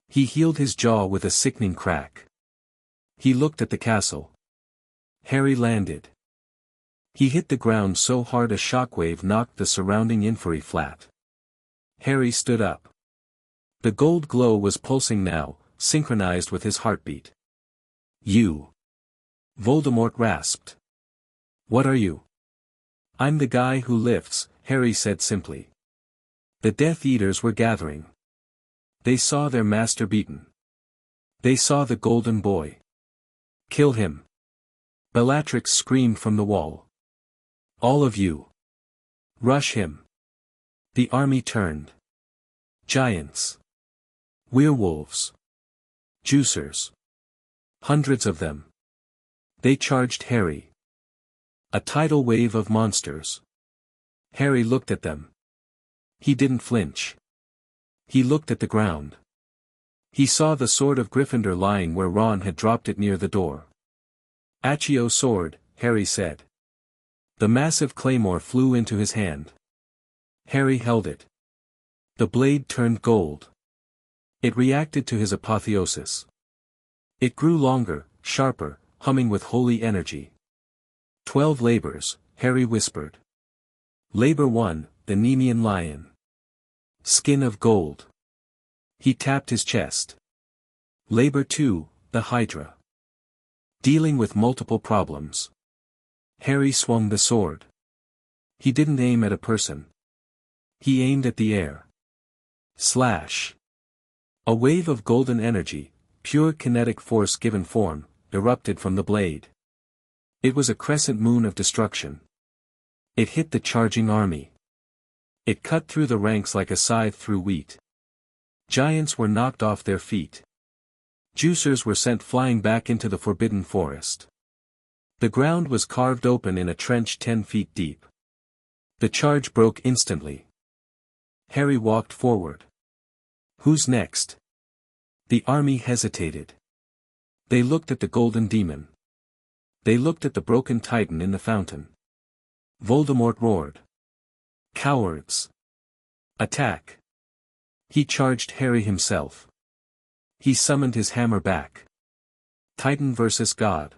Speaker 1: He healed his jaw with a sickening crack. He looked at the castle. Harry landed. He hit the ground so hard a shockwave knocked the surrounding inferi flat. Harry stood up. The gold glow was pulsing now, synchronized with his heartbeat. "You." Voldemort rasped. "What are you?" "I'm the guy who lifts," Harry said simply. The Death Eaters were gathering. They saw their master beaten. They saw the golden boy. "Kill him." Bellatrix screamed from the wall. "All of you. Rush him." The army turned. Giants. Werewolves. Juicers. Hundreds of them. They charged Harry. A tidal wave of monsters. Harry looked at them. He didn't flinch. He looked at the ground. He saw the sword of Gryffindor lying where Ron had dropped it near the door. "Accio sword," Harry said. The massive claymore flew into his hand. Harry held it. The blade turned gold. It reacted to his apotheosis. It grew longer, sharper, humming with holy energy. 12 labors, Harry whispered. Labor 1, the Nemean lion. Skin of gold. He tapped his chest. Labor 2, the Hydra. Dealing with multiple problems. Harry swung the sword. He didn't aim at a person. He aimed at the air. Slash. A wave of golden energy, pure kinetic force given form, erupted from the blade. It was a crescent moon of destruction. It hit the charging army. It cut through the ranks like a scythe through wheat. Giants were knocked off their feet. Juicers were sent flying back into the forbidden forest. The ground was carved open in a trench 10 feet deep. The charge broke instantly. Harry walked forward. Who's next? The army hesitated. They looked at the golden demon. They looked at the broken titan in the fountain. Voldemort roared. Cowards! Attack! He charged Harry himself. He summoned his hammer back. Titan versus God.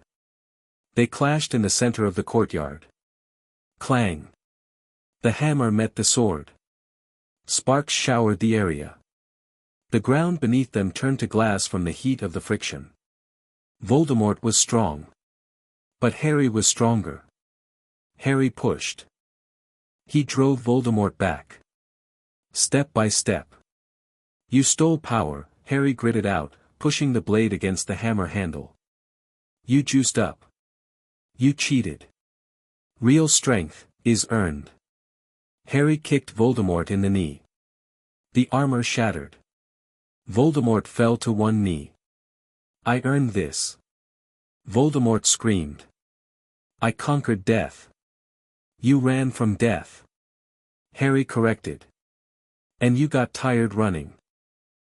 Speaker 1: They clashed in the center of the courtyard. Clang! The hammer met the sword. Sparks showered the area. The ground beneath them turned to glass from the heat of the friction. Voldemort was strong. But Harry was stronger. Harry pushed. He drove Voldemort back. Step by step. You stole power, Harry gritted out, pushing the blade against the hammer handle. You juiced up. You cheated. Real strength is earned. Harry kicked Voldemort in the knee. The armor shattered. Voldemort fell to one knee. I earned this. Voldemort screamed. I conquered death. You ran from death. Harry corrected. And you got tired running.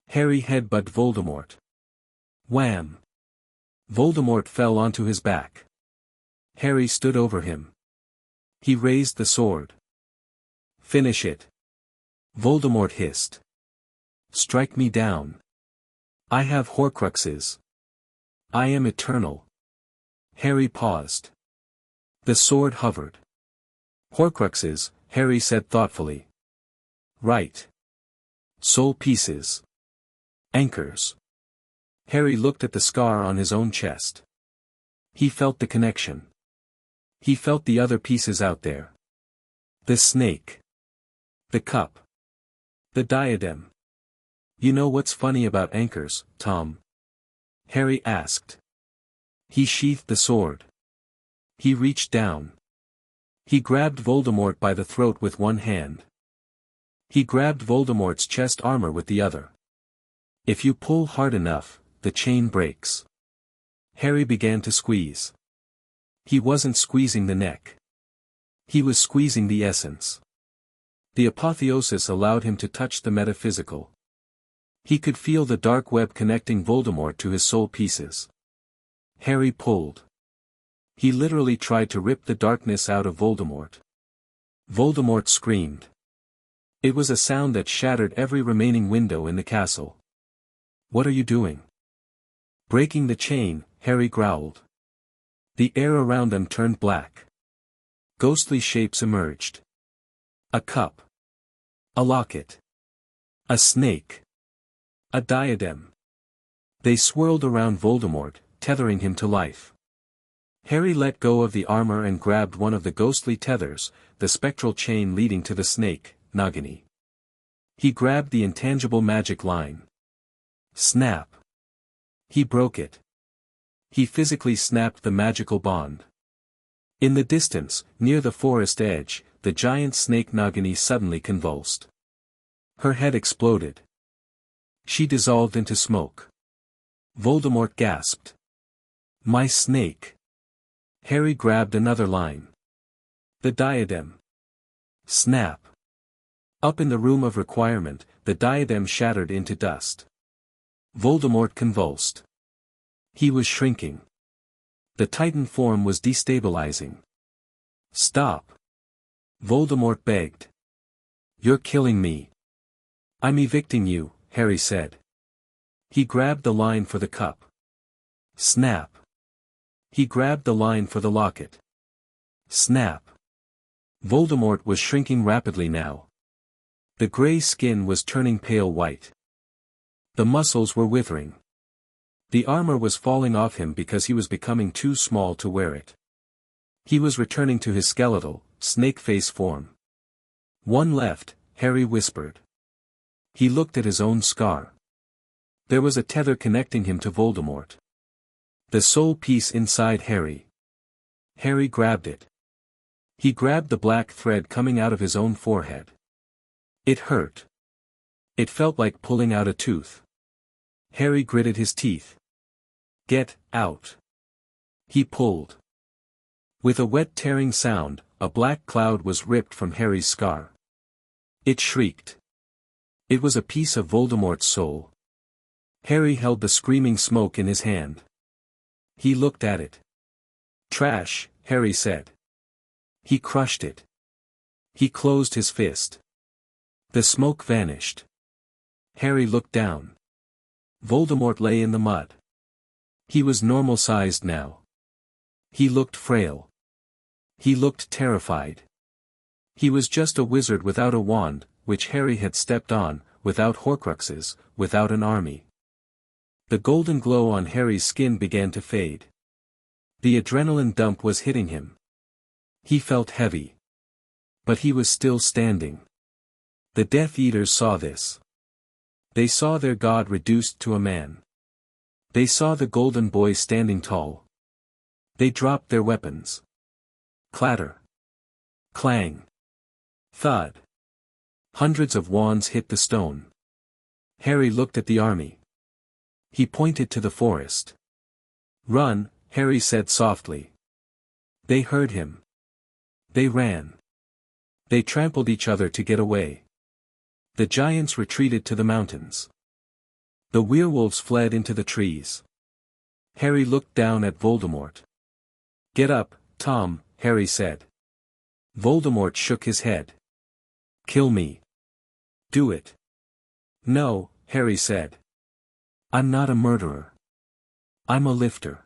Speaker 1: Harry headbutted Voldemort. Wham! Voldemort fell onto his back. Harry stood over him. He raised the sword. Finish it. Voldemort hissed. Strike me down. I have Horcruxes. I am eternal. Harry paused. The sword hovered. Horcruxes, Harry said thoughtfully. Right. Soul pieces. Anchors. Harry looked at the scar on his own chest. He felt the connection. He felt the other pieces out there. The snake. The cup. The diadem. You know what's funny about anchors, Tom? Harry asked. He sheathed the sword. He reached down. He grabbed Voldemort by the throat with one hand. He grabbed Voldemort's chest armor with the other. If you pull hard enough, the chain breaks. Harry began to squeeze. He wasn't squeezing the neck. He was squeezing the essence. The apotheosis allowed him to touch the metaphysical. He could feel the dark web connecting Voldemort to his soul pieces. Harry pulled. He literally tried to rip the darkness out of Voldemort. Voldemort screamed. It was a sound that shattered every remaining window in the castle. What are you doing? Breaking the chain, Harry growled. The air around them turned black. Ghostly shapes emerged. A cup. A locket. A snake. A diadem. They swirled around Voldemort, tethering him to life. Harry let go of the armor and grabbed one of the ghostly tethers, the spectral chain leading to the snake, Nagini. He grabbed the intangible magic line. Snap. He broke it. He physically snapped the magical bond. In the distance, near the forest edge, the giant snake Nagini suddenly convulsed. Her head exploded. She dissolved into smoke. Voldemort gasped. My snake. Harry grabbed another line. The diadem. Snap. Up in the room of requirement, the diadem shattered into dust. Voldemort convulsed. He was shrinking. The Titan form was destabilizing. Stop. Voldemort begged. You're killing me. I'm evicting you, Harry said. He grabbed the line for the cup. Snap. He grabbed the line for the locket. Snap. Voldemort was shrinking rapidly now. The gray skin was turning pale white. The muscles were withering. The armor was falling off him because he was becoming too small to wear it. He was returning to his skeletal, snake-face form. One left, Harry whispered. He looked at his own scar. There was a tether connecting him to Voldemort. The soul piece inside Harry. Harry grabbed it. He grabbed the black thread coming out of his own forehead. It hurt. It felt like pulling out a tooth. Harry gritted his teeth. Get out. He pulled. With a wet tearing sound, a black cloud was ripped from Harry's scar. It shrieked. It was a piece of Voldemort's soul. Harry held the screaming smoke in his hand. He looked at it. Trash, Harry said. He crushed it. He closed his fist. The smoke vanished. Harry looked down. Voldemort lay in the mud. He was normal-sized now. He looked frail. He looked terrified. He was just a wizard without a wand, which Harry had stepped on, without Horcruxes, without an army. The golden glow on Harry's skin began to fade. The adrenaline dump was hitting him. He felt heavy. But he was still standing. The Death Eaters saw this. They saw their god reduced to a man. They saw the golden boy standing tall. They dropped their weapons. Clatter. Clang. Thud. Hundreds of wands hit the stone. Harry looked at the army. He pointed to the forest. Run, Harry said softly. They heard him. They ran. They trampled each other to get away. The giants retreated to the mountains. The werewolves fled into the trees. Harry looked down at Voldemort. Get up, Tom, Harry said. Voldemort shook his head. Kill me. Do it. No, Harry said. I'm not a murderer. I'm a lifter.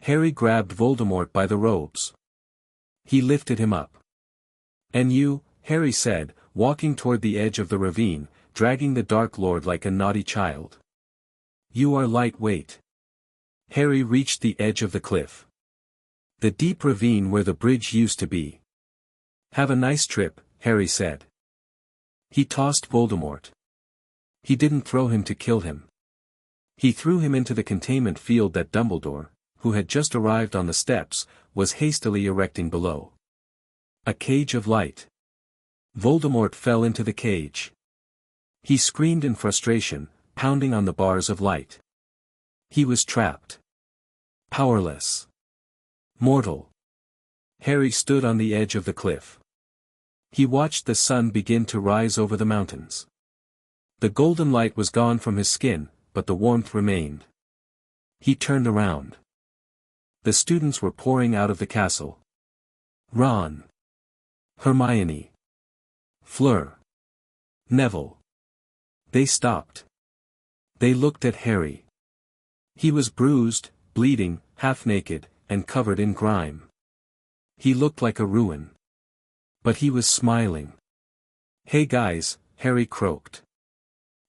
Speaker 1: Harry grabbed Voldemort by the robes. He lifted him up. And you, Harry said, walking toward the edge of the ravine, dragging the Dark Lord like a naughty child. You are lightweight. Harry reached the edge of the cliff. The deep ravine where the bridge used to be. Have a nice trip, Harry said. He tossed Voldemort. He didn't throw him to kill him. He threw him into the containment field that Dumbledore, who had just arrived on the steps, was hastily erecting below. A cage of light. Voldemort fell into the cage. He screamed in frustration, pounding on the bars of light. He was trapped. Powerless. Mortal. Harry stood on the edge of the cliff. He watched the sun begin to rise over the mountains. The golden light was gone from his skin, but the warmth remained. He turned around. The students were pouring out of the castle. Ron. Hermione. Fleur. Neville. They stopped. They looked at Harry. He was bruised, bleeding, half-naked, and covered in grime. He looked like a ruin. But he was smiling. Hey guys, Harry croaked.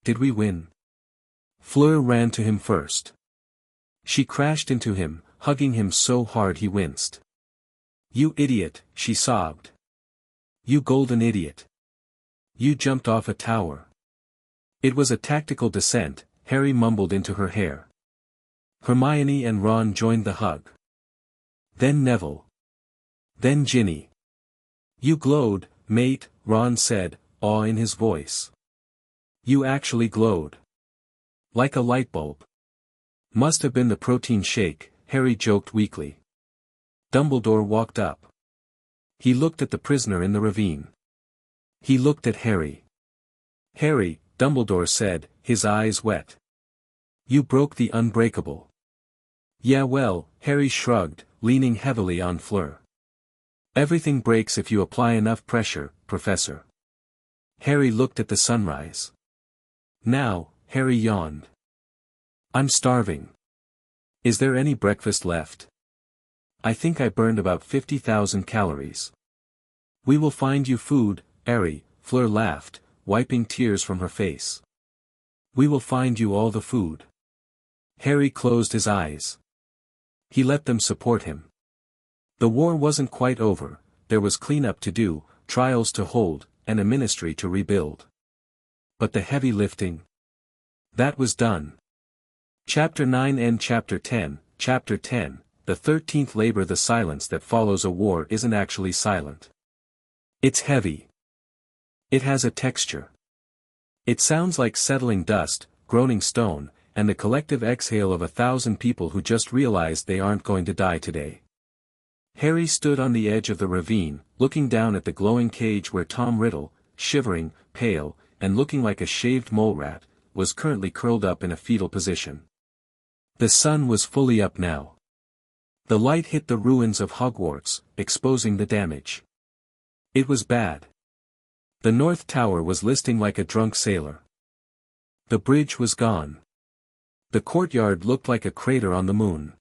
Speaker 1: Did we win? Fleur ran to him first. She crashed into him, hugging him so hard he winced. You idiot, she sobbed. You golden idiot. You jumped off a tower. It was a tactical descent, Harry mumbled into her hair. Hermione and Ron joined the hug. Then Neville. Then Ginny. You glowed, mate, Ron said, awe in his voice. You actually glowed. Like a light bulb. Must have been the protein shake, Harry joked weakly. Dumbledore walked up. He looked at the prisoner in the ravine. He looked at Harry. Harry, Dumbledore said, his eyes wet. You broke the unbreakable. Yeah well, Harry shrugged, leaning heavily on Fleur. Everything breaks if you apply enough pressure, Professor. Harry looked at the sunrise. Now, Harry yawned. I'm starving. Is there any breakfast left? I think I burned about 50,000 calories. We will find you food, Harry, Fleur laughed, wiping tears from her face. We will find you all the food. Harry closed his eyes. He let them support him. The war wasn't quite over, there was cleanup to do, trials to hold, and a ministry to rebuild. But the heavy lifting? That was done. Chapter 9 and Chapter 10, Chapter 10, the 13th labor. The silence that follows a war isn't actually silent. It's heavy. It has a texture. It sounds like settling dust, groaning stone, and the collective exhale of 1,000 people who just realized they aren't going to die today. Harry stood on the edge of the ravine, looking down at the glowing cage where Tom Riddle, shivering, pale, and looking like a shaved mole rat, was currently curled up in a fetal position. The sun was fully up now. The light hit the ruins of Hogwarts, exposing the damage. It was bad. The North Tower was listing like a drunk sailor. The bridge was gone. The courtyard looked like a crater on the moon.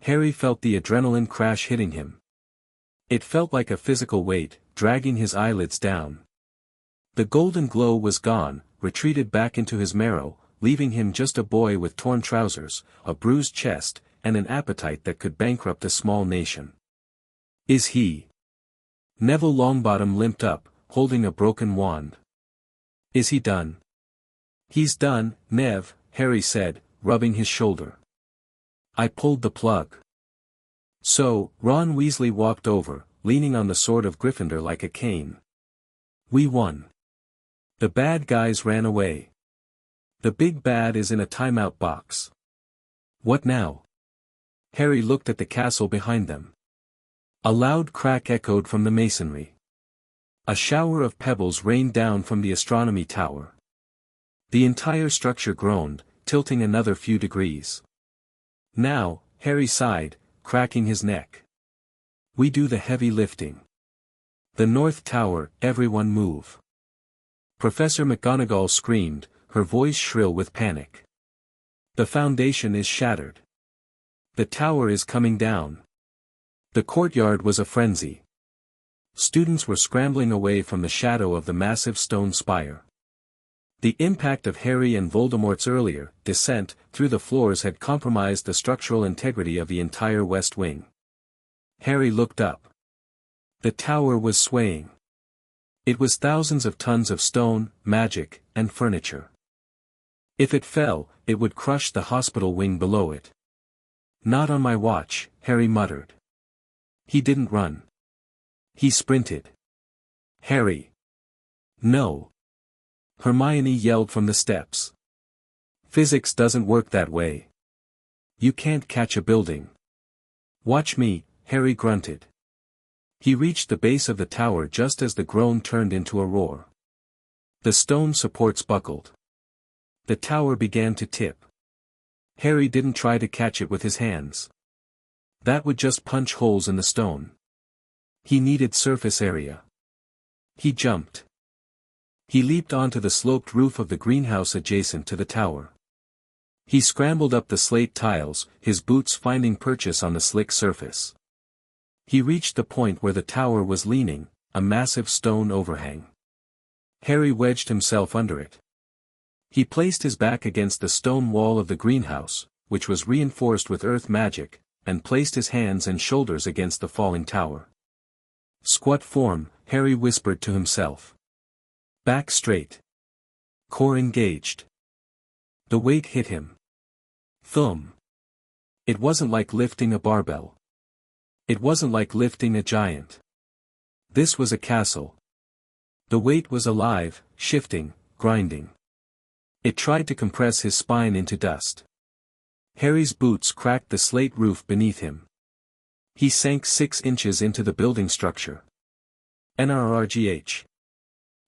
Speaker 1: Harry felt the adrenaline crash hitting him. It felt like a physical weight, dragging his eyelids down. The golden glow was gone, retreated back into his marrow, leaving him just a boy with torn trousers, a bruised chest, and an appetite that could bankrupt a small nation. Is he? Neville Longbottom limped up, holding a broken wand. Is he done? He's done, Nev, Harry said, rubbing his shoulder. I pulled the plug. So, Ron Weasley walked over, leaning on the sword of Gryffindor like a cane. We won. The bad guys ran away. The big bad is in a timeout box. What now? Harry looked at the castle behind them. A loud crack echoed from the masonry. A shower of pebbles rained down from the astronomy tower. The entire structure groaned, tilting another few degrees. Now, Harry sighed, cracking his neck. We do the heavy lifting. The North Tower, everyone move. Professor McGonagall screamed, her voice shrill with panic. The foundation is shattered. The tower is coming down. The courtyard was a frenzy. Students were scrambling away from the shadow of the massive stone spire. The impact of Harry and Voldemort's earlier descent through the floors had compromised the structural integrity of the entire West Wing. Harry looked up. The tower was swaying. It was thousands of tons of stone, magic, and furniture. If it fell, it would crush the hospital wing below it. "Not on my watch," Harry muttered. He didn't run. He sprinted. "Harry! No!" Hermione yelled from the steps. "Physics doesn't work that way. You can't catch a building." "Watch me," Harry grunted. He reached the base of the tower just as the groan turned into a roar. The stone supports buckled. The tower began to tip. Harry didn't try to catch it with his hands. That would just punch holes in the stone. He needed surface area. He jumped. He leaped onto the sloped roof of the greenhouse adjacent to the tower. He scrambled up the slate tiles, his boots finding purchase on the slick surface. He reached the point where the tower was leaning, a massive stone overhang. Harry wedged himself under it. He placed his back against the stone wall of the greenhouse, which was reinforced with earth magic, and placed his hands and shoulders against the falling tower. "Squat form," Harry whispered to himself. "Back straight. Core engaged." The weight hit him. Thump. It wasn't like lifting a barbell. It wasn't like lifting a giant. This was a castle. The weight was alive, shifting, grinding. It tried to compress his spine into dust. Harry's boots cracked the slate roof beneath him. He sank 6 inches into the building structure. "NRRGH!"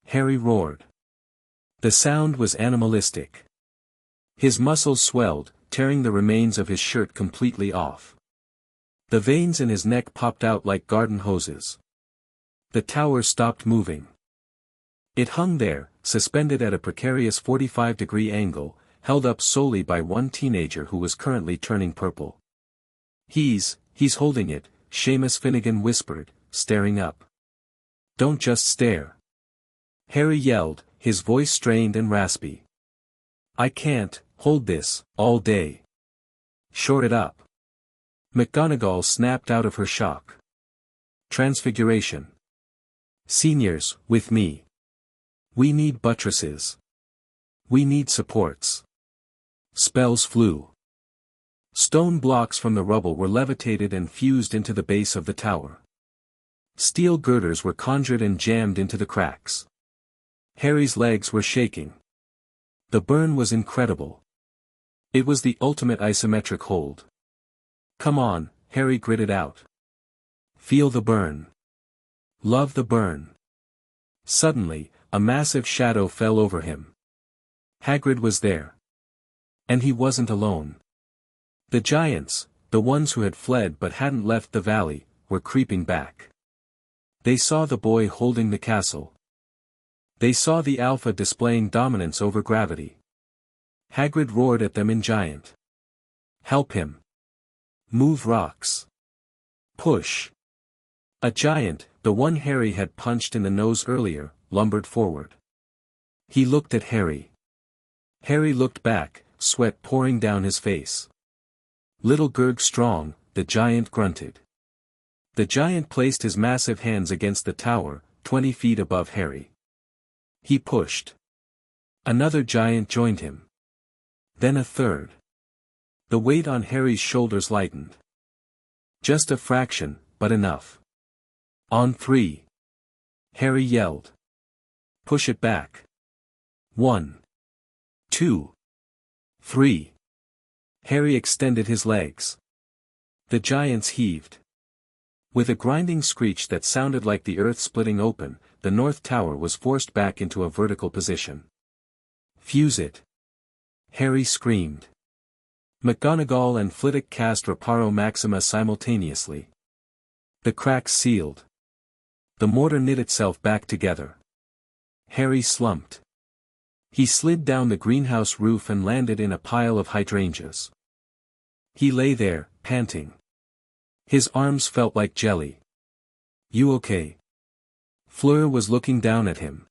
Speaker 1: Harry roared. The sound was animalistic. His muscles swelled, tearing the remains of his shirt completely off. The veins in his neck popped out like garden hoses. The tower stopped moving. It hung there, suspended at a precarious 45-degree angle, held up solely by one teenager who was currently turning purple. He's holding it," Seamus Finnegan whispered, staring up. "Don't just stare." Harry yelled, his voice strained and raspy. "I can't hold this all day. Shore it up." McGonagall snapped out of her shock. "Transfiguration. Seniors, with me. We need buttresses. We need supports." Spells flew. Stone blocks from the rubble were levitated and fused into the base of the tower. Steel girders were conjured and jammed into the cracks. Harry's legs were shaking. The burn was incredible. It was the ultimate isometric hold. "Come on," Harry gritted out. "Feel the burn. Love the burn." Suddenly, a massive shadow fell over him. Hagrid was there. And he wasn't alone. The giants, the ones who had fled but hadn't left the valley, were creeping back. They saw the boy holding the castle. They saw the Alpha displaying dominance over gravity. Hagrid roared at them in giant. "Help him. Move rocks. Push." A giant, the one Harry had punched in the nose earlier, lumbered forward. He looked at Harry. Harry looked back, sweat pouring down his face. "Little Gurg Strong," the giant grunted. The giant placed his massive hands against the tower, 20 feet above Harry. He pushed. Another giant joined him. Then a third. The weight on Harry's shoulders lightened. Just a fraction, but enough. "On 3. Harry yelled. "Push it back. 1. 2. 3. Harry extended his legs. The giants heaved. With a grinding screech that sounded like the earth splitting open, the north tower was forced back into a vertical position. "Fuse it!" Harry screamed. McGonagall and Flitwick cast Reparo Maxima simultaneously. The cracks sealed. The mortar knit itself back together. Harry slumped. He slid down the greenhouse roof and landed in a pile of hydrangeas. He lay there, panting. His arms felt like jelly. "You okay?" Fleur was looking down at him.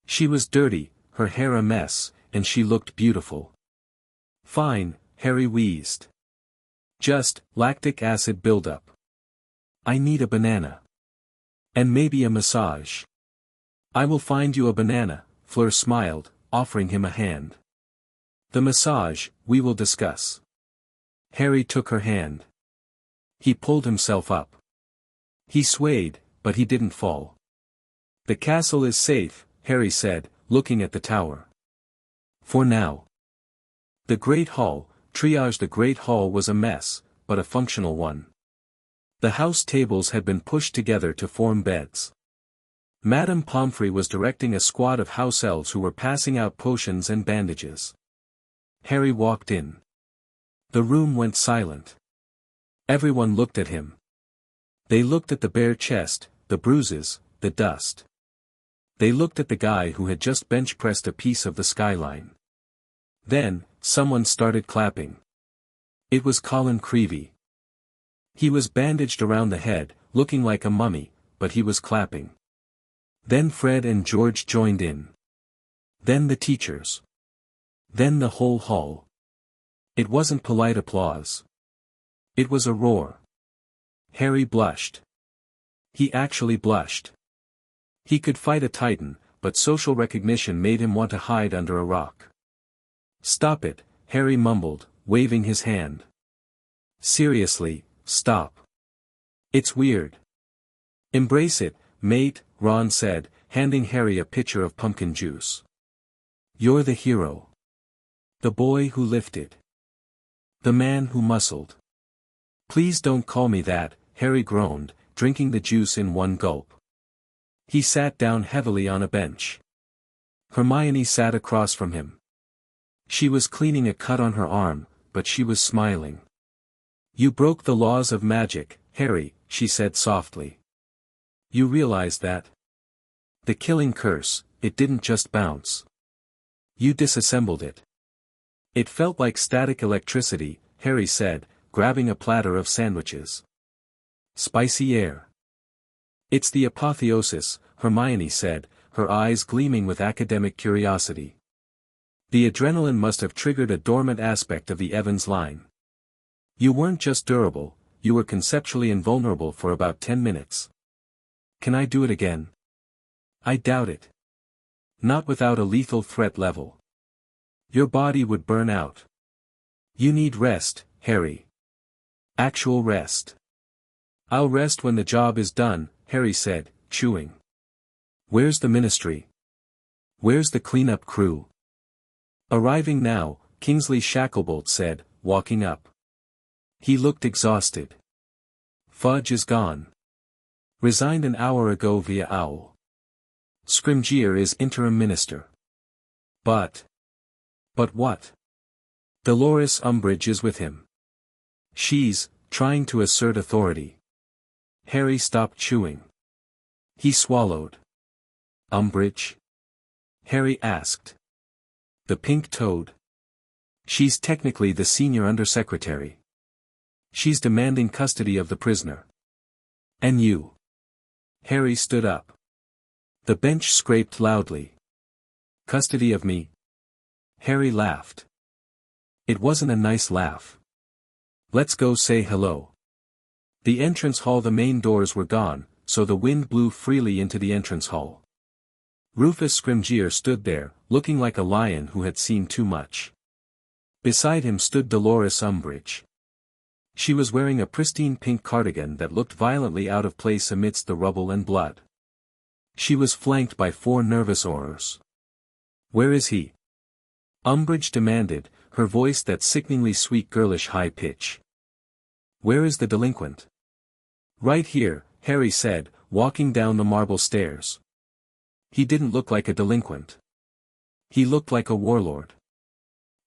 Speaker 1: She was dirty, her hair a mess, and she looked beautiful. "Fine," Harry wheezed. "Just, lactic acid buildup. I need a banana. And maybe a massage." "I will find you a banana," Fleur smiled, offering him a hand. "The massage, we will discuss." Harry took her hand. He pulled himself up. He swayed, but he didn't fall. "The castle is safe," Harry said, looking at the tower. "For now." The Great Hall, the Great Hall was a mess, but a functional one. The house tables had been pushed together to form beds. Madame Pomfrey was directing a squad of house elves who were passing out potions and bandages. Harry walked in. The room went silent. Everyone looked at him. They looked at the bare chest, the bruises, the dust. They looked at the guy who had just bench-pressed a piece of the skyline. Then, someone started clapping. It was Colin Creevey. He was bandaged around the head, looking like a mummy, but he was clapping. Then Fred and George joined in. Then the teachers. Then the whole hall. It wasn't polite applause. It was a roar. Harry blushed. He actually blushed. He could fight a titan, but social recognition made him want to hide under a rock. "Stop it," Harry mumbled, waving his hand. "Seriously, stop. It's weird." "Embrace it, mate," Ron said, handing Harry a pitcher of pumpkin juice. "You're the hero. The boy who lifted. The man who muscled." "Please don't call me that," Harry groaned, drinking the juice in one gulp. He sat down heavily on a bench. Hermione sat across from him. She was cleaning a cut on her arm, but she was smiling. "You broke the laws of magic, Harry," she said softly. "You realize that? The killing curse, it didn't just bounce. You disassembled it." "It felt like static electricity," Harry said, grabbing a platter of sandwiches. "Spicy air." "It's the apotheosis," Hermione said, her eyes gleaming with academic curiosity. "The adrenaline must have triggered a dormant aspect of the Evans line. You weren't just durable, you were conceptually invulnerable for about 10 minutes. Can I do it again? I doubt it. Not without a lethal threat level. Your body would burn out. You need rest, Harry. Actual rest." "I'll rest when the job is done," Harry said, chewing. "Where's the ministry? Where's the cleanup crew?" "Arriving now," Kingsley Shacklebolt said, walking up. He looked exhausted. "Fudge is gone. Resigned an hour ago via OWL. Scrimgeour is interim minister." But what? "Dolores Umbridge is with him. She's trying to assert authority." Harry stopped chewing. He swallowed. "Umbridge?" Harry asked. "The pink toad. She's technically the senior undersecretary. She's demanding custody of the prisoner." "And you?" Harry stood up. The bench scraped loudly. "Custody of me?" Harry laughed. It wasn't a nice laugh. "Let's go say hello." The entrance hall, the main doors were gone, so the wind blew freely into the entrance hall. Rufus Scrimgeour stood there, looking like a lion who had seen too much. Beside him stood Dolores Umbridge. She was wearing a pristine pink cardigan that looked violently out of place amidst the rubble and blood. She was flanked by 4 nervous Aurors. "Where is he?" Umbridge demanded, her voice that sickeningly sweet girlish high pitch. "Where is the delinquent?" "Right here," Harry said, walking down the marble stairs. He didn't look like a delinquent. He looked like a warlord.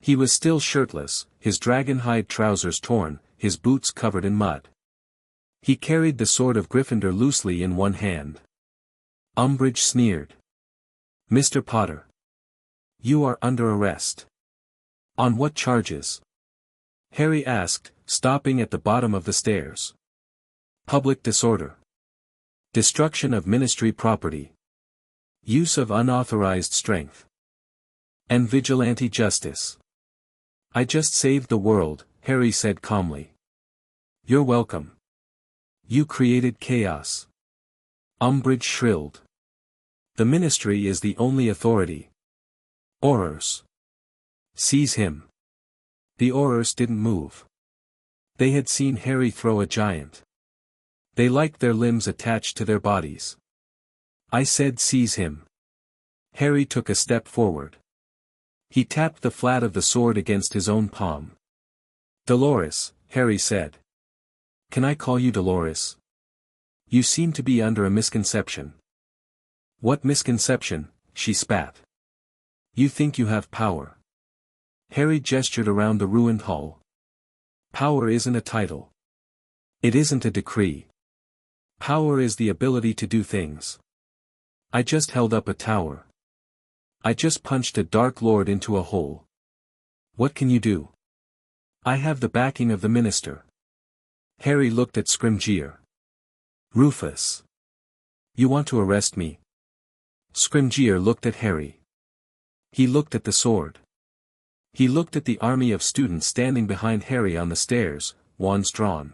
Speaker 1: He was still shirtless, his dragon-hide trousers torn, his boots covered in mud. He carried the sword of Gryffindor loosely in one hand. Umbridge sneered. "Mr. Potter. You are under arrest. On what charges? Harry asked, stopping at the bottom of the stairs. Public disorder. Destruction of ministry property. Use of unauthorized strength. And vigilante justice. I just saved the world, Harry said calmly. You're welcome. You created chaos. Umbridge shrilled. The ministry is the only authority. Aurors. Seize him. The Aurors didn't move. They had seen Harry throw a giant. They liked their limbs attached to their bodies. I said seize him. Harry took a step forward. He tapped the flat of the sword against his own palm. Dolores, Harry said. Can I call you Dolores? You seem to be under a misconception. What misconception? She spat. You think you have power. Harry gestured around the ruined hall. Power isn't a title. It isn't a decree. Power is the ability to do things. I just held up a tower. I just punched a Dark Lord into a hole. What can you do? I have the backing of the minister. Harry looked at Scrimgeour. Rufus. You want to arrest me? Scrimgeour looked at Harry. He looked at the sword. He looked at the army of students standing behind Harry on the stairs, wands drawn.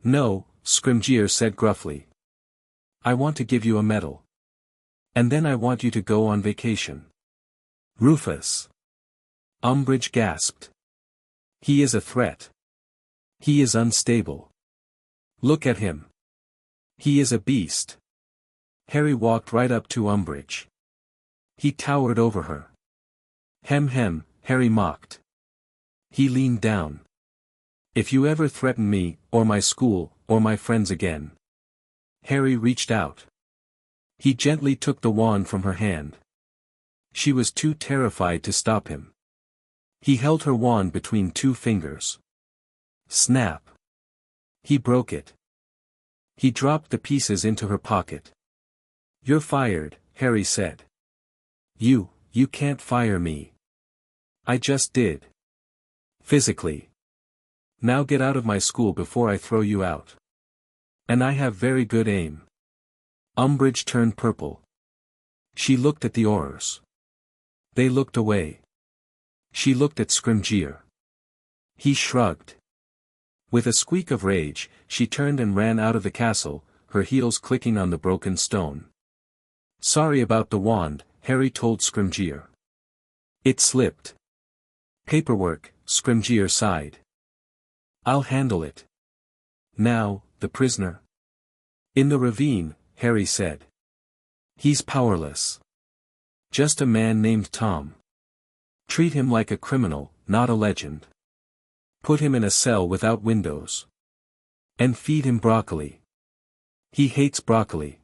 Speaker 1: No, Scrimgeour said gruffly. I want to give you a medal. And then I want you to go on vacation. Rufus. Umbridge gasped. He is a threat. He is unstable. Look at him. He is a beast. Harry walked right up to Umbridge. He towered over her. Hem, Harry mocked. He leaned down. If you ever threaten me, or my school, or my friends again. Harry reached out. He gently took the wand from her hand. She was too terrified to stop him. He held her wand between two fingers. Snap. He broke it. He dropped the pieces into her pocket. You're fired, Harry said. You can't fire me. I just did. Physically. Now get out of my school before I throw you out. And I have very good aim. Umbridge turned purple. She looked at the Aurors. They looked away. She looked at Scrimgeour. He shrugged. With a squeak of rage, she turned and ran out of the castle, her heels clicking on the broken stone. Sorry about the wand, Harry told Scrimgeour. It slipped. Paperwork, Scrimgeour sighed. I'll handle it. Now, the prisoner. In the ravine, Harry said. He's powerless. Just a man named Tom. Treat him like a criminal, not a legend. Put him in a cell without windows. And feed him broccoli. He hates broccoli.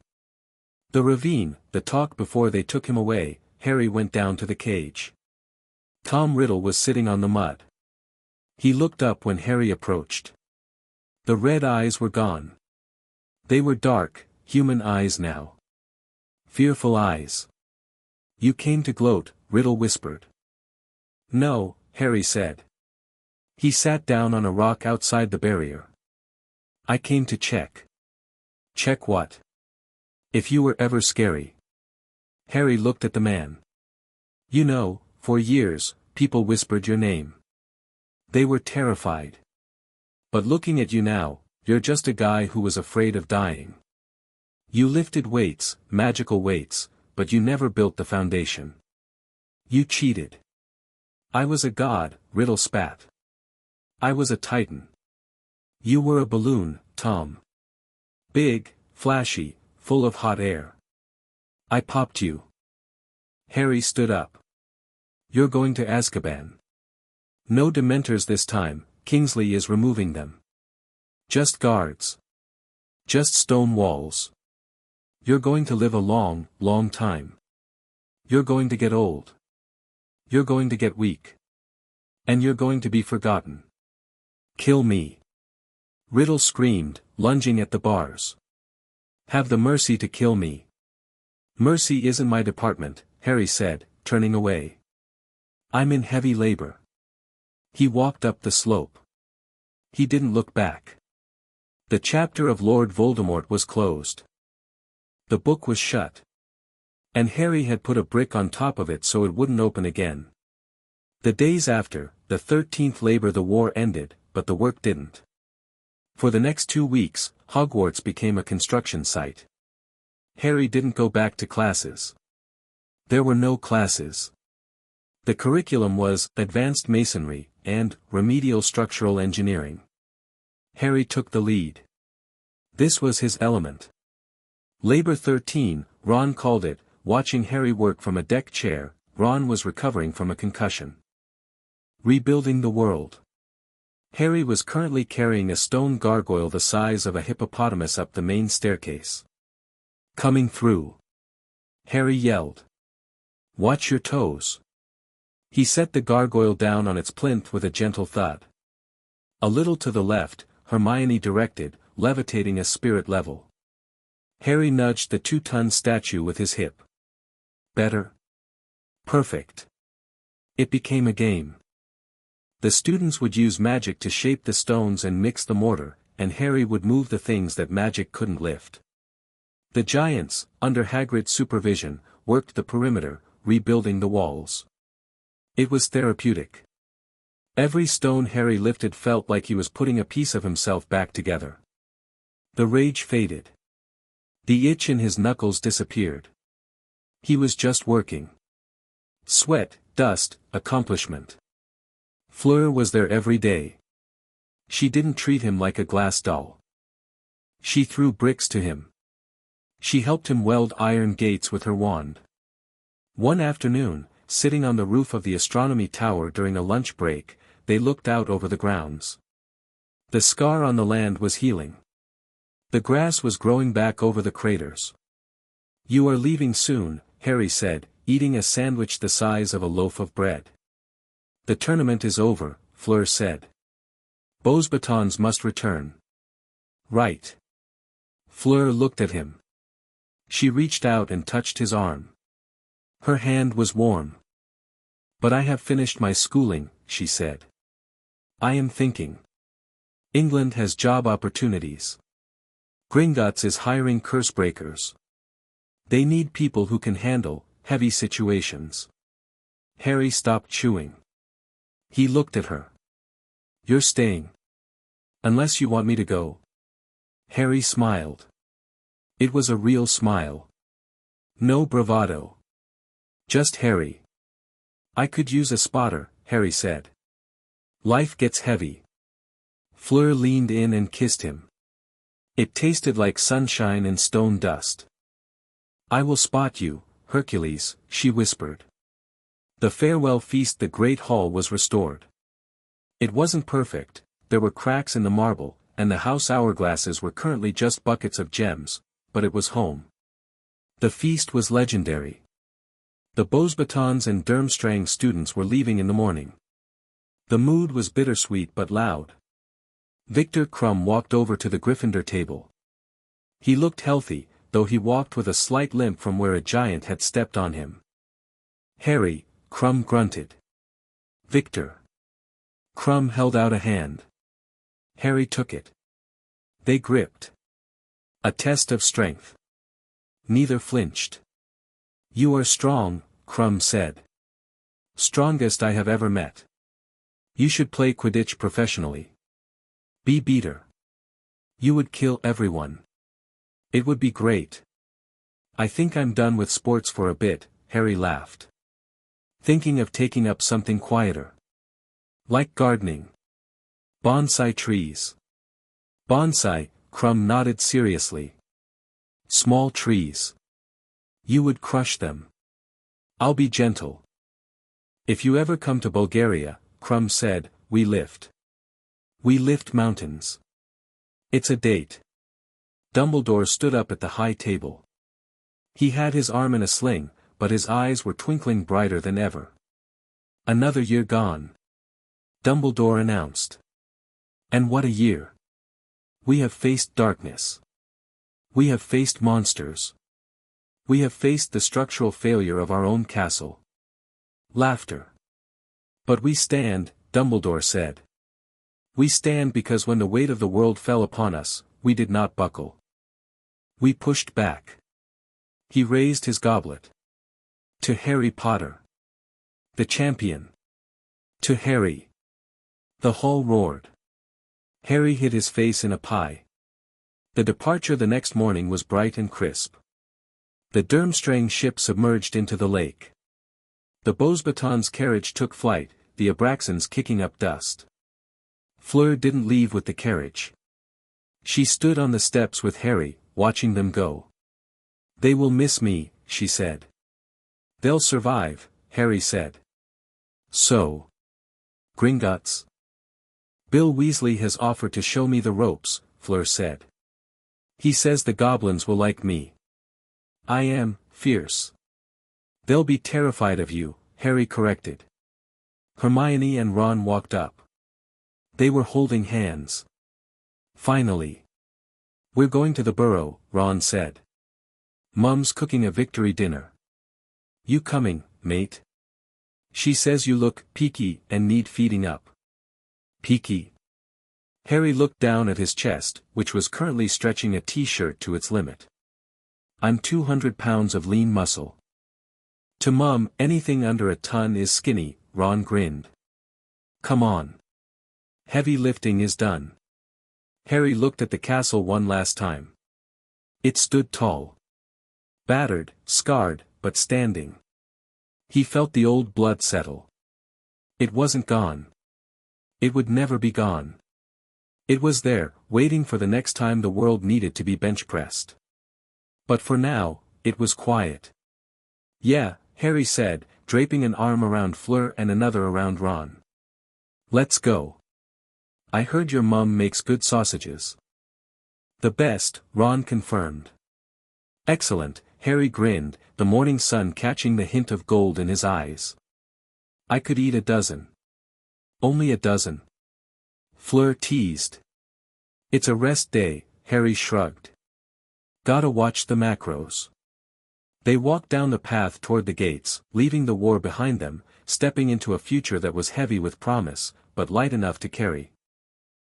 Speaker 1: The ravine, the talk before they took him away, Harry went down to the cage. Tom Riddle was sitting on the mud. He looked up when Harry approached. The red eyes were gone. They were dark, human eyes now. Fearful eyes. You came to gloat, Riddle whispered. No, Harry said. He sat down on a rock outside the barrier. I came to check. Check what? If you were ever scary. Harry looked at the man. You know, for years, people whispered your name. They were terrified. But looking at you now, you're just a guy who was afraid of dying. You lifted weights, magical weights, but you never built the foundation. You cheated. I was a god, Riddle spat. I was a titan. You were a balloon, Tom. Big, flashy, full of hot air. I popped you. Harry stood up. You're going to Azkaban. No Dementors this time, Kingsley is removing them. Just guards. Just stone walls. You're going to live a long, long time. You're going to get old. You're going to get weak. And you're going to be forgotten. Kill me. Riddle screamed, lunging at the bars. Have the mercy to kill me. Mercy isn't my department, Harry said, turning away. I'm in heavy labor. He walked up the slope. He didn't look back. The chapter of Lord Voldemort was closed. The book was shut. And Harry had put a brick on top of it so it wouldn't open again. The days after, the 13th labor the war ended, but the work didn't. For the next 2 weeks, Hogwarts became a construction site. Harry didn't go back to classes. There were no classes. The curriculum was Advanced Masonry and Remedial Structural Engineering. Harry took the lead. This was his element. Labor 13, Ron called it. Watching Harry work from a deck chair, Ron was recovering from a concussion. Rebuilding the world. Harry was currently carrying a stone gargoyle the size of a hippopotamus up the main staircase. Coming through. Harry yelled. Watch your toes. He set the gargoyle down on its plinth with a gentle thud. A little to the left, Hermione directed, levitating a spirit level. Harry nudged the 2-ton statue with his hip. Better. Perfect. It became a game. The students would use magic to shape the stones and mix the mortar, and Harry would move the things that magic couldn't lift. The giants, under Hagrid's supervision, worked the perimeter, rebuilding the walls. It was therapeutic. Every stone Harry lifted felt like he was putting a piece of himself back together. The rage faded. The itch in his knuckles disappeared. He was just working. Sweat, dust, accomplishment. Fleur was there every day. She didn't treat him like a glass doll. She threw bricks to him. She helped him weld iron gates with her wand. One afternoon, sitting on the roof of the astronomy tower during a lunch break, they looked out over the grounds. The scar on the land was healing. The grass was growing back over the craters. You are leaving soon, Harry said, eating a sandwich the size of a loaf of bread. The tournament is over, Fleur said. Beauxbatons must return. Right. Fleur looked at him. She reached out and touched his arm. Her hand was warm. But I have finished my schooling, she said. I am thinking. England has job opportunities. Gringotts is hiring cursebreakers. They need people who can handle heavy situations. Harry stopped chewing. He looked at her. You're staying. Unless you want me to go. Harry smiled. It was a real smile. No bravado. Just Harry. I could use a spotter, Harry said. Life gets heavy. Fleur leaned in and kissed him. It tasted like sunshine and stone dust. I will spot you, Hercules, she whispered. The farewell feast. The great hall was restored. It wasn't perfect, there were cracks in the marble, and the house hourglasses were currently just buckets of gems, but it was home. The feast was legendary. The Beauxbatons and Durmstrang students were leaving in the morning. The mood was bittersweet but loud. Victor Crumb walked over to the Gryffindor table. He looked healthy, though he walked with a slight limp from where a giant had stepped on him. Harry, Crumb grunted. Victor. Crumb held out a hand. Harry took it. They gripped. A test of strength. Neither flinched. You are strong, Crumb said. Strongest I have ever met. You should play Quidditch professionally. Be beater. You would kill everyone. It would be great. I think I'm done with sports for a bit, Harry laughed. Thinking of taking up something quieter. Like gardening. Bonsai trees. Bonsai, Crumb nodded seriously. Small trees. You would crush them. I'll be gentle. If you ever come to Bulgaria, Crumb said, we lift. We lift mountains. It's a date. Dumbledore stood up at the high table. He had his arm in a sling, but his eyes were twinkling brighter than ever. Another year gone. Dumbledore announced. And what a year. We have faced darkness. We have faced monsters. We have faced the structural failure of our own castle. Laughter. But we stand, Dumbledore said. We stand because when the weight of the world fell upon us, we did not buckle. We pushed back. He raised his goblet. To Harry Potter. The champion. To Harry. The hall roared. Harry hid his face in a pie. The departure the next morning was bright and crisp. The Durmstrang ship submerged into the lake. The Beauxbatons carriage took flight, the Abraxans kicking up dust. Fleur didn't leave with the carriage. She stood on the steps with Harry, watching them go. They will miss me, she said. They'll survive, Harry said. So. Gringotts. Bill Weasley has offered to show me the ropes, Fleur said. He says the goblins will like me. I am, fierce. They'll be terrified of you, Harry corrected. Hermione and Ron walked up. They were holding hands. Finally. We're going to the Burrow, Ron said. Mum's cooking a victory dinner. You coming, mate? She says you look peaky and need feeding up. Peaky. Harry looked down at his chest, which was currently stretching a t-shirt to its limit. I'm 200 pounds of lean muscle. To Mum, anything under a ton is skinny, Ron grinned. Come on. Heavy lifting is done. Harry looked at the castle one last time. It stood tall. Battered, scarred, but standing. He felt the old blood settle. It wasn't gone. It would never be gone. It was there, waiting for the next time the world needed to be bench-pressed. But for now, it was quiet. Yeah, Harry said, draping an arm around Fleur and another around Ron. Let's go. I heard your mum makes good sausages. The best, Ron confirmed. Excellent, Harry grinned, the morning sun catching the hint of gold in his eyes. I could eat a dozen. Only a dozen. Fleur teased. It's a rest day, Harry shrugged. Gotta watch the macros. They walked down the path toward the gates, leaving the war behind them, stepping into a future that was heavy with promise, but light enough to carry.